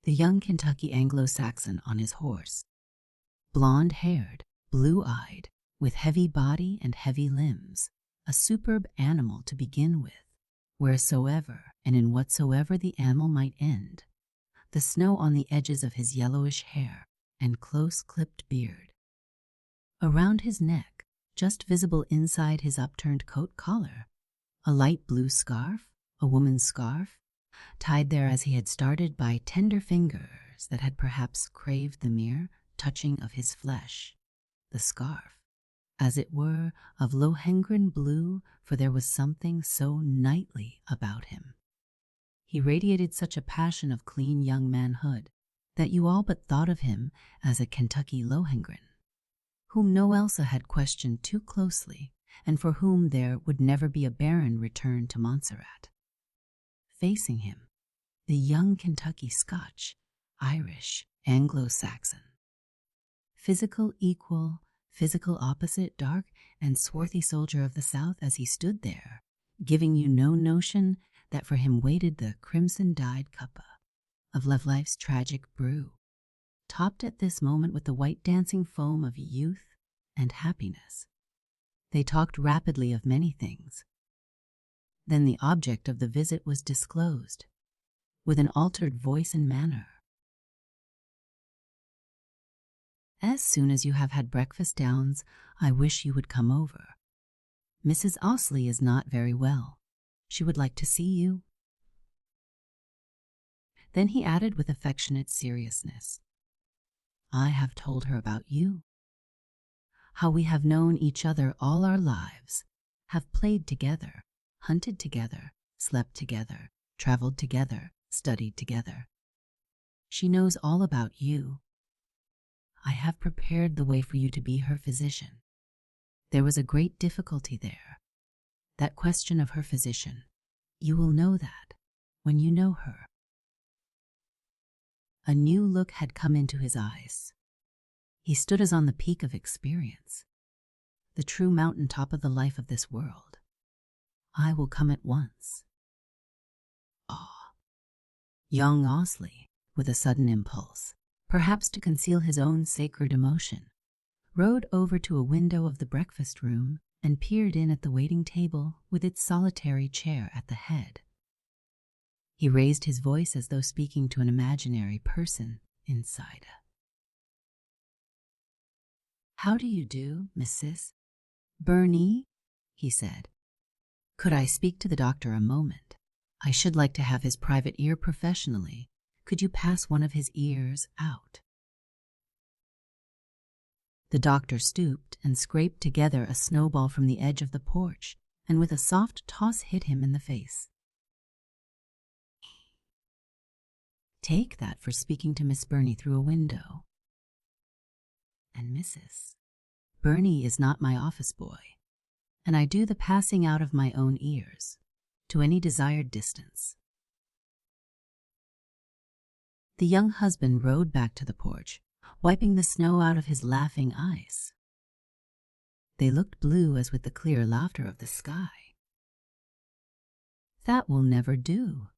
The young Kentucky Anglo-Saxon on his horse, blonde-haired, blue-eyed, with heavy body and heavy limbs, a superb animal to begin with, wheresoever and in whatsoever the animal might end, the snow on the edges of his yellowish hair and close-clipped beard. Around his neck, just visible inside his upturned coat collar, a light blue scarf, a woman's scarf, tied there as he had started by tender fingers that had perhaps craved the mere touching of his flesh. The scarf, as it were, of Lohengrin blue, for there was something so knightly about him. He radiated such a passion of clean young manhood that you all but thought of him as a Kentucky Lohengrin, whom no Elsa had questioned too closely, and for whom there would never be a baron returned to Montserrat. Facing him, the young Kentucky Scotch, Irish, Anglo-Saxon. Physical equal, physical opposite, dark and swarthy soldier of the South as he stood there, giving you no notion that for him waited the crimson-dyed cuppa of life's tragic brew, topped at this moment with the white dancing foam of youth and happiness, They talked rapidly of many things. Then the object of the visit was disclosed, with an altered voice and manner. "As soon as you have had breakfast, Downs, I wish you would come over. Mrs. Ousley is not very well. She would like to see you." Then he added with affectionate seriousness, "I have told her about you, how we have known each other all our lives, have played together, hunted together, slept together, traveled together, studied together. She knows all about you. I have prepared the way for you to be her physician. There was a great difficulty there, that question of her physician. You will know that when you know her." A new look had come into his eyes. He stood as on the peak of experience, the true mountain top of the life of this world. "I will come at once." Ah! Young Ousley, with a sudden impulse, perhaps to conceal his own sacred emotion, rode over to a window of the breakfast room and peered in at the waiting table with its solitary chair at the head. He raised his voice as though speaking to an imaginary person inside. "How do you do, Mrs. Burney?" he said. "Could I speak to the doctor a moment? I should like to have his private ear professionally. Could you pass one of his ears out?" The doctor stooped and scraped together a snowball from the edge of the porch, and with a soft toss hit him in the face. "Take that for speaking to Miss Burney through a window. And Mrs. Burney is not my office boy, and I do the passing out of my own ears to any desired distance." The young husband rode back to the porch, wiping the snow out of his laughing eyes. They looked blue as with the clear laughter of the sky. "That will never do,"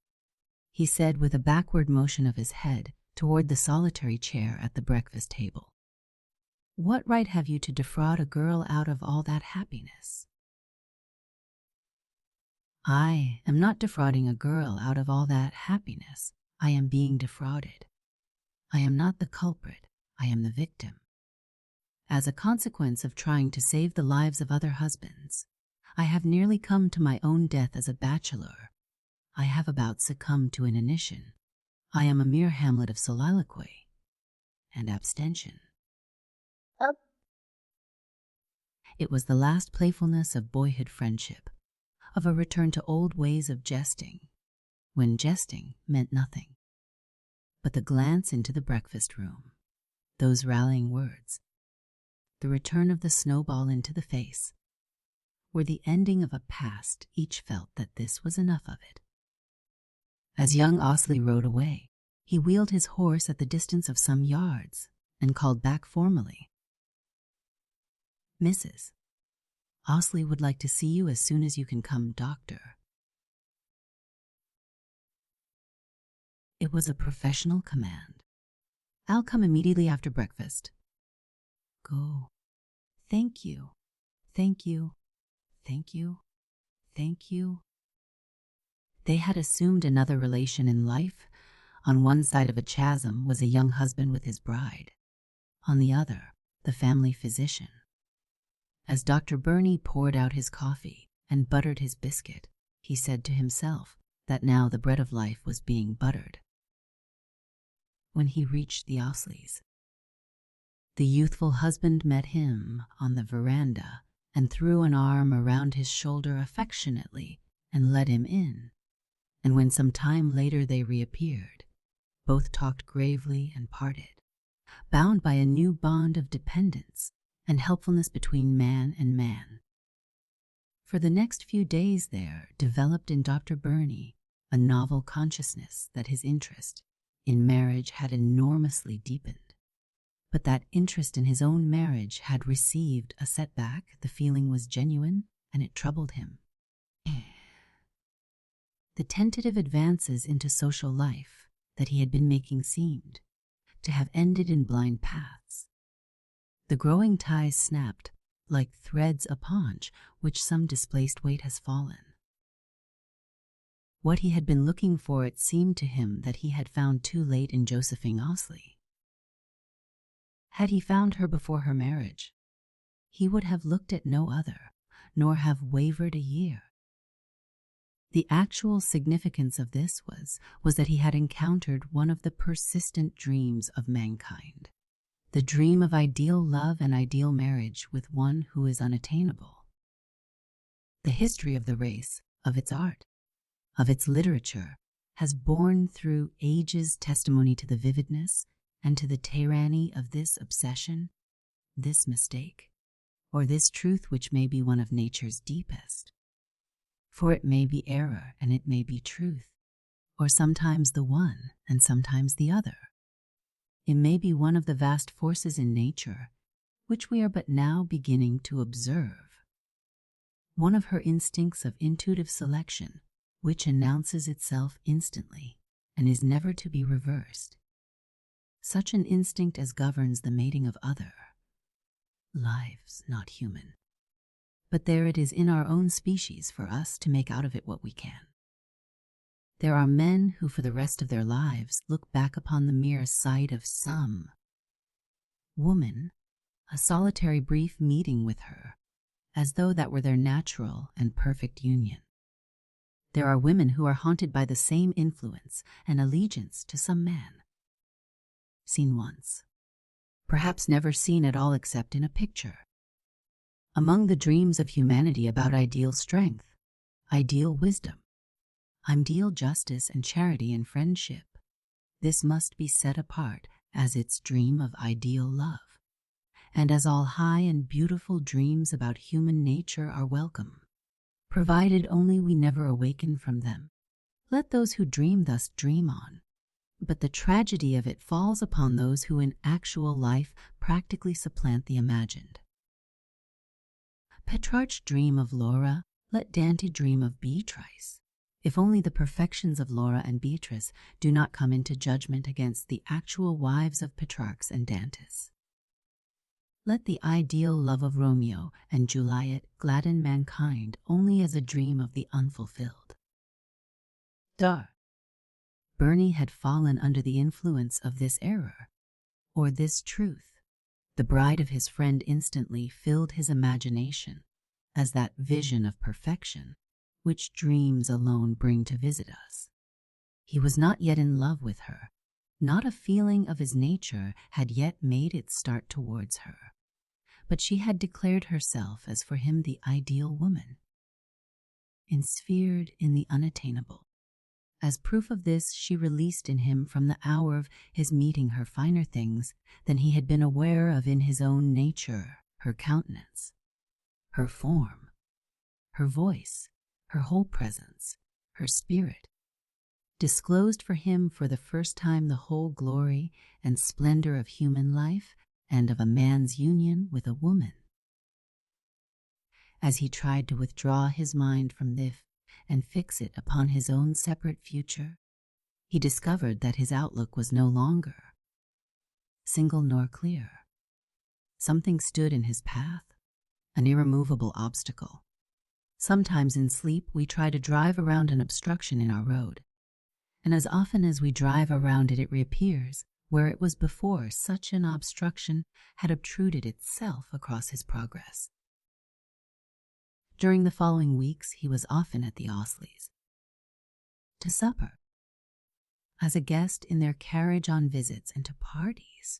he said with a backward motion of his head toward the solitary chair at the breakfast table. "What right have you to defraud a girl out of all that happiness?" "I am not defrauding a girl out of all that happiness. I am being defrauded. I am not the culprit. I am the victim. As a consequence of trying to save the lives of other husbands, I have nearly come to my own death as a bachelor. I have about succumbed to inanition. I am a mere Hamlet of soliloquy and abstention." It was the last playfulness of boyhood friendship, of a return to old ways of jesting, when jesting meant nothing. But the glance into the breakfast room, those rallying words, the return of the snowball into the face, were the ending of a past each felt that this was enough of it. As young Ousley rode away, he wheeled his horse at the distance of some yards and called back formally, "Mrs. Ousley would like to see you as soon as you can come, doctor." It was a professional command. "I'll come immediately after breakfast." "Go." "Thank you, thank you, thank you, thank you." They had assumed another relation in life. On one side of a chasm was a young husband with his bride. On the other, the family physician. As Dr. Burney poured out his coffee and buttered his biscuit, he said to himself that now the bread of life was being buttered. When he reached the Ousleys, the youthful husband met him on the veranda and threw an arm around his shoulder affectionately and led him in. And when some time later they reappeared, both talked gravely and parted, bound by a new bond of dependence and helpfulness between man and man. For the next few days there developed in Dr. Burney a novel consciousness that his interest in marriage had enormously deepened, but that interest in his own marriage had received a setback. The feeling was genuine, and it troubled him. The tentative advances into social life that he had been making seemed to have ended in blind paths. The growing ties snapped like threads a paunch which some displaced weight has fallen. What he had been looking for, it seemed to him, that he had found too late in Josephine Ousley. Had he found her before her marriage, he would have looked at no other, nor have wavered a year. The actual significance of this was that he had encountered one of the persistent dreams of mankind, the dream of ideal love and ideal marriage with one who is unattainable. The history of the race, of its art, of its literature, has borne through ages testimony to the vividness and to the tyranny of this obsession, this mistake, or this truth which may be one of nature's deepest. For it may be error and it may be truth, or sometimes the one and sometimes the other. It may be one of the vast forces in nature which we are but now beginning to observe, one of her instincts of intuitive selection which announces itself instantly and is never to be reversed, such an instinct as governs the mating of other lives, not human. But there it is in our own species for us to make out of it what we can. There are men who for the rest of their lives look back upon the mere sight of some woman, a solitary brief meeting with her, as though that were their natural and perfect union. There are women who are haunted by the same influence and allegiance to some man, seen once, perhaps never seen at all except in a picture. Among the dreams of humanity about ideal strength, ideal wisdom, ideal justice and charity and friendship, this must be set apart as its dream of ideal love, and as all high and beautiful dreams about human nature are welcome, provided only we never awaken from them. Let those who dream thus dream on, but the tragedy of it falls upon those who in actual life practically supplant the imagined. Petrarch dream of Laura, let Dante dream of Beatrice, if only the perfections of Laura and Beatrice do not come into judgment against the actual wives of Petrarch and Dantes. Let the ideal love of Romeo and Juliet gladden mankind only as a dream of the unfulfilled. Burney had fallen under the influence of this error, or this truth. The bride of his friend instantly filled his imagination as that vision of perfection which dreams alone bring to visit us. He was not yet in love with her. Not a feeling of his nature had yet made its start towards her. But she had declared herself as for him the ideal woman, ensphered in the unattainable. As proof of this, she released in him from the hour of his meeting her finer things than he had been aware of in his own nature, her countenance, her form, her voice, her whole presence, her spirit, disclosed for him for the first time the whole glory and splendor of human life and of a man's union with a woman. As he tried to withdraw his mind from this and fix it upon his own separate future, he discovered that his outlook was no longer single nor clear. Something stood in his path, an irremovable obstacle. Sometimes in sleep we try to drive around an obstruction in our road, and as often as we drive around it, it reappears where it was before such an obstruction had obtruded itself across his progress. During the following weeks, he was often at the Ousleys, to supper, as a guest in their carriage on visits, and to parties.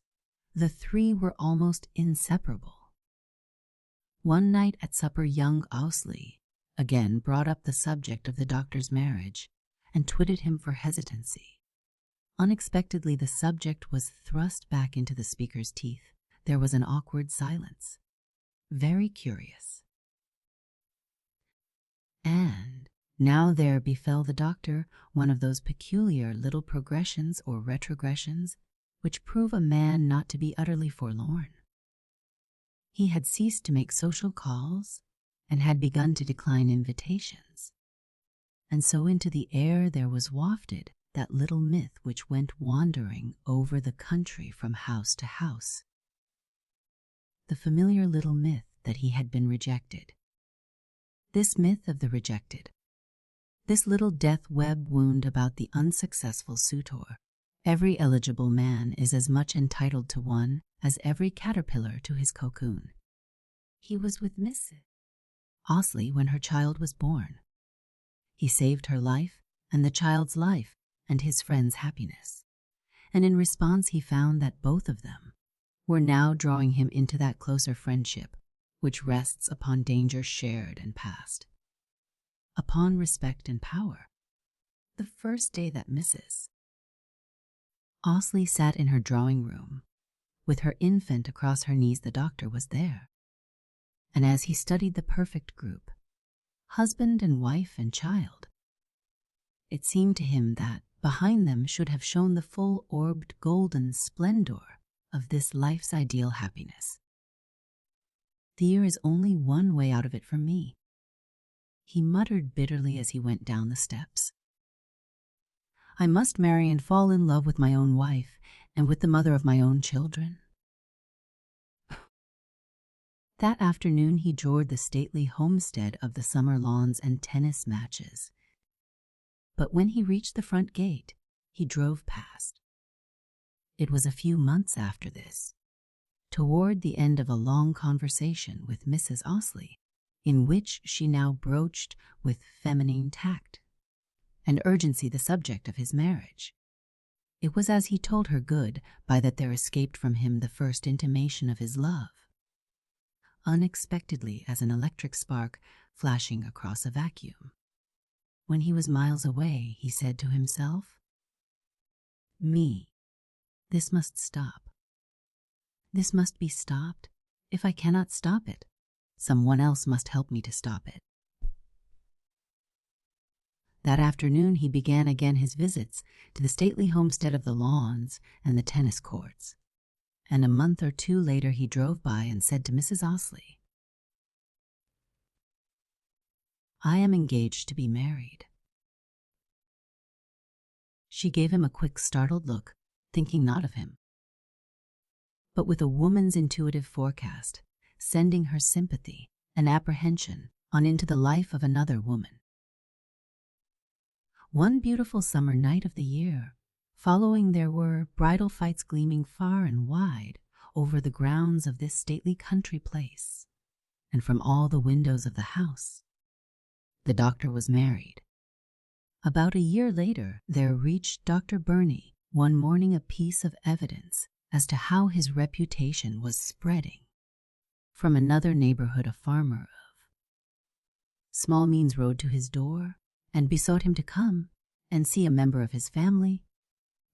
The three were almost inseparable. One night at supper, young Ousley again brought up the subject of the doctor's marriage and twitted him for hesitancy. Unexpectedly, the subject was thrust back into the speaker's teeth. There was an awkward silence. Very curious. And now there befell the doctor one of those peculiar little progressions or retrogressions which prove a man not to be utterly forlorn. He had ceased to make social calls and had begun to decline invitations. And so into the air there was wafted that little myth which went wandering over the country from house to house. The familiar little myth that he had been rejected. This myth of the rejected, this little death web wound about the unsuccessful suitor. Every eligible man is as much entitled to one as every caterpillar to his cocoon. He was with Mrs. Osley when her child was born. He saved her life and the child's life and his friend's happiness. And in response he found that both of them were now drawing him into that closer friendship which rests upon danger shared and past, upon respect and power. The first day that Mrs. Osley sat in her drawing room, with her infant across her knees, the doctor was there. And as he studied the perfect group, husband and wife and child, it seemed to him that behind them should have shone the full-orbed golden splendor of this life's ideal happiness. There is only one way out of it for me, he muttered bitterly as he went down the steps. I must marry and fall in love with my own wife and with the mother of my own children. That afternoon he toured the stately homestead of the summer lawns and tennis matches. But when he reached the front gate, he drove past. It was a few months after this, toward the end of a long conversation with Mrs. Osley, in which she now broached with feminine tact and urgency the subject of his marriage. It was as he told her good by that there escaped from him the first intimation of his love, unexpectedly as an electric spark flashing across a vacuum. When he was miles away, he said to himself, "Me, this must stop. This must be stopped. If I cannot stop it, someone else must help me to stop it." That afternoon he began again his visits to the stately homestead of the lawns and the tennis courts, and a month or two later he drove by and said to Mrs. Osley, "I am engaged to be married." She gave him a quick, startled look, thinking not of him, but with a woman's intuitive forecast, sending her sympathy and apprehension on into the life of another woman. One beautiful summer night of the year, following there were bridal fights gleaming far and wide over the grounds of this stately country place, and from all the windows of the house. The doctor was married. About a year later, there reached Dr. Burney one morning a piece of evidence as to how his reputation was spreading. From another neighborhood, a farmer of small means rode to his door and besought him to come and see a member of his family.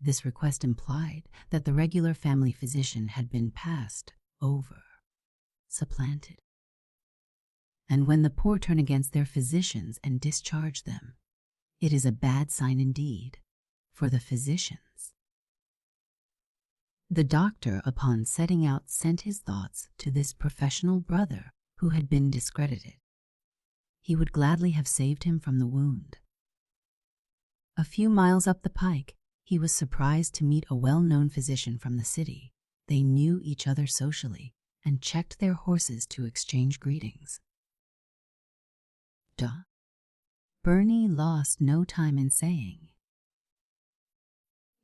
This request implied that the regular family physician had been passed over, supplanted. And when the poor turn against their physicians and discharge them, it is a bad sign indeed for the physicians. The doctor, upon setting out, sent his thoughts to this professional brother who had been discredited. He would gladly have saved him from the wound. A few miles up the pike, he was surprised to meet a well-known physician from the city. They knew each other socially and checked their horses to exchange greetings. Burney lost no time in saying,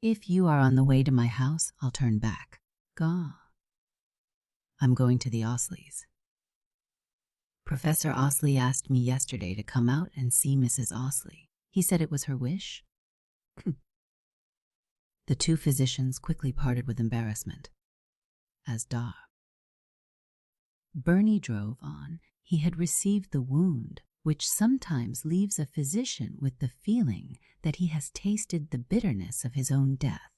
"If you are on the way to my house, I'll turn back. I'm going to the Osleys. Professor Osley asked me yesterday to come out and see Mrs. Osley. He said it was her wish." The two physicians quickly parted with embarrassment, as Burney drove on. He had received the wound which sometimes leaves a physician with the feeling that he has tasted the bitterness of his own death.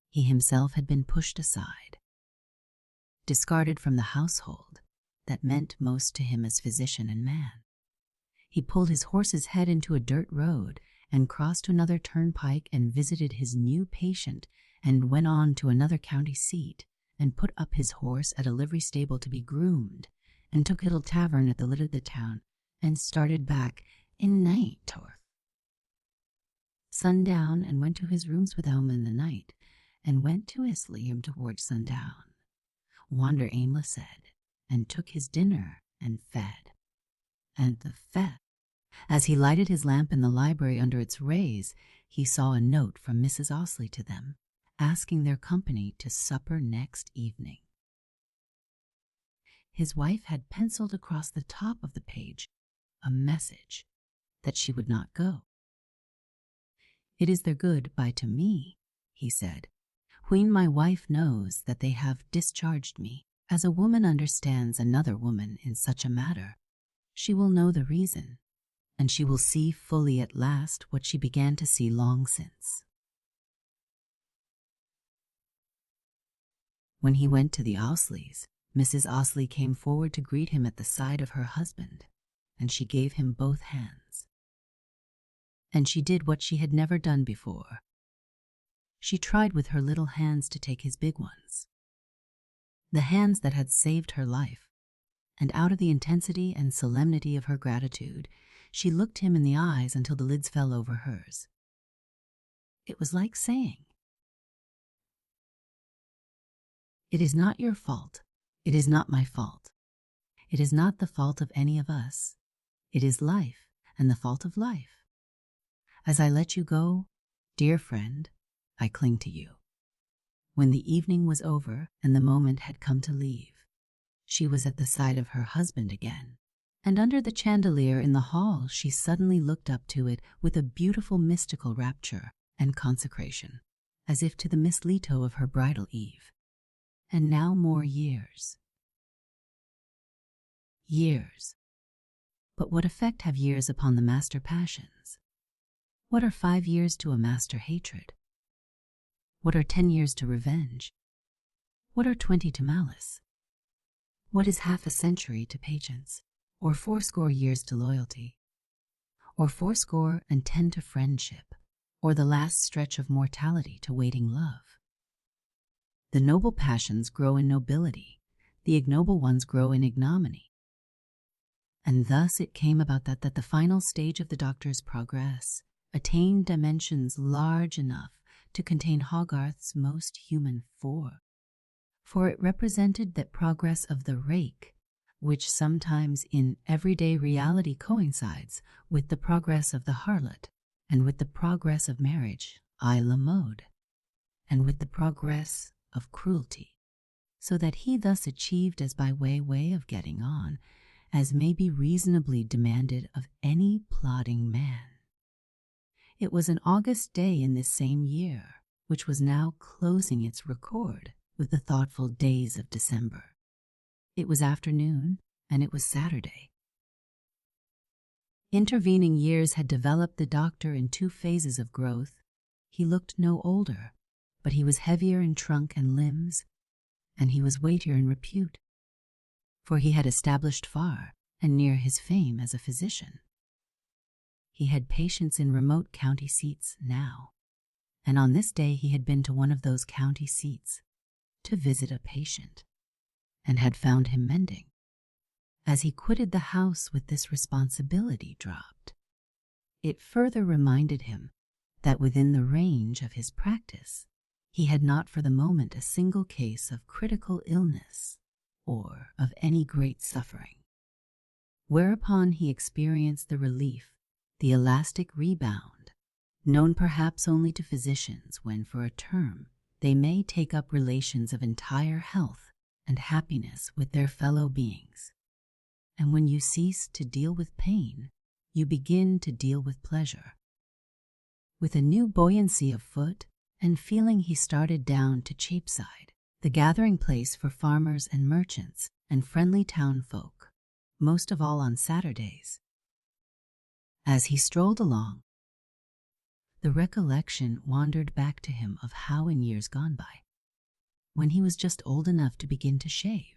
He himself had been pushed aside, discarded from the household that meant most to him as physician and man. He pulled his horse's head into a dirt road and crossed to another turnpike and visited his new patient, and went on to another county seat and put up his horse at a livery stable to be groomed, and took a little tavern at the lid of the town and started back in night toward sundown, and went to his rooms with Elma in the night, and went to his sleep towards sundown. Wander aimless said, and took his dinner and fed. And the fed. As he lighted his lamp in the library under its rays, he saw a note from Mrs. Ousley to them, asking their company to supper next evening. His wife had penciled across the top of the page a message that she would not go. "It is their good by to me," he said, "when my wife knows that they have discharged me. As a woman understands another woman in such a matter, she will know the reason, and she will see fully at last what she began to see long since." When he went to the Ousleys, Mrs. Ousley came forward to greet him at the side of her husband, and she gave him both hands. And she did what she had never done before. She tried with her little hands to take his big ones, the hands that had saved her life, and out of the intensity and solemnity of her gratitude, she looked him in the eyes until the lids fell over hers. It was like saying, "It is not your fault. It is not my fault. It is not the fault of any of us. It is life and the fault of life. As I let you go, dear friend, I cling to you." When the evening was over and the moment had come to leave, she was at the side of her husband again, and under the chandelier in the hall she suddenly looked up to it with a beautiful mystical rapture and consecration, as if to the Miss Leto of her bridal eve. And now more years. Years. But what effect have years upon the master passions? What are 5 years to a master hatred? What are 10 years to revenge? What are 20 to malice? What is half a century to patience, or 80 years to loyalty, or 80 to friendship, or the last stretch of mortality to waiting love? The noble passions grow in nobility, the ignoble ones grow in ignominy. And thus it came about that the final stage of the doctor's progress attained dimensions large enough to contain Hogarth's most human for it represented that progress of the rake, which sometimes in everyday reality coincides with the progress of the harlot, and with the progress of marriage, à la mode, and with the progress of cruelty, so that he thus achieved as by way of getting on, as may be reasonably demanded of any plodding man. It was an August day in this same year, which was now closing its record with the thoughtful days of December. It was afternoon, and it was Saturday. Intervening years had developed the doctor in 2 phases of growth. He looked no older, but he was heavier in trunk and limbs, and he was weightier in repute, for he had established far and near his fame as a physician. He had patients in remote county seats now, and on this day he had been to one of those county seats to visit a patient, and had found him mending. As he quitted the house with this responsibility dropped, it further reminded him that within the range of his practice he had not for the moment a single case of critical illness or of any great suffering. Whereupon he experienced the relief, the elastic rebound, known perhaps only to physicians when for a term they may take up relations of entire health and happiness with their fellow beings. And when you cease to deal with pain, you begin to deal with pleasure. With a new buoyancy of foot and feeling, he started down to Cheapside, the gathering place for farmers and merchants and friendly town folk, most of all on Saturdays. As he strolled along, the recollection wandered back to him of how in years gone by, when he was just old enough to begin to shave.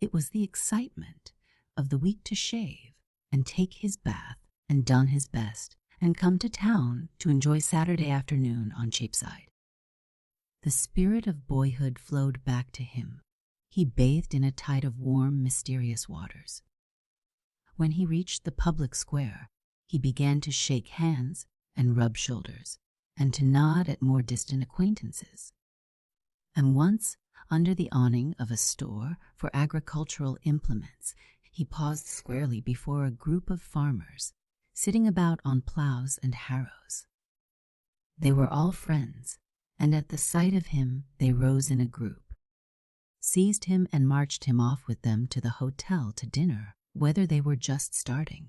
It was the excitement of the week to shave and take his bath and don his best and come to town to enjoy Saturday afternoon on Cheapside. The spirit of boyhood flowed back to him. He bathed in a tide of warm, mysterious waters. When he reached the public square, he began to shake hands and rub shoulders, and to nod at more distant acquaintances. And once, Under the awning of a store for agricultural implements, he paused squarely before a group of farmers sitting about on plows and harrows. They were all friends, and at the sight of him they rose in a group, seized him and marched him off with them to the hotel to dinner, whether they were just starting.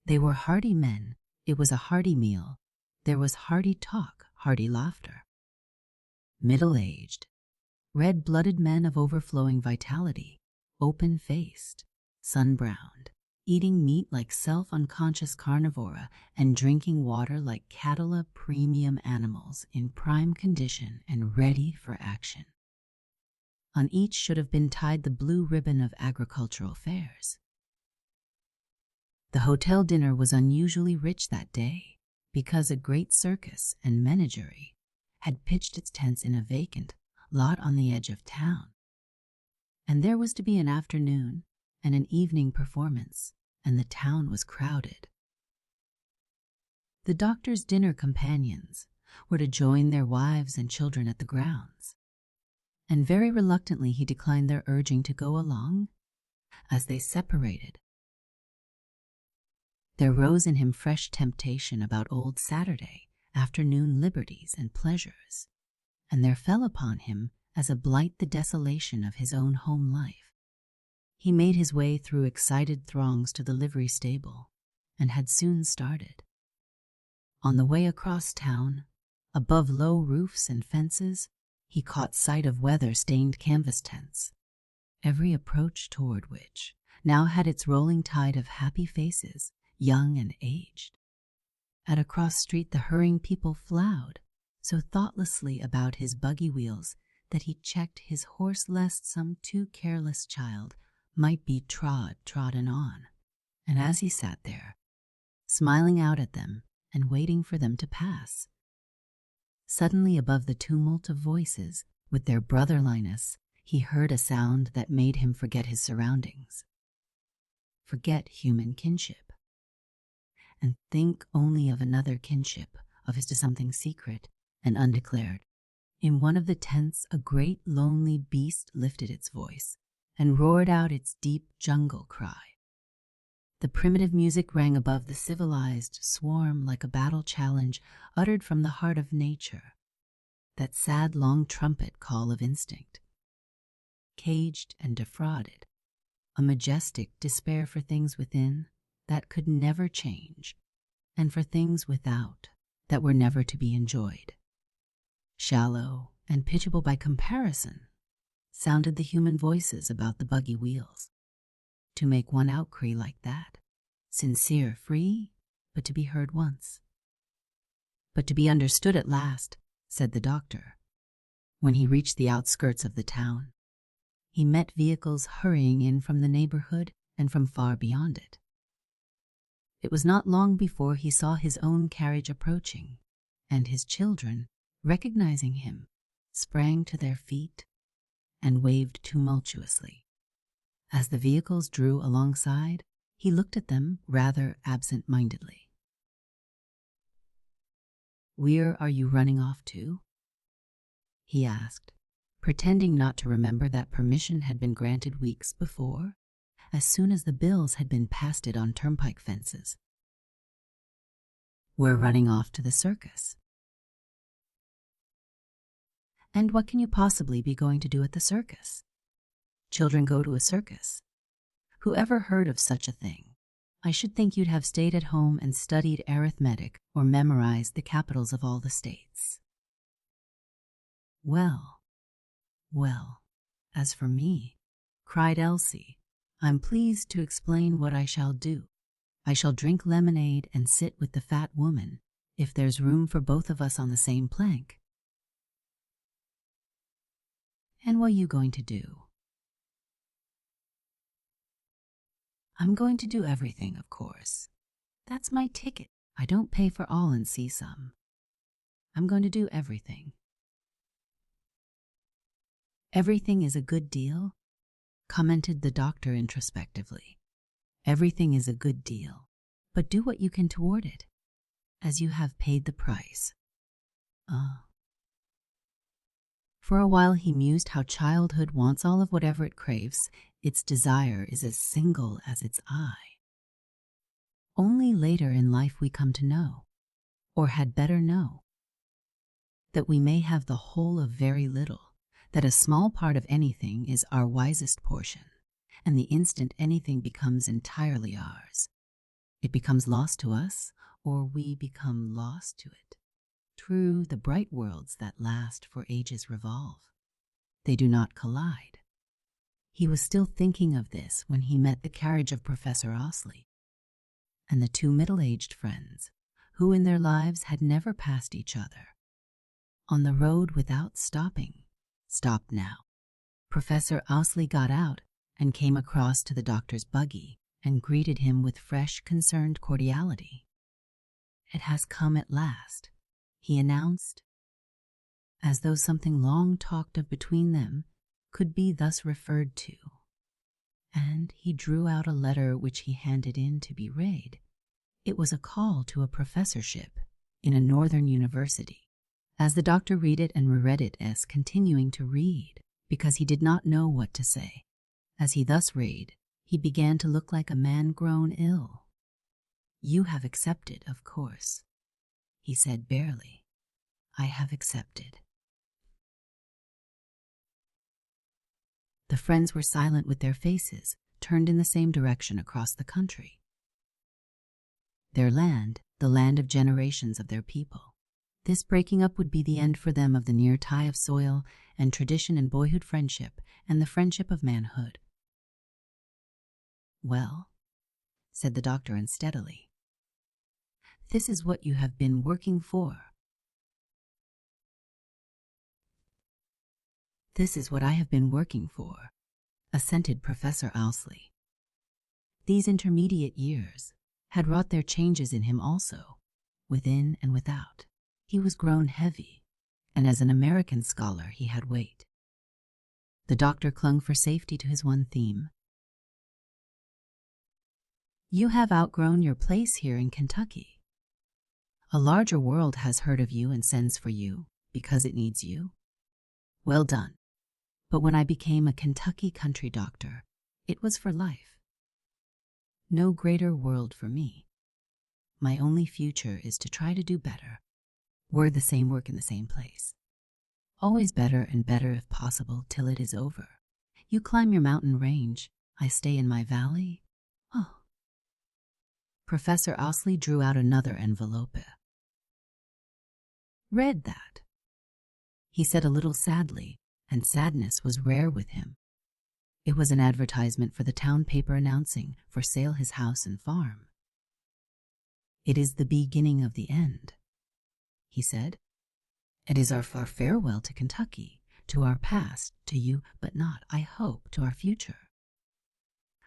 They were hearty men. It was a hearty meal. There was hearty talk, hearty laughter. Middle-aged, red-blooded men of overflowing vitality, open-faced, sun-browned, eating meat like self-unconscious carnivora and drinking water like Catala premium animals in prime condition and ready for action. On each should have been tied the blue ribbon of agricultural fairs. The hotel dinner was unusually rich that day because a great circus and menagerie had pitched its tents in a vacant lot on the edge of town. And there was to be an afternoon and an evening performance, and the town was crowded. The doctor's dinner companions were to join their wives and children at the grounds, and very reluctantly he declined their urging to go along. As they separated, there rose in him fresh temptation about old Saturday afternoon liberties and pleasures, and there fell upon him as a blight the desolation of his own home life. He made his way through excited throngs to the livery stable, and had soon started. On the way across town, above low roofs and fences, he caught sight of weather-stained canvas tents, every approach toward which now had its rolling tide of happy faces, young and aged. At a cross street the hurrying people flowered so thoughtlessly about his buggy wheels that he checked his horse lest some too careless child might be trodden on. And as he sat there, smiling out at them and waiting for them to pass, suddenly above the tumult of voices, with their brotherliness, he heard a sound that made him forget his surroundings, forget human kinship, and think only of another kinship, of his to something secret and undeclared. In one of the tents a great lonely beast lifted its voice and roared out its deep jungle cry. The primitive music rang above the civilized swarm like a battle challenge uttered from the heart of nature, that sad long trumpet call of instinct. Caged and defrauded, a majestic despair for things within that could never change, and for things without that were never to be enjoyed. Shallow and pitiable by comparison sounded the human voices about the buggy wheels. To make one outcry like that, sincere, free, but to be heard once. But to be understood at last, said the doctor. When he reached the outskirts of the town, he met vehicles hurrying in from the neighborhood and from far beyond it. It was not long before he saw his own carriage approaching, and his children, recognizing him, sprang to their feet and waved tumultuously. As the vehicles drew alongside, he looked at them rather absent-mindedly. "Where are you running off to?" he asked, pretending not to remember that permission had been granted weeks before, as soon as the bills had been pasted on turnpike fences. "We're running off to the circus." "And what can you possibly be going to do at the circus? Children go to a circus. Who ever heard of such a thing? I should think you'd have stayed at home and studied arithmetic or memorized the capitals of all the states." Well, as for me," cried Elsie, "I'm pleased to explain what I shall do. I shall drink lemonade and sit with the fat woman, if there's room for both of us on the same plank." "And what are you going to do?" "I'm going to do everything, of course. That's my ticket. I don't pay for all and see some. I'm going to do everything." "Everything is a good deal," commented the doctor introspectively. "Everything is a good deal, but do what you can toward it, as you have paid the price." For a while he mused how childhood wants all of whatever it craves. Its desire is as single as its eye. Only later in life we come to know, or had better know, that we may have the whole of very little, that a small part of anything is our wisest portion, and the instant anything becomes entirely ours, it becomes lost to us, or we become lost to it. True, the bright worlds that last for ages revolve. They do not collide. He was still thinking of this when he met the carriage of Professor Osley and the two middle-aged friends, who in their lives had never passed each other. On the road without stopping, stopped now. Professor Osley got out and came across to the doctor's buggy and greeted him with fresh, concerned cordiality. "It has come at last," he announced, as though something long talked of between them could be thus referred to. And he drew out a letter which he handed in to be read. It was a call to a professorship in a northern university. As the doctor read it and reread it, as continuing to read, because he did not know what to say. As he thus read, he began to look like a man grown ill. "You have accepted, of course," he said barely. "I have accepted." The friends were silent with their faces turned in the same direction across the country. Their land, the land of generations of their people. This breaking up would be the end for them of the near tie of soil and tradition and boyhood friendship and the friendship of manhood. "Well," said the doctor unsteadily, "this is what you have been working for." "This is what I have been working for," assented Professor Osley. These intermediate years had wrought their changes in him also, within and without. He was grown heavy, and as an American scholar he had weight. The doctor clung for safety to his one theme. "You have outgrown your place here in Kentucky. A larger world has heard of you and sends for you because it needs you. Well done. But when I became a Kentucky country doctor, it was for life. No greater world for me. My only future is to try to do better. We're the same work in the same place. Always better and better if possible till it is over. You climb your mountain range. I stay in my valley. Oh." Professor Osley drew out another envelope. "Read that," he said a little sadly, and sadness was rare with him. It was an advertisement for the town paper announcing for sale his house and farm. "It is the beginning of the end," he said. "It is our farewell to Kentucky, to our past, to you, but not, I hope, to our future.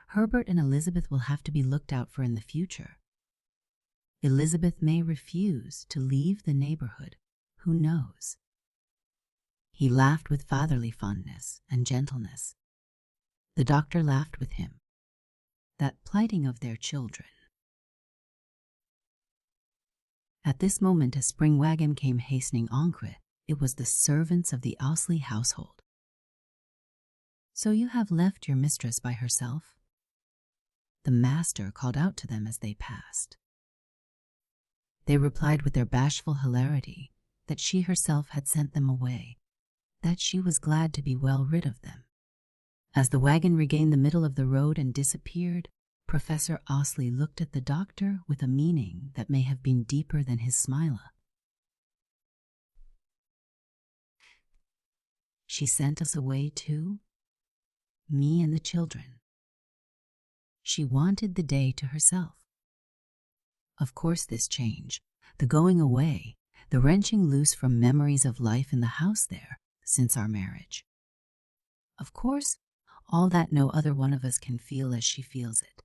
Herbert and Elizabeth will have to be looked out for in the future. Elizabeth may refuse to leave the neighborhood. Who knows?" He laughed with fatherly fondness and gentleness. The doctor laughed with him. That plighting of their children. At this moment a spring wagon came hastening encre. It was the servants of the Osley household. "So you have left your mistress by herself?" the master called out to them as they passed. They replied with their bashful hilarity that she herself had sent them away, that she was glad to be well rid of them. As the wagon regained the middle of the road and disappeared, Professor Osley looked at the doctor with a meaning that may have been deeper than his smile. "She sent us away too, me and the children. She wanted the day to herself. Of course this change, the going away, the wrenching loose from memories of life in the house there since our marriage. Of course, all that no other one of us can feel as she feels it.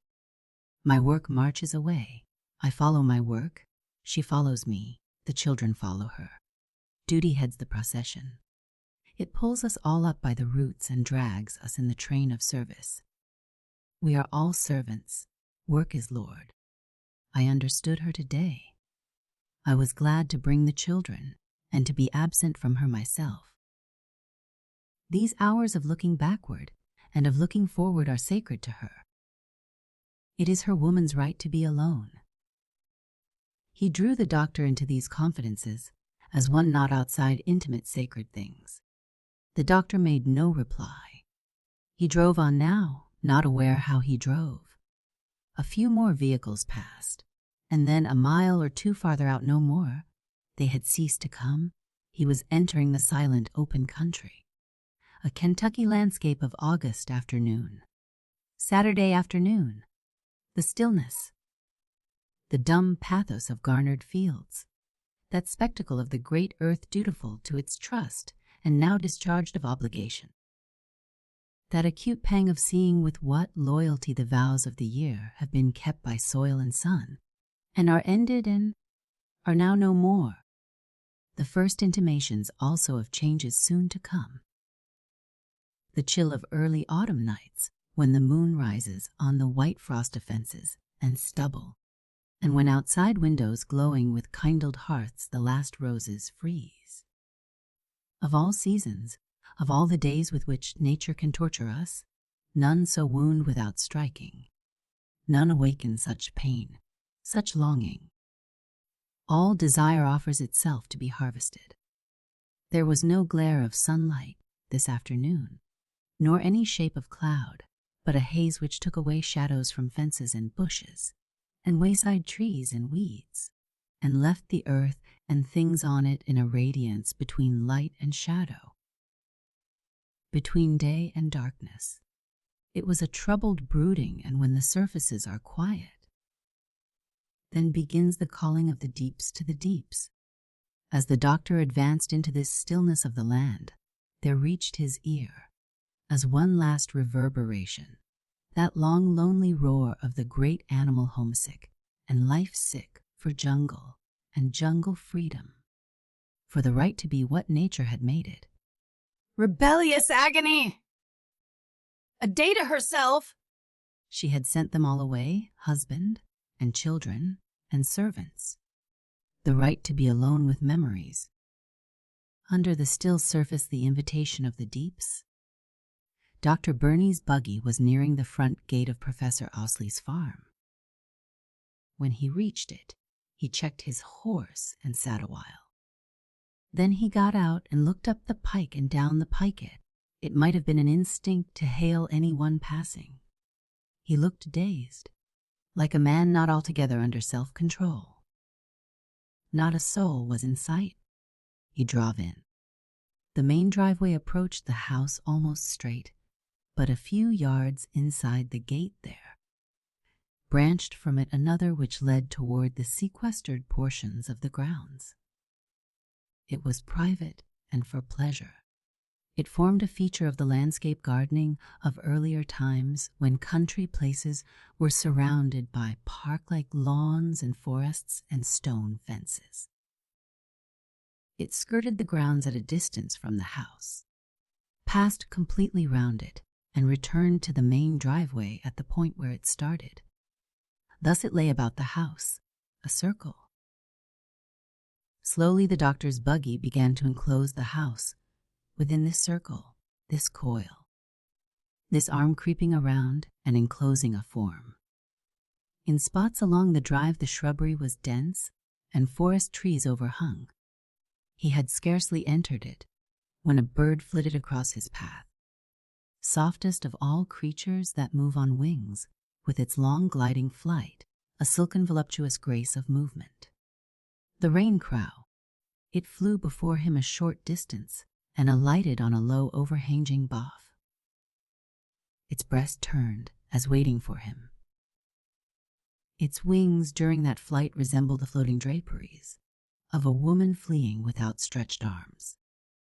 My work marches away. I follow my work. She follows me. The children follow her. Duty heads the procession. It pulls us all up by the roots and drags us in the train of service. We are all servants. Work is Lord. I understood her today. I was glad to bring the children and to be absent from her myself. These hours of looking backward and of looking forward are sacred to her. It is her woman's right to be alone. He drew the doctor into these confidences as one not outside intimate sacred things. The doctor made no reply. He drove on now, not aware how he drove. A few more vehicles passed, and then a mile or two farther out no more. They had ceased to come. He was entering the silent open country. A Kentucky landscape of August afternoon. Saturday afternoon. The stillness. The dumb pathos of garnered fields. That spectacle of the great earth dutiful to its trust and now discharged of obligation. That acute pang of seeing with what loyalty the vows of the year have been kept by soil and sun, and are ended and are now no more. The first intimations also of changes soon to come. The chill of early autumn nights, when the moon rises on the white frost of fences and stubble, and when outside windows glowing with kindled hearths the last roses freeze. Of all seasons, of all the days with which nature can torture us, none so wound without striking. None awaken such pain, such longing. All desire offers itself to be harvested. There was no glare of sunlight this afternoon, nor any shape of cloud, but a haze which took away shadows from fences and bushes, and wayside trees and weeds, and left the earth and things on it in a radiance between light and shadow, between day and darkness. It was a troubled brooding, and when the surfaces are quiet, then begins the calling of the deeps to the deeps. As the doctor advanced into this stillness of the land, there reached his ear, as one last reverberation, that long lonely roar of the great animal homesick and life sick for jungle and jungle freedom, for the right to be what nature had made it. Rebellious agony! A day to herself! She had sent them all away, husband and children and servants. The right to be alone with memories. Under the still surface, the invitation of the deeps. Dr. Burney's buggy was nearing the front gate of Professor Ousley's farm. When he reached it, he checked his horse and sat a while. Then he got out and looked up the pike and down the pike. It might have been an instinct to hail any one passing. He looked dazed, like a man not altogether under self-control. Not a soul was in sight. He drove in. The main driveway approached the house almost straight, but a few yards inside the gate there branched from it another which led toward the sequestered portions of the grounds. It was private and for pleasure. It formed a feature of the landscape gardening of earlier times, when country places were surrounded by park-like lawns and forests and stone fences. It skirted the grounds at a distance from the house, passed completely round it, and returned to the main driveway at the point where it started. Thus it lay about the house, a circle. Slowly the doctor's buggy began to enclose the house within this circle, this coil, this arm creeping around and enclosing a form. In spots along the drive the shrubbery was dense and forest trees overhung. He had scarcely entered it when a bird flitted across his path, softest of all creatures that move on wings, with its long gliding flight, a silken voluptuous grace of movement. The rain crow. It flew before him a short distance and alighted on a low overhanging bough. Its breast turned as waiting for him. Its wings during that flight resembled the floating draperies of a woman fleeing with outstretched arms,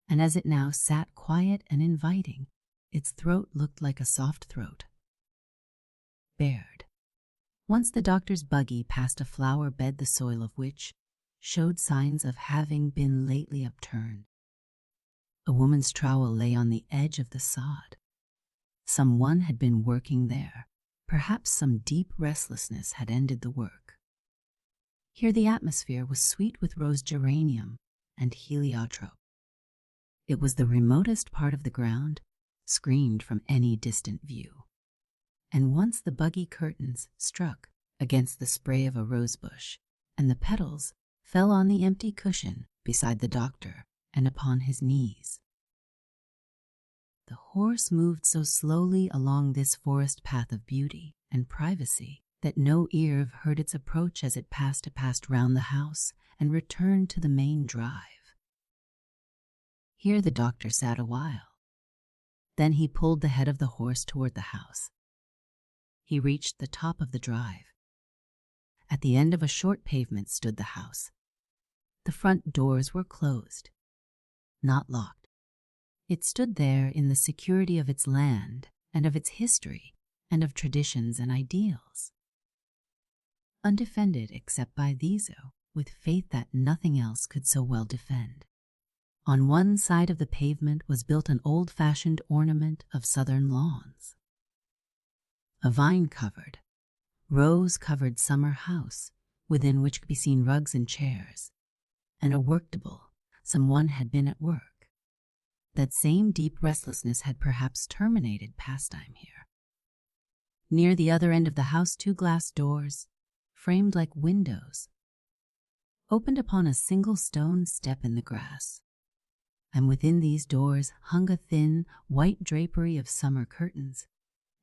and as it now sat quiet and inviting, its throat looked like a soft throat, bared. Once the doctor's buggy passed a flower bed the soil of which showed signs of having been lately upturned. A woman's trowel lay on the edge of the sod. Someone had been working there. Perhaps some deep restlessness had ended the work. Here the atmosphere was sweet with rose geranium and heliotrope. It was the remotest part of the ground, screened from any distant view. And once the buggy curtains struck against the spray of a rosebush, and the petals fell on the empty cushion beside the doctor and upon his knees. The horse moved so slowly along this forest path of beauty and privacy that no ear heard its approach as it passed round the house and returned to the main drive. Here the doctor sat a while. Then he pulled the head of the horse toward the house. He reached the top of the drive. At the end of a short pavement stood the house. The front doors were closed, not locked. It stood there in the security of its land and of its history and of traditions and ideals. Undefended except by these, with faith that nothing else could so well defend. On one side of the pavement was built an old-fashioned ornament of southern lawns. A vine-covered, rose-covered summer house within which could be seen rugs and chairs, and a work-table. Someone had been at work. That same deep restlessness had perhaps terminated pastime here. Near the other end of the house, 2 glass doors, framed like windows, opened upon a single stone step in the grass, and within these doors hung a thin, white drapery of summer curtains,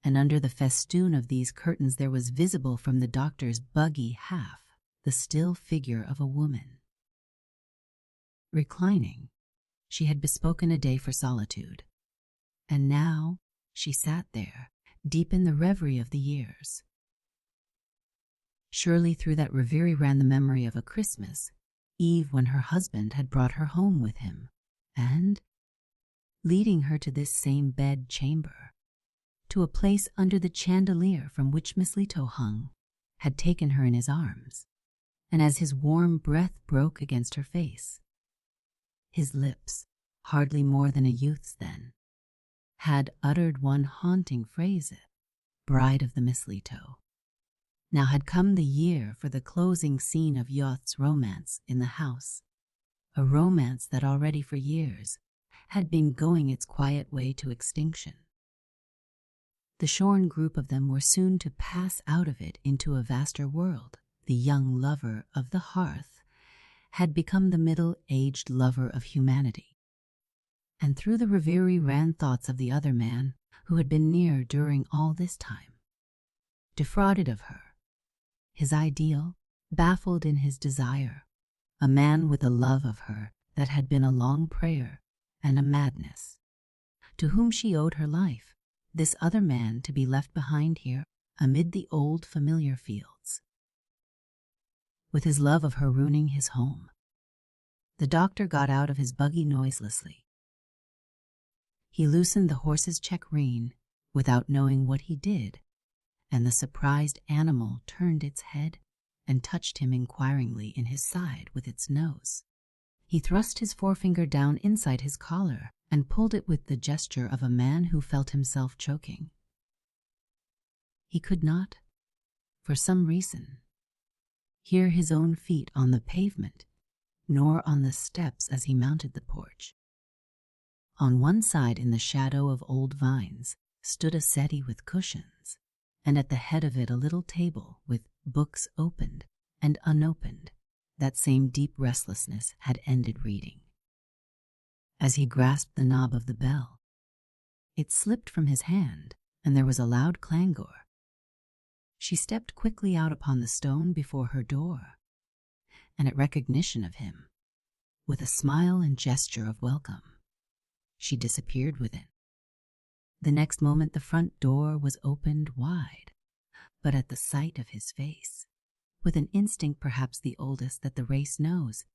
and under the festoon of these curtains there was visible from the doctor's buggy half the still figure of a woman. Reclining, she had bespoken a day for solitude, and now she sat there, deep in the reverie of the years. Surely through that reverie ran the memory of a Christmas Eve when her husband had brought her home with him, and, leading her to this same bed chamber, to a place under the chandelier from which mistletoe hung, had taken her in his arms, and as his warm breath broke against her face, his lips, hardly more than a youth's then, had uttered one haunting phrase, bride of the mistletoe. Now had come the year for the closing scene of Yoth's romance in the house, a romance that already for years had been going its quiet way to extinction. The shorn group of them were soon to pass out of it into a vaster world. The young lover of the hearth had become the middle-aged lover of humanity. And through the reverie ran thoughts of the other man who had been near during all this time, defrauded of her, his ideal, baffled in his desire, a man with a love of her that had been a long prayer and a madness, to whom she owed her life, this other man to be left behind here amid the old familiar fields, with his love of her ruining his home. The doctor got out of his buggy noiselessly. He loosened the horse's check rein without knowing what he did, and the surprised animal turned its head and touched him inquiringly in his side with its nose. He thrust his forefinger down inside his collar and pulled it with the gesture of a man who felt himself choking. He could not, for some reason, hear his own feet on the pavement, nor on the steps as he mounted the porch. On one side, in the shadow of old vines, stood a settee with cushions, and at the head of it a little table with books opened and unopened. That same deep restlessness had ended reading. As he grasped the knob of the bell, it slipped from his hand, and there was a loud clangor. She stepped quickly out upon the stone before her door, and at recognition of him, with a smile and gesture of welcome, she disappeared within. The next moment the front door was opened wide, but at the sight of his face, with an instinct perhaps the oldest that the race knows,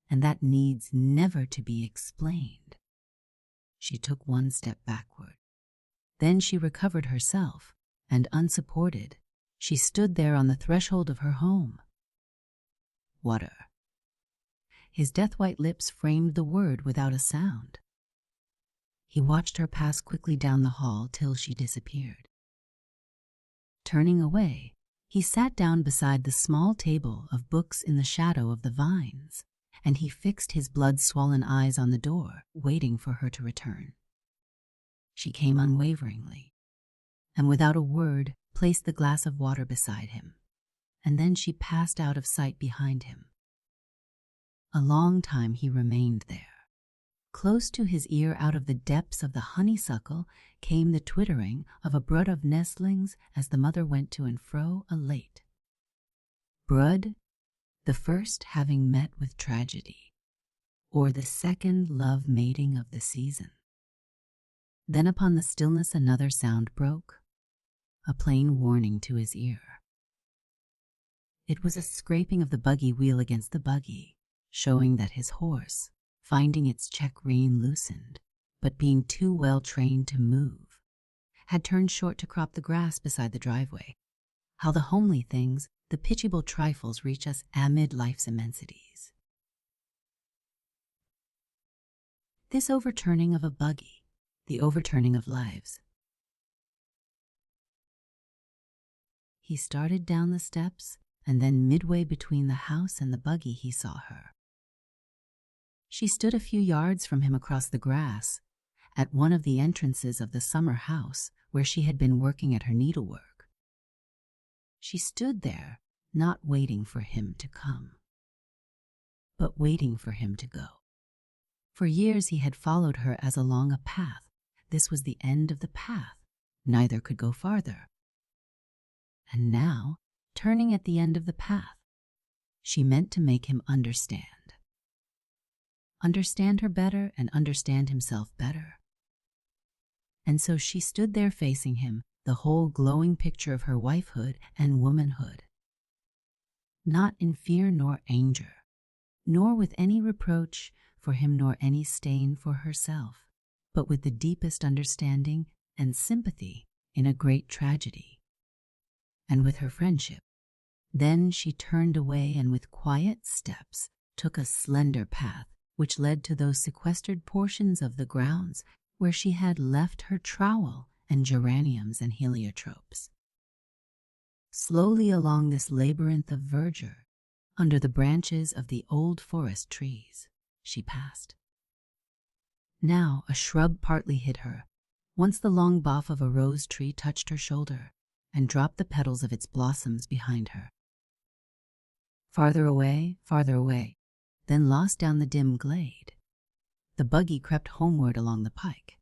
and that needs never to be explained, she took one step backward. Then she recovered herself, and unsupported, she stood there on the threshold of her home. Water. His death-white lips framed the word without a sound. He watched her pass quickly down the hall till she disappeared. Turning away, he sat down beside the small table of books in the shadow of the vines, and he fixed his blood-swollen eyes on the door, waiting for her to return. She came unwaveringly, and without a word placed the glass of water beside him, and then she passed out of sight behind him. A long time he remained there. Close to his ear, out of the depths of the honeysuckle, came the twittering of a brood of nestlings as the mother went to and fro, elate. Brood, the first having met with tragedy, or the second love mating of the season. Then upon the stillness another sound broke, a plain warning to his ear. It was a scraping of the buggy wheel against the buggy, showing that his horse, finding its check rein loosened, but being too well trained to move, had turned short to crop the grass beside the driveway. How the homely things, the pitiable trifles, reach us amid life's immensities. This overturning of a buggy, the overturning of lives. He started down the steps, and then midway between the house and the buggy he saw her. She stood a few yards from him across the grass, at one of the entrances of the summer house where she had been working at her needlework. She stood there, not waiting for him to come, but waiting for him to go. For years he had followed her as along a path. This was the end of the path. Neither could go farther. And now, turning at the end of the path, she meant to make him understand. Understand her better and understand himself better. And so she stood there facing him, the whole glowing picture of her wifehood and womanhood. Not in fear nor anger, nor with any reproach for him nor any stain for herself, but with the deepest understanding and sympathy in a great tragedy, and with her friendship. Then she turned away and with quiet steps took a slender path which led to those sequestered portions of the grounds where she had left her trowel and geraniums and heliotropes. Slowly along this labyrinth of verdure, under the branches of the old forest trees, she passed. Now a shrub partly hid her. Once the long bough of a rose tree touched her shoulder and dropped the petals of its blossoms behind her. Farther away, then lost down the dim glade. The buggy crept homeward along the pike.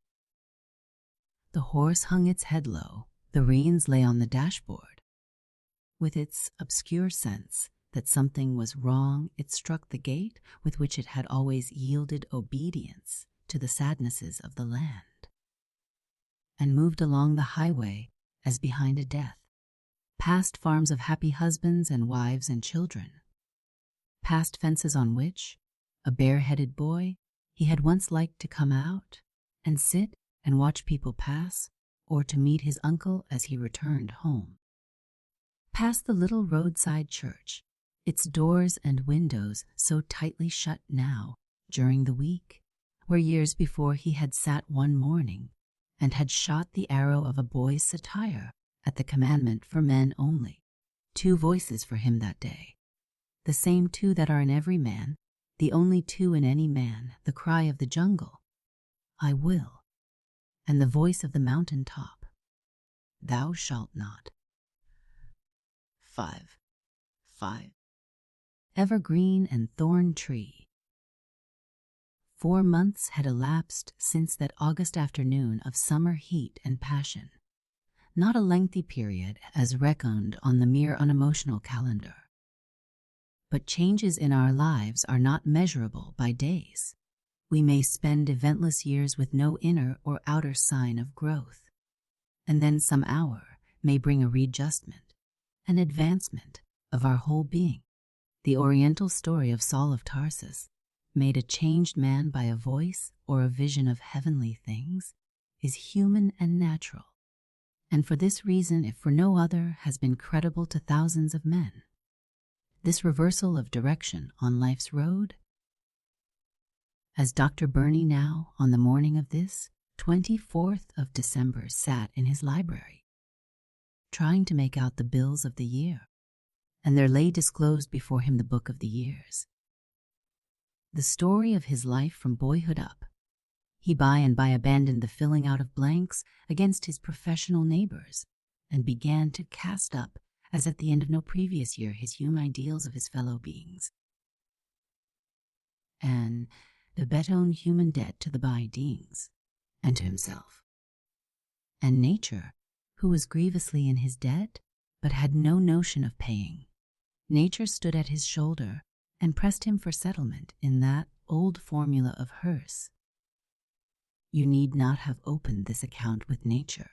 The horse hung its head low, the reins lay on the dashboard. With its obscure sense that something was wrong, it struck the gait with which it had always yielded obedience to the sadnesses of the land, and moved along the highway as behind a death, past farms of happy husbands and wives and children, past fences on which, a bare-headed boy, he had once liked to come out and sit and watch people pass, or to meet his uncle as he returned home. Past the little roadside church, its doors and windows so tightly shut now during the week, where years before he had sat one morning and had shot the arrow of a boy's satire at the commandment for men only. 2 voices for him that day, the same 2 that are in every man, the only 2 in any man, the cry of the jungle, I will, and the voice of the mountain top, thou shalt not. 5. Evergreen and thorn tree. 4 months had elapsed since that August afternoon of summer heat and passion, not a lengthy period as reckoned on the mere unemotional calendar. But changes in our lives are not measurable by days. We may spend eventless years with no inner or outer sign of growth, and then some hour may bring a readjustment, an advancement of our whole being. The Oriental story of Saul of Tarsus, made a changed man by a voice or a vision of heavenly things, is human and natural, and for this reason, if for no other, has been credible to thousands of men. This reversal of direction on life's road? As Dr. Burney now, on the morning of this 24th of December, sat in his library, trying to make out the bills of the year, and there lay disclosed before him the book of the years. the story of his life from boyhood up. He by and by abandoned the filling out of blanks against his professional neighbors and began to cast up, as at the end of no previous year, his human ideals of his fellow beings, and the beton human debt to the beings and to himself. And nature, who was grievously in his debt, but had no notion of paying. Nature stood at his shoulder and pressed him for settlement in that old formula of hers. You need not have opened this account with nature,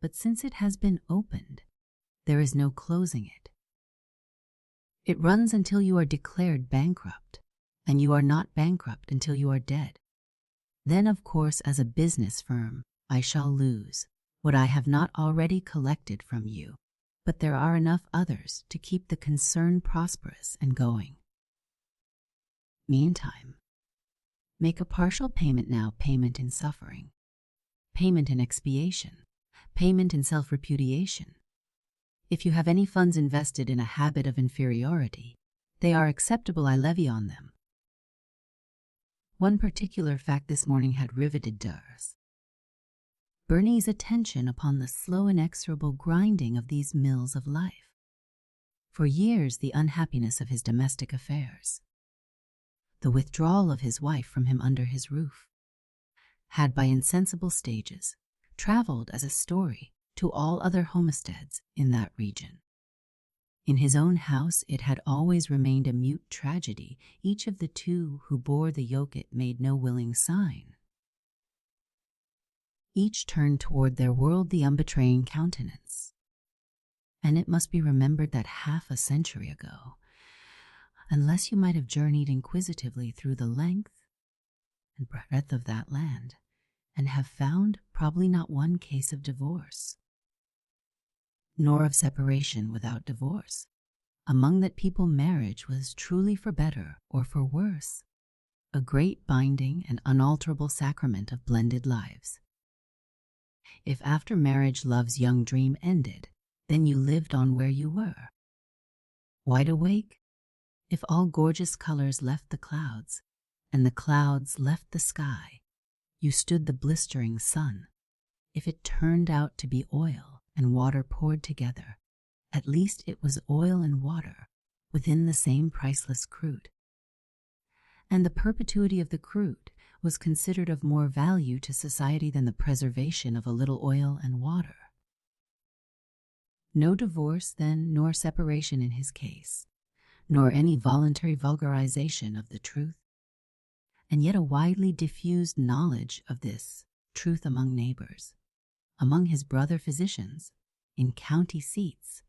but since it has been opened, there is no closing it. It runs until you are declared bankrupt, and you are not bankrupt until you are dead. Then, of course, as a business firm, I shall lose what I have not already collected from you, but there are enough others to keep the concern prosperous and going. Meantime, make a partial payment now, payment in suffering, payment in expiation, payment in self-repudiation. If you have any funds invested in a habit of inferiority, they are acceptable, I levy on them. One particular fact this morning had riveted Durs. Bernie's attention upon the slow, inexorable grinding of these mills of life. For years, the unhappiness of his domestic affairs, the withdrawal of his wife from him under his roof, had by insensible stages traveled as a story to all other homesteads in that region. In his own house it had always remained a mute tragedy. Each of the two who bore the yoke it made no willing sign. Each turned toward their world the unbetraying countenance. And it must be remembered that half a century ago, unless you might have journeyed inquisitively through the length and breadth of that land, and have found probably not one case of divorce, nor of separation without divorce. Among that people, marriage was truly for better or for worse, a great binding and unalterable sacrament of blended lives. If after marriage love's young dream ended, then you lived on where you were, wide awake. If all gorgeous colors left the clouds, and the clouds left the sky, you stood the blistering sun. If it turned out to be oil and water poured together, at least it was oil and water within the same priceless crude. And the perpetuity of the crude was considered of more value to society than the preservation of a little oil and water. No divorce, then, nor separation in his case, nor any voluntary vulgarization of the truth, and yet a widely diffused knowledge of this truth among neighbors, among his brother physicians, in county seats,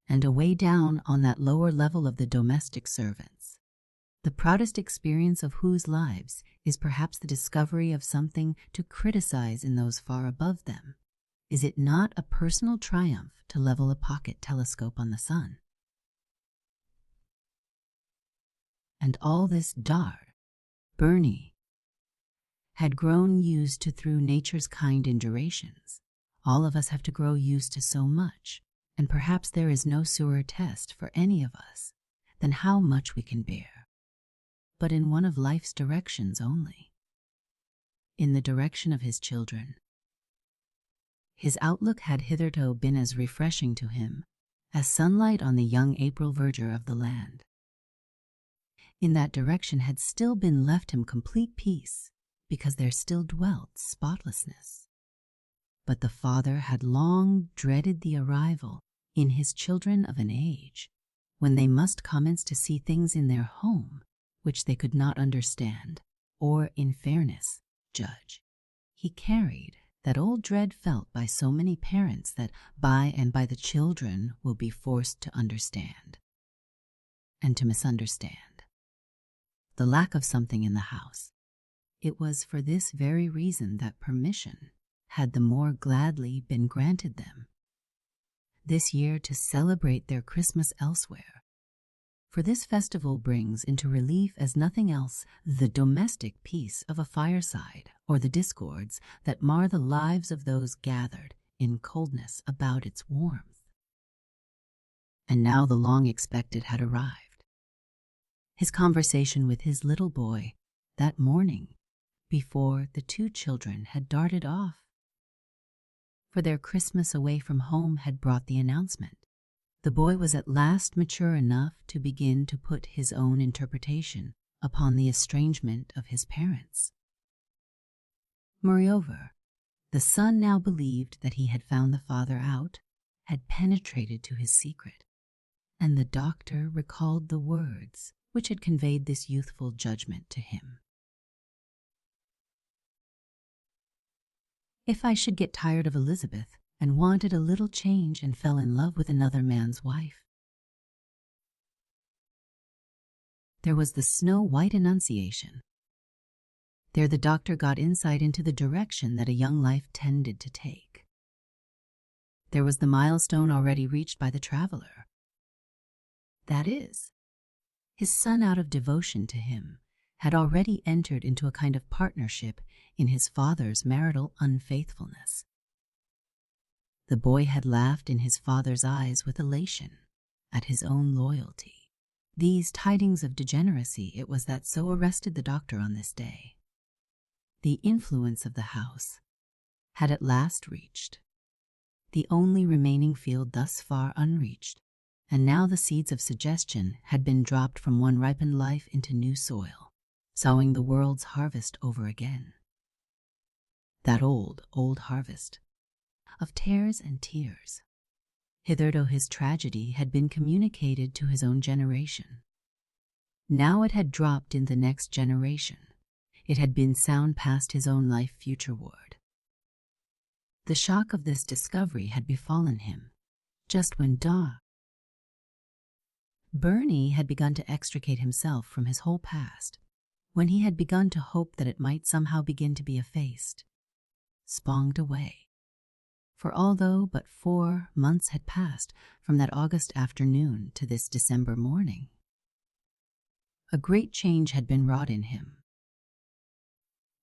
and away down on that lower level of the domestic servants, the proudest experience of whose lives is perhaps the discovery of something to criticize in those far above them. Is it not a personal triumph to level a pocket telescope on the sun? And all this Bernie had grown used to through nature's kind indurations. All of us have to grow used to so much, and perhaps there is no surer test for any of us than how much we can bear, but in one of life's directions only, in the direction of his children. His outlook had hitherto been as refreshing to him as sunlight on the young April verdure of the land. In that direction had still been left him complete peace, because there still dwelt spotlessness. But the father had long dreaded the arrival in his children of an age when they must commence to see things in their home which they could not understand, or, in fairness, judge. He carried that old dread felt by so many parents that by and by the children will be forced to understand and to misunderstand the lack of something in the house. It was for this very reason that permission had the more gladly been granted them this year to celebrate their Christmas elsewhere. For this festival brings into relief as nothing else the domestic peace of a fireside, or the discords that mar the lives of those gathered in coldness about its warmth. And now the long expected had arrived. his conversation with his little boy that morning before the two children had darted off. For their Christmas away from home had brought the announcement. The boy was at last mature enough to begin to put his own interpretation upon the estrangement of his parents. Moreover, the son now believed that he had found the father out, had penetrated to his secret, and the doctor recalled the words which had conveyed this youthful judgment to him. If I should get tired of Elizabeth and wanted a little change and fell in love with another man's wife. There was the snow-white Annunciation. There the doctor got insight into the direction that a young life tended to take. There was the milestone already reached by the traveler. That is, his son, out of devotion to him, had already entered into a kind of partnership in his father's marital unfaithfulness. The boy had laughed in his father's eyes with elation at his own loyalty. These tidings of degeneracy it was that so arrested the doctor on this day. The influence of the house had at last reached the only remaining field thus far unreached, and now the seeds of suggestion had been dropped from one ripened life into new soil, sowing the world's harvest over again. That old harvest of tears and tears. Hitherto his tragedy had been communicated to his own generation. Now it had dropped in the next generation. It had been sound past his own life futureward. The shock of this discovery had befallen him just when Bernie had begun to extricate himself from his whole past, when he had begun to hope that it might somehow begin to be effaced, sponged away. For although but 4 months had passed from that August afternoon to this December morning, a great change had been wrought in him.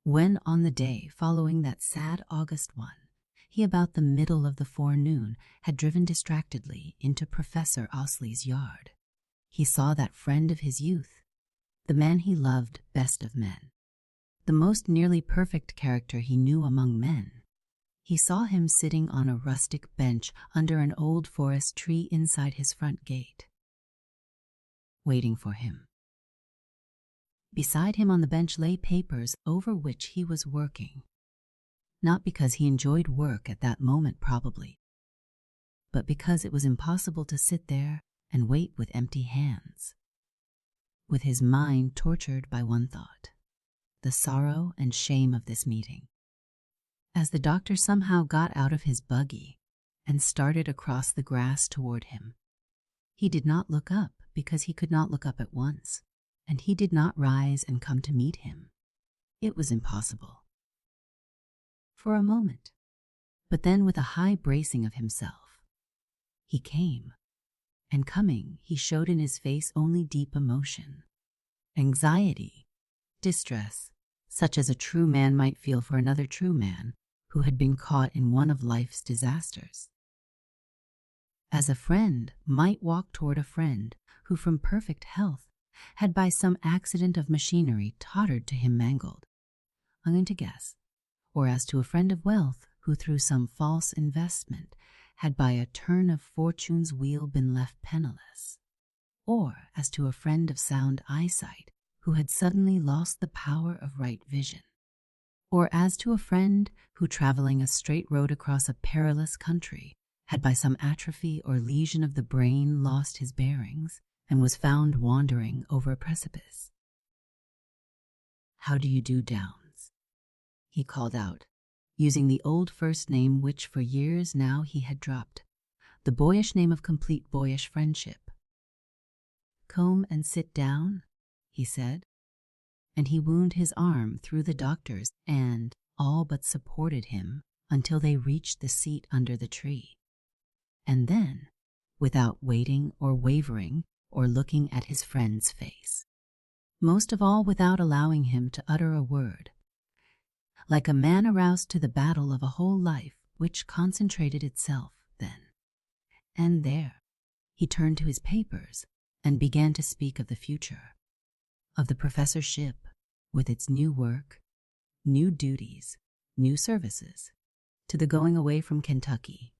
When on the day following that sad August one, he about the middle of the forenoon had driven distractedly into Professor Ousley's yard, he saw that friend of his youth, the man he loved best of men, the most nearly perfect character he knew among men. He saw him sitting on a rustic bench under an old forest tree inside his front gate, waiting for him. Beside him on the bench lay papers over which he was working, not because he enjoyed work at that moment probably, but because it was impossible to sit there and wait with empty hands, with his mind tortured by one thought, the sorrow and shame of this meeting. As the doctor somehow got out of his buggy and started across the grass toward him, he did not look up because he could not look up at once, and he did not rise and come to meet him. It was impossible. For a moment, but then with a high bracing of himself, he came, and coming he showed in his face only deep emotion, anxiety, distress, such as a true man might feel for another true man who had been caught in one of life's disasters. As a friend might walk toward a friend who from perfect health had by some accident of machinery tottered to him mangled, I'm going to guess, or as to a friend of wealth who through some false investment had by a turn of fortune's wheel been left penniless, or as to a friend of sound eyesight who had suddenly lost the power of right vision, or as to a friend who, traveling a straight road across a perilous country, had by some atrophy or lesion of the brain lost his bearings and was found wandering over a precipice. "How do you do, Downs?" he called out, using the old first name which for years now he had dropped, the boyish name of complete boyish friendship. "Come and sit down," he said, and he wound his arm through the doctor's and all but supported him until they reached the seat under the tree. And then, without waiting or wavering or looking at his friend's face, most of all without allowing him to utter a word, like a man aroused to the battle of a whole life which concentrated itself then and there, he turned to his papers and began to speak of the future. of the professor's ship, with its new work, new duties, new services, to the going away from Kentucky.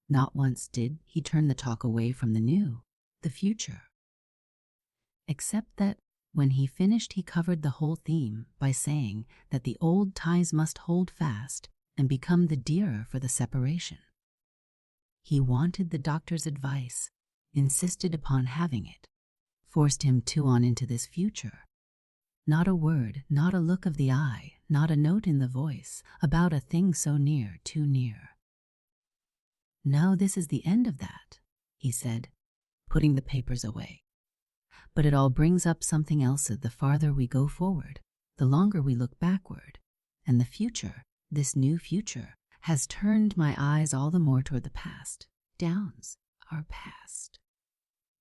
Not once did he turn the talk away from the new, the future. Except that when he finished, he covered the whole theme by saying that the old ties must hold fast and become the dearer for the separation. He wanted the doctor's advice, insisted upon having it, forced him on into this future. Not a word, not a look of the eye, not a note in the voice about a thing so near, too near. "Now this is the end of that," he said, putting the papers away. "But it all brings up something else. The farther we go forward, the longer we look backward. And the future, this new future, has turned my eyes all the more toward the past. Downs, our past.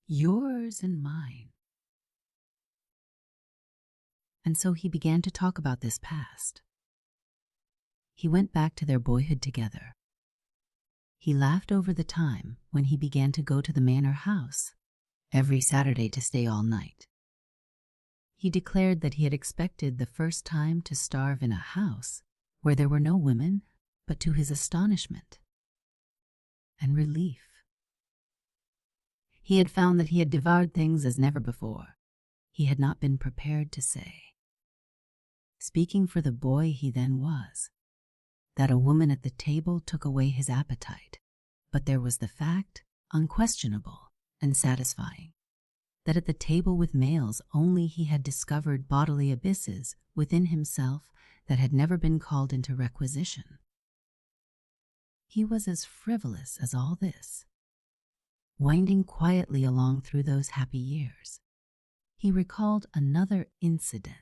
Yours and mine." And so he began to talk about this past. He went back to their boyhood together. He laughed over the time when he began to go to the manor house every Saturday to stay all night. He declared that he had expected the first time to starve in a house where there were no women, but to his astonishment and relief, he had found that he had devoured things as never before. He had not been prepared to say, speaking for the boy he then was, that a woman at the table took away his appetite, but there was the fact, unquestionable and satisfying, that at the table with males only he had discovered bodily abysses within himself that had never been called into requisition. He was as frivolous as all this. Winding quietly along through those happy years, he recalled another incident,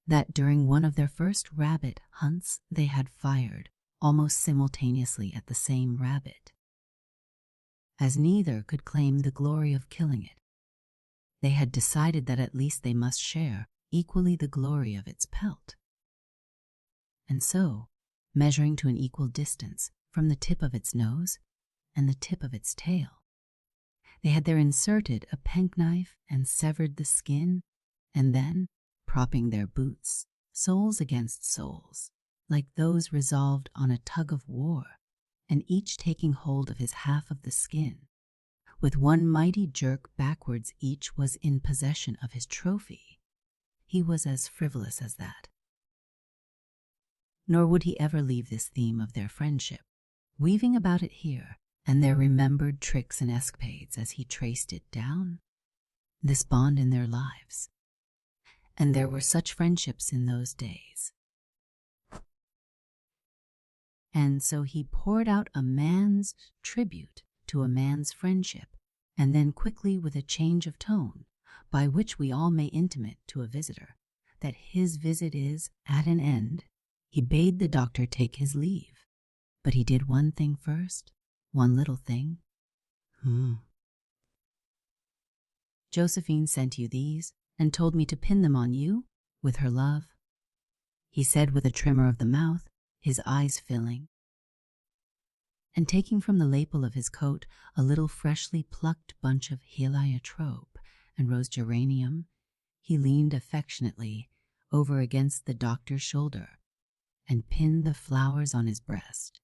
that during one of their first rabbit hunts they had fired almost simultaneously at the same rabbit. As neither could claim the glory of killing it, they had decided that at least they must share equally the glory of its pelt. And so, measuring to an equal distance from the tip of its nose and the tip of its tail, they had there inserted a penknife and severed the skin, and then, propping their boots, soles against soles, like those resolved on a tug of war, and each taking hold of his half of the skin, with one mighty jerk backwards each was in possession of his trophy. He was as frivolous as that. Nor would he ever leave this theme of their friendship, weaving about it here and their remembered tricks and escapades as he traced it down, this bond in their lives. And there were such friendships in those days. And so he poured out a man's tribute to a man's friendship, and then quickly, with a change of tone, by which we all may intimate to a visitor that his visit is at an end, he bade the doctor take his leave. But he did one thing first, one little thing. "Josephine sent you these, and told me to pin them on you, with her love," he said with a tremor of the mouth, his eyes filling. And taking from the lapel of his coat a little freshly plucked bunch of heliotrope and rose geranium, he leaned affectionately over against the doctor's shoulder and pinned the flowers on his breast.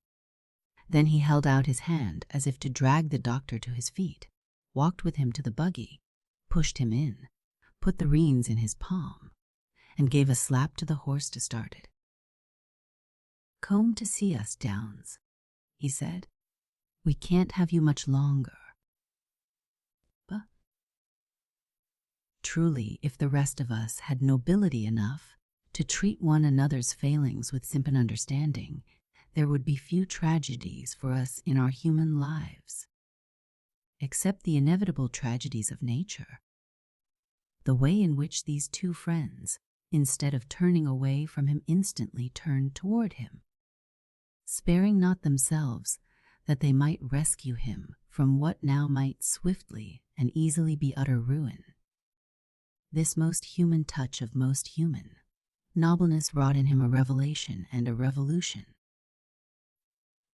Then he held out his hand as if to drag the doctor to his feet, walked with him to the buggy, pushed him in, put the reins in his palm, and gave a slap to the horse to start it. "Come to see us, Downs," he said. "We can't have you much longer." But truly, if the rest of us had nobility enough to treat one another's failings with simple understanding, there would be few tragedies for us in our human lives, except the inevitable tragedies of nature. The way in which these two friends, instead of turning away from him, instantly turned toward him, sparing not themselves that they might rescue him from what now might swiftly and easily be utter ruin. This most human touch of most human nobleness wrought in him a revelation and a revolution.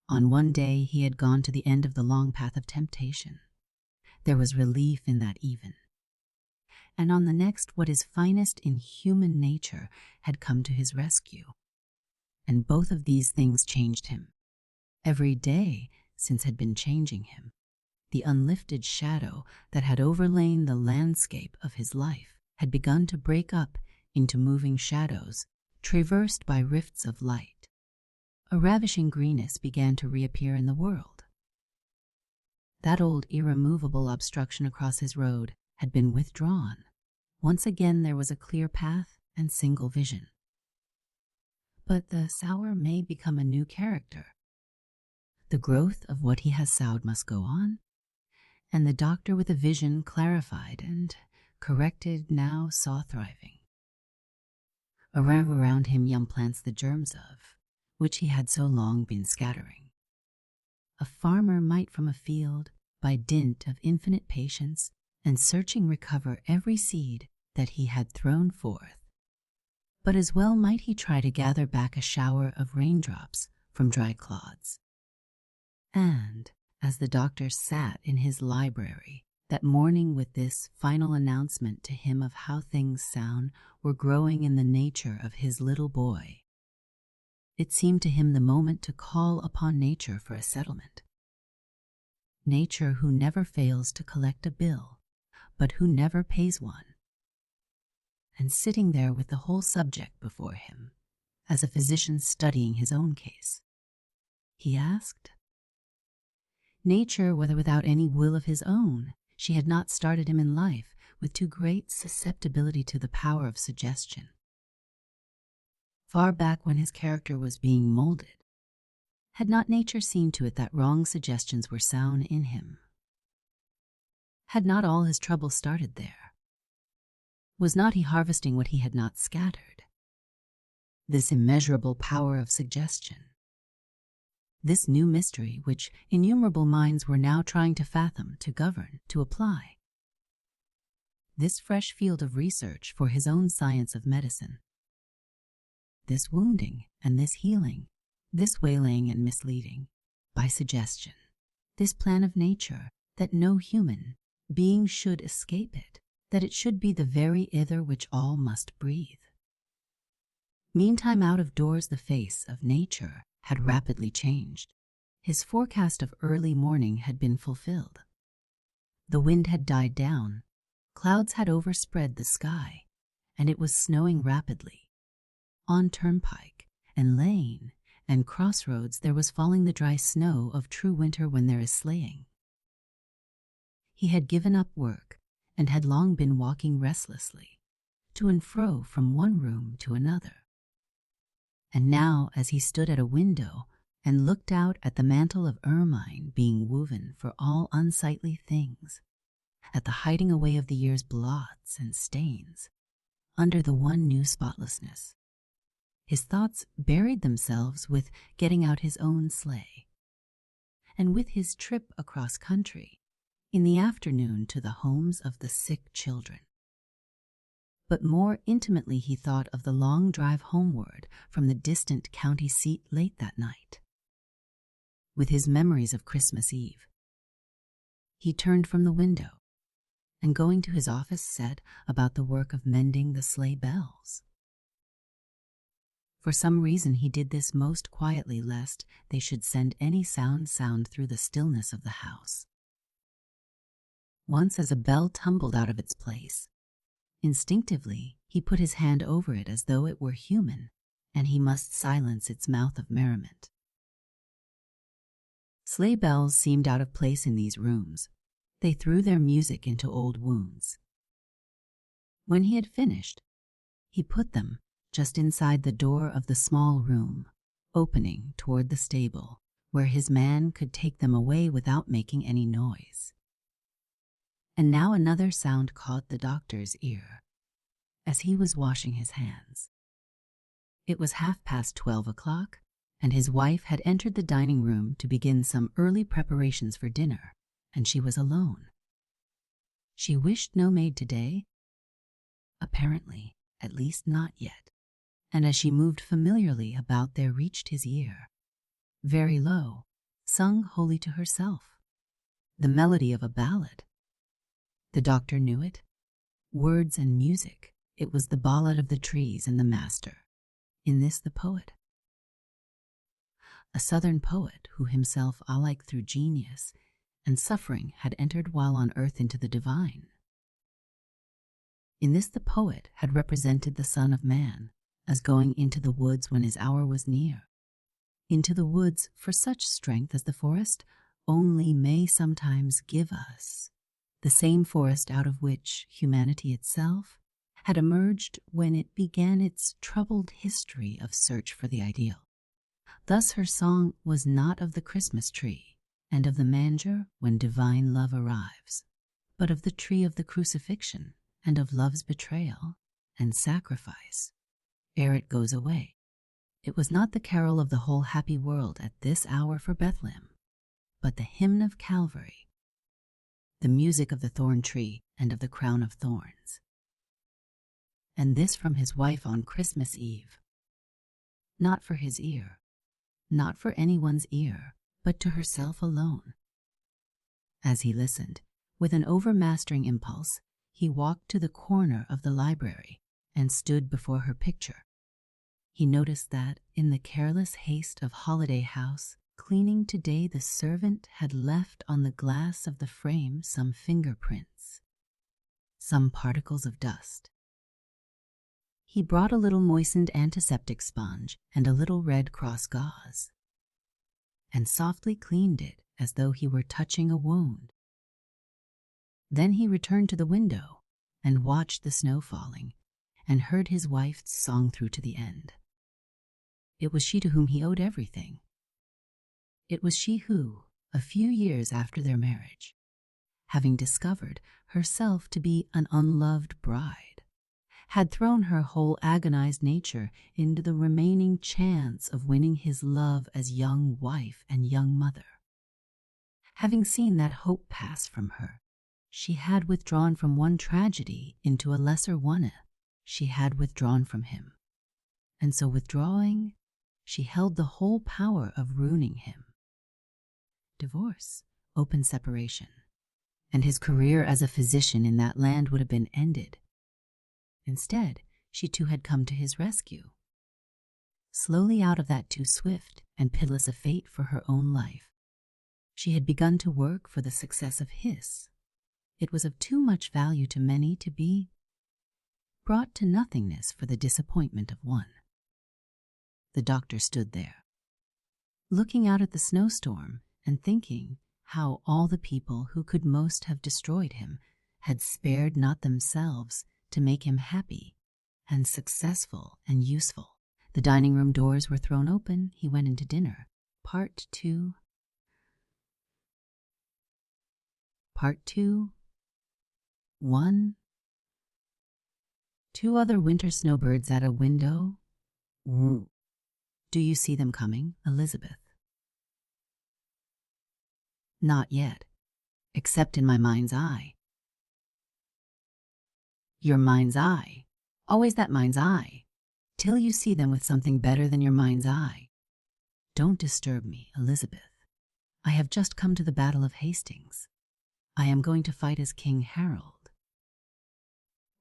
On one day he had gone to the end of the long path of temptation. There was relief in that even. and on the next what is finest in human nature had come to his rescue. And both of these things changed him. Every day since had been changing him. The unlifted shadow that had overlain the landscape of his life had begun to break up into moving shadows, traversed by rifts of light. A ravishing greenness began to reappear in the world. That old irremovable obstruction across his road had been withdrawn. Once again there was a clear path and single vision. But the sower may become a new character. The growth of what he has sowed must go on, and the doctor with a vision clarified and corrected now saw thriving. Around him young plants the germs of, which he had so long been scattering. A farmer might from a field, by dint of infinite patience and searching, recover every seed that he had thrown forth. But as well might he try to gather back a shower of raindrops from dry clods. And as the doctor sat in his library that morning with this final announcement to him of how things sound were growing in the nature of his little boy, it seemed to him the moment to call upon nature for a settlement. Nature who never fails to collect a bill, but who never pays one. And sitting there with the whole subject before him, as a physician studying his own case, he asked, Nature, whether without any will of his own, she had not started him in life with too great susceptibility to the power of suggestion. Far back when his character was being molded, had not nature seen to it that wrong suggestions were sown in him? Had not all his trouble started there? Was not he harvesting what he had not scattered? This immeasurable power of suggestion. This new mystery which innumerable minds were now trying to fathom, to govern, to apply. This fresh field of research for his own science of medicine. This wounding and this healing, this waylaying and misleading, by suggestion. This plan of nature, that no human being should escape it, that it should be the very ether which all must breathe. Meantime out of doors the face of nature had rapidly changed. His forecast of early morning had been fulfilled. The wind had died down, clouds had overspread the sky, and it was snowing rapidly. On turnpike and lane and crossroads there was falling the dry snow of true winter when there is sleighing. He had given up work and had long been walking restlessly, to and fro from one room to another. And now, as he stood at a window and looked out at the mantle of ermine being woven for all unsightly things, at the hiding away of the year's blots and stains, under the one new spotlessness, his thoughts buried themselves with getting out his own sleigh, and with his trip across country in the afternoon to the homes of the sick children. But more intimately he thought of the long drive homeward from the distant county seat late that night. With his memories of Christmas Eve, he turned from the window and going to his office set about the work of mending the sleigh bells. For some reason he did this most quietly lest they should send any sound through the stillness of the house. Once as a bell tumbled out of its place, instinctively, he put his hand over it as though it were human, and he must silence its mouth of merriment. Sleigh bells seemed out of place in these rooms. They threw their music into old wounds. When he had finished, he put them just inside the door of the small room, opening toward the stable, where his man could take them away without making any noise. And now another sound caught the doctor's ear as he was washing his hands. It was 12:30 o'clock, and his wife had entered the dining room to begin some early preparations for dinner, and she was alone. She wished no maid today? Apparently, at least not yet, and as she moved familiarly about there reached his ear, very low, sung wholly to herself, the melody of a ballad. The doctor knew it, Words and music, it was the ballad of the trees and the master. In this the poet. A southern poet who himself, alike through genius and suffering, had entered while on earth into the divine. In this the poet had represented the Son of Man as going into the woods when his hour was near, into the woods for such strength as the forest only may sometimes give us, the same forest out of which humanity itself had emerged when it began its troubled history of search for the ideal. Thus her song was not of the Christmas tree and of the manger when divine love arrives, but of the tree of the crucifixion and of love's betrayal and sacrifice ere it goes away. It was not the carol of the whole happy world at this hour for Bethlehem, but the hymn of Calvary, the music of the thorn tree and of the crown of thorns. And this from his wife on Christmas Eve, not for his ear, not for anyone's ear, but to herself alone. As he listened, with an overmastering impulse, he walked to the corner of the library and stood before her picture. He noticed that, in the careless haste of holiday house cleaning today, the servant had left on the glass of the frame some fingerprints, some particles of dust. He brought a little moistened antiseptic sponge and a little Red Cross gauze, and softly cleaned it as though he were touching a wound. Then he returned to the window and watched the snow falling and heard his wife's song through to the end. It was she to whom he owed everything. It was she who, a few years after their marriage, having discovered herself to be an unloved bride, had thrown her whole agonized nature into the remaining chance of winning his love as young wife and young mother. Having seen that hope pass from her, she had withdrawn from one tragedy into a lesser one. She had withdrawn from him, and so withdrawing, she held the whole power of ruining him. Divorce, open separation, and his career as a physician in that land would have been ended. Instead, she too had come to his rescue. Slowly out of that too swift and pitiless a fate for her own life, she had begun to work for the success of his. It was of too much value to many to be brought to nothingness for the disappointment of one. The doctor stood there, looking out at the snowstorm and thinking how all the people who could most have destroyed him had spared not themselves to make him happy and successful and useful. The dining room doors were thrown open. He went into dinner. Part 2. Part 2. 1. 2 other winter snowbirds at a window. Do you see them coming, Elizabeth? Not yet, except in my mind's eye. Your mind's eye, always that mind's eye, till you see them with something better than your mind's eye. Don't disturb me, Elizabeth. I have just come to the Battle of Hastings. I am going to fight as King Harold.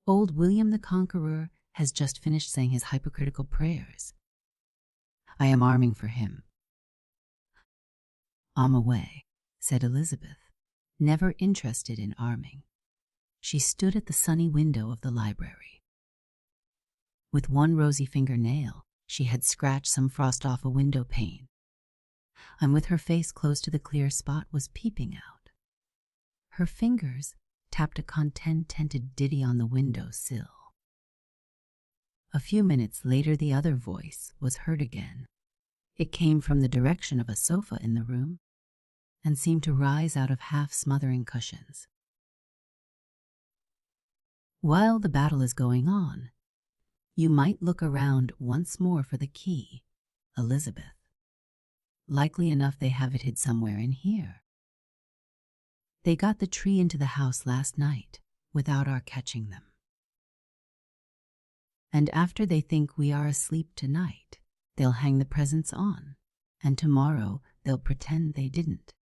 Old William the Conqueror has just finished saying his hypocritical prayers. I am arming for him. I'm away, said Elizabeth, never interested in arming. She stood at the sunny window of the library. With one rosy fingernail, she had scratched some frost off a window pane, and with her face close to the clear spot was peeping out. Her fingers tapped a content-tented ditty on the window sill. A few minutes later the other voice was heard again. It came from the direction of a sofa in the room and seemed to rise out of half-smothering cushions. While the battle is going on, you might look around once more for the key, Elizabeth. Likely enough they have it hid somewhere in here. They got the tree into the house last night without our catching them. And after they think we are asleep tonight, they'll hang the presents on, and tomorrow they'll pretend they didn't.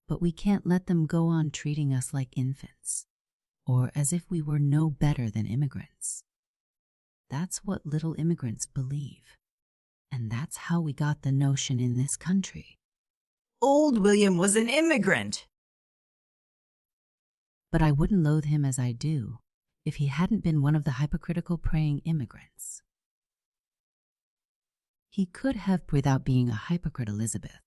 But we can't let them go on treating us like infants, or as if we were no better than immigrants. That's what little immigrants believe, and that's how we got the notion in this country. Old William was an immigrant. But I wouldn't loathe him as I do if he hadn't been one of the hypocritical praying immigrants. He could have without being a hypocrite, Elizabeth.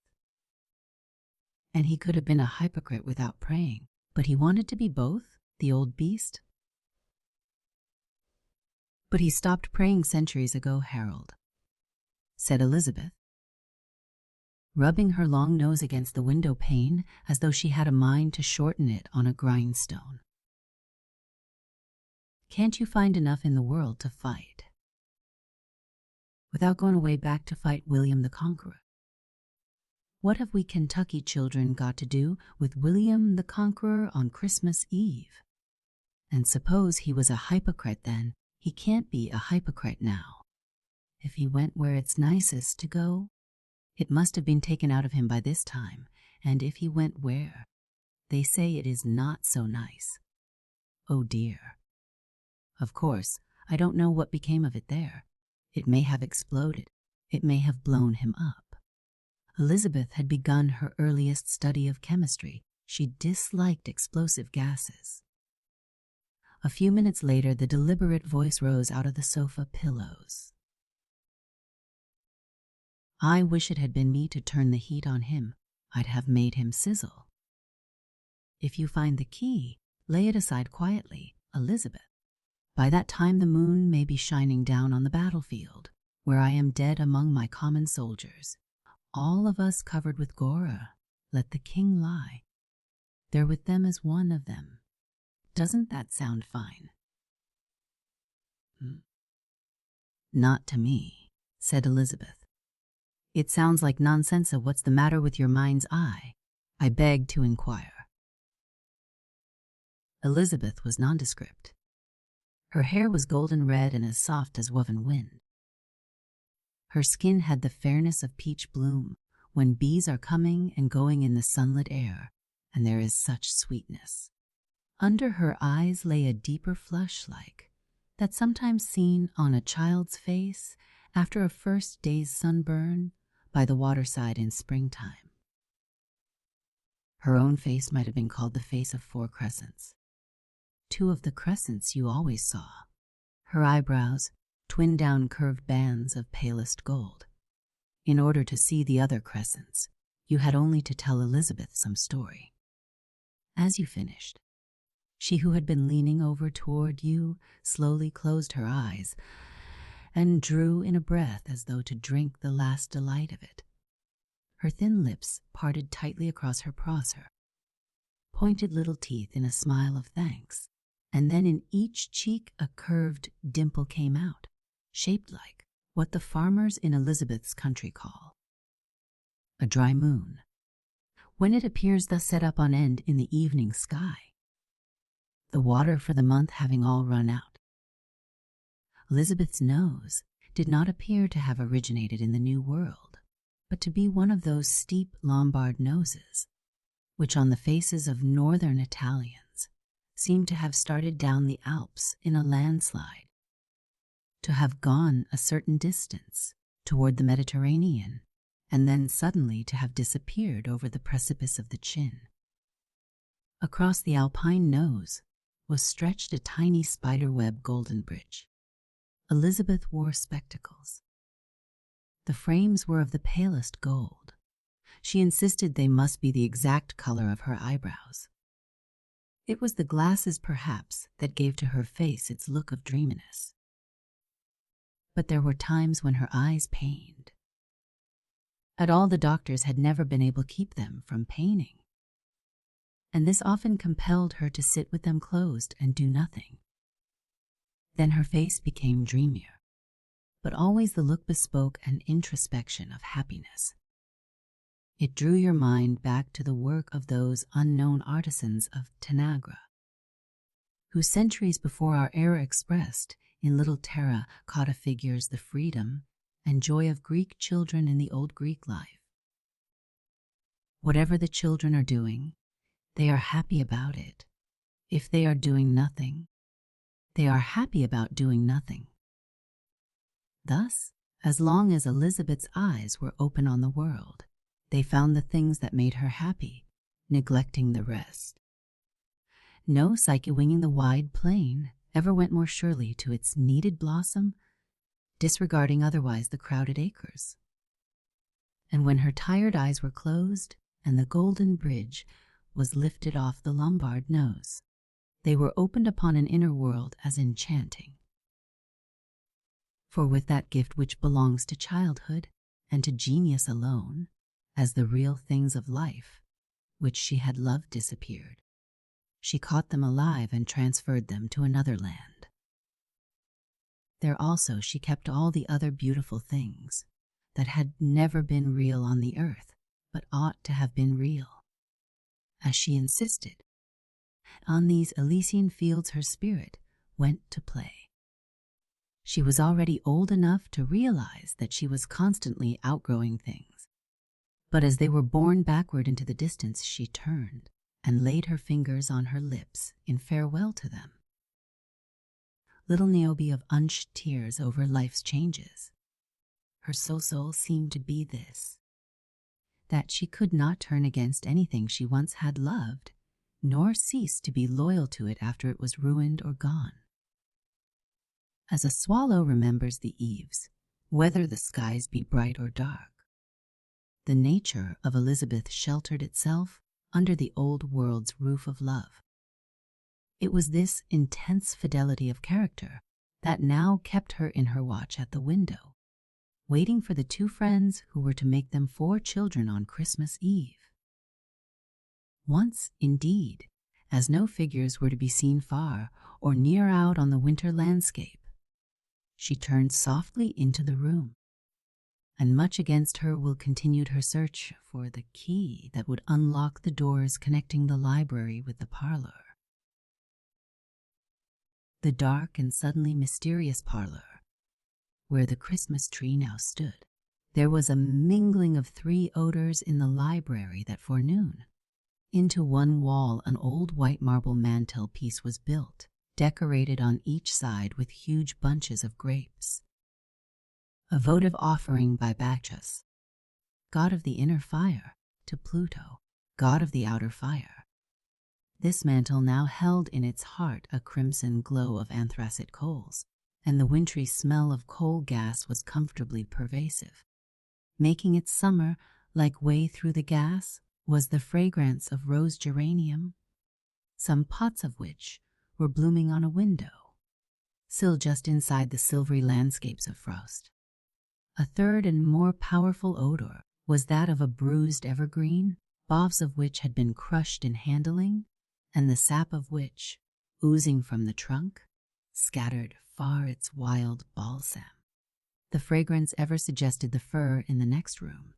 And he could have been a hypocrite without praying, but he wanted to be both, the old beast. But he stopped praying centuries ago, Harold, said Elizabeth, rubbing her long nose against the window pane as though she had a mind to shorten it on a grindstone. Can't you find enough in the world to fight without going away back to fight William the Conqueror? What have we Kentucky children got to do with William the Conqueror on Christmas Eve? And suppose he was a hypocrite then, he can't be a hypocrite now. If he went where it's nicest to go, it must have been taken out of him by this time, and if he went where they say it is not so nice, oh dear. Of course, I don't know what became of it there. It may have exploded. It may have blown him up. Elizabeth had begun her earliest study of chemistry. She disliked explosive gases. A few minutes later, the deliberate voice rose out of the sofa pillows. I wish it had been me to turn the heat on him. I'd have made him sizzle. If you find the key, lay it aside quietly, Elizabeth. By that time the moon may be shining down on the battlefield, where I am dead among my common soldiers, all of us covered with gore. Let the king lie. There with them as one of them. Doesn't that sound fine? Not to me, said Elizabeth. It sounds like nonsense. What's the matter with your mind's eye? I beg to inquire. Elizabeth was nondescript. Her hair was golden red and as soft as woven wind. Her skin had the fairness of peach bloom when bees are coming and going in the sunlit air, and there is such sweetness. Under her eyes lay a deeper flush like that sometimes seen on a child's face after a first day's sunburn by the waterside in springtime. Her own face might have been called the face of 4 crescents. 2 of the crescents you always saw, her eyebrows, twin down curved bands of palest gold. In order to see the other crescents, you had only to tell Elizabeth some story. As you finished, she who had been leaning over toward you slowly closed her eyes and drew in a breath as though to drink the last delight of it. Her thin lips parted tightly across her prosser, pointed little teeth in a smile of thanks, and then in each cheek a curved dimple came out, shaped like what the farmers in Elizabeth's country call a dry moon, when it appears thus set up on end in the evening sky, the water for the month having all run out. Elizabeth's nose did not appear to have originated in the New World, but to be one of those steep Lombard noses, which on the faces of northern Italians seemed to have started down the Alps in a landslide, to have gone a certain distance toward the Mediterranean, and then suddenly to have disappeared over the precipice of the chin. Across the alpine nose was stretched a tiny spiderweb golden bridge. Elizabeth wore spectacles. The frames were of the palest gold. She insisted they must be the exact color of her eyebrows. It was the glasses, perhaps, that gave to her face its look of dreaminess. But there were times when her eyes pained. At all, the doctors had never been able to keep them from paining, and this often compelled her to sit with them closed and do nothing. Then her face became dreamier, but always the look bespoke an introspection of happiness. It drew your mind back to the work of those unknown artisans of Tanagra, who centuries before our era expressed in little terra-cotta figures the freedom and joy of Greek children in the old Greek life. Whatever the children are doing, they are happy about it. if they are doing nothing, they are happy about doing nothing. Thus, as long as Elizabeth's eyes were open on the world, they found the things that made her happy, neglecting the rest. No psyche winging the wide plain ever went more surely to its needed blossom, disregarding otherwise the crowded acres. And when her tired eyes were closed and the golden bridge was lifted off the Lombard nose, they were opened upon an inner world as enchanting. For with that gift which belongs to childhood and to genius alone, as the real things of life, which she had loved disappeared, she caught them alive and transferred them to another land. There also she kept all the other beautiful things that had never been real on the earth, but ought to have been real. As she insisted, on these Elysian fields her spirit went to play. She was already old enough to realize that she was constantly outgrowing things, but as they were borne backward into the distance, she turned and laid her fingers on her lips in farewell to them. Little Niobe of unshed tears over life's changes, her soul seemed to be this, that she could not turn against anything she once had loved, nor cease to be loyal to it after it was ruined or gone. As a swallow remembers the eaves, whether the skies be bright or dark, the nature of Elizabeth sheltered itself under the old world's roof of love. It was this intense fidelity of character that now kept her in her watch at the window, waiting for the two friends who were to make them 4 children on Christmas Eve. Once, indeed, as no figures were to be seen far or near out on the winter landscape, she turned softly into the room, and much against her will continued her search for the key that would unlock the doors connecting the library with the parlor. The dark and suddenly mysterious parlor, where the Christmas tree now stood. There was a mingling of 3 odors in the library that forenoon. Into one wall an old white marble mantelpiece was built, decorated on each side with huge bunches of grapes. A votive offering by Bacchus, god of the inner fire, to Pluto, god of the outer fire. This mantle now held in its heart a crimson glow of anthracite coals, and the wintry smell of coal gas was comfortably pervasive. Making its summer like way through the gas was the fragrance of rose geranium, some pots of which were blooming on a window, still just inside the silvery landscapes of frost. A third and more powerful odor was that of a bruised evergreen, boughs of which had been crushed in handling, and the sap of which, oozing from the trunk, scattered far its wild balsam. The fragrance ever suggested the fir in the next room.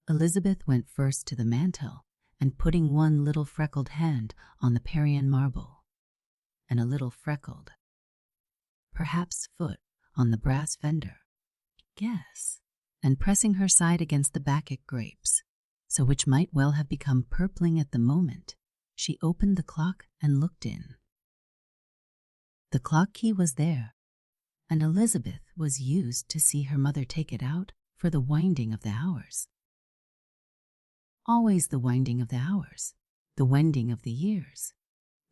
Elizabeth went first to the mantel, and putting one little freckled hand on the Parian marble, and a little freckled, perhaps foot on the brass fender, guess, and pressing her side against the Bacchic grapes, so which might well have become purpling at the moment, she opened the clock and looked in. The clock key was there, and Elizabeth was used to see her mother take it out for the winding of the hours. Always the winding of the hours, the wending of the years,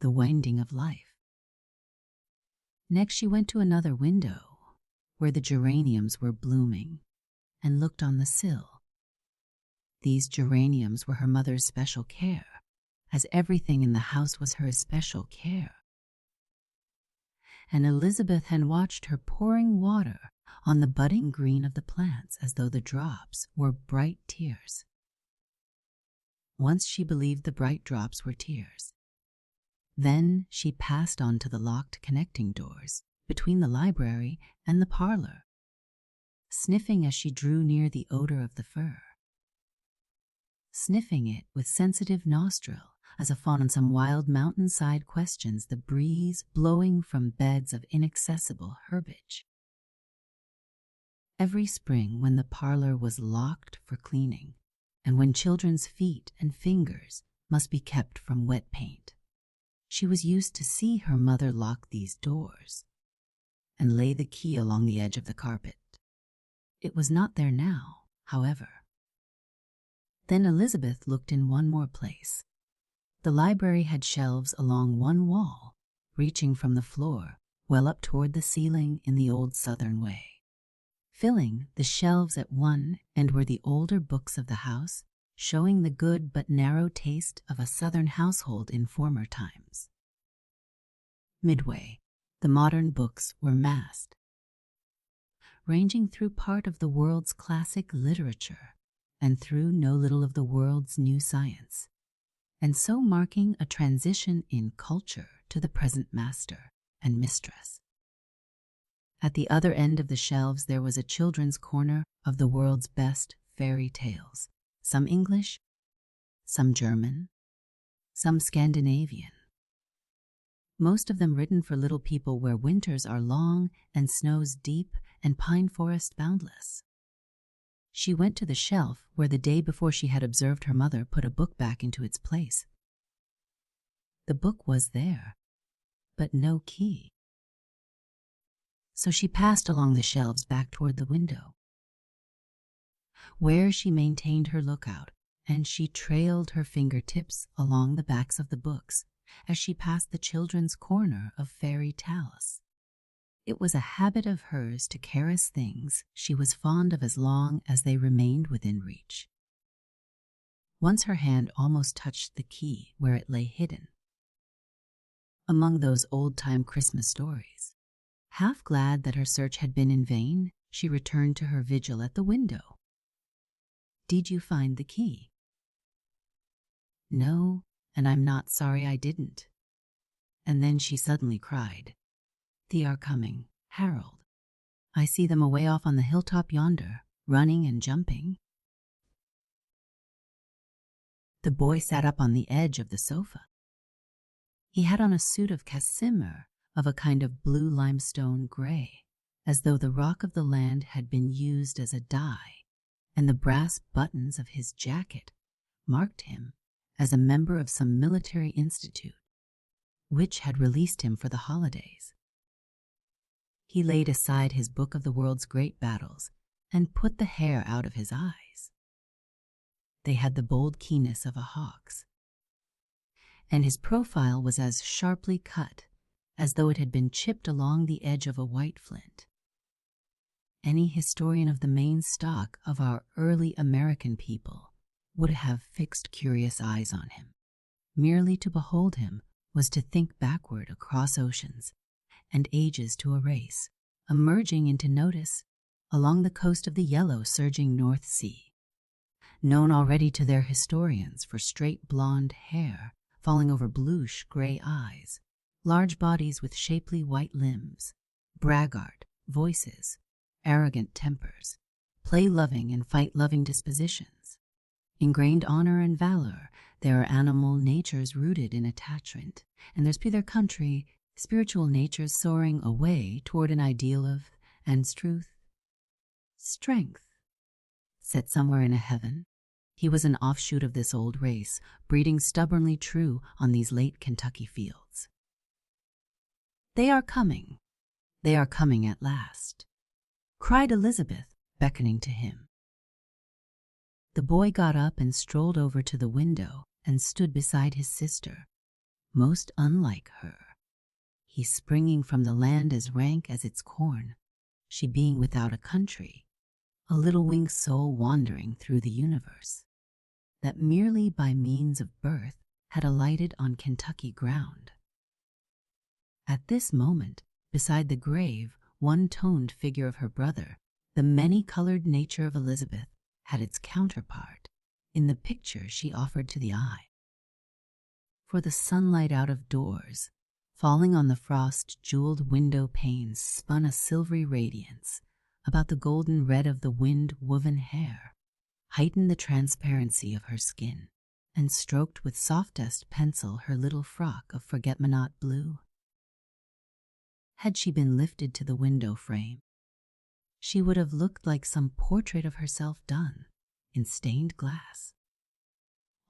the winding of life. Next she went to another window, where the geraniums were blooming, and looked on the sill. These geraniums were her mother's special care, as everything in the house was her especial care. And Elizabeth had watched her pouring water on the budding green of the plants as though the drops were bright tears. Once she believed the bright drops were tears. Then she passed on to the locked connecting doors between the library and the parlor, sniffing as she drew near the odor of the fir. Sniffing it with sensitive nostril, as a fawn on some wild mountainside questions the breeze blowing from beds of inaccessible herbage. Every spring, when the parlor was locked for cleaning, and when children's feet and fingers must be kept from wet paint, She was used to see her mother lock these doors and lay the key along the edge of the carpet. It was not there now, however. Then Elizabeth looked in one more place. The library had shelves along one wall, reaching from the floor well up toward the ceiling in the old Southern way. Filling the shelves at one end were the older books of the house, showing the good but narrow taste of a Southern household in former times. Midway, the modern books were massed, ranging through part of the world's classic literature and through no little of the world's new science, and so marking a transition in culture to the present master and mistress. At the other end of the shelves there was a children's corner of the world's best fairy tales, some English, some German, some Scandinavian. Most of them written for little people, where winters are long and snows deep and pine forest boundless. She went to the shelf where the day before she had observed her mother put a book back into its place. The book was there, but no key. So she passed along the shelves back toward the window, where she maintained her lookout, and she trailed her fingertips along the backs of the books as she passed the children's corner of fairy tales. It was a habit of hers to caress things she was fond of as long as they remained within reach. Once her hand almost touched the key where it lay hidden among those old-time Christmas stories. Half glad that her search had been in vain, she returned to her vigil at the window. "Did you find the key?" "No, and I'm not sorry I didn't." And then she suddenly cried, "They are coming, Harold. I see them away off on the hilltop yonder, running and jumping." The boy sat up on the edge of the sofa. He had on a suit of casimir of a kind of blue limestone gray, as though the rock of the land had been used as a dye, and the brass buttons of his jacket marked him as a member of some military institute which had released him for the holidays. He laid aside his book of the world's great battles and put the hair out of his eyes. They had the bold keenness of a hawk's, and his profile was as sharply cut as though it had been chipped along the edge of a white flint. Any historian of the main stock of our early American people would have fixed curious eyes on him. Merely to behold him was to think backward across oceans and ages to a race, emerging into notice along the coast of the yellow surging North Sea, known already to their historians for straight blonde hair falling over bluish gray eyes, large bodies with shapely white limbs, braggart voices, arrogant tempers, play-loving and fight-loving dispositions, ingrained honor and valor. There are animal natures rooted in attachment, and there's their country, spiritual natures soaring away toward an ideal of and truth, strength, set somewhere in a heaven. He was an offshoot of this old race, breeding stubbornly true on these late Kentucky fields. "They are coming. They are coming at last," cried Elizabeth, beckoning to him. The boy got up and strolled over to the window and stood beside his sister, most unlike her, he springing from the land as rank as its corn, she being without a country, a little winged soul wandering through the universe, that merely by means of birth had alighted on Kentucky ground. At this moment, beside the grave, one-toned figure of her brother, the many-colored nature of Elizabeth had its counterpart in the picture she offered to the eye. For the sunlight out of doors, falling on the frost-jeweled window panes, spun a silvery radiance about the golden red of the wind-woven hair, heightened the transparency of her skin, and stroked with softest pencil her little frock of forget-me-not blue. Had she been lifted to the window frame, she would have looked like some portrait of herself done in stained glass,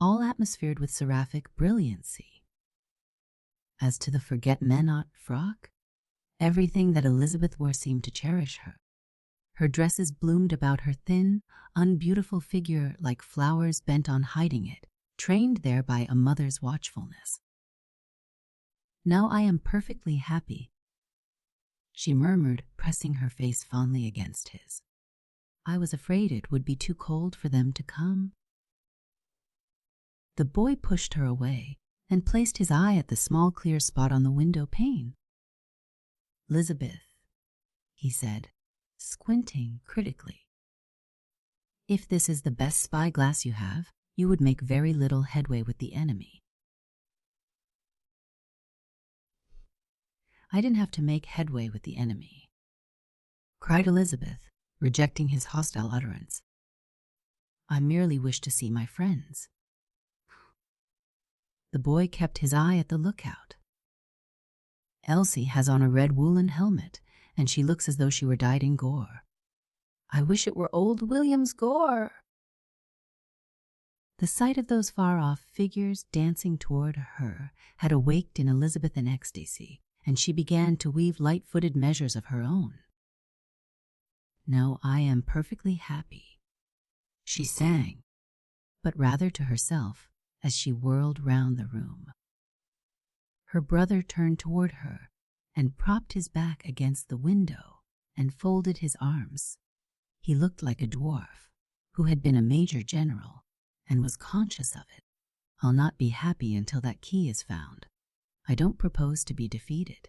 all atmosphered with seraphic brilliancy. As to the forget-me-not frock, everything that Elizabeth wore seemed to cherish her. Her dresses bloomed about her thin, unbeautiful figure like flowers bent on hiding it, trained there by a mother's watchfulness. "Now I am perfectly happy," she murmured, pressing her face fondly against his. "I was afraid it would be too cold for them to come." The boy pushed her away and placed his eye at the small clear spot on the window pane. "Elizabeth," he said, squinting critically, "if this is the best spyglass you have, you would make very little headway with the enemy." "I didn't have to make headway with the enemy," cried Elizabeth, rejecting his hostile utterance. "I merely wish to see my friends." The boy kept his eye at the lookout. "Elsie has on a red woolen helmet, and she looks as though she were dyed in gore. I wish it were old William's gore." The sight of those far-off figures dancing toward her had awaked in Elizabeth an ecstasy, and she began to weave light-footed measures of her own. "No, I am perfectly happy," she sang, but rather to herself as she whirled round the room. Her brother turned toward her and propped his back against the window and folded his arms. He looked like a dwarf who had been a major general and was conscious of it. "I'll not be happy until that key is found. I don't propose to be defeated."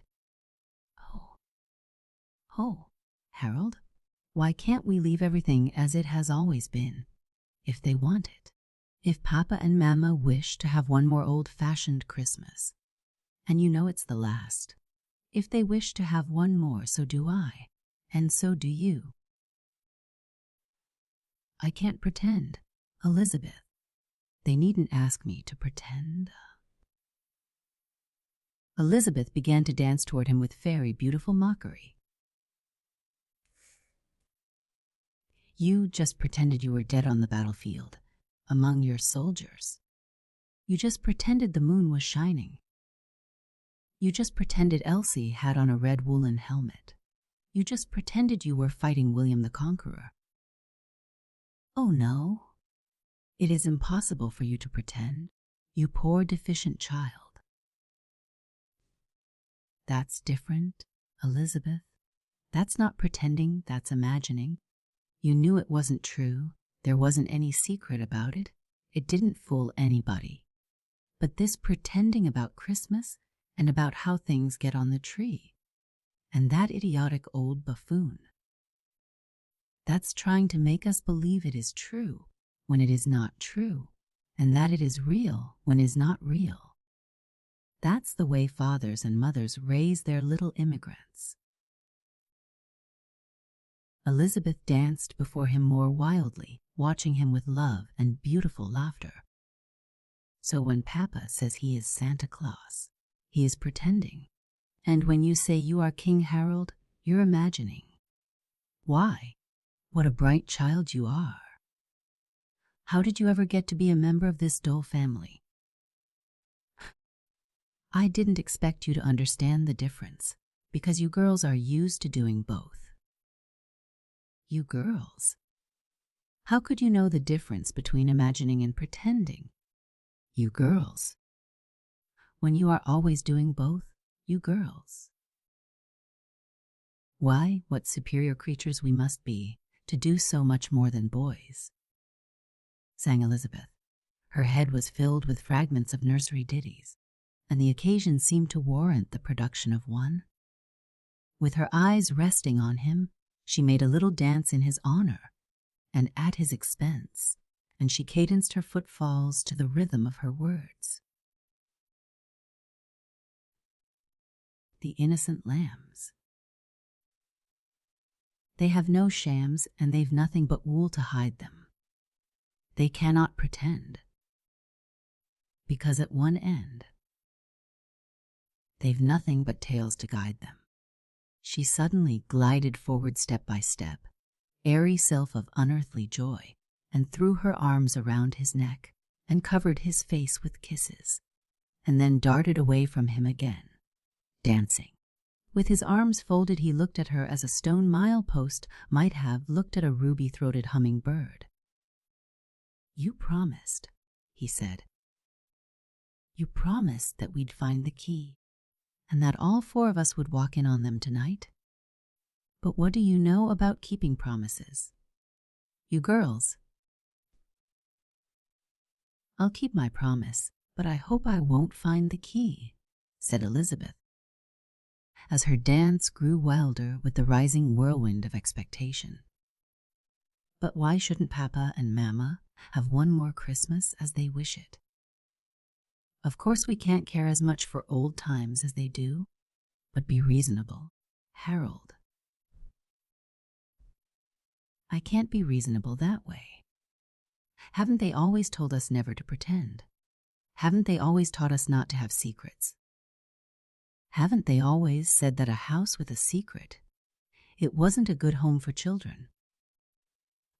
Oh, Harold, why can't we leave everything as it has always been? If they want it. If Papa and Mama wish to have one more old-fashioned Christmas, and you know it's the last. If they wish to have one more, so do I, and so do you. I can't pretend, Elizabeth. They needn't ask me to pretend." Elizabeth began to dance toward him with very beautiful mockery. "You just pretended you were dead on the battlefield, among your soldiers. You just pretended the moon was shining. You just pretended Elsie had on a red woolen helmet. You just pretended you were fighting William the Conqueror. Oh no, it is impossible for you to pretend, you poor deficient child." "That's different, Elizabeth. That's not pretending, that's imagining. You knew it wasn't true. There wasn't any secret about it. It didn't fool anybody. But this pretending about Christmas and about how things get on the tree, and that idiotic old buffoon, that's trying to make us believe it is true when it is not true, and that it is real when it is not real. That's the way fathers and mothers raise their little immigrants." Elizabeth danced before him more wildly, watching him with love and beautiful laughter. "So when Papa says he is Santa Claus, he is pretending. And when you say you are King Harold, you're imagining. Why? What a bright child you are. How did you ever get to be a member of this dull family?" "I didn't expect you to understand the difference, because you girls are used to doing both." "You girls? How could you know the difference between imagining and pretending? You girls. When you are always doing both, you girls. Why, what superior creatures we must be to do so much more than boys," sang Elizabeth. Her head was filled with fragments of nursery ditties, and the occasion seemed to warrant the production of one. With her eyes resting on him, she made a little dance in his honor and at his expense, and she cadenced her footfalls to the rhythm of her words. "The innocent lambs. They have no shams, and they've nothing but wool to hide them. They cannot pretend, because at one end, they've nothing but tails to guide them." She suddenly glided forward step by step, airy self of unearthly joy, and threw her arms around his neck and covered his face with kisses. and then darted away from him again, dancing. With his arms folded, he looked at her as a stone milepost might have looked at a ruby-throated hummingbird. "You promised," he said. "You promised that we'd find the key, and that all four of us would walk in on them tonight. But what do you know about keeping promises? You girls." "I'll keep my promise, but I hope I won't find the key," said Elizabeth, as her dance grew wilder with the rising whirlwind of expectation. "But why shouldn't Papa and Mama have one more Christmas as they wish it? Of course we can't care as much for old times as they do, but be reasonable, Harold." "I can't be reasonable that way. Haven't they always told us never to pretend? Haven't they always taught us not to have secrets? Haven't they always said that a house with a secret, it wasn't a good home for children?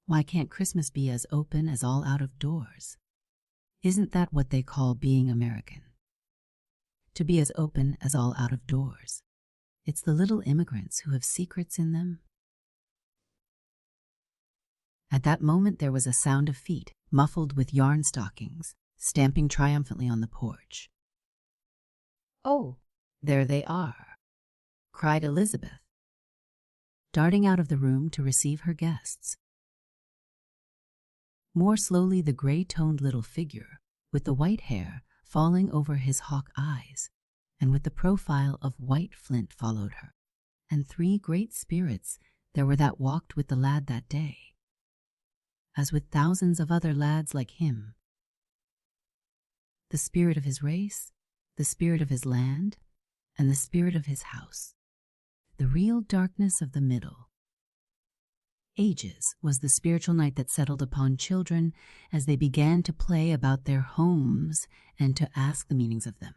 Why can't Christmas be as open as all out of doors? Isn't that what they call being American? To be as open as all out of doors. It's the little immigrants who have secrets in them." At that moment there was a sound of feet, muffled with yarn stockings, stamping triumphantly on the porch. "Oh, there they are," cried Elizabeth, darting out of the room to receive her guests. More slowly the gray-toned little figure, with the white hair falling over his hawk eyes, and with the profile of white flint followed her, and 3 great spirits there were that walked with the lad that day, as with thousands of other lads like him. The spirit of his race, the spirit of his land, and the spirit of his house. The real darkness of the middle. Ages was the spiritual night that settled upon children as they began to play about their homes and to ask the meanings of them,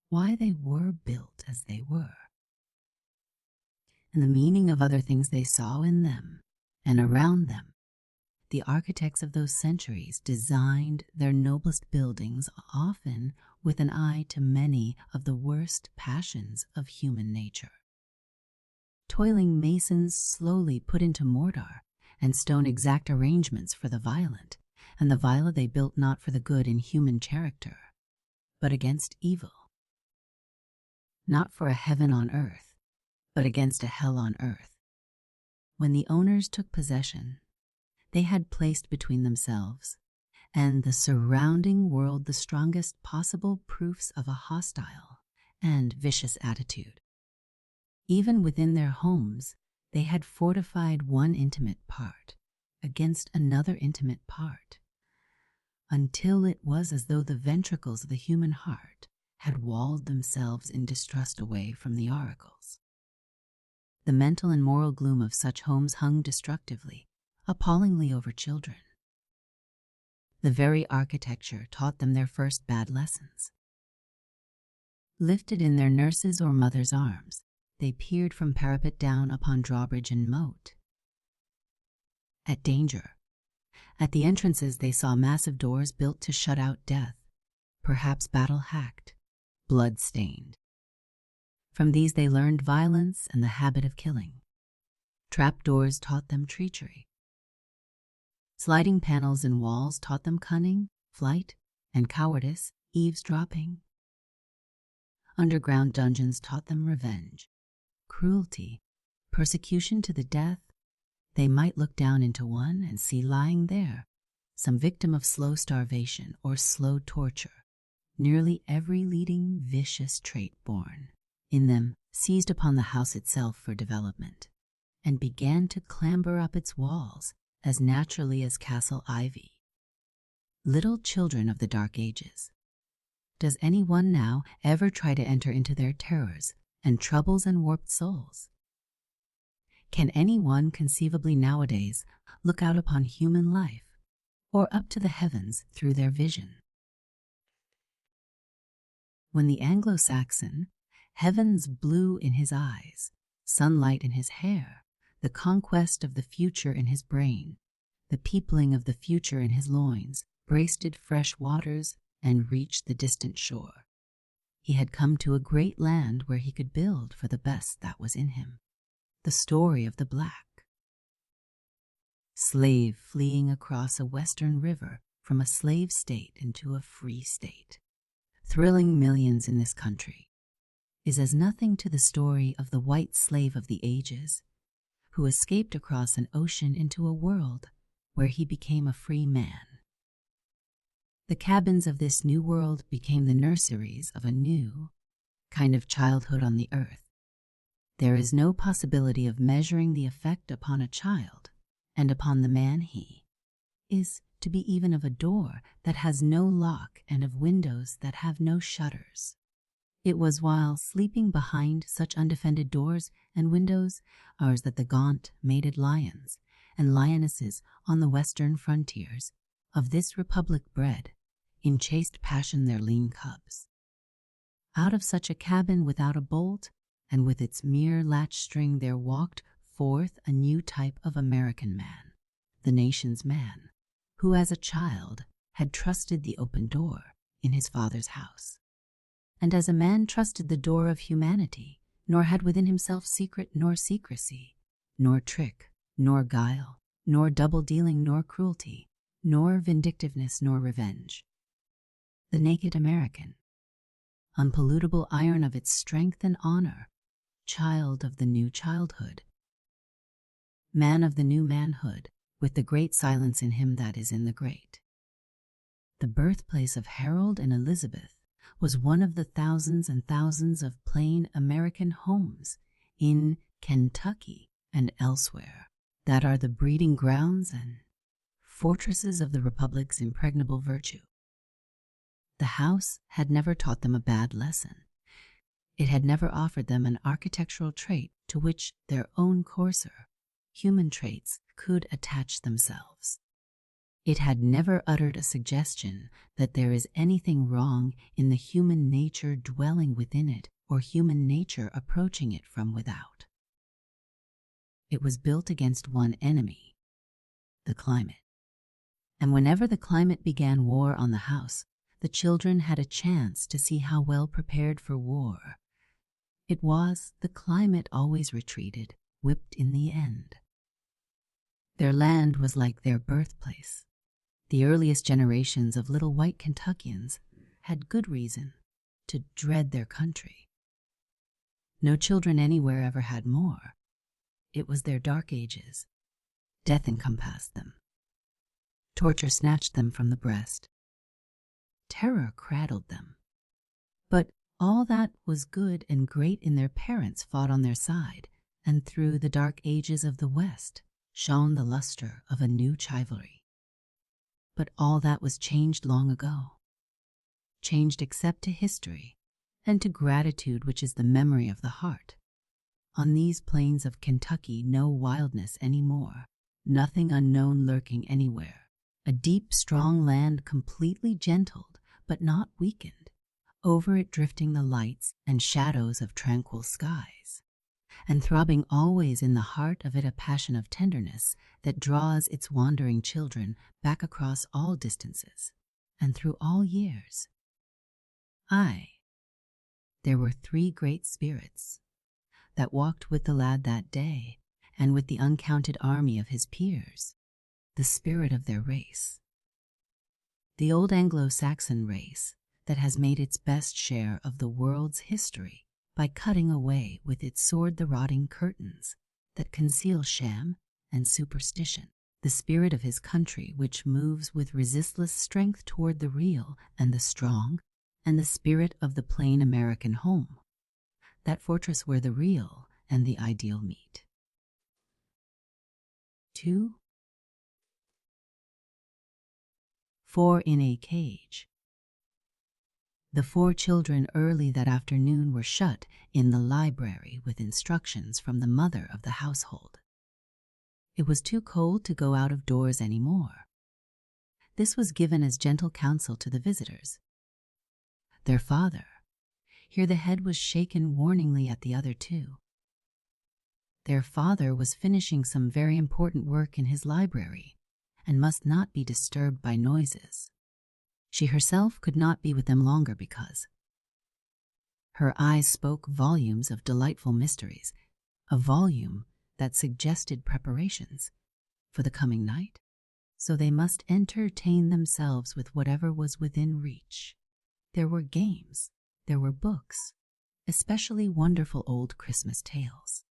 why they were built as they were, and the meaning of other things they saw in them and around them. The architects of those centuries designed their noblest buildings often with an eye to many of the worst passions of human nature. Toiling masons slowly put into mortar and stone exact arrangements for the violent, and the villa they built not for the good in human character, but against evil. Not for a heaven on earth, but against a hell on earth. When the owners took possession, they had placed between themselves and the surrounding world the strongest possible proofs of a hostile and vicious attitude. Even within their homes, they had fortified one intimate part against another intimate part, until it was as though the ventricles of the human heart had walled themselves in distrust away from the oracles. The mental and moral gloom of such homes hung destructively, appallingly over children. The very architecture taught them their first bad lessons. Lifted in their nurse's or mother's arms, they peered from parapet down upon drawbridge and moat. At danger, at the entrances they saw massive doors built to shut out death, perhaps battle-hacked, blood-stained. From these they learned violence and the habit of killing. Trapdoors taught them treachery. Sliding panels in walls taught them cunning, flight, and cowardice, eavesdropping. Underground dungeons taught them revenge, cruelty, persecution to the death. They might look down into one and see lying there some victim of slow starvation or slow torture, nearly every leading vicious trait born in them seized upon the house itself for development, and began to clamber up its walls as naturally as castle ivy. Little children of the Dark Ages. Does anyone now ever try to enter into their terrors and troubles and warped souls? Can anyone conceivably nowadays look out upon human life or up to the heavens through their vision? When the Anglo-Saxon, heavens blue in his eyes, sunlight in his hair, the conquest of the future in his brain, the peopling of the future in his loins, breasted fresh waters and reached the distant shore. He had come to a great land where he could build for the best that was in him. The story of the black slave fleeing across a western river from a slave state into a free state, thrilling millions in this country, is as nothing to the story of the white slave of the ages who escaped across an ocean into a world where he became a free man. The cabins of this new world became the nurseries of a new kind of childhood on the earth. There is no possibility of measuring the effect upon a child and upon the man he is to be, even of a door that has no lock and of windows that have no shutters. It was while sleeping behind such undefended doors and windows ours that the gaunt, mated lions and lionesses on the western frontiers of this republic bred in chaste passion their lean cubs. Out of such a cabin without a bolt and with its mere latch string there walked forth a new type of American man, the nation's man, who as a child had trusted the open door in his father's house, and as a man trusted the door of humanity, nor had within himself secret nor secrecy, nor trick, nor guile, nor double-dealing, nor cruelty, nor vindictiveness, nor revenge. The naked American, unpollutable iron of its strength and honor, child of the new childhood, man of the new manhood, with the great silence in him that is in the great. The birthplace of Harold and Elizabeth was one of the thousands and thousands of plain American homes in Kentucky and elsewhere that are the breeding grounds and fortresses of the Republic's impregnable virtue. The house had never taught them a bad lesson. It had never offered them an architectural trait to which their own coarser human traits could attach themselves. It had never uttered a suggestion that there is anything wrong in the human nature dwelling within it or human nature approaching it from without. It was built against one enemy, the climate. And whenever the climate began war on the house, the children had a chance to see how well prepared for war it was. The climate always retreated, whipped in the end. Their land was like their birthplace. The earliest generations of little white Kentuckians had good reason to dread their country. No children anywhere ever had more. It was their dark ages. Death encompassed them. Torture snatched them from the breast. Terror cradled them. But all that was good and great in their parents fought on their side, and through the dark ages of the West shone the luster of a new chivalry. But all that was changed long ago, changed except to history and to gratitude, which is the memory of the heart. On these plains of Kentucky, no wildness any more, nothing unknown lurking anywhere, a deep, strong land completely gentled but not weakened, over it drifting the lights and shadows of tranquil skies, and throbbing always in the heart of it a passion of tenderness that draws its wandering children back across all distances and through all years. Aye, there were 3 great spirits that walked with the lad that day and with the uncounted army of his peers, the spirit of their race. The old Anglo-Saxon race that has made its best share of the world's history by cutting away with its sword the rotting curtains that conceal sham and superstition, the spirit of his country which moves with resistless strength toward the real and the strong, and the spirit of the plain American home, that fortress where the real and the ideal meet. 2. 4 in a cage. The 4 children early that afternoon were shut in the library with instructions from the mother of the household. It was too cold to go out of doors any more. This was given as gentle counsel to the visitors. Their father, here the head was shaken warningly at the other 2. Their father was finishing some very important work in his library and must not be disturbed by noises. She herself could not be with them longer because her eyes spoke volumes of delightful mysteries, a volume that suggested preparations for the coming night. So they must entertain themselves with whatever was within reach. There were games, there were books, especially wonderful old Christmas tales.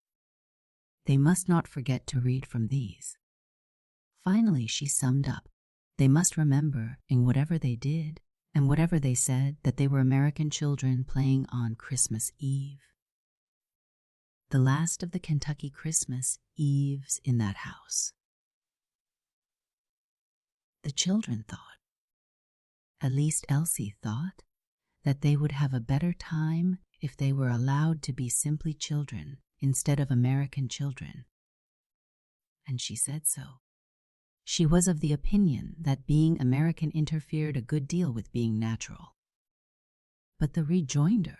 They must not forget to read from these. Finally, she summed up. They must remember, in whatever they did and whatever they said, that they were American children playing on Christmas Eve. The last of the Kentucky Christmas Eves in that house. The children thought, at least Elsie thought, that they would have a better time if they were allowed to be simply children instead of American children. And she said so. She was of the opinion that being American interfered a good deal with being natural. But the rejoinder,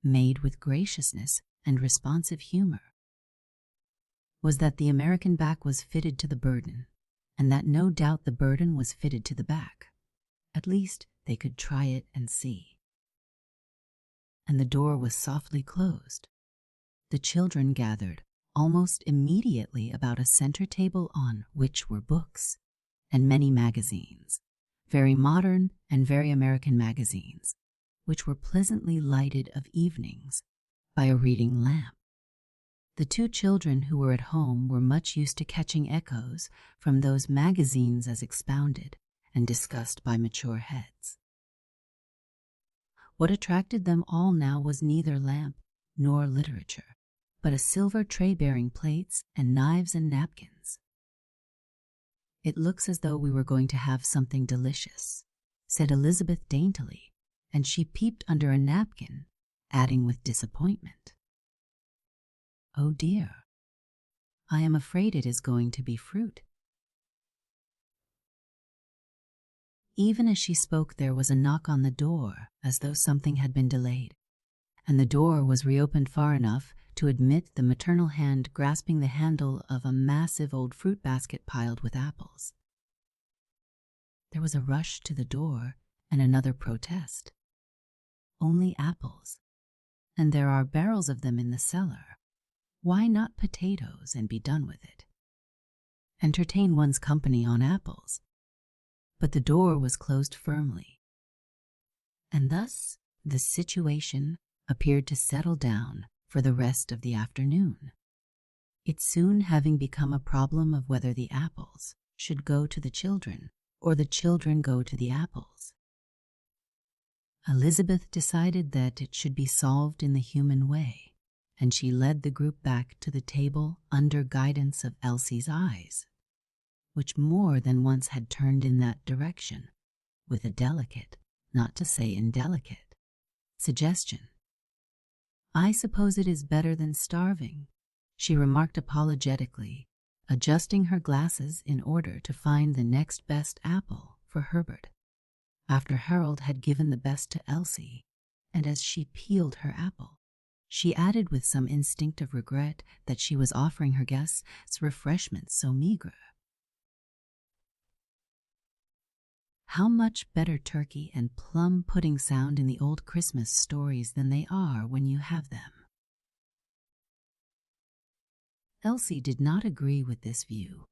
made with graciousness and responsive humor, was that the American back was fitted to the burden, and that no doubt the burden was fitted to the back. At least they could try it and see. And the door was softly closed. The children gathered almost immediately about a center table on which were books and many magazines, very modern and very American magazines, which were pleasantly lighted of evenings by a reading lamp. The two children who were at home were much used to catching echoes from those magazines as expounded and discussed by mature heads. What attracted them all now was neither lamp nor literature, but a silver tray bearing plates and knives and napkins. "It looks as though we were going to have something delicious," said Elizabeth daintily, and she peeped under a napkin, adding with disappointment, "Oh dear, I am afraid it is going to be fruit." Even as she spoke, there was a knock on the door, as though something had been delayed, and the door was reopened far enough to admit the maternal hand grasping the handle of a massive old fruit basket piled with apples. There was a rush to the door and another protest. "Only apples, and there are barrels of them in the cellar. Why not potatoes and be done with it? Entertain one's company on apples." But the door was closed firmly, and thus the situation appeared to settle down for the rest of the afternoon, it soon having become a problem of whether the apples should go to the children or the children go to the apples. Elizabeth decided that it should be solved in the human way, and she led the group back to the table under guidance of Elsie's eyes, which more than once had turned in that direction, with a delicate, not to say indelicate, suggestion. "I suppose it is better than starving," she remarked apologetically, adjusting her glasses in order to find the next best apple for Herbert, after Harold had given the best to Elsie, and as she peeled her apple, she added with some instinctive regret that she was offering her guests refreshments so meagre. How much better turkey and plum pudding sound in the old Christmas stories than they are when you have them. Elsie did not agree with this view.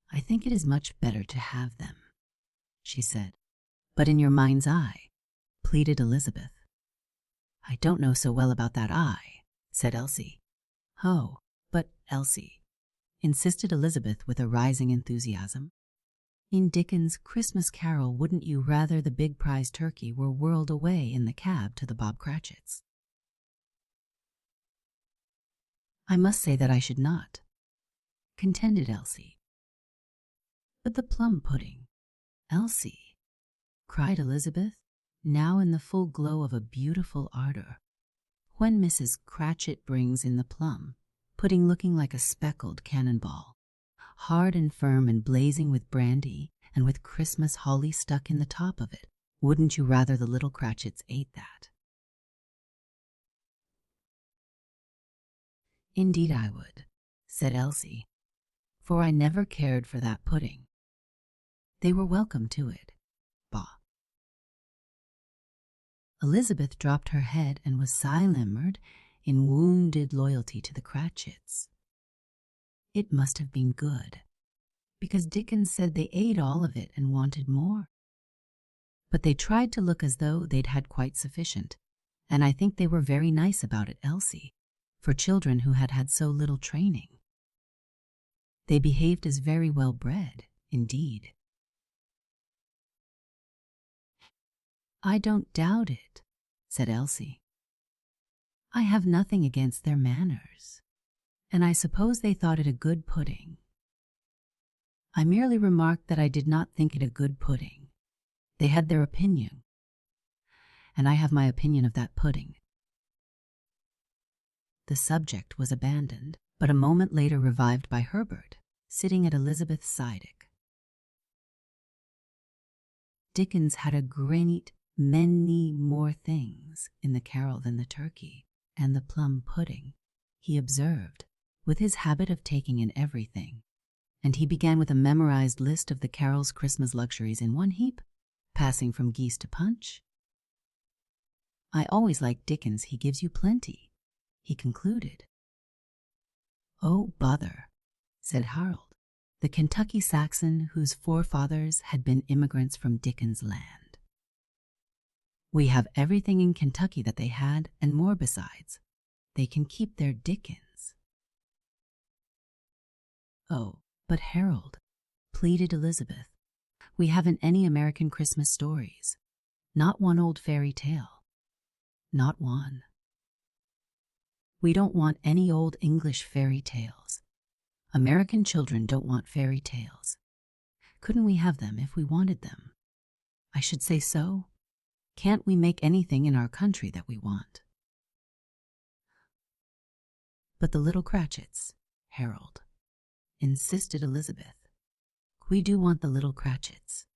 "I think it is much better to have them," she said. "But in your mind's eye," pleaded Elizabeth. "I don't know so well about that eye," said Elsie. "Oh, but Elsie," insisted Elizabeth with a rising enthusiasm, "in Dickens' Christmas Carol, wouldn't you rather the big prize turkey were whirled away in the cab to the Bob Cratchits?" "I must say that I should not," contended Elsie. "But the plum pudding, Elsie," cried Elizabeth, now in the full glow of a beautiful ardor. "When Mrs. Cratchit brings in the plum pudding looking like a speckled cannonball, hard and firm and blazing with brandy and with Christmas holly stuck in the top of it, wouldn't you rather the little Cratchits ate that?" "Indeed I would," said Elsie, "for I never cared for that pudding." They were welcome to it. Bah! Elizabeth dropped her head and was silent in wounded loyalty to the Cratchits. It must have been good, because Dickens said they ate all of it and wanted more. But they tried to look as though they'd had quite sufficient, and I think they were very nice about it, Elsie, for children who had had so little training. They behaved as very well bred, indeed. I don't doubt it, said Elsie. I have nothing against their manners, and I suppose they thought it a good pudding. I merely remarked that I did not think it a good pudding. They had their opinion, and I have my opinion of that pudding. The subject was abandoned, but a moment later revived by Herbert, sitting at Elizabeth's side. Dickens had a great many more things in the carol than the turkey and the plum pudding, he observed, with his habit of taking in everything, and he began with a memorized list of the carol's Christmas luxuries in one heap, passing from geese to punch. I always like Dickens, he gives you plenty, he concluded. Oh, bother, said Harold, the Kentucky Saxon whose forefathers had been immigrants from Dickens' land. We have everything in Kentucky that they had, and more besides. They can keep their Dickens. Oh, but Harold, pleaded Elizabeth, we haven't any American Christmas stories. Not one old fairy tale. Not one. We don't want any old English fairy tales. American children don't want fairy tales. Couldn't we have them if we wanted them? I should say so. Can't we make anything in our country that we want? But the little Cratchits, Harold, insisted Elizabeth. We do want the little Cratchits.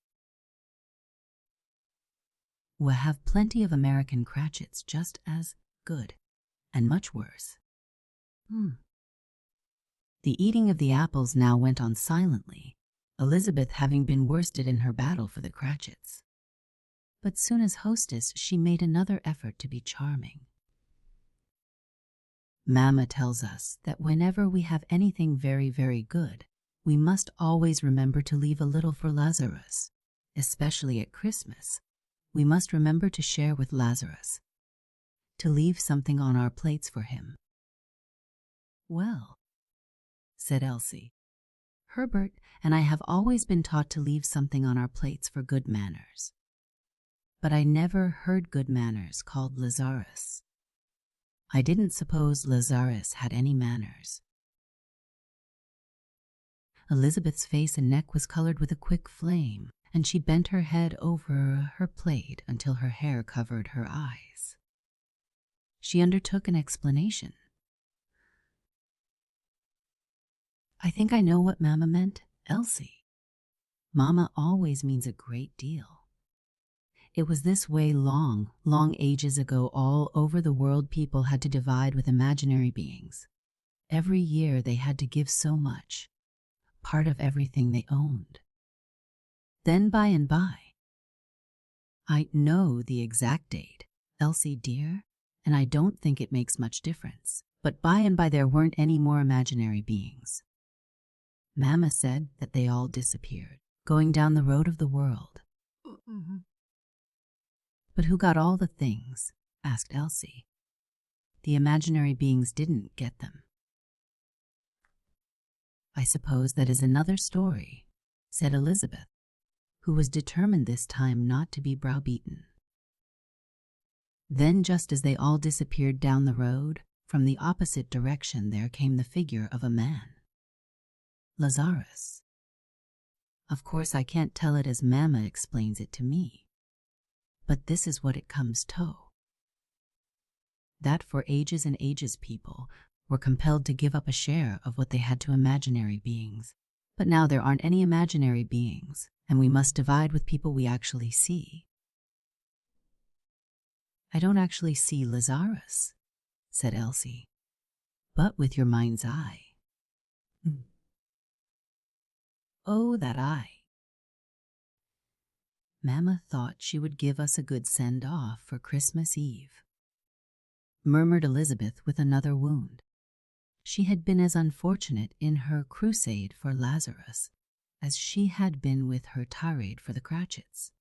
We'll have plenty of American Cratchits just as good, and much worse. The eating of the apples now went on silently, Elizabeth having been worsted in her battle for the Cratchits. But soon as hostess, she made another effort to be charming. Mamma tells us that whenever we have anything very, very good, we must always remember to leave a little for Lazarus, especially at Christmas. We must remember to share with Lazarus, to leave something on our plates for him. Well, said Elsie, Herbert and I have always been taught to leave something on our plates for good manners. But I never heard good manners called Lazarus. I didn't suppose Lazarus had any manners. Elizabeth's face and neck was colored with a quick flame, and she bent her head over her plate until her hair covered her eyes. She undertook an explanation. I think I know what Mamma meant, Elsie. Mamma always means a great deal. It was this way long, long ages ago. All over the world people had to divide with imaginary beings. Every year they had to give so much, part of everything they owned. Then by and by, I know the exact date, Elsie dear, and I don't think it makes much difference, but by and by there weren't any more imaginary beings. Mamma said that they all disappeared, going down the road of the world. But who got all the things? Asked Elsie. The imaginary beings didn't get them. I suppose that is another story, said Elizabeth, who was determined this time not to be browbeaten. Then, just as they all disappeared down the road, from the opposite direction there came the figure of a man. Lazarus. Of course I can't tell it as Mamma explains it to me. But this is what it comes to. That for ages and ages people were compelled to give up a share of what they had to imaginary beings. But now there aren't any imaginary beings, and we must divide with people we actually see. I don't actually see Lazarus, said Elsie, but with your mind's eye. Oh, that eye. Mamma thought she would give us a good send-off for Christmas Eve, murmured Elizabeth with another wound. She had been as unfortunate in her crusade for Lazarus as she had been with her tirade for the Cratchits.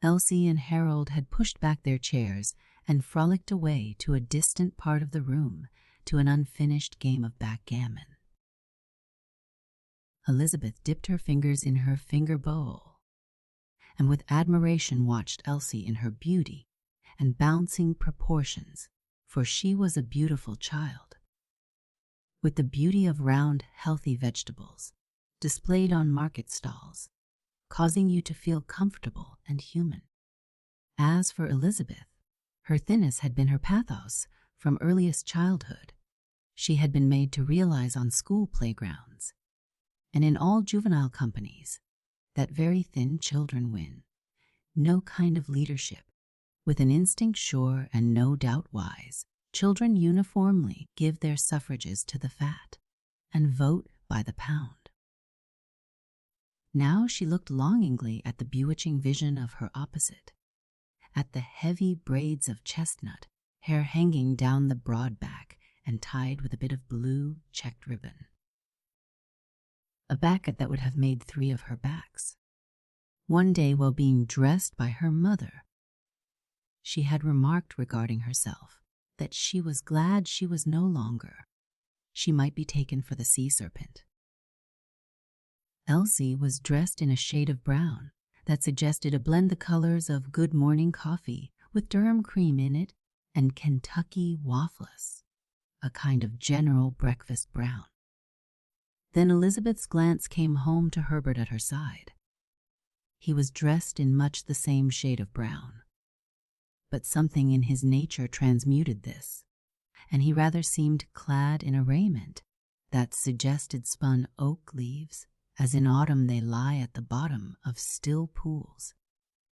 Elsie and Harold had pushed back their chairs and frolicked away to a distant part of the room to an unfinished game of backgammon. Elizabeth dipped her fingers in her finger bowl and with admiration watched Elsie in her beauty and bouncing proportions, for she was a beautiful child, with the beauty of round, healthy vegetables displayed on market stalls, causing you to feel comfortable and human. As for Elizabeth, her thinness had been her pathos from earliest childhood. She had been made to realize on school playgrounds and in all juvenile companies that very thin children win. No kind of leadership. With an instinct sure and no doubt wise, children uniformly give their suffrages to the fat and vote by the pound. Now she looked longingly at the bewitching vision of her opposite, at the heavy braids of chestnut, hair hanging down the broad back and tied with a bit of blue checked ribbon. A back that would have made 3 of her backs. One day, while being dressed by her mother, she had remarked regarding herself that she was glad she was no longer. She might be taken for the sea serpent. Elsie was dressed in a shade of brown that suggested a blend the colors of good morning coffee with Durham cream in it and Kentucky waffles, a kind of general breakfast brown. Then Elizabeth's glance came home to Herbert at her side. He was dressed in much the same shade of brown, but something in his nature transmuted this, and he rather seemed clad in a raiment that suggested spun oak leaves, as in autumn they lie at the bottom of still pools,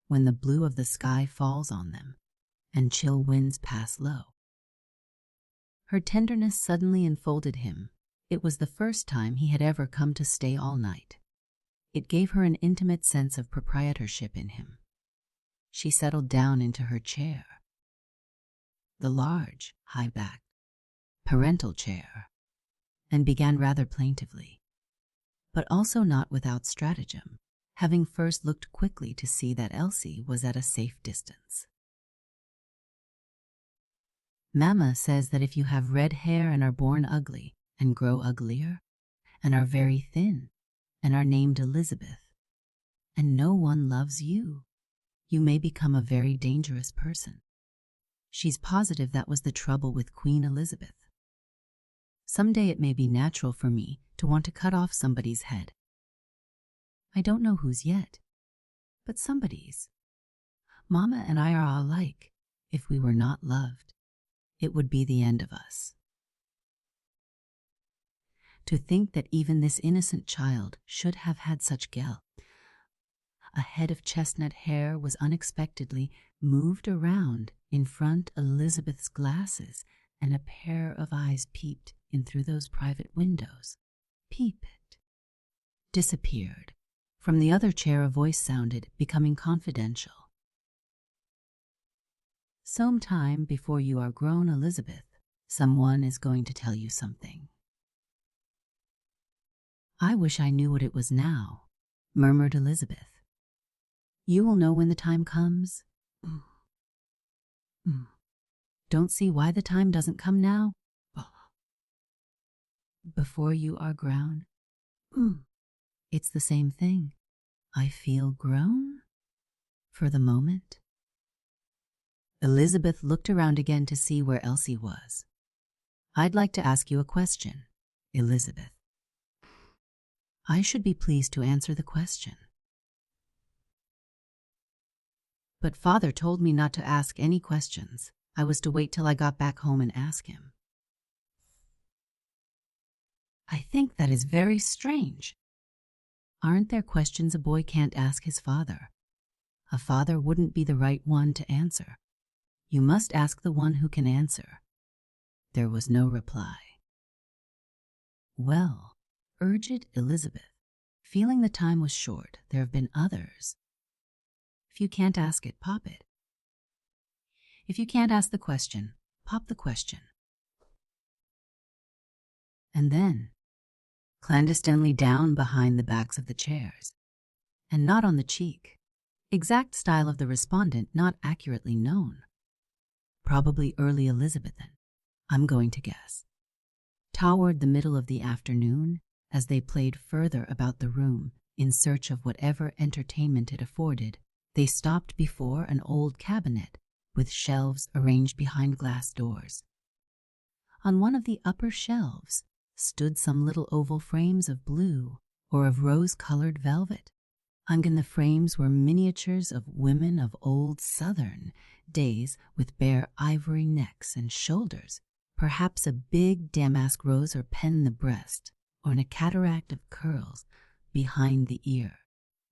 when the blue of the sky falls on them and chill winds pass low. Her tenderness suddenly enfolded him. It was the first time he had ever come to stay all night. It gave her an intimate sense of proprietorship in him. She settled down into her chair, the large, high-backed, parental chair, and began rather plaintively, but also not without stratagem, having first looked quickly to see that Elsie was at a safe distance. Mamma says that if you have red hair and are born ugly and grow uglier and are very thin and are named Elizabeth and no one loves you, you may become a very dangerous person. She's positive that was the trouble with Queen Elizabeth. Someday it may be natural for me to want to cut off somebody's head. I don't know whose yet, but somebody's. Mama and I are alike. If we were not loved, it would be the end of us. To think that even this innocent child should have had such guilt. A head of chestnut hair was unexpectedly moved around in front of Elizabeth's glasses, and a pair of eyes peeped in through those private windows. Peeped. Disappeared. From the other chair a voice sounded, becoming confidential. Some time before you are grown, Elizabeth, someone is going to tell you something. I wish I knew what it was now, murmured Elizabeth. You will know when the time comes. Don't see why the time doesn't come now. Before you are grown. It's the same thing. I feel grown for the moment. Elizabeth looked around again to see where Elsie was. I'd like to ask you a question, Elizabeth. I should be pleased to answer the question. But Father told me not to ask any questions. I was to wait till I got back home and ask him. I think that is very strange. Aren't there questions a boy can't ask his father? A father wouldn't be the right one to answer. You must ask the one who can answer. There was no reply. Well, urged Elizabeth, feeling the time was short, there have been others. If you can't ask it, pop it. If you can't ask the question, pop the question. And then, clandestinely down behind the backs of the chairs, and not on the cheek, exact style of the respondent not accurately known. Probably early Elizabethan, I'm going to guess. Toward the middle of the afternoon, as they played further about the room in search of whatever entertainment it afforded, they stopped before an old cabinet with shelves arranged behind glass doors. On one of the upper shelves stood some little oval frames of blue or of rose-colored velvet. Hung in the frames were miniatures of women of old Southern days with bare ivory necks and shoulders, perhaps a big damask rose or pen in the breast, or a cataract of curls behind the ear.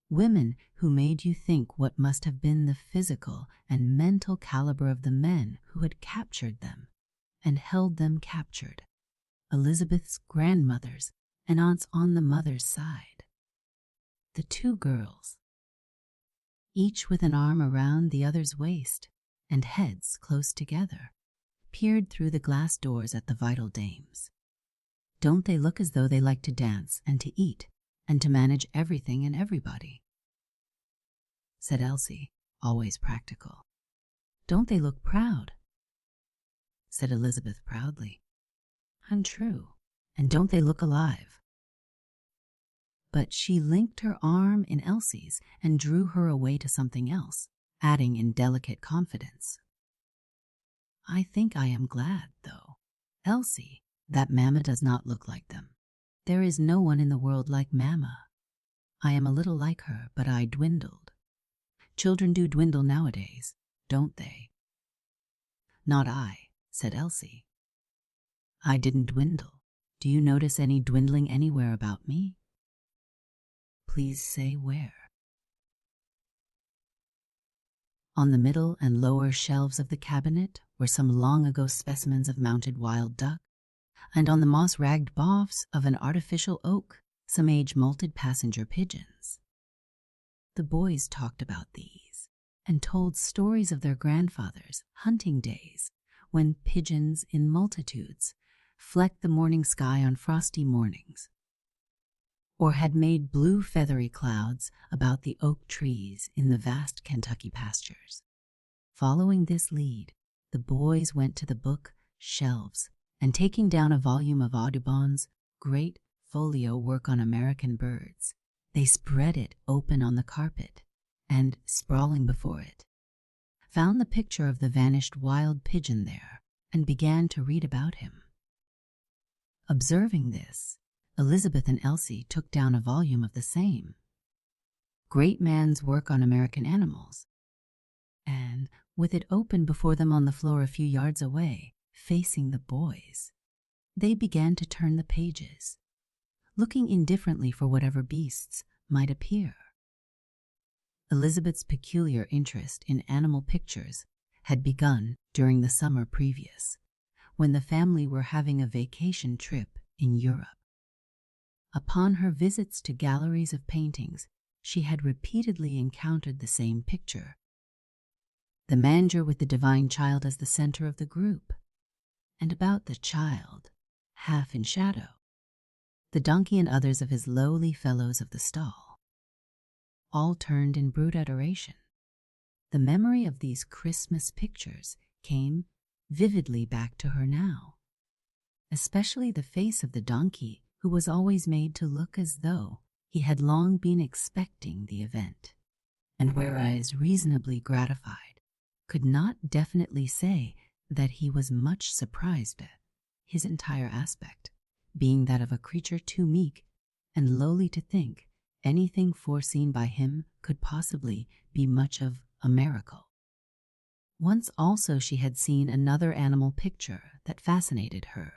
Women who made you think what must have been the physical and mental caliber of the men who had captured them and held them captured. Elizabeth's grandmothers and aunts on the mother's side. The two girls, each with an arm around the other's waist and heads close together, peered through the glass doors at the vital dames. Don't they look as though they like to dance and to eat and to manage everything and everybody? Said Elsie, always practical. Don't they look proud? Said Elizabeth proudly. Untrue. And don't they look alive? But she linked her arm in Elsie's and drew her away to something else, adding in delicate confidence, I think I am glad, though, Elsie, that Mamma does not look like them. There is no one in the world like Mamma. I am a little like her, but I dwindled. Children do dwindle nowadays, don't they? Not I, said Elsie. I didn't dwindle. Do you notice any dwindling anywhere about me? Please say where. On the middle and lower shelves of the cabinet were some long-ago specimens of mounted wild duck, and on the moss-ragged boughs of an artificial oak, some age-molted passenger pigeons. The boys talked about these, and told stories of their grandfathers' hunting days, when pigeons in multitudes flecked the morning sky on frosty mornings, or had made blue feathery clouds about the oak trees in the vast Kentucky pastures. Following this lead, the boys went to the book shelves, and taking down a volume of Audubon's great folio work on American birds, they spread it open on the carpet, and, sprawling before it, found the picture of the vanished wild pigeon there, and began to read about him. Observing this, Elizabeth and Elsie took down a volume of the same, Great Man's Work on American Animals, and, with it open before them on the floor a few yards away, facing the boys, they began to turn the pages, looking indifferently for whatever beasts might appear. Elizabeth's peculiar interest in animal pictures had begun during the summer previous, when the family were having a vacation trip in Europe. Upon her visits to galleries of paintings, she had repeatedly encountered the same picture. The manger with the divine child as the center of the group, and about the child, half in shadow, the donkey and others of his lowly fellows of the stall, all turned in brute adoration. The memory of these Christmas pictures came vividly back to her now, especially the face of the donkey, who was always made to look as though he had long been expecting the event, and whereas reasonably gratified, could not definitely say that he was much surprised at his entire aspect, being that of a creature too meek and lowly to think anything foreseen by him could possibly be much of a miracle. Once also she had seen another animal picture that fascinated her.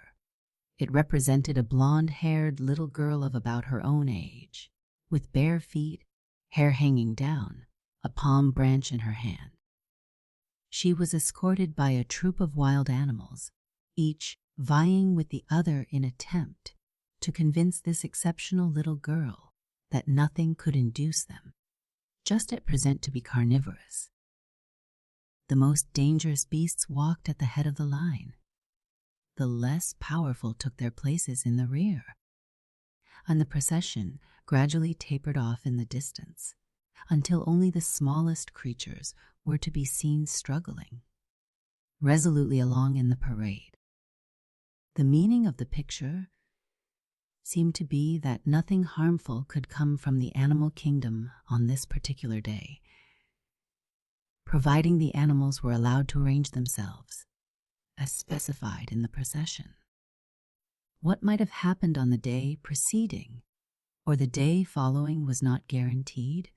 It represented a blonde-haired little girl of about her own age, with bare feet, hair hanging down, a palm branch in her hand. She was escorted by a troop of wild animals, each vying with the other in attempt to convince this exceptional little girl that nothing could induce them, just at present to be carnivorous. The most dangerous beasts walked at the head of the line. The less powerful took their places in the rear, and the procession gradually tapered off in the distance, until only the smallest creatures were to be seen struggling resolutely along in the parade. The meaning of the picture seemed to be that nothing harmful could come from the animal kingdom on this particular day, providing the animals were allowed to arrange themselves as specified in the procession. What might have happened on the day preceding or the day following was not guaranteed,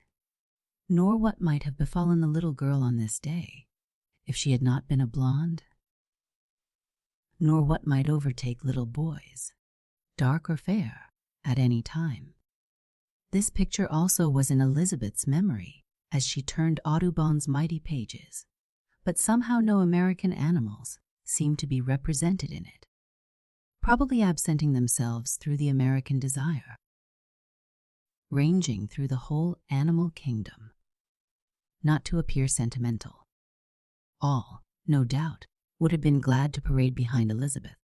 nor what might have befallen the little girl on this day if she had not been a blonde, nor what might overtake little boys, dark or fair, at any time. This picture also was in Elizabeth's memory as she turned Audubon's mighty pages, but somehow no American animals seemed to be represented in it, probably absenting themselves through the American desire, ranging through the whole animal kingdom, not to appear sentimental. All, no doubt, would have been glad to parade behind Elizabeth.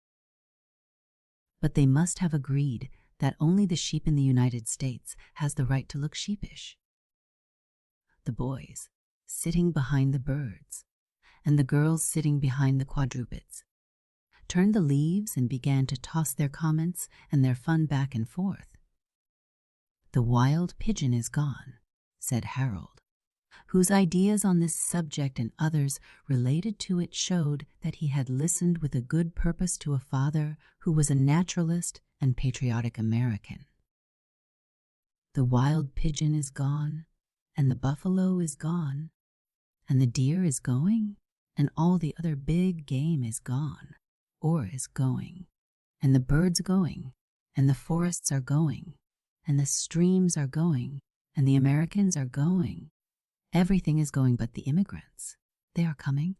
But they must have agreed that only the sheep in the United States has the right to look sheepish. The boys sitting behind the birds, and the girls sitting behind the quadrupeds, turned the leaves and began to toss their comments and their fun back and forth. "The wild pigeon is gone," said Harold, whose ideas on this subject and others related to it showed that he had listened with a good purpose to a father who was a naturalist and patriotic American. "The wild pigeon is gone, and the buffalo is gone, and the deer is going, and all the other big game is gone, or is going, and the birds going, and the forests are going, and the streams are going, and the Americans are going. Everything is going but the immigrants. They are coming."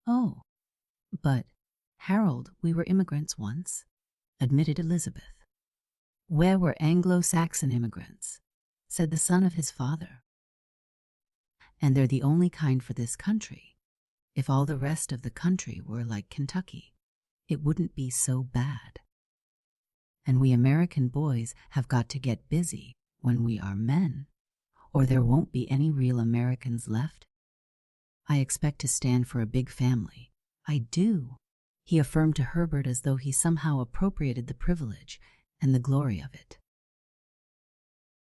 "Oh, but, Harold, we were immigrants once," admitted Elizabeth. "Where were Anglo-Saxon immigrants?" said the son of his father. "And they're the only kind for this country. If all the rest of the country were like Kentucky, it wouldn't be so bad. And we American boys have got to get busy when we are men, or there won't be any real Americans left. I expect to stand for a big family. I do," he affirmed to Herbert as though he somehow appropriated the privilege and the glory of it.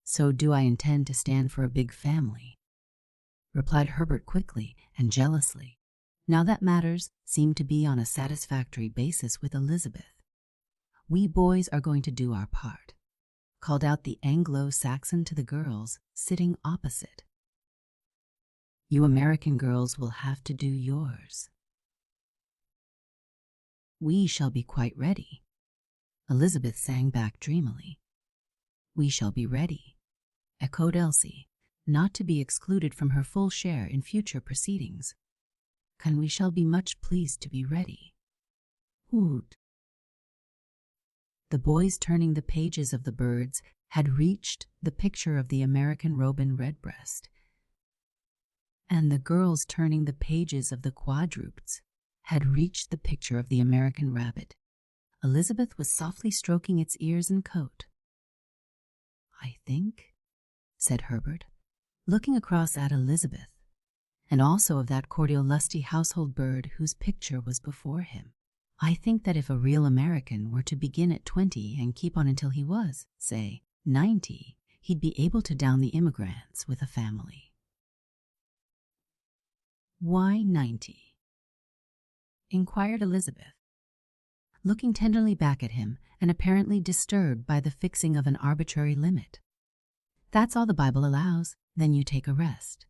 "So do I intend to stand for a big family," replied Herbert quickly and jealously, now that matters seemed to be on a satisfactory basis with Elizabeth. "We boys are going to do our part," called out the Anglo-Saxon to the girls sitting opposite. "You American girls will have to do yours." "We shall be quite ready," Elizabeth sang back dreamily. "We shall be ready," echoed Elsie, not to be excluded from her full share in future proceedings. "And we shall be much pleased to be ready." Hoot. The boys turning the pages of the birds had reached the picture of the American robin redbreast, and the girls turning the pages of the quadrupeds had reached the picture of the American rabbit. Elizabeth was softly stroking its ears and coat. "I think," said Herbert, looking across at Elizabeth, and also of that cordial lusty household bird whose picture was before him, "I think that if a real American were to begin at 20 and keep on until he was, say, 90, he'd be able to down the immigrants with a family." "Why 90? inquired Elizabeth, looking tenderly back at him and apparently disturbed by the fixing of an arbitrary limit. "That's all the Bible allows. Then you take a rest."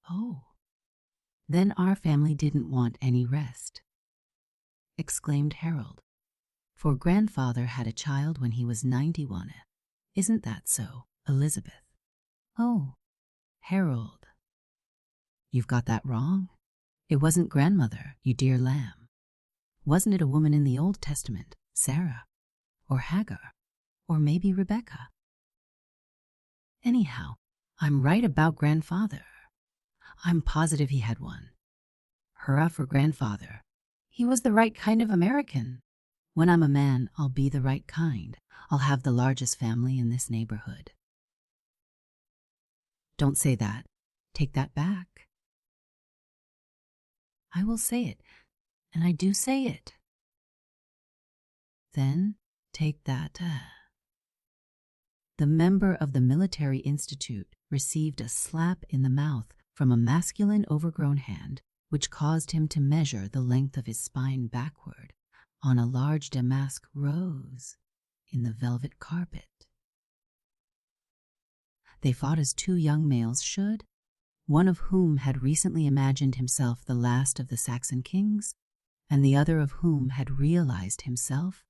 "Oh, then our family didn't want any rest," exclaimed Harold, "for grandfather had a child when he was 91. Isn't that so, Elizabeth?" "Oh, Harold, you've got that wrong. It wasn't grandmother, you dear lamb. Wasn't it a woman in the Old Testament, Sarah, or Hagar, or maybe Rebecca?" Anyhow, I'm right about grandfather. I'm positive he had one. Hurrah for grandfather. He was the right kind of American. When I'm a man, I'll be the right kind. I'll have the largest family in this neighborhood. Don't say that. Take that back. I will say it, and I do say it. Then take that. The member of the Military Institute received a slap in the mouth from a masculine overgrown hand, which caused him to measure the length of his spine backward on a large damask rose in the velvet carpet. They fought as two young males should, one of whom had recently imagined himself the last of the Saxon kings, and the other of whom had realized himself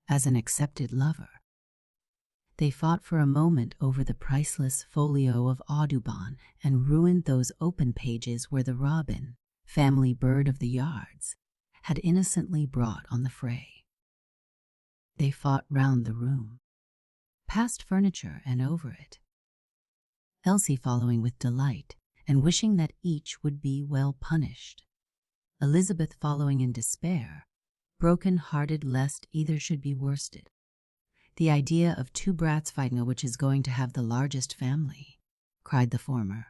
as an accepted lover. They fought for a moment over the priceless folio of Audiobook and ruined those open pages where the robin, family bird of the yards, had innocently brought on the fray. They fought round the room, past furniture and over it, Elsie following with delight and wishing that each would be well punished, Elizabeth following in despair, broken-hearted lest either should be worsted. The idea of two brats fighting which is going to have the largest family, cried the former.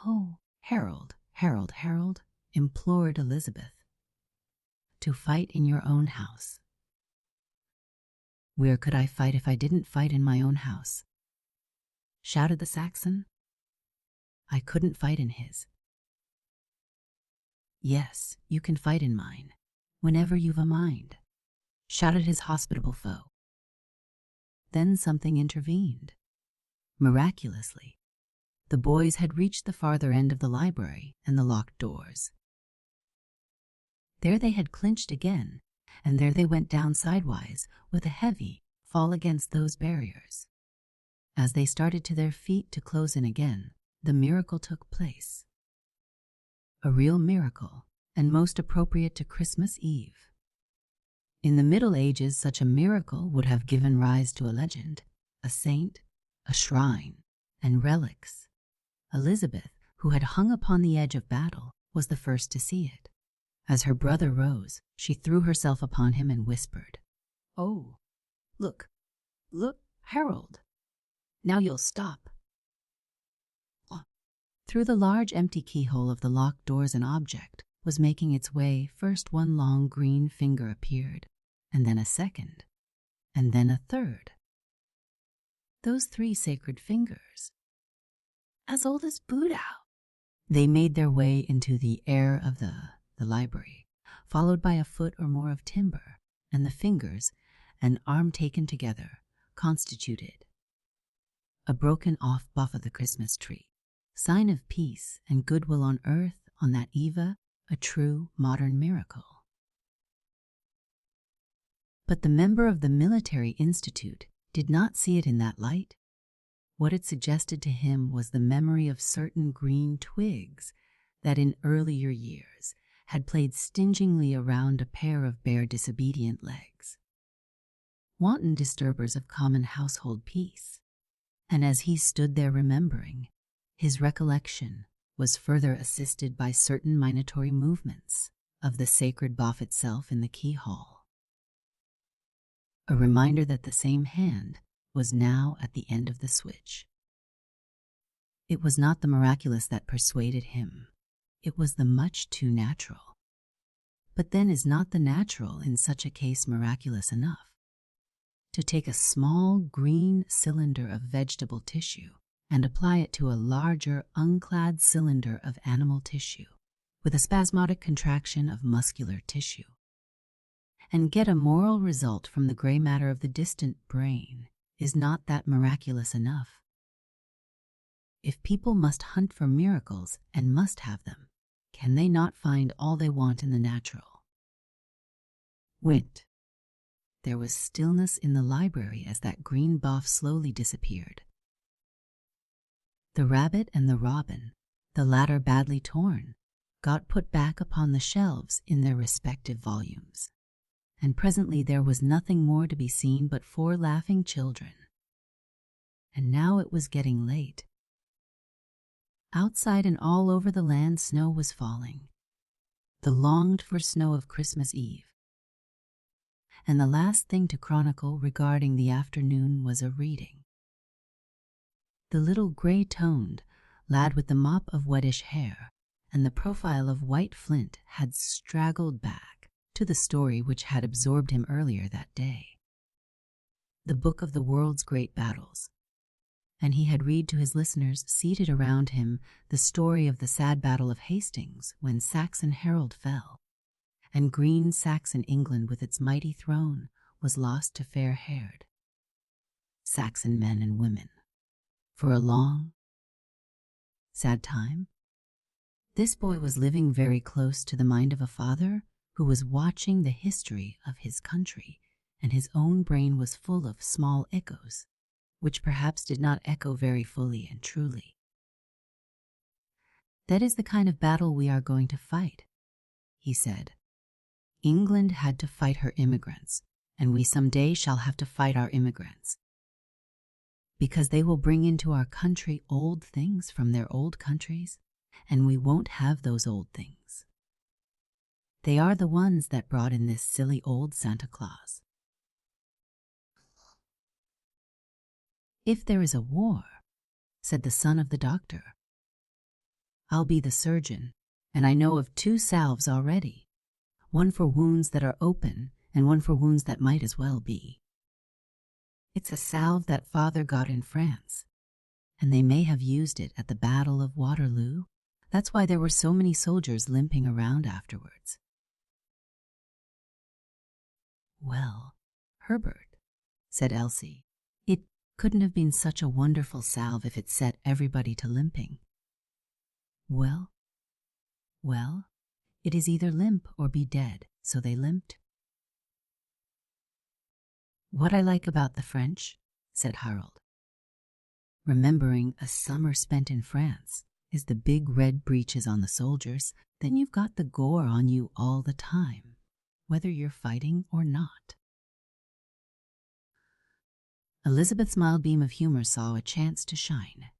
Oh, Harold, Harold, Harold, implored Elizabeth. To fight in your own house. Where could I fight if I didn't fight in my own house? Shouted the Saxon. I couldn't fight in his. Yes, you can fight in mine, whenever you've a mind, shouted his hospitable foe. Then something intervened. Miraculously, the boys had reached the farther end of the library and the locked doors. There they had clinched again, and there they went down sidewise with a heavy fall against those barriers. As they started to their feet to close in again, the miracle took place. A real miracle, and most appropriate to Christmas Eve. In the Middle Ages, such a miracle would have given rise to a legend, a saint, a shrine, and relics. Elizabeth, who had hung upon the edge of battle, was the first to see it. As her brother rose, she threw herself upon him and whispered, "Oh, look, look, Harold. Now you'll stop." Through the large empty keyhole of the locked doors an object was making its way. First one long green finger appeared, and then a second, and then a third. Those 3 sacred fingers, as old as Buddha. They made their way into the air of the library, followed by a foot or more of timber, and the fingers, an arm taken together, constituted a broken off buff of the Christmas tree, sign of peace and goodwill on earth on that eve, a true modern miracle. But the member of the Military Institute did not see it in that light. What it suggested to him was the memory of certain green twigs that in earlier years had played stingingly around a pair of bare disobedient legs. Wanton disturbers of common household peace. And as he stood there remembering, his recollection was further assisted by certain minatory movements of the sacred boff itself in the keyhole. A reminder that the same hand was now at the end of the switch. It was not the miraculous that persuaded him. It was the much too natural. But then is not the natural in such a case miraculous enough? To take a small green cylinder of vegetable tissue and apply it to a larger unclad cylinder of animal tissue with a spasmodic contraction of muscular tissue, and get a moral result from the gray matter of the distant brain, is not that miraculous enough? If people must hunt for miracles and must have them, can they not find all they want in the natural? Wint. There was stillness in the library as that green boff slowly disappeared. The rabbit and the robin, the latter badly torn, got put back upon the shelves in their respective volumes, and presently there was nothing more to be seen but 4 laughing children. and now it was getting late. Outside and all over the land, snow was falling, the longed-for snow of Christmas Eve. And the last thing to chronicle regarding the afternoon was a reading. The little gray-toned lad with the mop of wettish hair and the profile of white flint had straggled back to the story which had absorbed him earlier that day, the book of the world's great battles, and he had read to his listeners seated around him the story of the sad battle of Hastings when Saxon Harold fell, and green Saxon England with its mighty throne was lost to fair-haired Saxon men and women for a long, sad time. This boy was living very close to the mind of a father who was watching the history of his country, and his own brain was full of small echoes, which perhaps did not echo very fully and truly. "That is the kind of battle we are going to fight," he said. "England had to fight her immigrants, and we someday shall have to fight our immigrants, because they will bring into our country old things from their old countries, and we won't have those old things. They are the ones that brought in this silly old Santa Claus. If there is a war," said the son of the doctor, "I'll be the surgeon, and I know of 2 salves already, one for wounds that are open and one for wounds that might as well be. It's a salve that father got in France, and they may have used it at the Battle of Waterloo. That's why there were so many soldiers limping around afterwards." "Well, Herbert," said Elsie, "it couldn't have been such a wonderful salve if it set everybody to limping." Well, it is either limp or be dead, so they limped." "What I like about the French," said Harold, "remembering a summer spent in France, is the big red breeches on the soldiers. Then you've got the gore on you all the time, whether you're fighting or not." Elizabeth's mild beam of humor saw a chance to shine.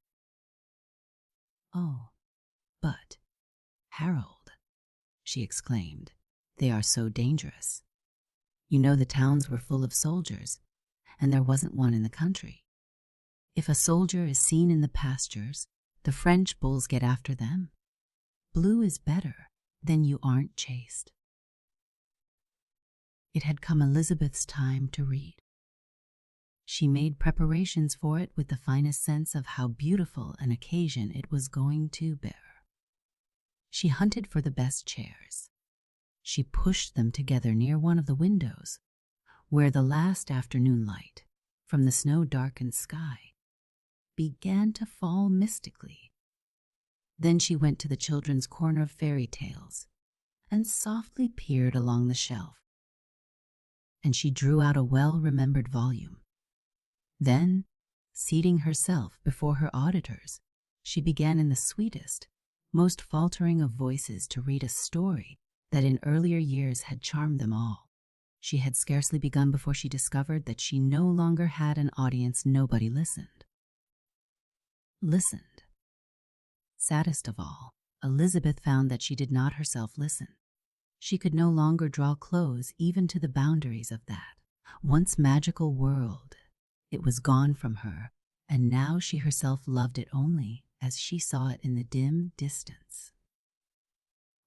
"Oh, but, Harold," she exclaimed, "they are so dangerous. You know the towns were full of soldiers, and there wasn't one in the country. If a soldier is seen in the pastures, the French bulls get after them. Blue is better, then you aren't chased." It had come Elizabeth's time to read. She made preparations for it with the finest sense of how beautiful an occasion it was going to bear. She hunted for the best chairs. She pushed them together near one of the windows, where the last afternoon light from the snow-darkened sky began to fall mystically. Then she went to the children's corner of fairy tales and softly peered along the shelf, and she drew out a well-remembered volume. Then, seating herself before her auditors, she began in the sweetest, most faltering of voices to read a story that in earlier years had charmed them all. She had scarcely begun before she discovered that she no longer had an audience. Nobody listened. Saddest of all, Elizabeth found that she did not herself listen. She could no longer draw close even to the boundaries of that once magical world. It was gone from her, and now she herself loved it only as she saw it in the dim distance,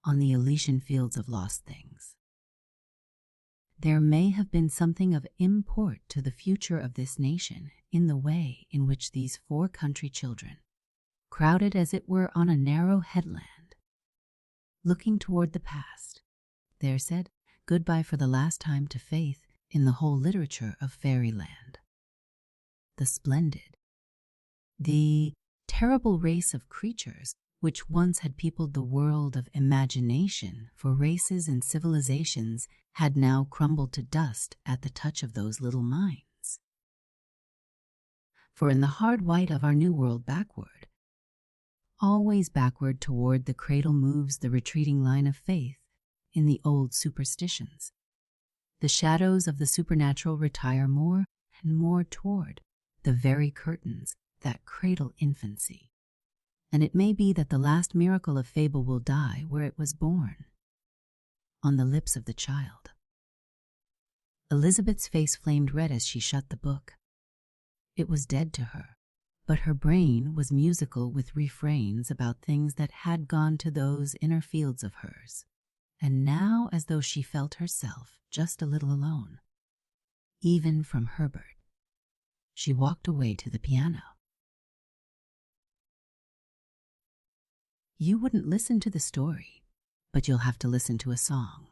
on the Elysian fields of lost things. There may have been something of import to the future of this nation in the way in which these 4 country children, crowded as it were on a narrow headland, looking toward the past, there said goodbye for the last time to faith in the whole literature of fairyland. The splendid, the terrible race of creatures which once had peopled the world of imagination for races and civilizations had now crumbled to dust at the touch of those little minds. For in the hard white of our new world backward, always backward toward the cradle moves the retreating line of faith in the old superstitions. The shadows of the supernatural retire more and more toward the very curtains that cradle infancy. And it may be that the last miracle of fable will die where it was born, on the lips of the child. Elizabeth's face flamed red as she shut the book. It was dead to her, but her brain was musical with refrains about things that had gone to those inner fields of hers, and now, as though she felt herself just a little alone, even from Herbert, she walked away to the piano. You wouldn't listen to the story, but you'll have to listen to a song.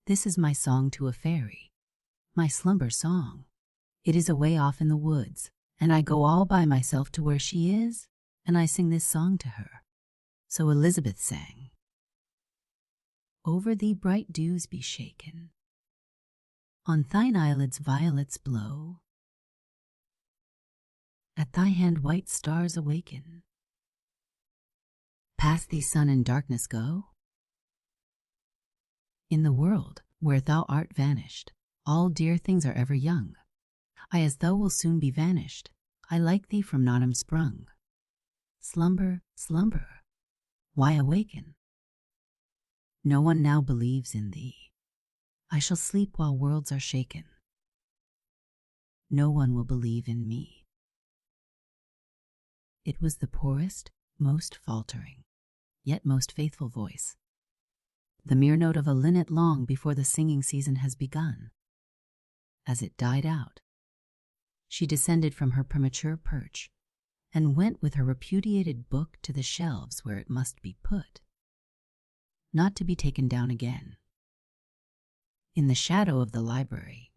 This is my song to a fairy, my slumber song. It is away off in the woods, and I go all by myself to where she is, and I sing this song to her. So Elizabeth sang. Over thee bright dews be shaken, on thine eyelids violets blow, at thy hand white stars awaken, past thee sun and darkness go. In the world where thou art vanished, all dear things are ever young. I as thou will soon be vanished, I like thee from naughtum sprung. Slumber, slumber, why awaken? No one now believes in thee. I shall sleep while worlds are shaken. No one will believe in me. It was the poorest, most faltering, yet most faithful voice, the mere note of a linnet long before the singing season has begun. As it died out, she descended from her premature perch and went with her repudiated book to the shelves where it must be put, not to be taken down again. In the shadow of the library,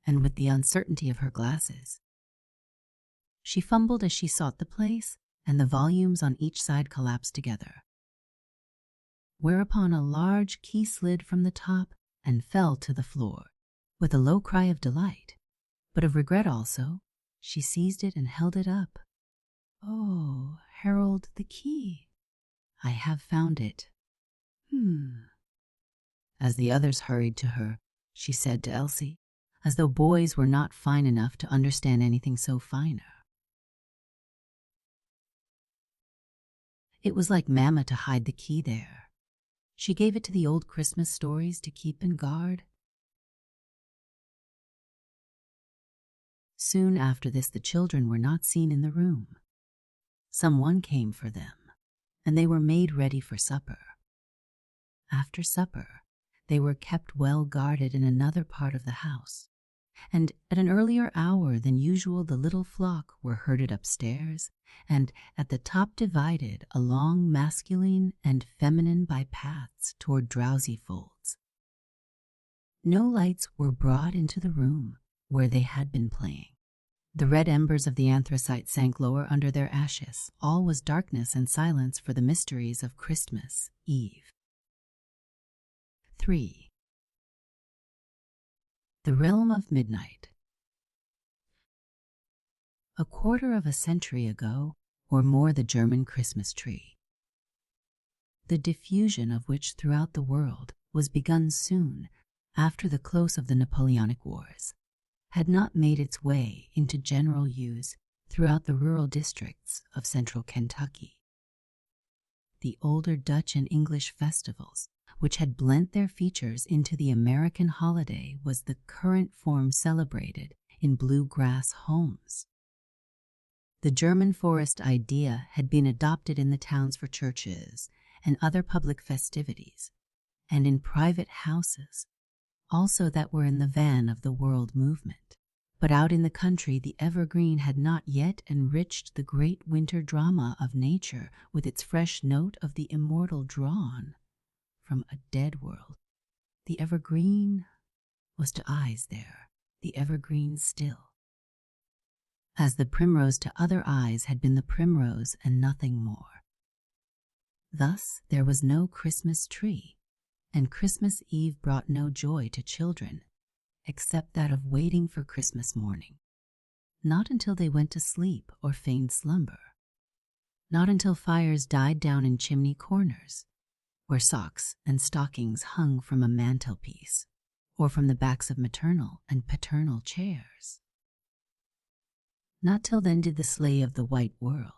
and with the uncertainty of her glasses, she fumbled as she sought the place, and the volumes on each side collapsed together, whereupon a large key slid from the top and fell to the floor. With a low cry of delight, but of regret also, she seized it and held it up. Oh, Harold, the key! I have found it. As the others hurried to her, she said to Elsie, as though boys were not fine enough to understand anything so finer. It was like Mamma to hide the key there. She gave it to the old Christmas stories to keep and guard. Soon after this, the children were not seen in the room. Someone came for them, and they were made ready for supper. After supper, they were kept well guarded in another part of the house, and at an earlier hour than usual the little flock were herded upstairs, and at the top divided along masculine and feminine by paths toward drowsy folds. No lights were brought into the room where they had been playing. The red embers of the anthracite sank lower under their ashes. All was darkness and silence for the mysteries of Christmas Eve. 3. The Realm of Midnight. A quarter of a century ago, or more, the German Christmas tree, the diffusion of which throughout the world was begun soon after the close of the Napoleonic Wars, had not made its way into general use throughout the rural districts of central Kentucky. The older Dutch and English festivals, which had blent their features into the American holiday, was the current form celebrated in bluegrass homes. The German forest idea had been adopted in the towns for churches and other public festivities, and in private houses, also that were in the van of the world movement. But out in the country, the evergreen had not yet enriched the great winter drama of nature with its fresh note of the immortal drawn from a dead world. The evergreen was to eyes there, the evergreen still, as the primrose to other eyes had been the primrose and nothing more. Thus there was no Christmas tree, and Christmas Eve brought no joy to children, except that of waiting for Christmas morning. Not until they went to sleep or feigned slumber. Not until fires died down in chimney corners, where socks and stockings hung from a mantelpiece, or from the backs of maternal and paternal chairs. Not till then did the sleigh of the white world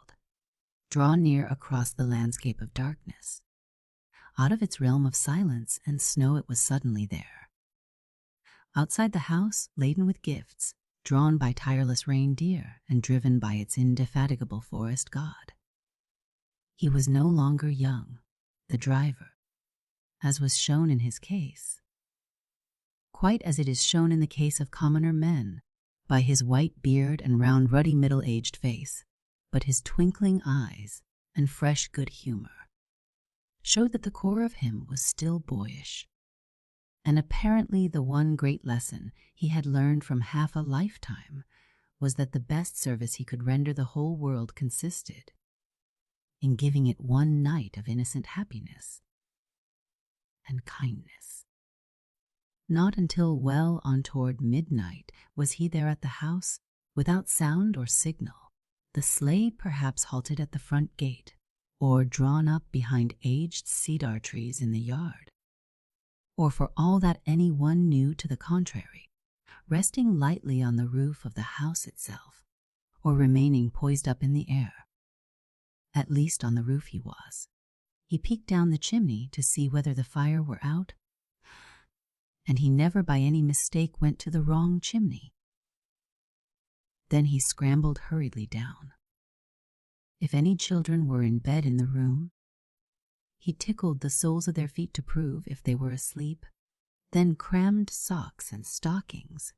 draw near across the landscape of darkness. Out of its realm of silence and snow it was suddenly there. Outside the house, laden with gifts, drawn by tireless reindeer and driven by its indefatigable forest god. He was no longer young, the driver, as was shown in his case, quite as it is shown in the case of commoner men, by his white beard and round ruddy middle-aged face, but his twinkling eyes and fresh good humor showed that the core of him was still boyish. And apparently the one great lesson he had learned from half a lifetime was that the best service he could render the whole world consisted in giving it one night of innocent happiness and kindness. Not until well on toward midnight was he there at the house, without sound or signal, the sleigh perhaps halted at the front gate, or drawn up behind aged cedar trees in the yard, or for all that any one knew to the contrary, resting lightly on the roof of the house itself, or remaining poised up in the air. At least on the roof he was. He peeked down the chimney to see whether the fire were out, and he never by any mistake went to the wrong chimney. Then he scrambled hurriedly down. If any children were in bed in the room, he tickled the soles of their feet to prove if they were asleep, then crammed socks and stockings,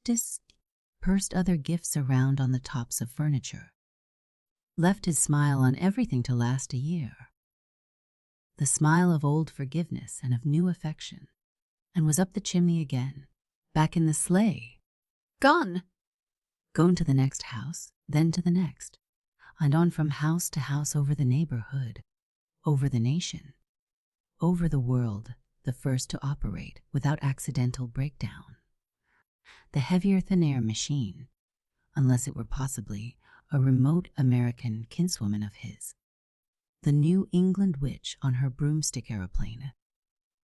dispersed other gifts around on the tops of furniture, left his smile on everything to last a year, the smile of old forgiveness and of new affection, and was up the chimney again, back in the sleigh, Gone. to the next house, then to the next, and on from house to house over the neighborhood, over the nation, over the world, the first to operate without accidental breakdown. The heavier than air machine, unless it were possibly a remote American kinswoman of his, the New England witch on her broomstick aeroplane,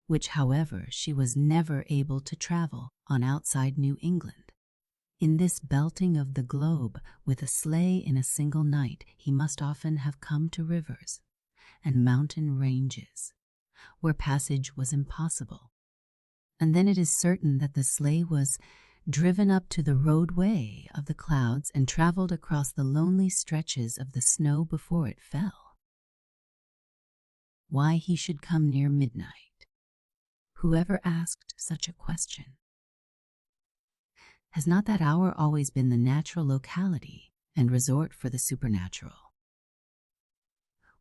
which, however, she was never able to travel on outside New England. In this belting of the globe with a sleigh in a single night, he must often have come to rivers and mountain ranges where passage was impossible. And then it is certain that the sleigh was driven up to the roadway of the clouds and traveled across the lonely stretches of the snow before it fell. Why he should come near midnight, whoever asked such a question? Has not that hour always been the natural locality and resort for the supernatural?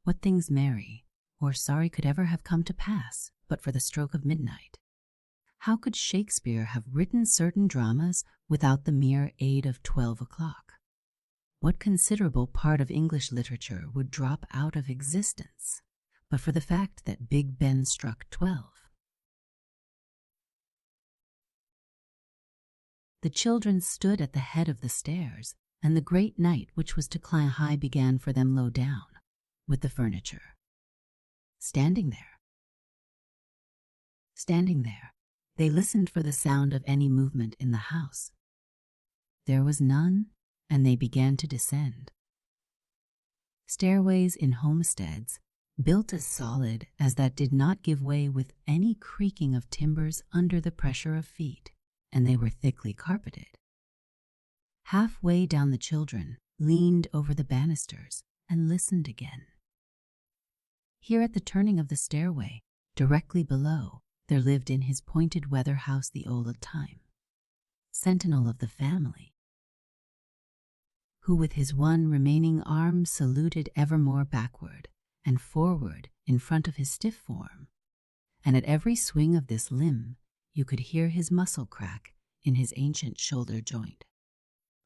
What things merry or sorry could ever have come to pass but for the stroke of midnight? How could Shakespeare have written certain dramas without the mere aid of 12 o'clock? What considerable part of English literature would drop out of existence but for the fact that Big Ben struck 12? The children stood at the head of the stairs, and the great night which was to climb high began for them low down, with the furniture. Standing there, they listened for the sound of any movement in the house. There was none, and they began to descend. Stairways in homesteads, built as solid as that, did not give way with any creaking of timbers under the pressure of feet, and they were thickly carpeted. Halfway down the children leaned over the banisters and listened again. Here at the turning of the stairway, directly below, there lived in his pointed weather house the old time, sentinel of the family, who with his one remaining arm saluted evermore backward and forward in front of his stiff form, and at every swing of this limb you could hear his muscle crack in his ancient shoulder joint,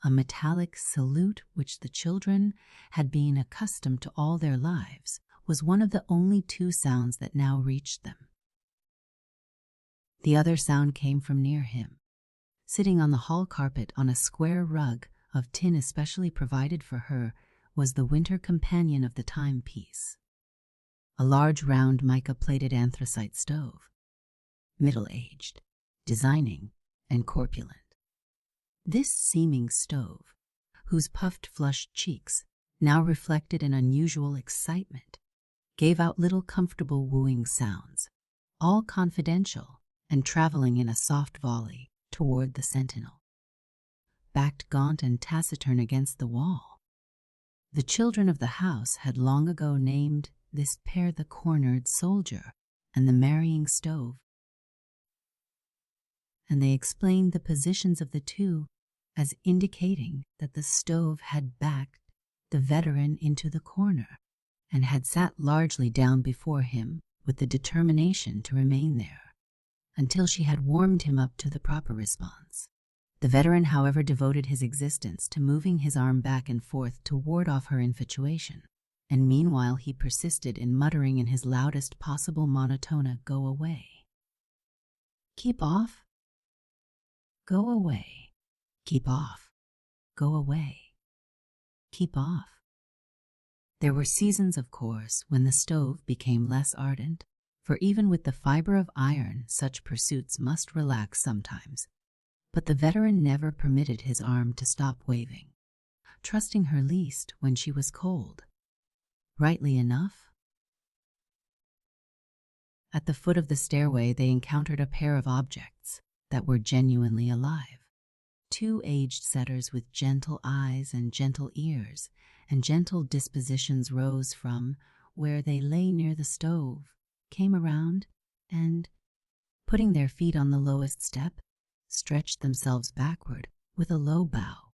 a metallic salute which the children had been accustomed to all their lives, was one of the only two sounds that now reached them. The other sound came from near him, sitting on the hall carpet on a square rug of tin especially provided for her, was the winter companion of the timepiece, a large round mica-plated anthracite stove, middle-aged, designing, and corpulent. This seeming stove, whose puffed, flushed cheeks, now reflected in unusual excitement, gave out little comfortable wooing sounds, all confidential and traveling in a soft volley toward the sentinel, backed gaunt and taciturn against the wall. The children of the house had long ago named this pair the cornered soldier and the marrying stove, and they explained the positions of the two as indicating that the stove had backed the veteran into the corner and had sat largely down before him with the determination to remain there until she had warmed him up to the proper response. The veteran, however, devoted his existence to moving his arm back and forth to ward off her infatuation, and meanwhile he persisted in muttering in his loudest possible monotone, "Go away. Keep off. Go away. Keep off. Go away. Keep off." There were seasons, of course, when the stove became less ardent, for even with the fiber of iron such pursuits must relax sometimes. But the veteran never permitted his arm to stop waving, trusting her least when she was cold. Rightly enough. At the foot of the stairway they encountered a pair of objects that were genuinely alive. Two aged setters with gentle eyes and gentle ears and gentle dispositions rose from where they lay near the stove, came around, and, putting their feet on the lowest step, stretched themselves backward with a low bow,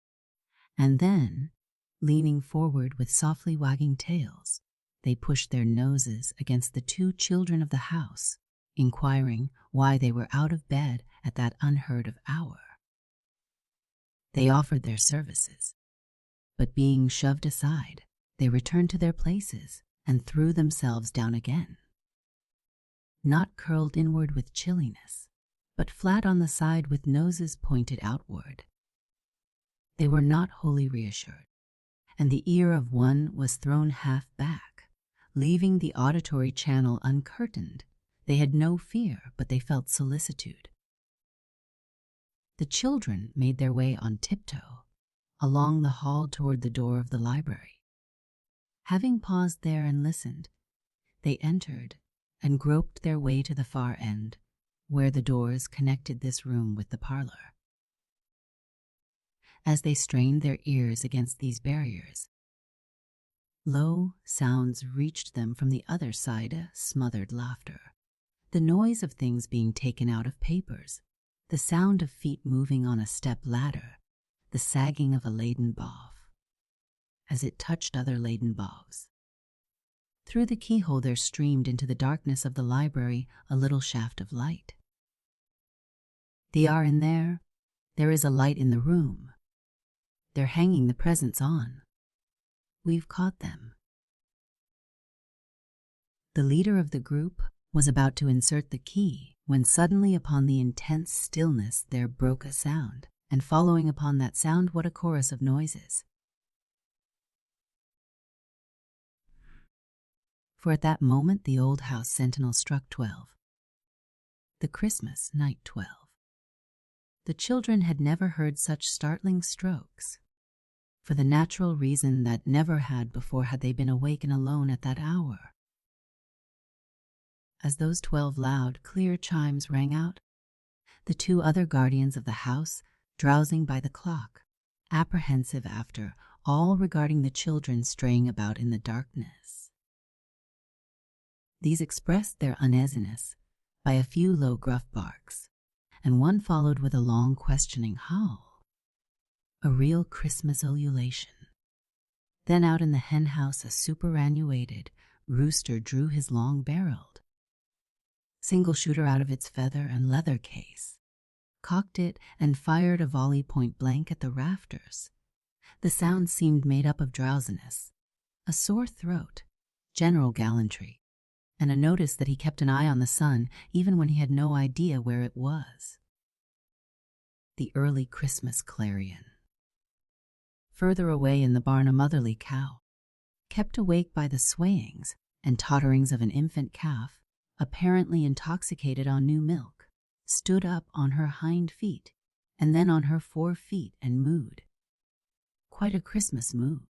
and then, leaning forward with softly wagging tails, they pushed their noses against the two children of the house, inquiring why they were out of bed at that unheard of hour. They offered their services, but being shoved aside, they returned to their places and threw themselves down again. Not curled inward with chilliness, but flat on the side with noses pointed outward. They were not wholly reassured, and the ear of one was thrown half back, leaving the auditory channel uncurtained. They had no fear, but they felt solicitude. The children made their way on tiptoe along the hall toward the door of the library. Having paused there and listened, they entered and groped their way to the far end, where the doors connected this room with the parlor. As they strained their ears against these barriers, low sounds reached them from the other side, smothered laughter, the noise of things being taken out of papers, the sound of feet moving on a step ladder, the sagging of a laden bough as it touched other laden boughs. Through the keyhole there streamed into the darkness of the library a little shaft of light. "They are in there. There is a light in the room. They're hanging the presents on. We've caught them." The leader of the group was about to insert the key when suddenly upon the intense stillness there broke a sound, and following upon that sound what a chorus of noises. For at that moment the old house sentinel struck 12. The Christmas night 12. The children had never heard such startling strokes, for the natural reason that never had before had they been awake and alone at that hour. As those 12 loud, clear chimes rang out, the two other guardians of the house, drowsing by the clock, apprehensive after all regarding the children straying about in the darkness. These expressed their uneasiness by a few low gruff barks, and one followed with a long questioning howl, a real Christmas ululation. Then out in the hen house a superannuated rooster drew his long-barreled single-shooter out of its feather and leather case, cocked it, and fired a volley point-blank at the rafters. The sound seemed made up of drowsiness, a sore throat, general gallantry, and a notice that he kept an eye on the sun even when he had no idea where it was. The early Christmas clarion. Further away in the barn a motherly cow, kept awake by the swayings and totterings of an infant calf, apparently intoxicated on new milk, stood up on her hind feet and then on her 4 feet and mooed. quite a Christmas mood.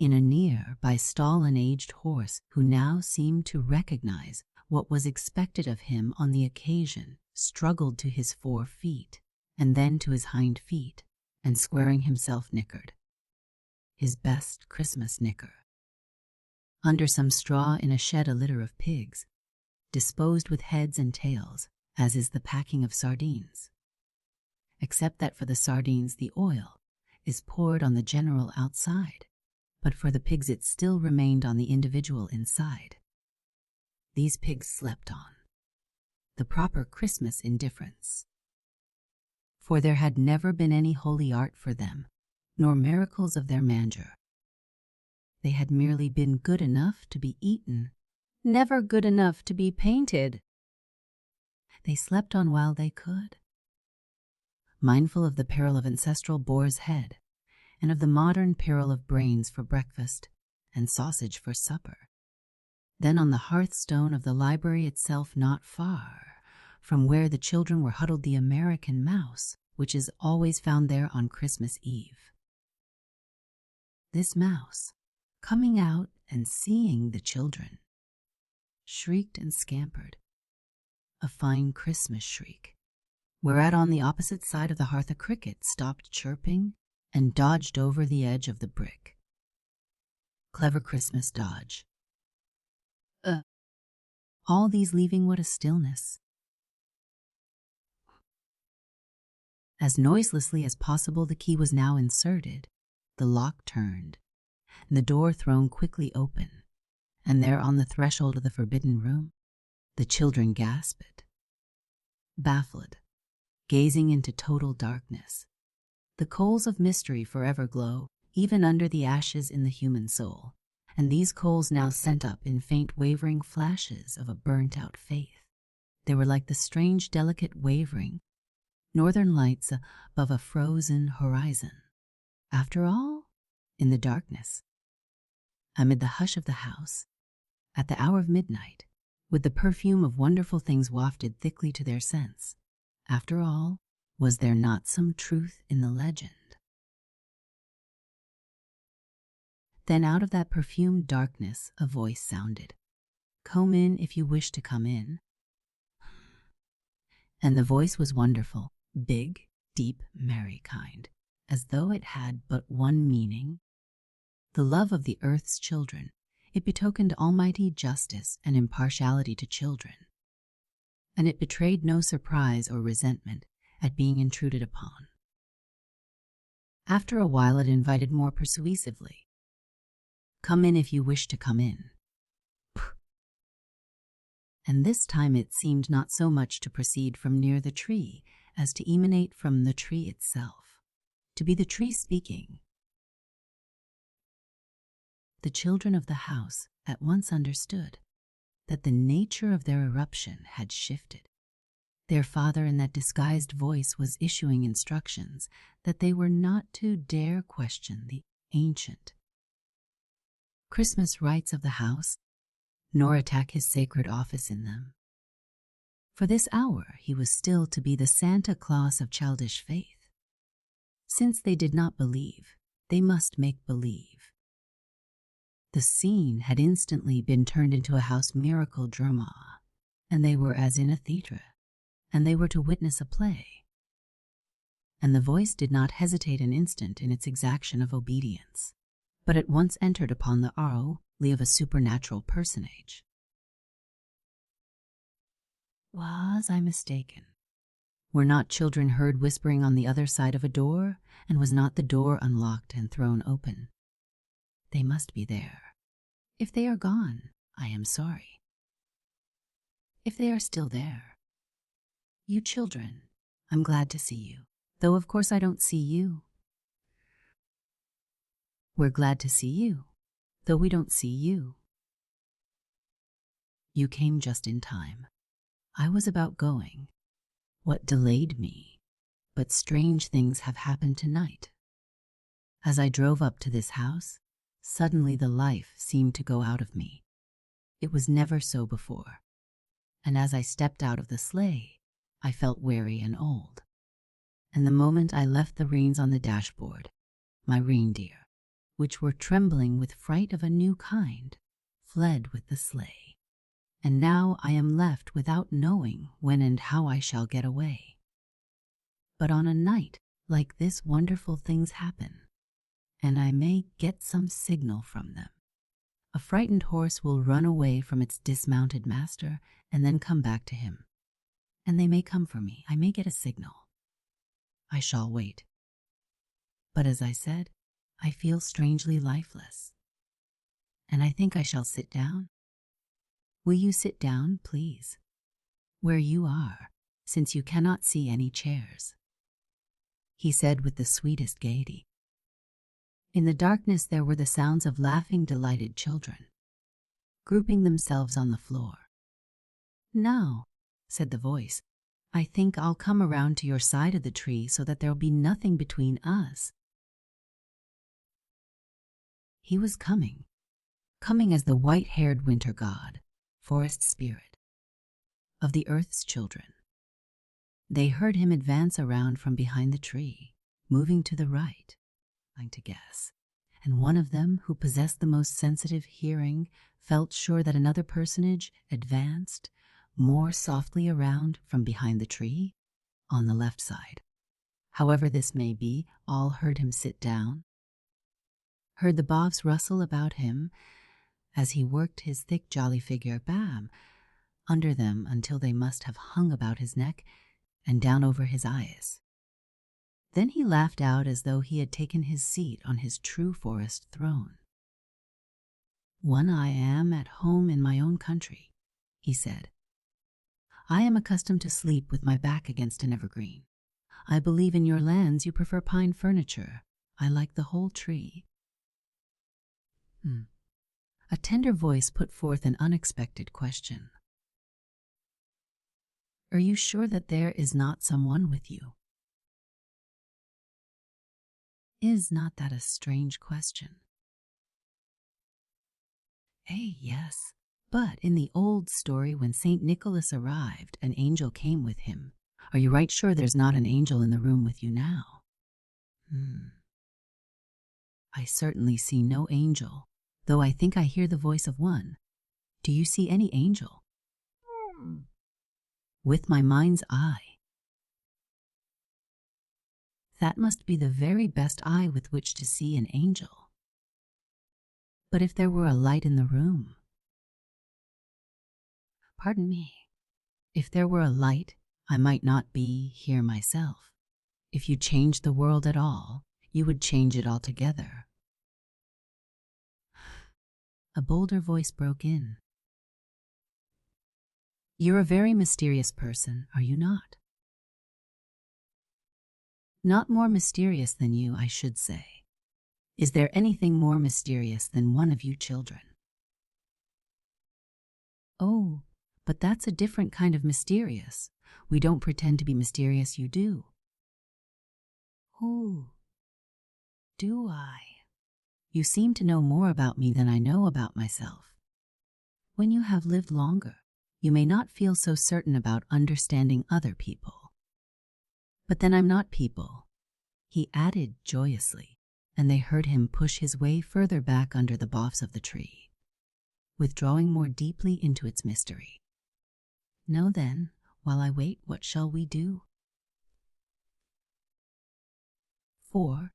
In a near-by stall an aged horse who now seemed to recognize what was expected of him on the occasion struggled to his 4 feet and then to his hind feet, and squaring himself nickered. His best Christmas nicker. Under some straw in a shed a litter of pigs, disposed with heads and tails, as is the packing of sardines. Except that for the sardines the oil is poured on the general outside, but for the pigs it still remained on the individual inside. These pigs slept on. The proper Christmas indifference. For there had never been any holy art for them, nor miracles of their manger. They had merely been good enough to be eaten, never good enough to be painted. They slept on while they could, mindful of the peril of ancestral boar's head, and of the modern peril of brains for breakfast and sausage for supper. Then on the hearthstone of the library itself, not far from where the children were huddled, the American mouse, which is always found there on Christmas Eve. This mouse, coming out and seeing the children, shrieked and scampered, a fine Christmas shriek, whereat on the opposite side of the hearth a cricket stopped chirping and dodged over the edge of the brick. Clever Christmas dodge. All these leaving what a stillness. As noiselessly as possible the key was now inserted, the lock turned, and the door thrown quickly open, and there on the threshold of the forbidden room, the children gasped, baffled, gazing into total darkness. The coals of mystery forever glow, even under the ashes in the human soul, and these coals now sent up in faint wavering flashes of a burnt-out faith. They were like the strange delicate wavering northern lights above a frozen horizon. After all, in the darkness, amid the hush of the house, at the hour of midnight, with the perfume of wonderful things wafted thickly to their sense, after all, was there not some truth in the legend? Then out of that perfumed darkness a voice sounded, "Come in if you wish to come in." And the voice was wonderful, big, deep, merry kind, as though it had but one meaning. The love of the earth's children. It betokened almighty justice and impartiality to children, and it betrayed no surprise or resentment at being intruded upon. After a while it invited more persuasively, "Come in if you wish to come in." And this time it seemed not so much to proceed from near the tree as to emanate from the tree itself, to be the tree speaking. The children of the house at once understood that the nature of their eruption had shifted. Their father in that disguised voice was issuing instructions that they were not to dare question the ancient Christmas rites of the house, nor attack his sacred office in them. For this hour he was still to be the Santa Claus of childish faith. Since they did not believe, they must make believe. The scene had instantly been turned into a house miracle drama, and they were as in a theatre, and they were to witness a play. And the voice did not hesitate an instant in its exaction of obedience, but at once entered upon the role of a supernatural personage. Was I mistaken? Were not children heard whispering on the other side of a door, and was not the door unlocked and thrown open? They must be there. If they are gone, I am sorry. If they are still there, you children, I'm glad to see you, though of course I don't see you. We're glad to see you, though we don't see you. You came just in time. I was about going. What delayed me? But strange things have happened tonight. As I drove up to this house, suddenly the life seemed to go out of me. It was never so before. And as I stepped out of the sleigh, I felt weary and old. And the moment I left the reins on the dashboard, my reindeer, which were trembling with fright of a new kind, fled with the sleigh. And now I am left without knowing when and how I shall get away. But on a night like this wonderful things happen, and I may get some signal from them. A frightened horse will run away from its dismounted master and then come back to him. And they may come for me. I may get a signal. I shall wait. But as I said, I feel strangely lifeless. And I think I shall sit down. Will you sit down, please? Where you are, since you cannot see any chairs, he said with the sweetest gaiety. In the darkness there were the sounds of laughing, delighted children, grouping themselves on the floor. Now, said the voice, I think I'll come around to your side of the tree so that there'll be nothing between us. He was coming as the white-haired winter god, forest spirit, of the earth's children. They heard him advance around from behind the tree, moving to the right, trying to guess, and one of them, who possessed the most sensitive hearing, felt sure that another personage advanced more softly around from behind the tree on the left side. However this may be, all heard him sit down, heard the boughs rustle about him as he worked his thick jolly figure under them until they must have hung about his neck and down over his eyes. Then he laughed out as though he had taken his seat on his true forest throne. One I am at home in my own country, he said. I am accustomed to sleep with my back against an evergreen. I believe in your lands you prefer pine furniture. I like the whole tree. A tender voice put forth an unexpected question. Are you sure that there is not someone with you? Is not that a strange question? Yes, but in the old story when St. Nicholas arrived, an angel came with him. Are you right sure there's not an angel in the room with you now? I certainly see no angel, though I think I hear the voice of one. Do you see any angel? With my mind's eye. That must be the very best eye with which to see an angel. But if there were a light in the room? Pardon me. If there were a light, I might not be here myself. If you changed the world at all, you would change it altogether. A bolder voice broke in. You're a very mysterious person, are you not? Not more mysterious than you, I should say. Is there anything more mysterious than one of you children? Oh, but that's a different kind of mysterious. We don't pretend to be mysterious, you do. Oh, do I? You seem to know more about me than I know about myself. When you have lived longer, you may not feel so certain about understanding other people. But then I'm not people, he added joyously, and they heard him push his way further back under the boughs of the tree, withdrawing more deeply into its mystery. Now then, while I wait, what shall we do? 4.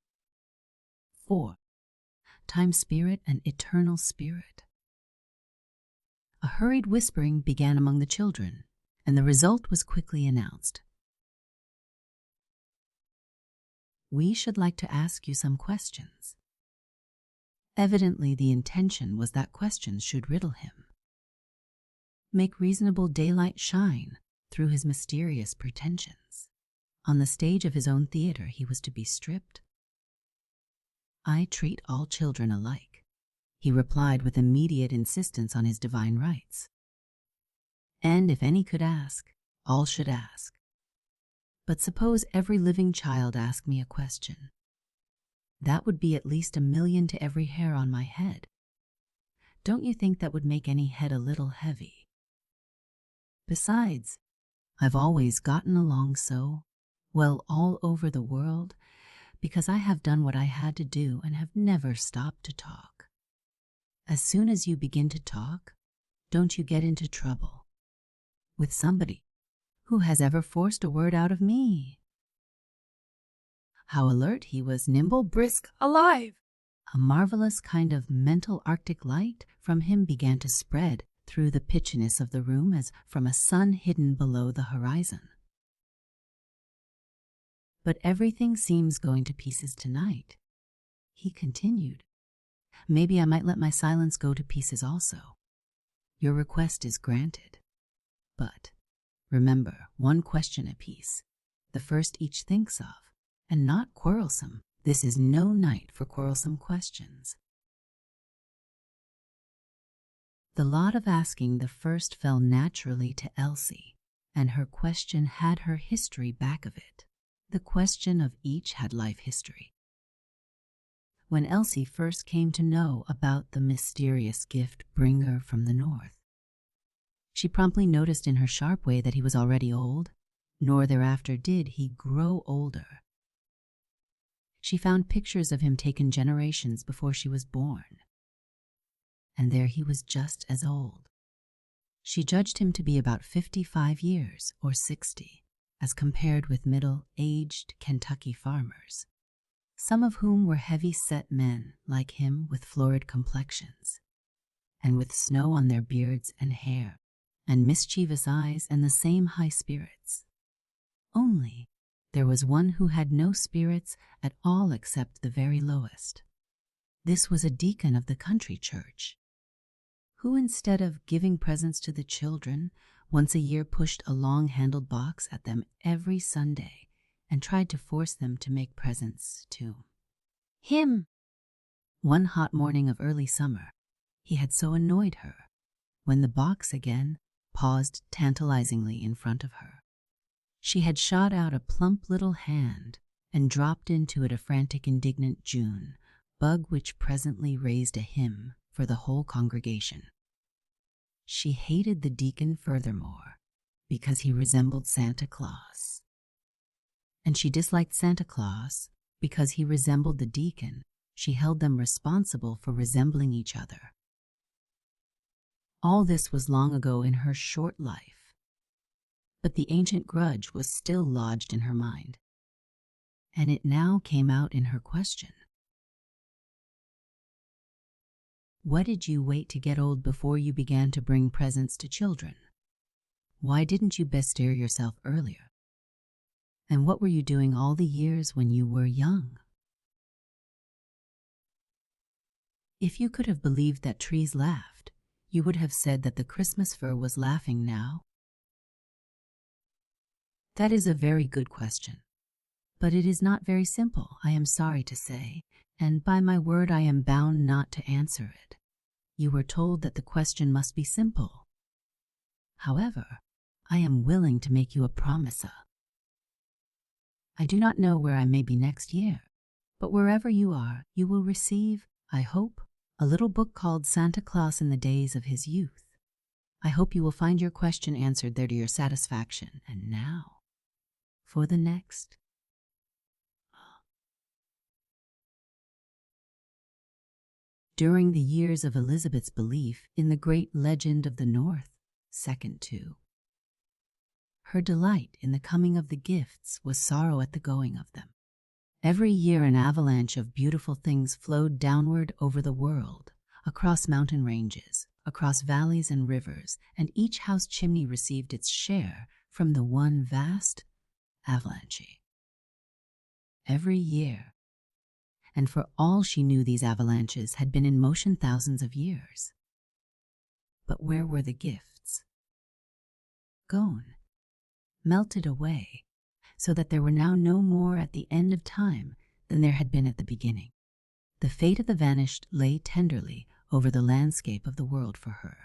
Time spirit and eternal spirit. A hurried whispering began among the children, and the result was quickly announced. We should like to ask you some questions. Evidently the intention was that questions should riddle him, make reasonable daylight shine through his mysterious pretensions. On the stage of his own theater he was to be stripped. I treat all children alike, he replied with immediate insistence on his divine rights. And if any could ask, all should ask. But suppose every living child asked me a question. That would be at least 1,000,000 to every hair on my head. Don't you think that would make any head a little heavy? Besides, I've always gotten along so well all over the world because I have done what I had to do and have never stopped to talk. As soon as you begin to talk, don't you get into trouble with somebody who has ever forced a word out of me. How alert he was, nimble, brisk, alive. A marvelous kind of mental Arctic light from him began to spread through the pitchiness of the room as from a sun hidden below the horizon. But everything seems going to pieces tonight, he continued. Maybe I might let my silence go to pieces also. Your request is granted. But remember, one question apiece, the first each thinks of, and not quarrelsome. This is no night for quarrelsome questions. The lot of asking the first fell naturally to Elsie, and her question had her history back of it. The question of each had life history. When Elsie first came to know about the mysterious gift bringer from the north, she promptly noticed in her sharp way that he was already old, nor thereafter did he grow older. She found pictures of him taken generations before she was born, and there he was just as old. She judged him to be about 55 years or 60, as compared with middle-aged Kentucky farmers, some of whom were heavy-set men like him with florid complexions, and with snow on their beards and hair, and mischievous eyes and the same high spirits. Only there was one who had no spirits at all except the very lowest. This was a deacon of the country church, who instead of giving presents to the children, once a year pushed a long-handled box at them every Sunday and tried to force them to make presents to him. One hot morning of early summer, he had so annoyed her, when the box again paused tantalizingly in front of her. She had shot out a plump little hand and dropped into it a frantic, indignant June bug which presently raised a hymn for the whole congregation. She hated the deacon furthermore because he resembled Santa Claus, and she disliked Santa Claus because he resembled the deacon. She held them responsible for resembling each other. All this was long ago in her short life, but the ancient grudge was still lodged in her mind, and it now came out in her question. Why did you wait to get old before you began to bring presents to children? Why didn't you bestir yourself earlier? And what were you doing all the years when you were young? If you could have believed that trees laughed, you would have said that the Christmas fir was laughing now. That is a very good question, but it is not very simple, I am sorry to say, and by my word I am bound not to answer it. You were told that the question must be simple. However, I am willing to make you a promise. I do not know where I may be next year, but wherever you are, you will receive, I hope, a little book called Santa Claus in the Days of His Youth. I hope you will find your question answered there to your satisfaction. And now, for the next. During the years of Elizabeth's belief in the great legend of the North, second to, her delight in the coming of the gifts was sorrow at the going of them. Every year an avalanche of beautiful things flowed downward over the world, across mountain ranges, across valleys and rivers, and each house chimney received its share from the one vast avalanche. Every year, and for all she knew these avalanches had been in motion thousands of years. But where were the gifts? Gone, melted away, so that there were now no more at the end of time than there had been at the beginning. The fate of the vanished lay tenderly over the landscape of the world for her.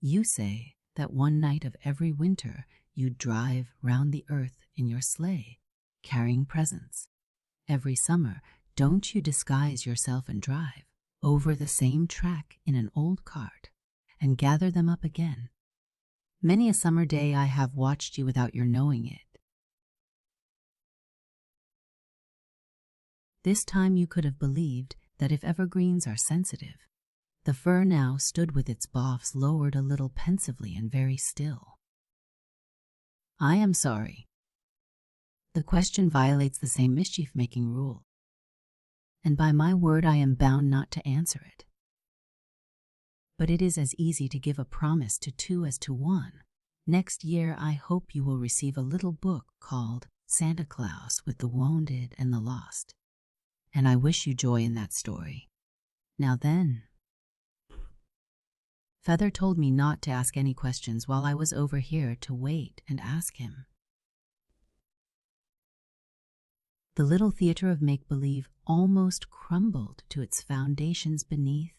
You say that one night of every winter you drive round the earth in your sleigh, carrying presents. Every summer, don't you disguise yourself and drive over the same track in an old cart and gather them up again? Many a summer day I have watched you without your knowing it. This time you could have believed that if evergreens are sensitive, the fir now stood with its boughs lowered a little pensively and very still. I am sorry. The question violates the same mischief-making rule, and by my word I am bound not to answer it. But it is as easy to give a promise to two as to one. Next year I hope you will receive a little book called Santa Claus with the Wounded and the Lost, and I wish you joy in that story. Now then. Feather told me not to ask any questions while I was over here to wait and ask him. The little theater of make-believe almost crumbled to its foundations beneath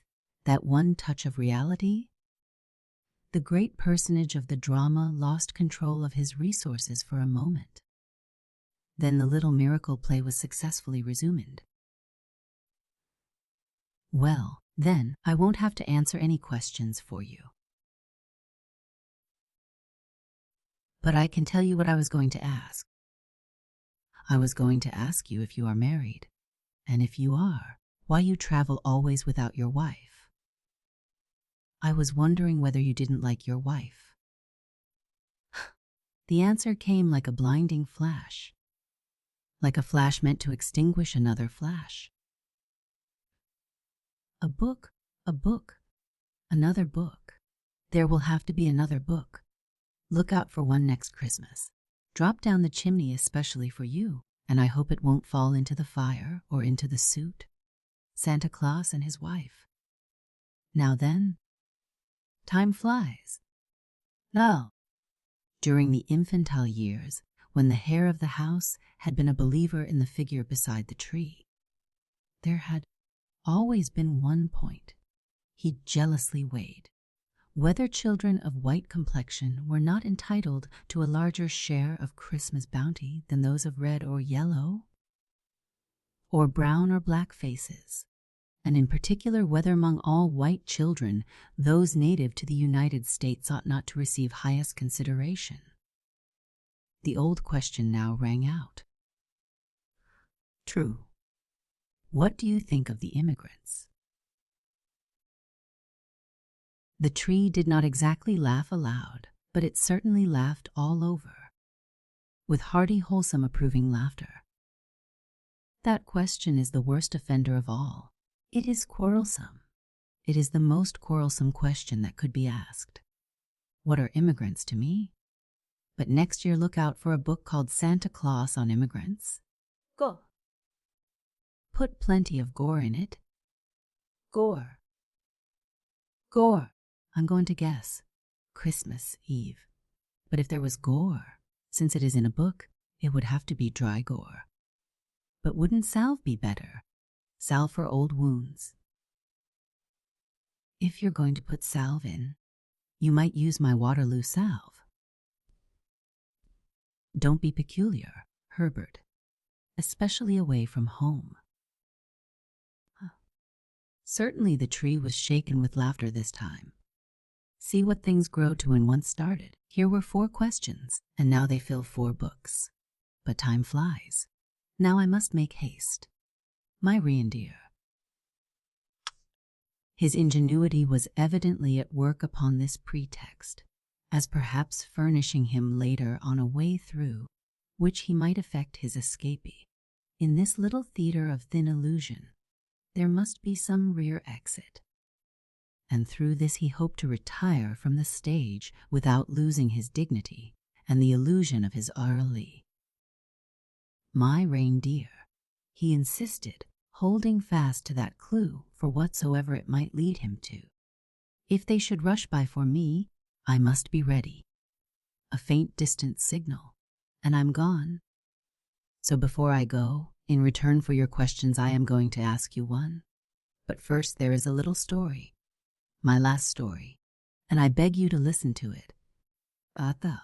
that one touch of reality. The great personage of the drama lost control of his resources for a moment. Then the little miracle play was successfully resumed. Well, then I won't have to answer any questions for you. But I can tell you what I was going to ask. I was going to ask you if you are married, and if you are, why you travel always without your wife. I was wondering whether you didn't like your wife. The answer came like a blinding flash, like a flash meant to extinguish another flash. A book, another book. There will have to be another book. Look out for one next Christmas. Drop down the chimney especially for you, and I hope it won't fall into the fire or into the suit. Santa Claus and his wife. Now then, time flies. Now, during the infantile years, when the heir of the house had been a believer in the figure beside the tree, there had always been one point he jealously weighed: whether children of white complexion were not entitled to a larger share of Christmas bounty than those of red or yellow, or brown or black faces, and in particular whether among all white children those native to the United States ought not to receive highest consideration. The old question now rang out. True. What do you think of the immigrants? The tree did not exactly laugh aloud, but it certainly laughed all over, with hearty, wholesome, approving laughter. That question is the worst offender of all. It is quarrelsome. It is the most quarrelsome question that could be asked. What are immigrants to me? But next year look out for a book called Santa Claus on Immigrants. Go. Put plenty of gore in it. Gore. Gore. I'm going to guess Christmas Eve. But if there was gore, since it is in a book, it would have to be dry gore. But wouldn't salve be better? Salve for old wounds. If you're going to put salve in, you might use my Waterloo salve. Don't be peculiar, Herbert, especially away from home. Certainly the tree was shaken with laughter this time. See what things grow to when once started. Here were 4 questions, and now they fill 4 books. But time flies. Now I must make haste. My reindeer. His ingenuity was evidently at work upon this pretext, as perhaps furnishing him later on a way through which he might effect his escapee. In this little theater of thin illusion, there must be some rear exit, and through this he hoped to retire from the stage without losing his dignity and the illusion of his early. My reindeer, he insisted, holding fast to that clue for whatsoever it might lead him to. If they should rush by for me, I must be ready. A faint distant signal, and I'm gone. So before I go, in return for your questions, I am going to ask you one. But first there is a little story, my last story, and I beg you to listen to it. Ata.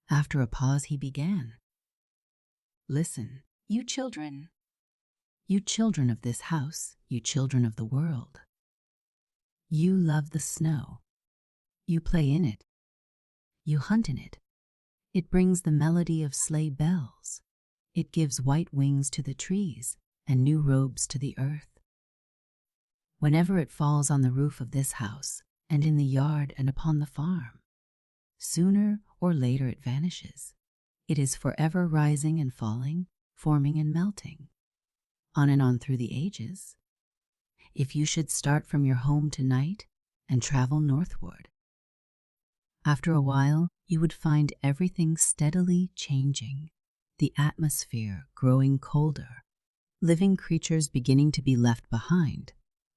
After a pause he began. Listen, you children of this house, you children of the world. You love the snow. You play in it. You hunt in it. It brings the melody of sleigh bells. It gives white wings to the trees and new robes to the earth. Whenever it falls on the roof of this house, and in the yard and upon the farm, sooner or later it vanishes. It is forever rising and falling, forming and melting, on and on through the ages. If you should start from your home tonight and travel northward, after a while you would find everything steadily changing, the atmosphere growing colder, living creatures beginning to be left behind,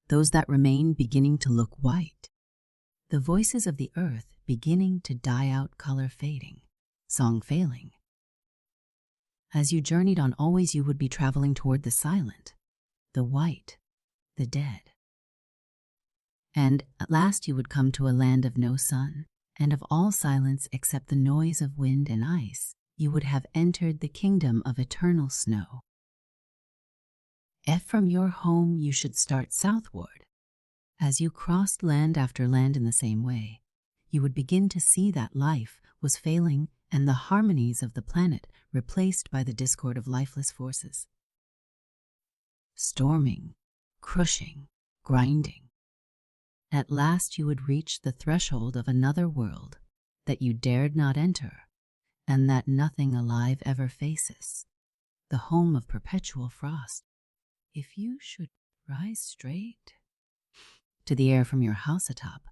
those that remain beginning to look white, the voices of the earth beginning to die out, color fading, song failing. As you journeyed on, always you would be traveling toward the silent, the white, the dead. And at last you would come to a land of no sun, and of all silence except the noise of wind and ice. You would have entered the kingdom of eternal snow. If from your home you should start southward, as you crossed land after land in the same way, you would begin to see that life was failing and the harmonies of the planet replaced by the discord of lifeless forces. Storming, crushing, grinding. At last you would reach the threshold of another world that you dared not enter, and that nothing alive ever faces, the home of perpetual frost. If you should rise straight to the air from your house atop,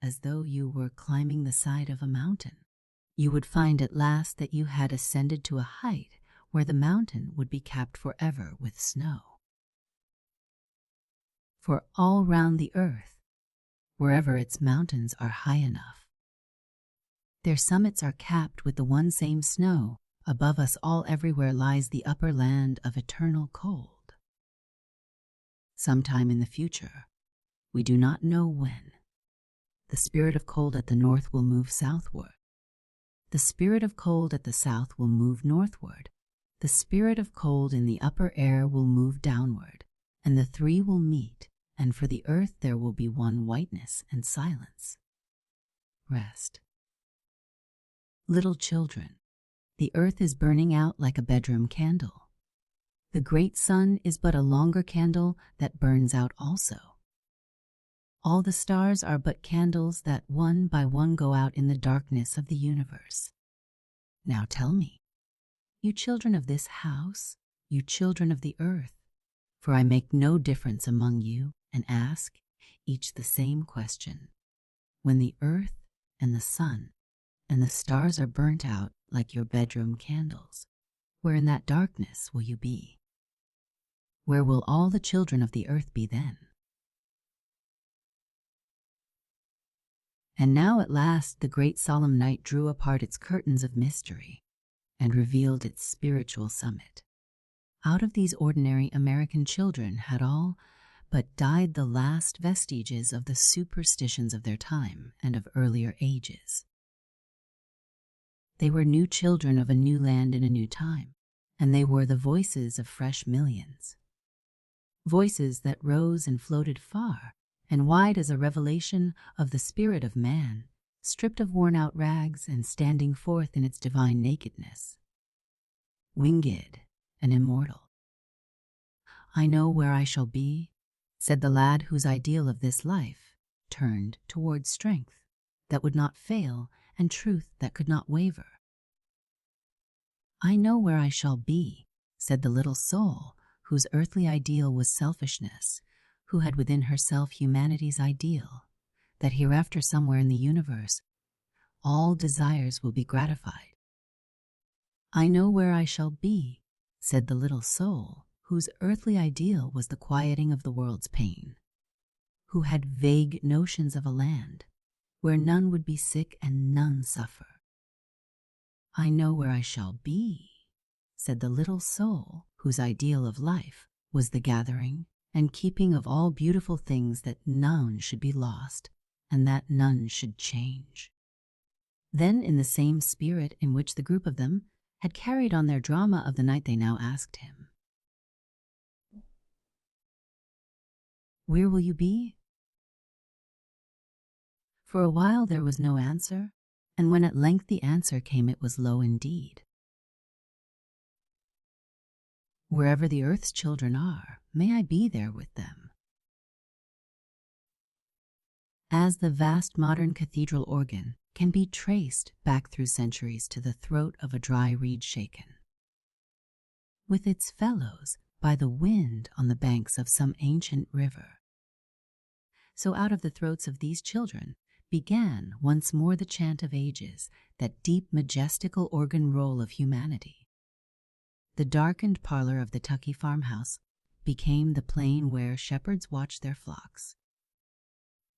as though you were climbing the side of a mountain, you would find at last that you had ascended to a height where the mountain would be capped forever with snow. For all round the earth, wherever its mountains are high enough, their summits are capped with the one same snow. Above us all everywhere lies the upper land of eternal cold. Sometime in the future, we do not know when, the spirit of cold at the north will move southward. The spirit of cold at the south will move northward. The spirit of cold in the upper air will move downward, and the three will meet, and for the earth there will be one whiteness and silence. Rest. Little children, the earth is burning out like a bedroom candle. The great sun is but a longer candle that burns out also. All the stars are but candles that one by one go out in the darkness of the universe. Now tell me, you children of this house, you children of the earth, for I make no difference among you and ask each the same question. When the earth and the sun and the stars are burnt out like your bedroom candles, where in that darkness will you be? Where will all the children of the earth be then? And now at last the great solemn night drew apart its curtains of mystery and revealed its spiritual summit. Out of these ordinary American children had all but died the last vestiges of the superstitions of their time and of earlier ages. They were new children of a new land in a new time, and they were the voices of fresh millions. Voices that rose and floated far and wide as a revelation of the spirit of man, stripped of worn-out rags and standing forth in its divine nakedness. Winged and immortal. I know where I shall be, said the lad whose ideal of this life turned toward strength that would not fail and truth that could not waver. I know where I shall be, said the little soul whose earthly ideal was selfishness, who had within herself humanity's ideal, that hereafter somewhere in the universe all desires will be gratified. I know where I shall be, said the little soul whose earthly ideal was the quieting of the world's pain, who had vague notions of a land where none would be sick and none suffer. I know where I shall be, said the little soul whose ideal of life was the gathering and keeping of all beautiful things, that none should be lost and that none should change. Then, in the same spirit in which the group of them had carried on their drama of the night, they now asked him, "Where will you be?" For a while there was no answer, and when at length the answer came, it was low indeed. Wherever the earth's children are, may I be there with them. As the vast modern cathedral organ can be traced back through centuries to the throat of a dry reed shaken, with its fellows by the wind on the banks of some ancient river. So out of the throats of these children began once more the chant of ages, that deep, majestical organ roll of humanity. The darkened parlor of the Tucky farmhouse became the plain where shepherds watched their flocks.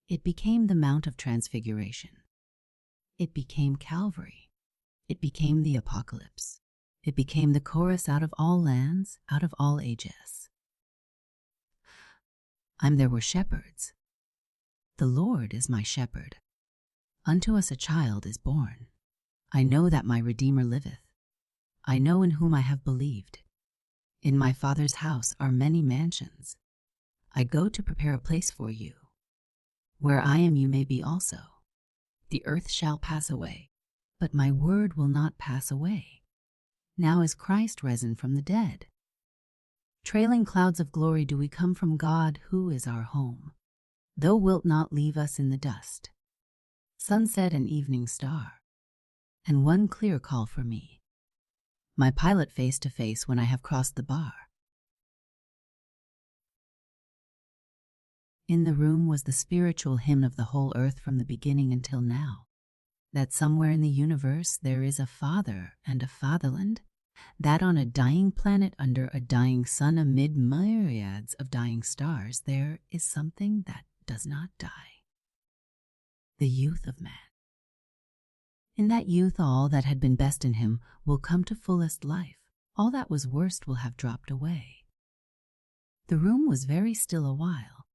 It became the Mount of Transfiguration. It became Calvary. It became the Apocalypse. It became the chorus out of all lands, out of all ages. There were shepherds. The Lord is my shepherd. Unto us a child is born. I know that my Redeemer liveth. I know in whom I have believed. In my Father's house are many mansions. I go to prepare a place for you. Where I am, you may be also. The earth shall pass away, but my word will not pass away. Now is Christ risen from the dead. Trailing clouds of glory do we come from God, who is our home. Thou wilt not leave us in the dust. Sunset and evening star, and one clear call for me. My pilot face to face when I have crossed the bar. In the room was the spiritual hymn of the whole earth from the beginning until now, that somewhere in the universe there is a father and a fatherland, that on a dying planet under a dying sun amid myriads of dying stars there is something that does not die. The youth of man. In that youth all that had been best in him will come to fullest life. All that was worst will have dropped away. The room was very still a while.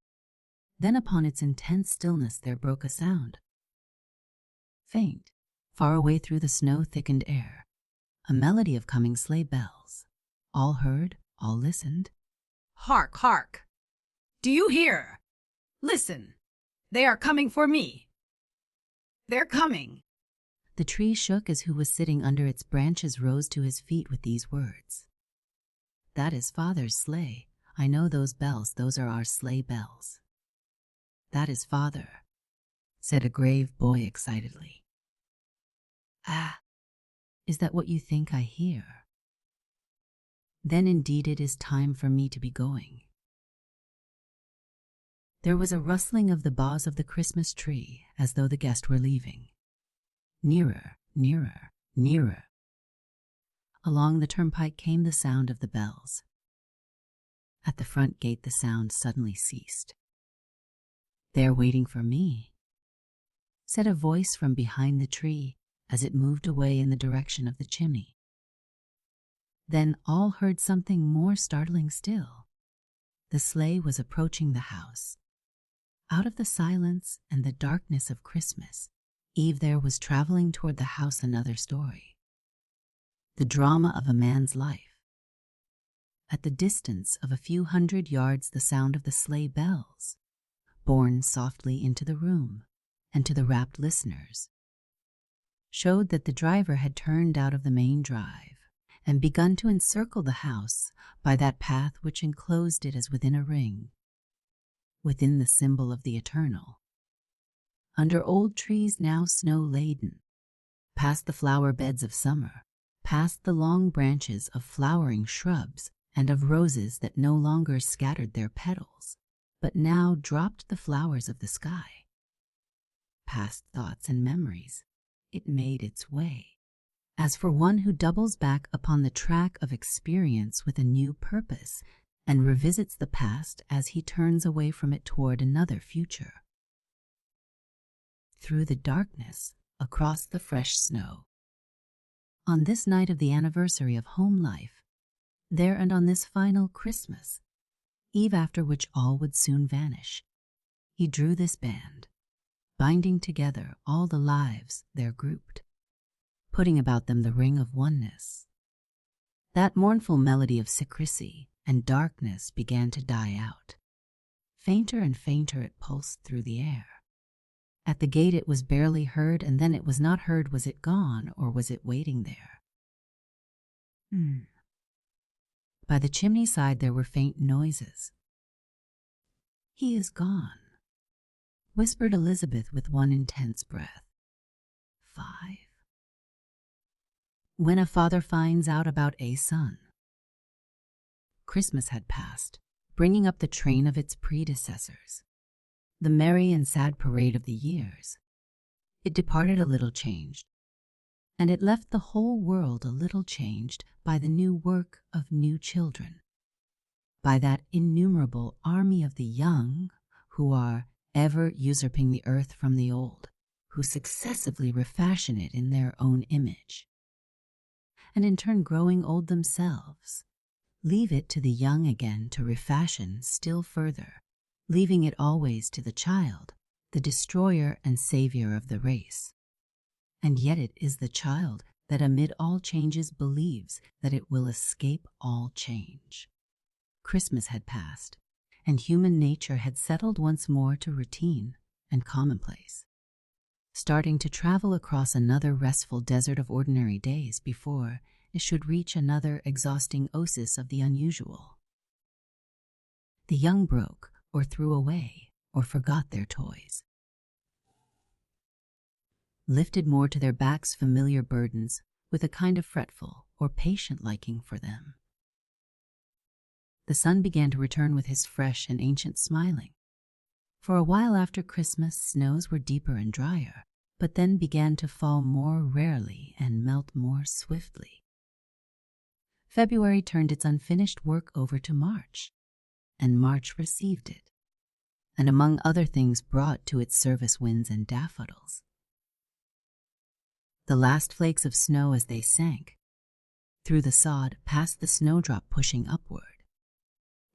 Then upon its intense stillness there broke a sound. Faint, far away through the snow-thickened air, a melody of coming sleigh bells. All heard, all listened. Hark, hark! Do you hear? Listen! They are coming for me! They're coming! The tree shook as who was sitting under its branches rose to his feet with these words. That is Father's sleigh. I know those bells, those are our sleigh bells. That is Father, said a grave boy excitedly. Ah, is that what you think I hear? Then indeed it is time for me to be going. There was a rustling of the boughs of the Christmas tree as though the guest were leaving. Nearer, nearer, nearer. Along the turnpike came the sound of the bells. At the front gate the sound suddenly ceased. They're waiting for me, said a voice from behind the tree as it moved away in the direction of the chimney. Then all heard something more startling still. The sleigh was approaching the house. Out of the silence and the darkness of Christmas, Eve there was traveling toward the house another story. The drama of a man's life. At the distance of a few hundred yards the sound of the sleigh bells, borne softly into the room and to the rapt listeners, showed that the driver had turned out of the main drive and begun to encircle the house by that path which enclosed it as within a ring, within the symbol of the eternal. Under old trees now snow-laden, past the flower beds of summer, past the long branches of flowering shrubs and of roses that no longer scattered their petals, but now dropped the flowers of the sky. Past thoughts and memories, it made its way, as for one who doubles back upon the track of experience with a new purpose and revisits the past as he turns away from it toward another future. Through the darkness, across the fresh snow. On this night of the anniversary of home life, there and on this final Christmas, eve after which all would soon vanish, he drew this band, binding together all the lives there grouped, putting about them the ring of oneness. That mournful melody of secrecy and darkness began to die out. Fainter and fainter it pulsed through the air. At the gate it was barely heard, and then it was not heard. Was it gone, or was it waiting there? By the chimney side there were faint noises. "He is gone," whispered Elizabeth with one intense breath. 5. When a father finds out about a son. Christmas had passed, bringing up the train of its predecessors, the merry and sad parade of the years. It departed a little changed, and it left the whole world a little changed by the new work of new children, by that innumerable army of the young who are ever usurping the earth from the old, who successively refashion it in their own image, and in turn growing old themselves, leave it to the young again to refashion still further, leaving it always to the child, the destroyer and savior of the race. And yet it is the child that amid all changes believes that it will escape all change. Christmas had passed, and human nature had settled once more to routine and commonplace, starting to travel across another restful desert of ordinary days before it should reach another exhausting oasis of the unusual. The young broke or threw away or forgot their toys, lifted more to their backs familiar burdens with a kind of fretful or patient liking for them. The sun began to return with his fresh and ancient smiling. For a while after Christmas, snows were deeper and drier, but then began to fall more rarely and melt more swiftly. February turned its unfinished work over to March, and March received it, and among other things brought to its service winds and daffodils. The last flakes of snow as they sank through the sod past the snowdrop pushing upward,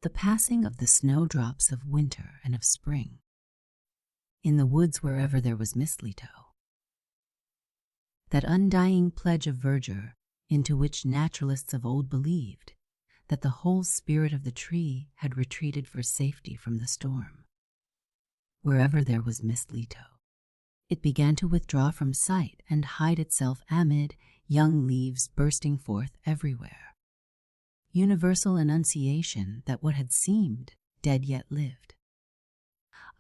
the passing of the snowdrops of winter and of spring, in the woods wherever there was mistletoe, that undying pledge of verdure into which naturalists of old believed that the whole spirit of the tree had retreated for safety from the storm. Wherever there was mistletoe, it began to withdraw from sight and hide itself amid young leaves bursting forth everywhere. Universal annunciation that what had seemed dead yet lived.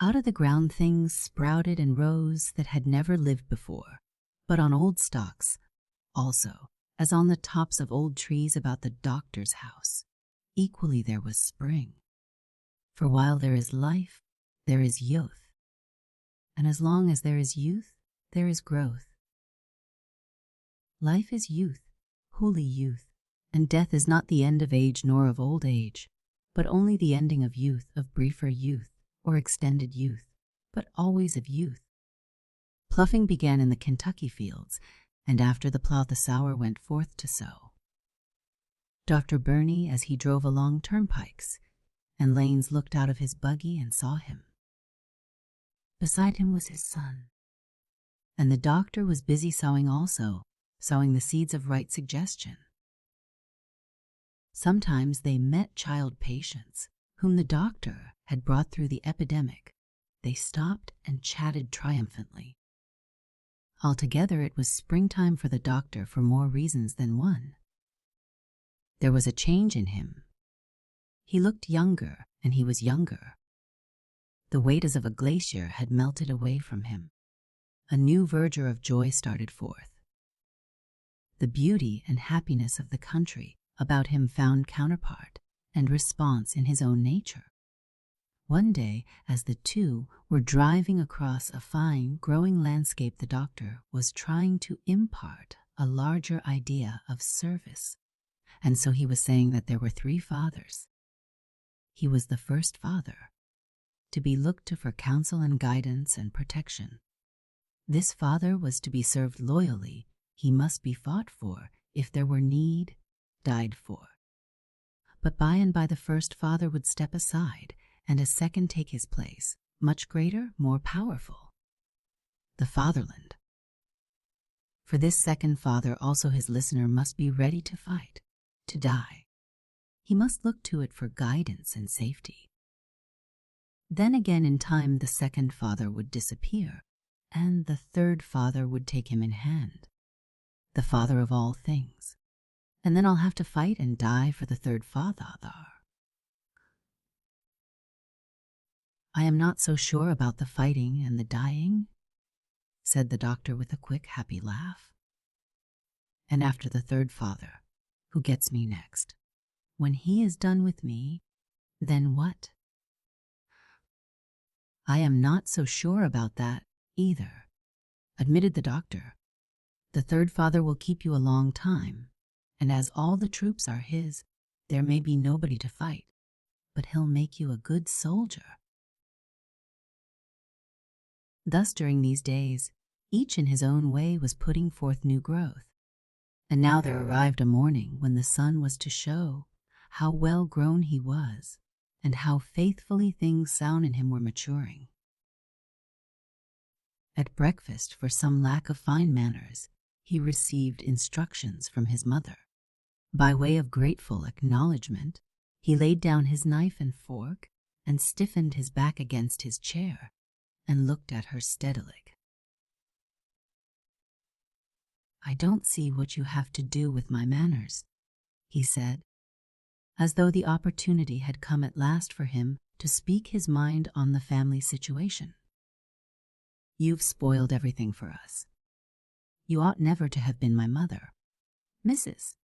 Out of the ground things sprouted and rose that had never lived before, but on old stalks also, as on the tops of old trees about the doctor's house. Equally there was spring. For while there is life, there is youth. And as long as there is youth, there is growth. Life is youth, holy youth, and death is not the end of age nor of old age, but only the ending of youth, of briefer youth, or extended youth, but always of youth. Ploughing began in the Kentucky fields, and after the plough the sower went forth to sow. Dr. Burney, as he drove along turnpikes, and Lanes looked out of his buggy and saw him. Beside him was his son, and the doctor was busy sowing also, sowing the seeds of right suggestion. Sometimes they met child patients, whom the doctor had brought through the epidemic. They stopped and chatted triumphantly. Altogether, it was springtime for the doctor for more reasons than one. There was a change in him. He looked younger, and he was younger. The weight as of a glacier had melted away from him. A new verdure of joy started forth. The beauty and happiness of the country about him found counterpart and response in his own nature. One day, as the two were driving across a fine, growing landscape, the doctor was trying to impart a larger idea of service. And so he was saying that there were three fathers. He was the first father, to be looked to for counsel and guidance and protection. This father was to be served loyally. He must be fought for, if there were need, died for. But by and by the first father would step aside, and a second take his place, much greater, more powerful. The fatherland. For this second father also his listener must be ready to fight, to die. He must look to it for guidance and safety. Then again in time the second father would disappear, and the third father would take him in hand, the father of all things, and then I'll have to fight and die for the third father. I am not so sure about the fighting and the dying, said the doctor with a quick, happy laugh. And after the third father, who gets me next, when he is done with me, then what? I am not so sure about that either, admitted the doctor. The third father will keep you a long time, and as all the troops are his, there may be nobody to fight, but he'll make you a good soldier. Thus during these days, each in his own way was putting forth new growth. And now there arrived a morning when the sun was to show how well grown he was, and how faithfully things sound in him were maturing. At breakfast, for some lack of fine manners, he received instructions from his mother. By way of grateful acknowledgment, he laid down his knife and fork and stiffened his back against his chair and looked at her steadily. I don't see what you have to do with my manners, he said, as though the opportunity had come at last for him to speak his mind on the family situation. You've spoiled everything for us. You ought never to have been my mother. Mrs.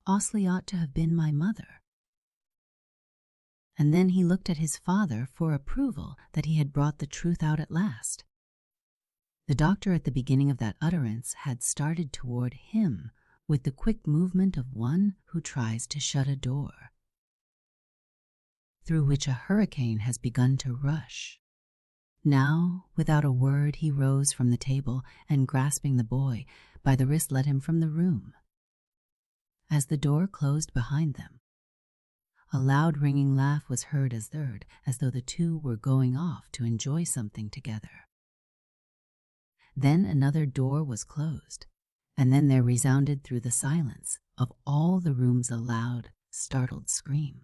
Osley ought to have been my mother. And then he looked at his father for approval that he had brought the truth out at last. The doctor at the beginning of that utterance had started toward him with the quick movement of one who tries to shut a door, through which a hurricane has begun to rush. Now, without a word, he rose from the table and, grasping the boy by the wrist, led him from the room. As the door closed behind them, a loud ringing laugh was heard as though the two were going off to enjoy something together. Then another door was closed, and then there resounded through the silence of all the rooms a loud, startled scream,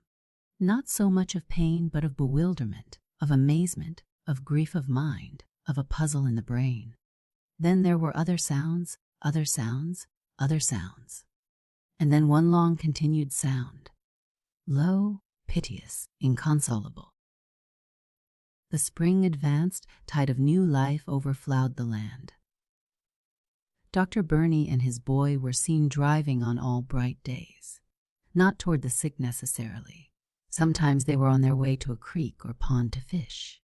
not so much of pain but of bewilderment, of amazement, of grief of mind, of a puzzle in the brain. Then there were other sounds, other sounds, other sounds, and then one long continued sound, low, piteous, inconsolable. The spring advanced, tide of new life overflowed the land. Dr. Burney and his boy were seen driving on all bright days, not toward the sick necessarily. Sometimes they were on their way to a creek or pond to fish.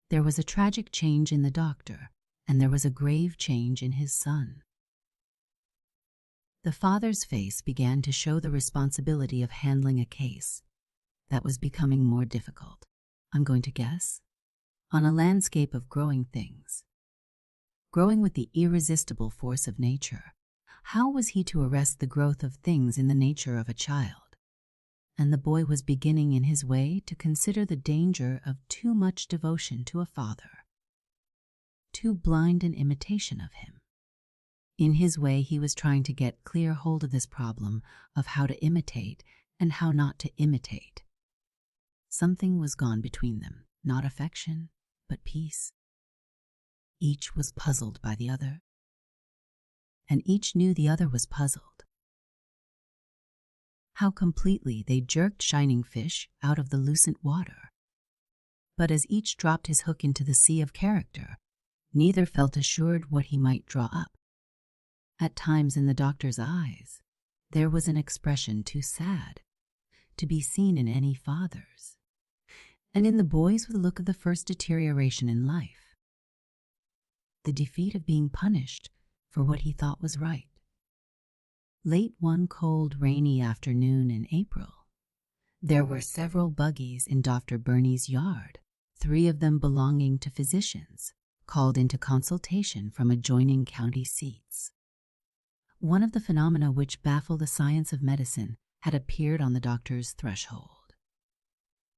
There was a tragic change in the doctor, and there was a grave change in his son. The father's face began to show the responsibility of handling a case that was becoming more difficult, I'm going to guess, on a landscape of growing things. Growing with the irresistible force of nature, how was he to arrest the growth of things in the nature of a child? And the boy was beginning in his way to consider the danger of too much devotion to a father, too blind an imitation of him. In his way, he was trying to get clear hold of this problem of how to imitate and how not to imitate. Something was gone between them, not affection, but peace. Each was puzzled by the other, and each knew the other was puzzled. How completely they jerked shining fish out of the lucent water. But as each dropped his hook into the sea of character, neither felt assured what he might draw up. At times in the doctor's eyes, there was an expression too sad to be seen in any father's, and in the boy's with a look of the first deterioration in life, the defeat of being punished for what he thought was right. Late one cold, rainy afternoon in April, there were several buggies in Dr. Burney's yard, 3 of them belonging to physicians, called into consultation from adjoining county seats. One of the phenomena which baffle the science of medicine had appeared on the doctor's threshold.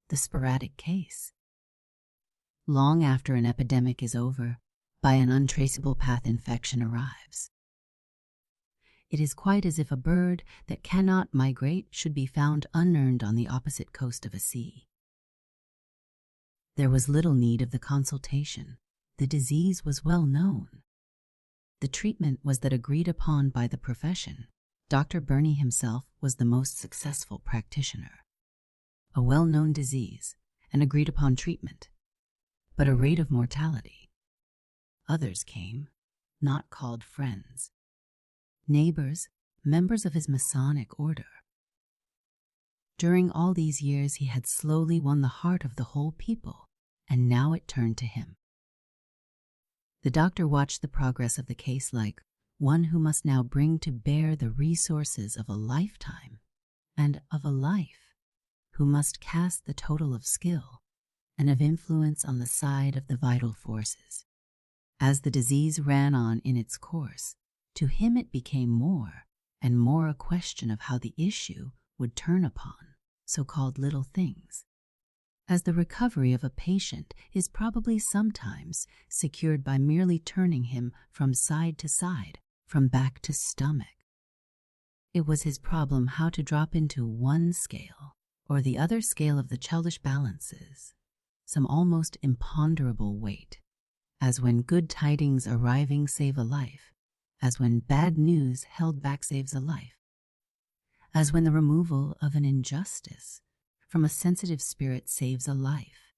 The sporadic case. Long after an epidemic is over, by an untraceable path infection arrives. It is quite as if a bird that cannot migrate should be found unearned on the opposite coast of a sea. There was little need of the consultation. The disease was well known. The treatment was that agreed upon by the profession. Dr. Burney himself was the most successful practitioner. A well-known disease, an agreed-upon treatment, but a rate of mortality. Others came, not called friends. Neighbors, members of his Masonic order. During all these years, he had slowly won the heart of the whole people, and now it turned to him. The doctor watched the progress of the case like one who must now bring to bear the resources of a lifetime and of a life, who must cast the total of skill and of influence on the side of the vital forces. As the disease ran on in its course, to him it became more and more a question of how the issue would turn upon so-called little things, as the recovery of a patient is probably sometimes secured by merely turning him from side to side, from back to stomach. It was his problem how to drop into one scale or the other scale of the childish balances, some almost imponderable weight, as when good tidings arriving save a life, as when bad news held back saves a life, as when the removal of an injustice from a sensitive spirit saves a life,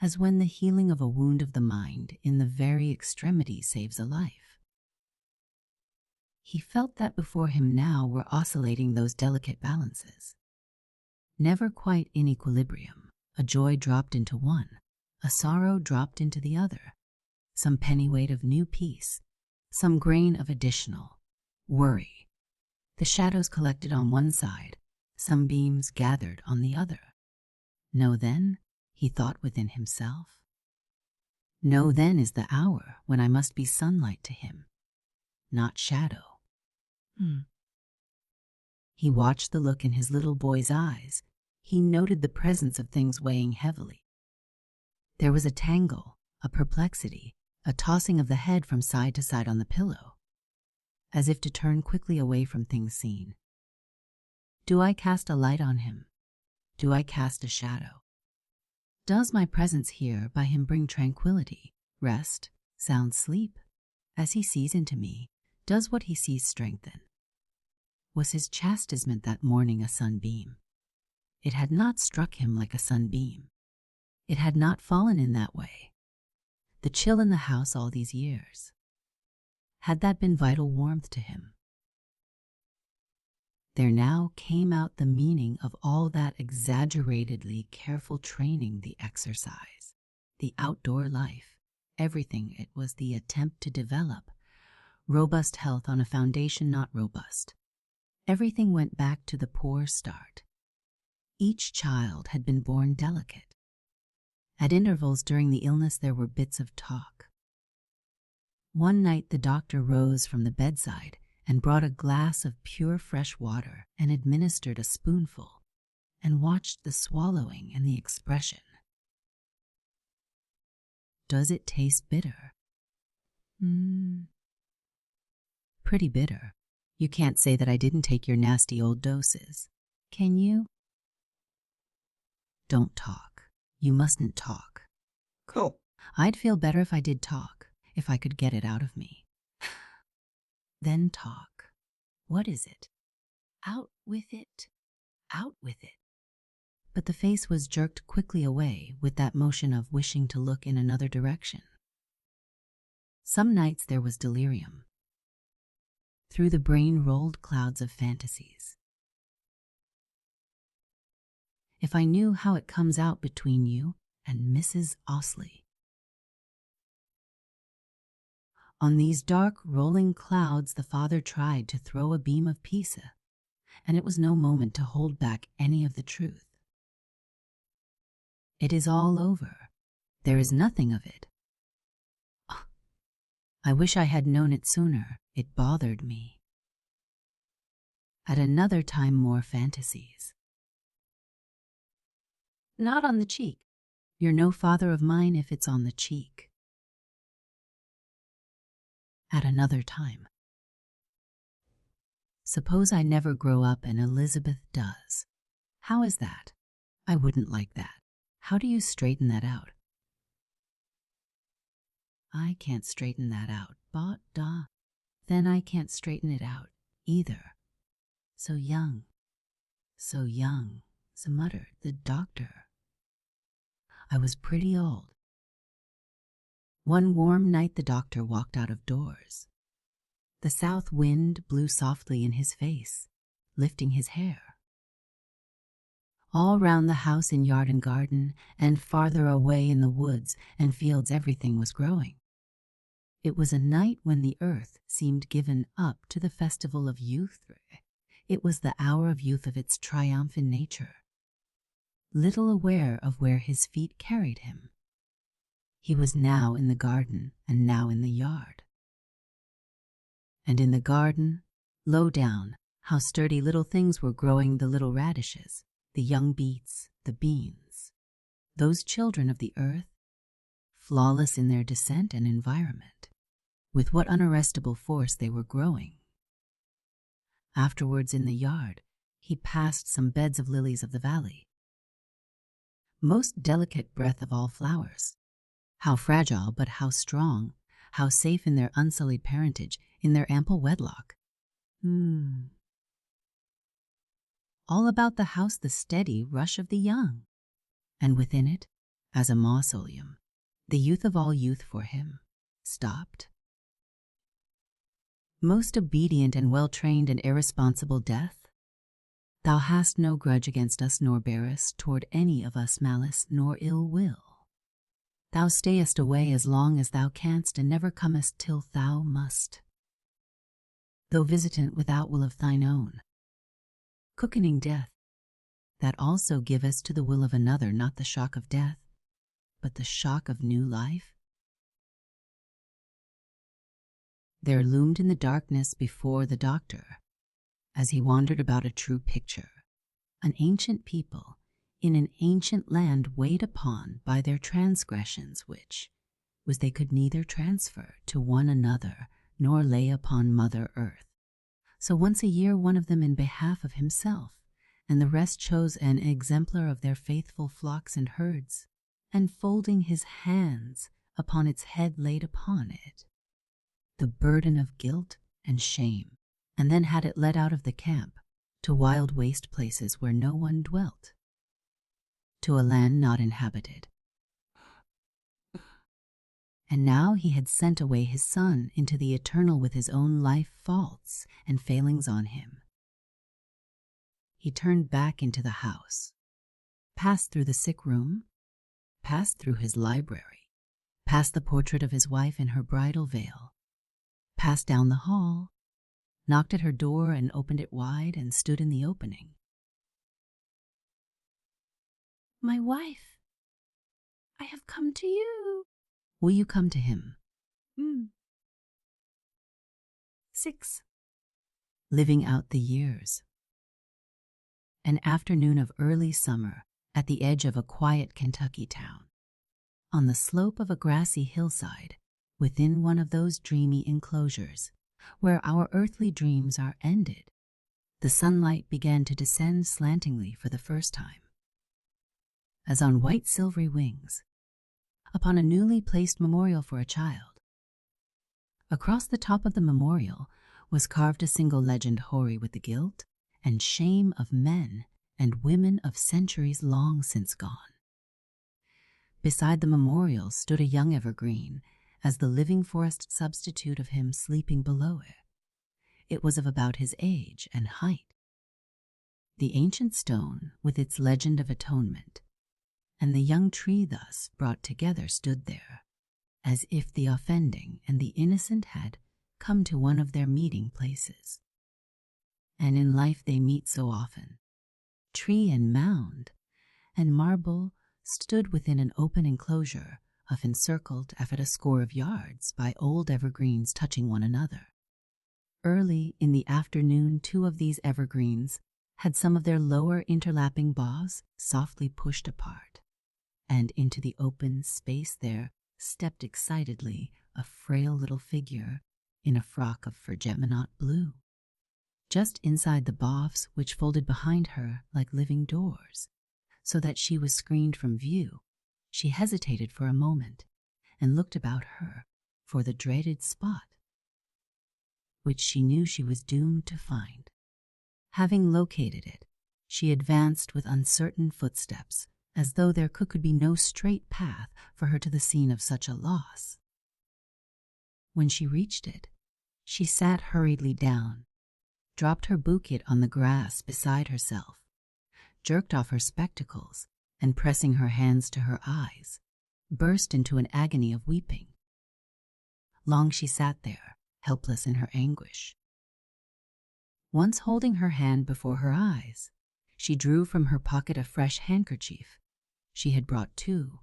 as when the healing of a wound of the mind in the very extremity saves a life. He felt that before him now were oscillating those delicate balances. Never quite in equilibrium, a joy dropped into one, a sorrow dropped into the other, some pennyweight of new peace, some grain of additional worry. The shadows collected on one side, some beams gathered on the other. No, then, he thought within himself. No, then is the hour when I must be sunlight to him, not shadow. He watched the look in his little boy's eyes. He noted the presence of things weighing heavily. There was a tangle, a perplexity, a tossing of the head from side to side on the pillow, as if to turn quickly away from things seen. Do I cast a light on him? Do I cast a shadow? Does my presence here by him bring tranquility, rest, sound sleep? As he sees into me, does what he sees strengthen? Was his chastisement that morning a sunbeam? It had not struck him like a sunbeam. It had not fallen in that way. The chill in the house all these years, had that been vital warmth to him? There now came out the meaning of all that exaggeratedly careful training, the exercise, the outdoor life, everything. It was the attempt to develop robust health on a foundation not robust. Everything went back to the poor start. Each child had been born delicate. At intervals during the illness there were bits of talk. One night the doctor rose from the bedside and brought a glass of pure fresh water and administered a spoonful, and watched the swallowing and the expression. Does it taste bitter? Pretty bitter. You can't say that I didn't take your nasty old doses, can you? Don't talk. You mustn't talk. Cool. I'd feel better if I did talk, if I could get it out of me. Then talk. What is it? Out with it. Out with it. But the face was jerked quickly away with that motion of wishing to look in another direction. Some nights there was delirium. Through the brain rolled clouds of fantasies. If I knew how it comes out between you and Mrs. Osley. On these dark rolling clouds the father tried to throw a beam of peace, and it was no moment to hold back any of the truth. It is all over. There is nothing of it. Oh, I wish I had known it sooner. It bothered me. At another time more fantasies. Not on the cheek. You're no father of mine if it's on the cheek. At another time. Suppose I never grow up and Elizabeth does. How is that? I wouldn't like that. How do you straighten that out? I can't straighten that out. But, then I can't straighten it out either. So young, so muttered the doctor. I was pretty old. One warm night the doctor walked out of doors. The south wind blew softly in his face, lifting his hair. All round the house in yard and garden, and farther away in the woods and fields, everything was growing. It was a night when the earth seemed given up to the festival of youth. It was the hour of youth, of its triumph in nature. Little aware of where his feet carried him, he was now in the garden and now in the yard. And in the garden, low down, how sturdy little things were growing, the little radishes, the young beets, the beans, those children of the earth, flawless in their descent and environment, with what unarrestable force they were growing. Afterwards in the yard, he passed some beds of lilies of the valley. Most delicate breath of all flowers, how fragile but how strong, how safe in their unsullied parentage, in their ample wedlock. All about the house the steady rush of the young, and within it, as a mausoleum, the youth of all youth for him stopped. Most obedient and well-trained and irresponsible death, thou hast no grudge against us, nor bearest toward any of us malice nor ill will. Thou stayest away as long as thou canst, and never comest till thou must. Though visitant without will of thine own, quickening death, that also givest to the will of another not the shock of death, but the shock of new life. There loomed in the darkness before the doctor, as he wandered about, a true picture, an ancient people in an ancient land, weighed upon by their transgressions, which was they could neither transfer to one another nor lay upon Mother Earth. So once a year one of them in behalf of himself, and the rest chose an exemplar of their faithful flocks and herds, and folding his hands upon its head laid upon it the burden of guilt and shame, and then had it led out of the camp to wild waste places where no one dwelt, to a land not inhabited. And now he had sent away his son into the eternal with his own life faults and failings on him. He turned back into the house, passed through the sick room, passed through his library, passed the portrait of his wife in her bridal veil, passed down the hall, knocked at her door and opened it wide, and stood in the opening. My wife, I have come to you. Will you come to him? 6. Living out the years. An afternoon of early summer at the edge of a quiet Kentucky town, on the slope of a grassy hillside, within one of those dreamy enclosures where our earthly dreams are ended, the sunlight began to descend slantingly for the first time, as on white silvery wings, upon a newly placed memorial for a child. Across the top of the memorial was carved a single legend hoary with the guilt and shame of men and women of centuries long since gone. Beside the memorial stood a young evergreen, as the living forest substitute of him sleeping below it. It was of about his age and height. The ancient stone with its legend of atonement, and the young tree thus brought together stood there, as if the offending and the innocent had come to one of their meeting places. And in life they meet so often. Tree and mound and marble stood within an open enclosure, often encircled at a score of yards by old evergreens touching one another. Early in the afternoon 2 of these evergreens had some of their lower interlapping boughs softly pushed apart, and into the open space there stepped excitedly a frail little figure in a frock of forget-me-not blue. Just inside the boughs, which folded behind her like living doors, so that she was screened from view, she hesitated for a moment and looked about her for the dreaded spot. which she knew she was doomed to find. Having located it, she advanced with uncertain footsteps, as though there could be no straight path for her to the scene of such a loss. When she reached it, she sat hurriedly down, dropped her bouquet on the grass beside herself, jerked off her spectacles, and pressing her hands to her eyes, burst into an agony of weeping. Long she sat there, helpless in her anguish. Once holding her hand before her eyes, she drew from her pocket a fresh handkerchief. She had brought 2.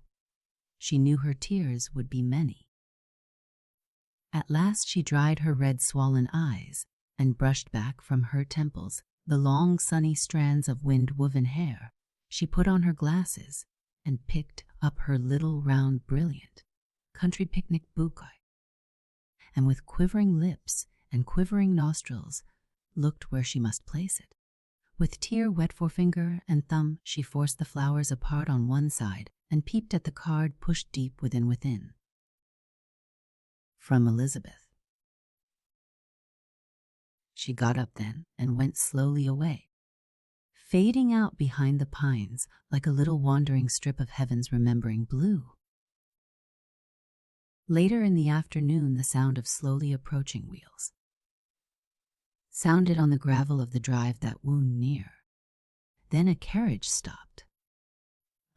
She knew her tears would be many. At last she dried her red swollen eyes and brushed back from her temples the long sunny strands of wind-woven hair. She put on her glasses and picked up her little round brilliant country picnic bouquet, and with quivering lips and quivering nostrils looked where she must place it. With tear-wet forefinger and thumb she forced the flowers apart on one side and peeped at the card pushed deep within. From Elizabeth. She got up then and went slowly away, fading out behind the pines like a little wandering strip of heaven's remembering blue. Later in the afternoon, the sound of slowly approaching wheels sounded on the gravel of the drive that wound near. Then a carriage stopped.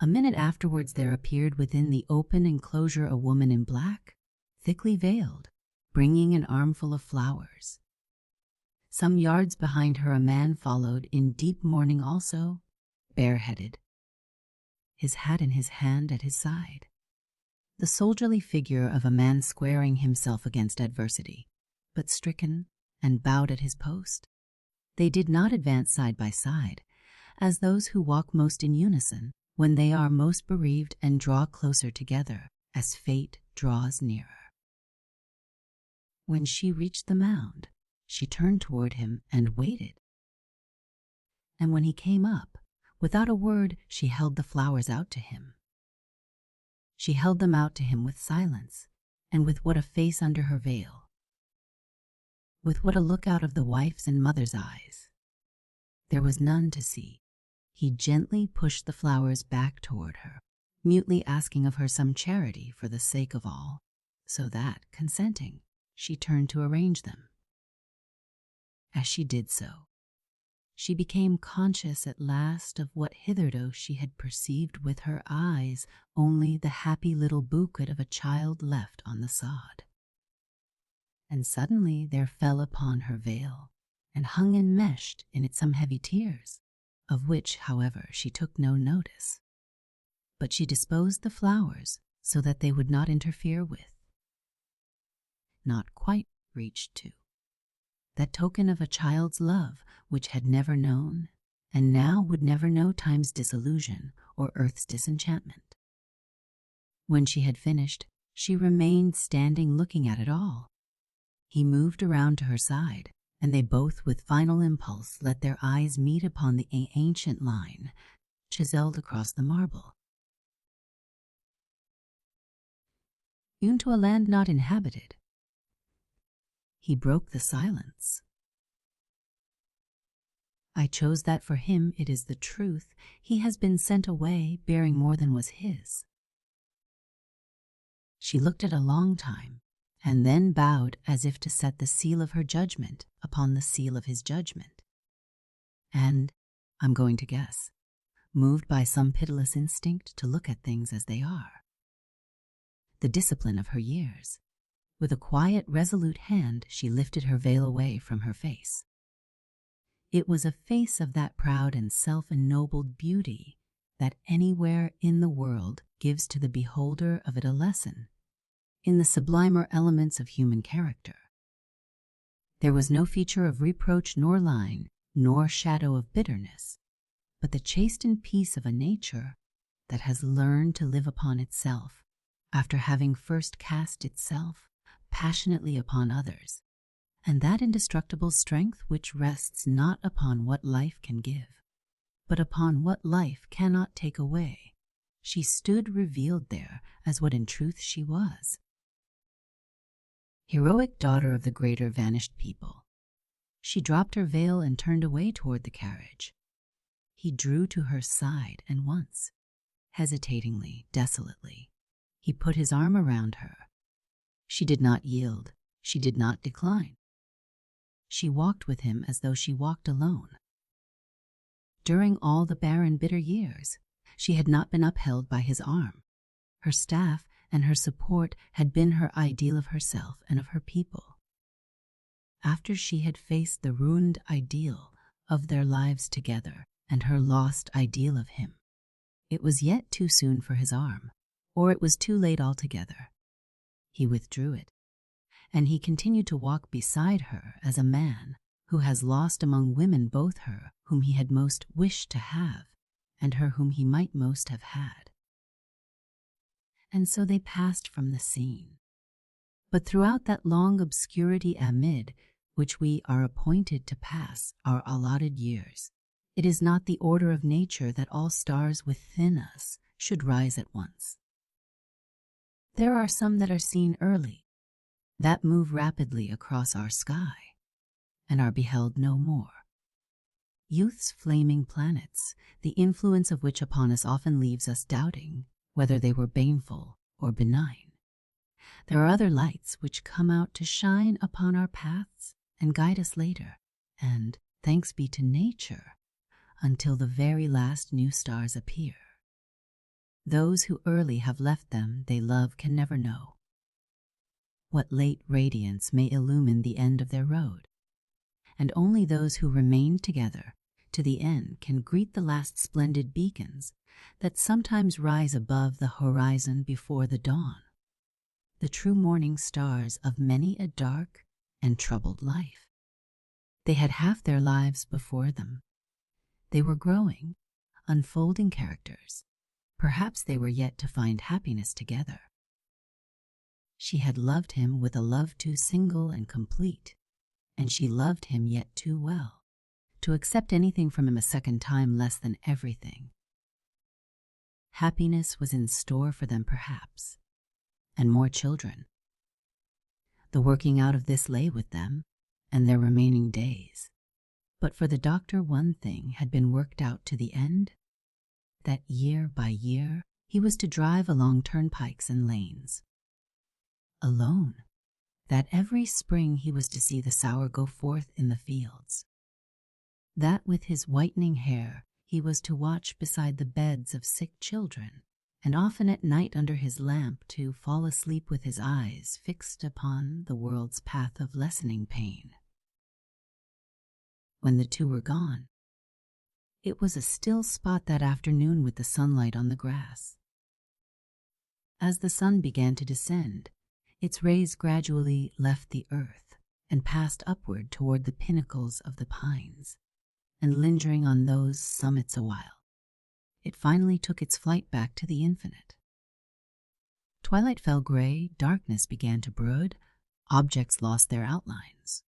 A minute afterwards there appeared within the open enclosure a woman in black, thickly veiled, bringing an armful of flowers. Some yards behind her a man followed in deep mourning also, bareheaded, his hat in his hand at his side. The soldierly figure of a man squaring himself against adversity, but stricken and bowed at his post. They did not advance side by side, as those who walk most in unison when they are most bereaved, and draw closer together as fate draws nearer. When she reached the mound, she turned toward him and waited. And when he came up, without a word, she held the flowers out to him. She held them out to him with silence, and with what a face under her veil, with what a look out of the wife's and mother's eyes. There was none to see. He gently pushed the flowers back toward her, mutely asking of her some charity for the sake of all, so that, consenting, she turned to arrange them. As she did so, she became conscious at last of what hitherto she had perceived with her eyes, only the happy little bouquet of a child left on the sod. And suddenly there fell upon her veil, and hung enmeshed in it some heavy tears, of which, however, she took no notice. But she disposed the flowers so that they would not interfere with, not quite reached to, that token of a child's love which had never known, and now would never know time's disillusion or earth's disenchantment. When she had finished, she remained standing looking at it all. He moved around to her side, and they both with final impulse let their eyes meet upon the ancient line chiseled across the marble. "Into a land not inhabited." He broke the silence. "I chose that for him, it is the truth. He has been sent away, bearing more than was his." She looked at a long time, and then bowed as if to set the seal of her judgment upon the seal of his judgment. And, I'm going to guess, moved by some pitiless instinct to look at things as they are. The discipline of her years. With a quiet, resolute hand, she lifted her veil away from her face. It was a face of that proud and self-ennobled beauty that anywhere in the world gives to the beholder of it a lesson in the sublimer elements of human character. There was no feature of reproach nor line, nor shadow of bitterness, but the chastened peace of a nature that has learned to live upon itself after having first cast itself passionately upon others, and that indestructible strength which rests not upon what life can give, but upon what life cannot take away. She stood revealed there as what in truth she was. heroic daughter of the greater vanished people. She dropped her veil and turned away toward the carriage. He drew to her side, and once, hesitatingly, desolately, he put his arm around her. She did not yield. She did not decline. She walked with him as though she walked alone. During all the barren, bitter years, she had not been upheld by his arm. Her staff and her support had been her ideal of herself and of her people. After she had faced the ruined ideal of their lives together and her lost ideal of him, it was yet too soon for his arm, or it was too late altogether. He withdrew it, and he continued to walk beside her as a man who has lost among women both her whom he had most wished to have and her whom he might most have had. And so they passed from the scene. But throughout that long obscurity amid which we are appointed to pass our allotted years, it is not the order of nature that all stars within us should rise at once. There are some that are seen early, that move rapidly across our sky, and are beheld no more. Youth's flaming planets, the influence of which upon us often leaves us doubting whether they were baneful or benign. There are other lights which come out to shine upon our paths and guide us later, and, thanks be to nature, until the very last new stars appear. Those who early have left them they love can never know what late radiance may illumine the end of their road, and only those who remain together to the end can greet the last splendid beacons that sometimes rise above the horizon before the dawn, the true morning stars of many a dark and troubled life. They had half their lives before them. They were growing, unfolding characters. Perhaps they were yet to find happiness together. She had loved him with a love too single and complete, and she loved him yet too well to accept anything from him a second time less than everything. Happiness was in store for them perhaps, and more children. The working out of this lay with them and their remaining days. But for the doctor one thing had been worked out to the end, that year by year he was to drive along turnpikes and lanes. Alone, that every spring he was to see the sower go forth in the fields. That with his whitening hair he was to watch beside the beds of sick children, and often at night under his lamp to fall asleep with his eyes fixed upon the world's path of lessening pain. When the two were gone, it was a still spot that afternoon with the sunlight on the grass. As the sun began to descend, its rays gradually left the earth and passed upward toward the pinnacles of the pines, and lingering on those summits a while, it finally took its flight back to the infinite. Twilight fell gray, darkness began to brood, objects lost their outlines.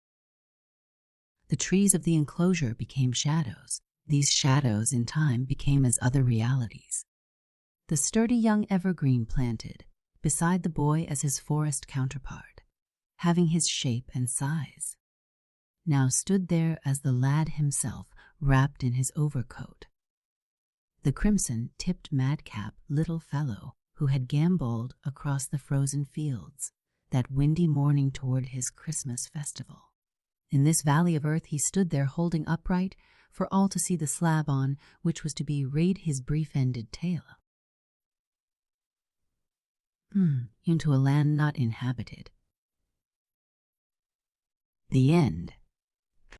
The trees of the enclosure became shadows. These shadows in time became as other realities. The sturdy young evergreen planted beside the boy as his forest counterpart, having his shape and size, now stood there as the lad himself wrapped in his overcoat. The crimson-tipped madcap little fellow who had gamboled across the frozen fields that windy morning toward his Christmas festival. In this valley of earth he stood there holding upright for all to see the slab on which was to be read his brief-ended tale. Into a land not inhabited. The end.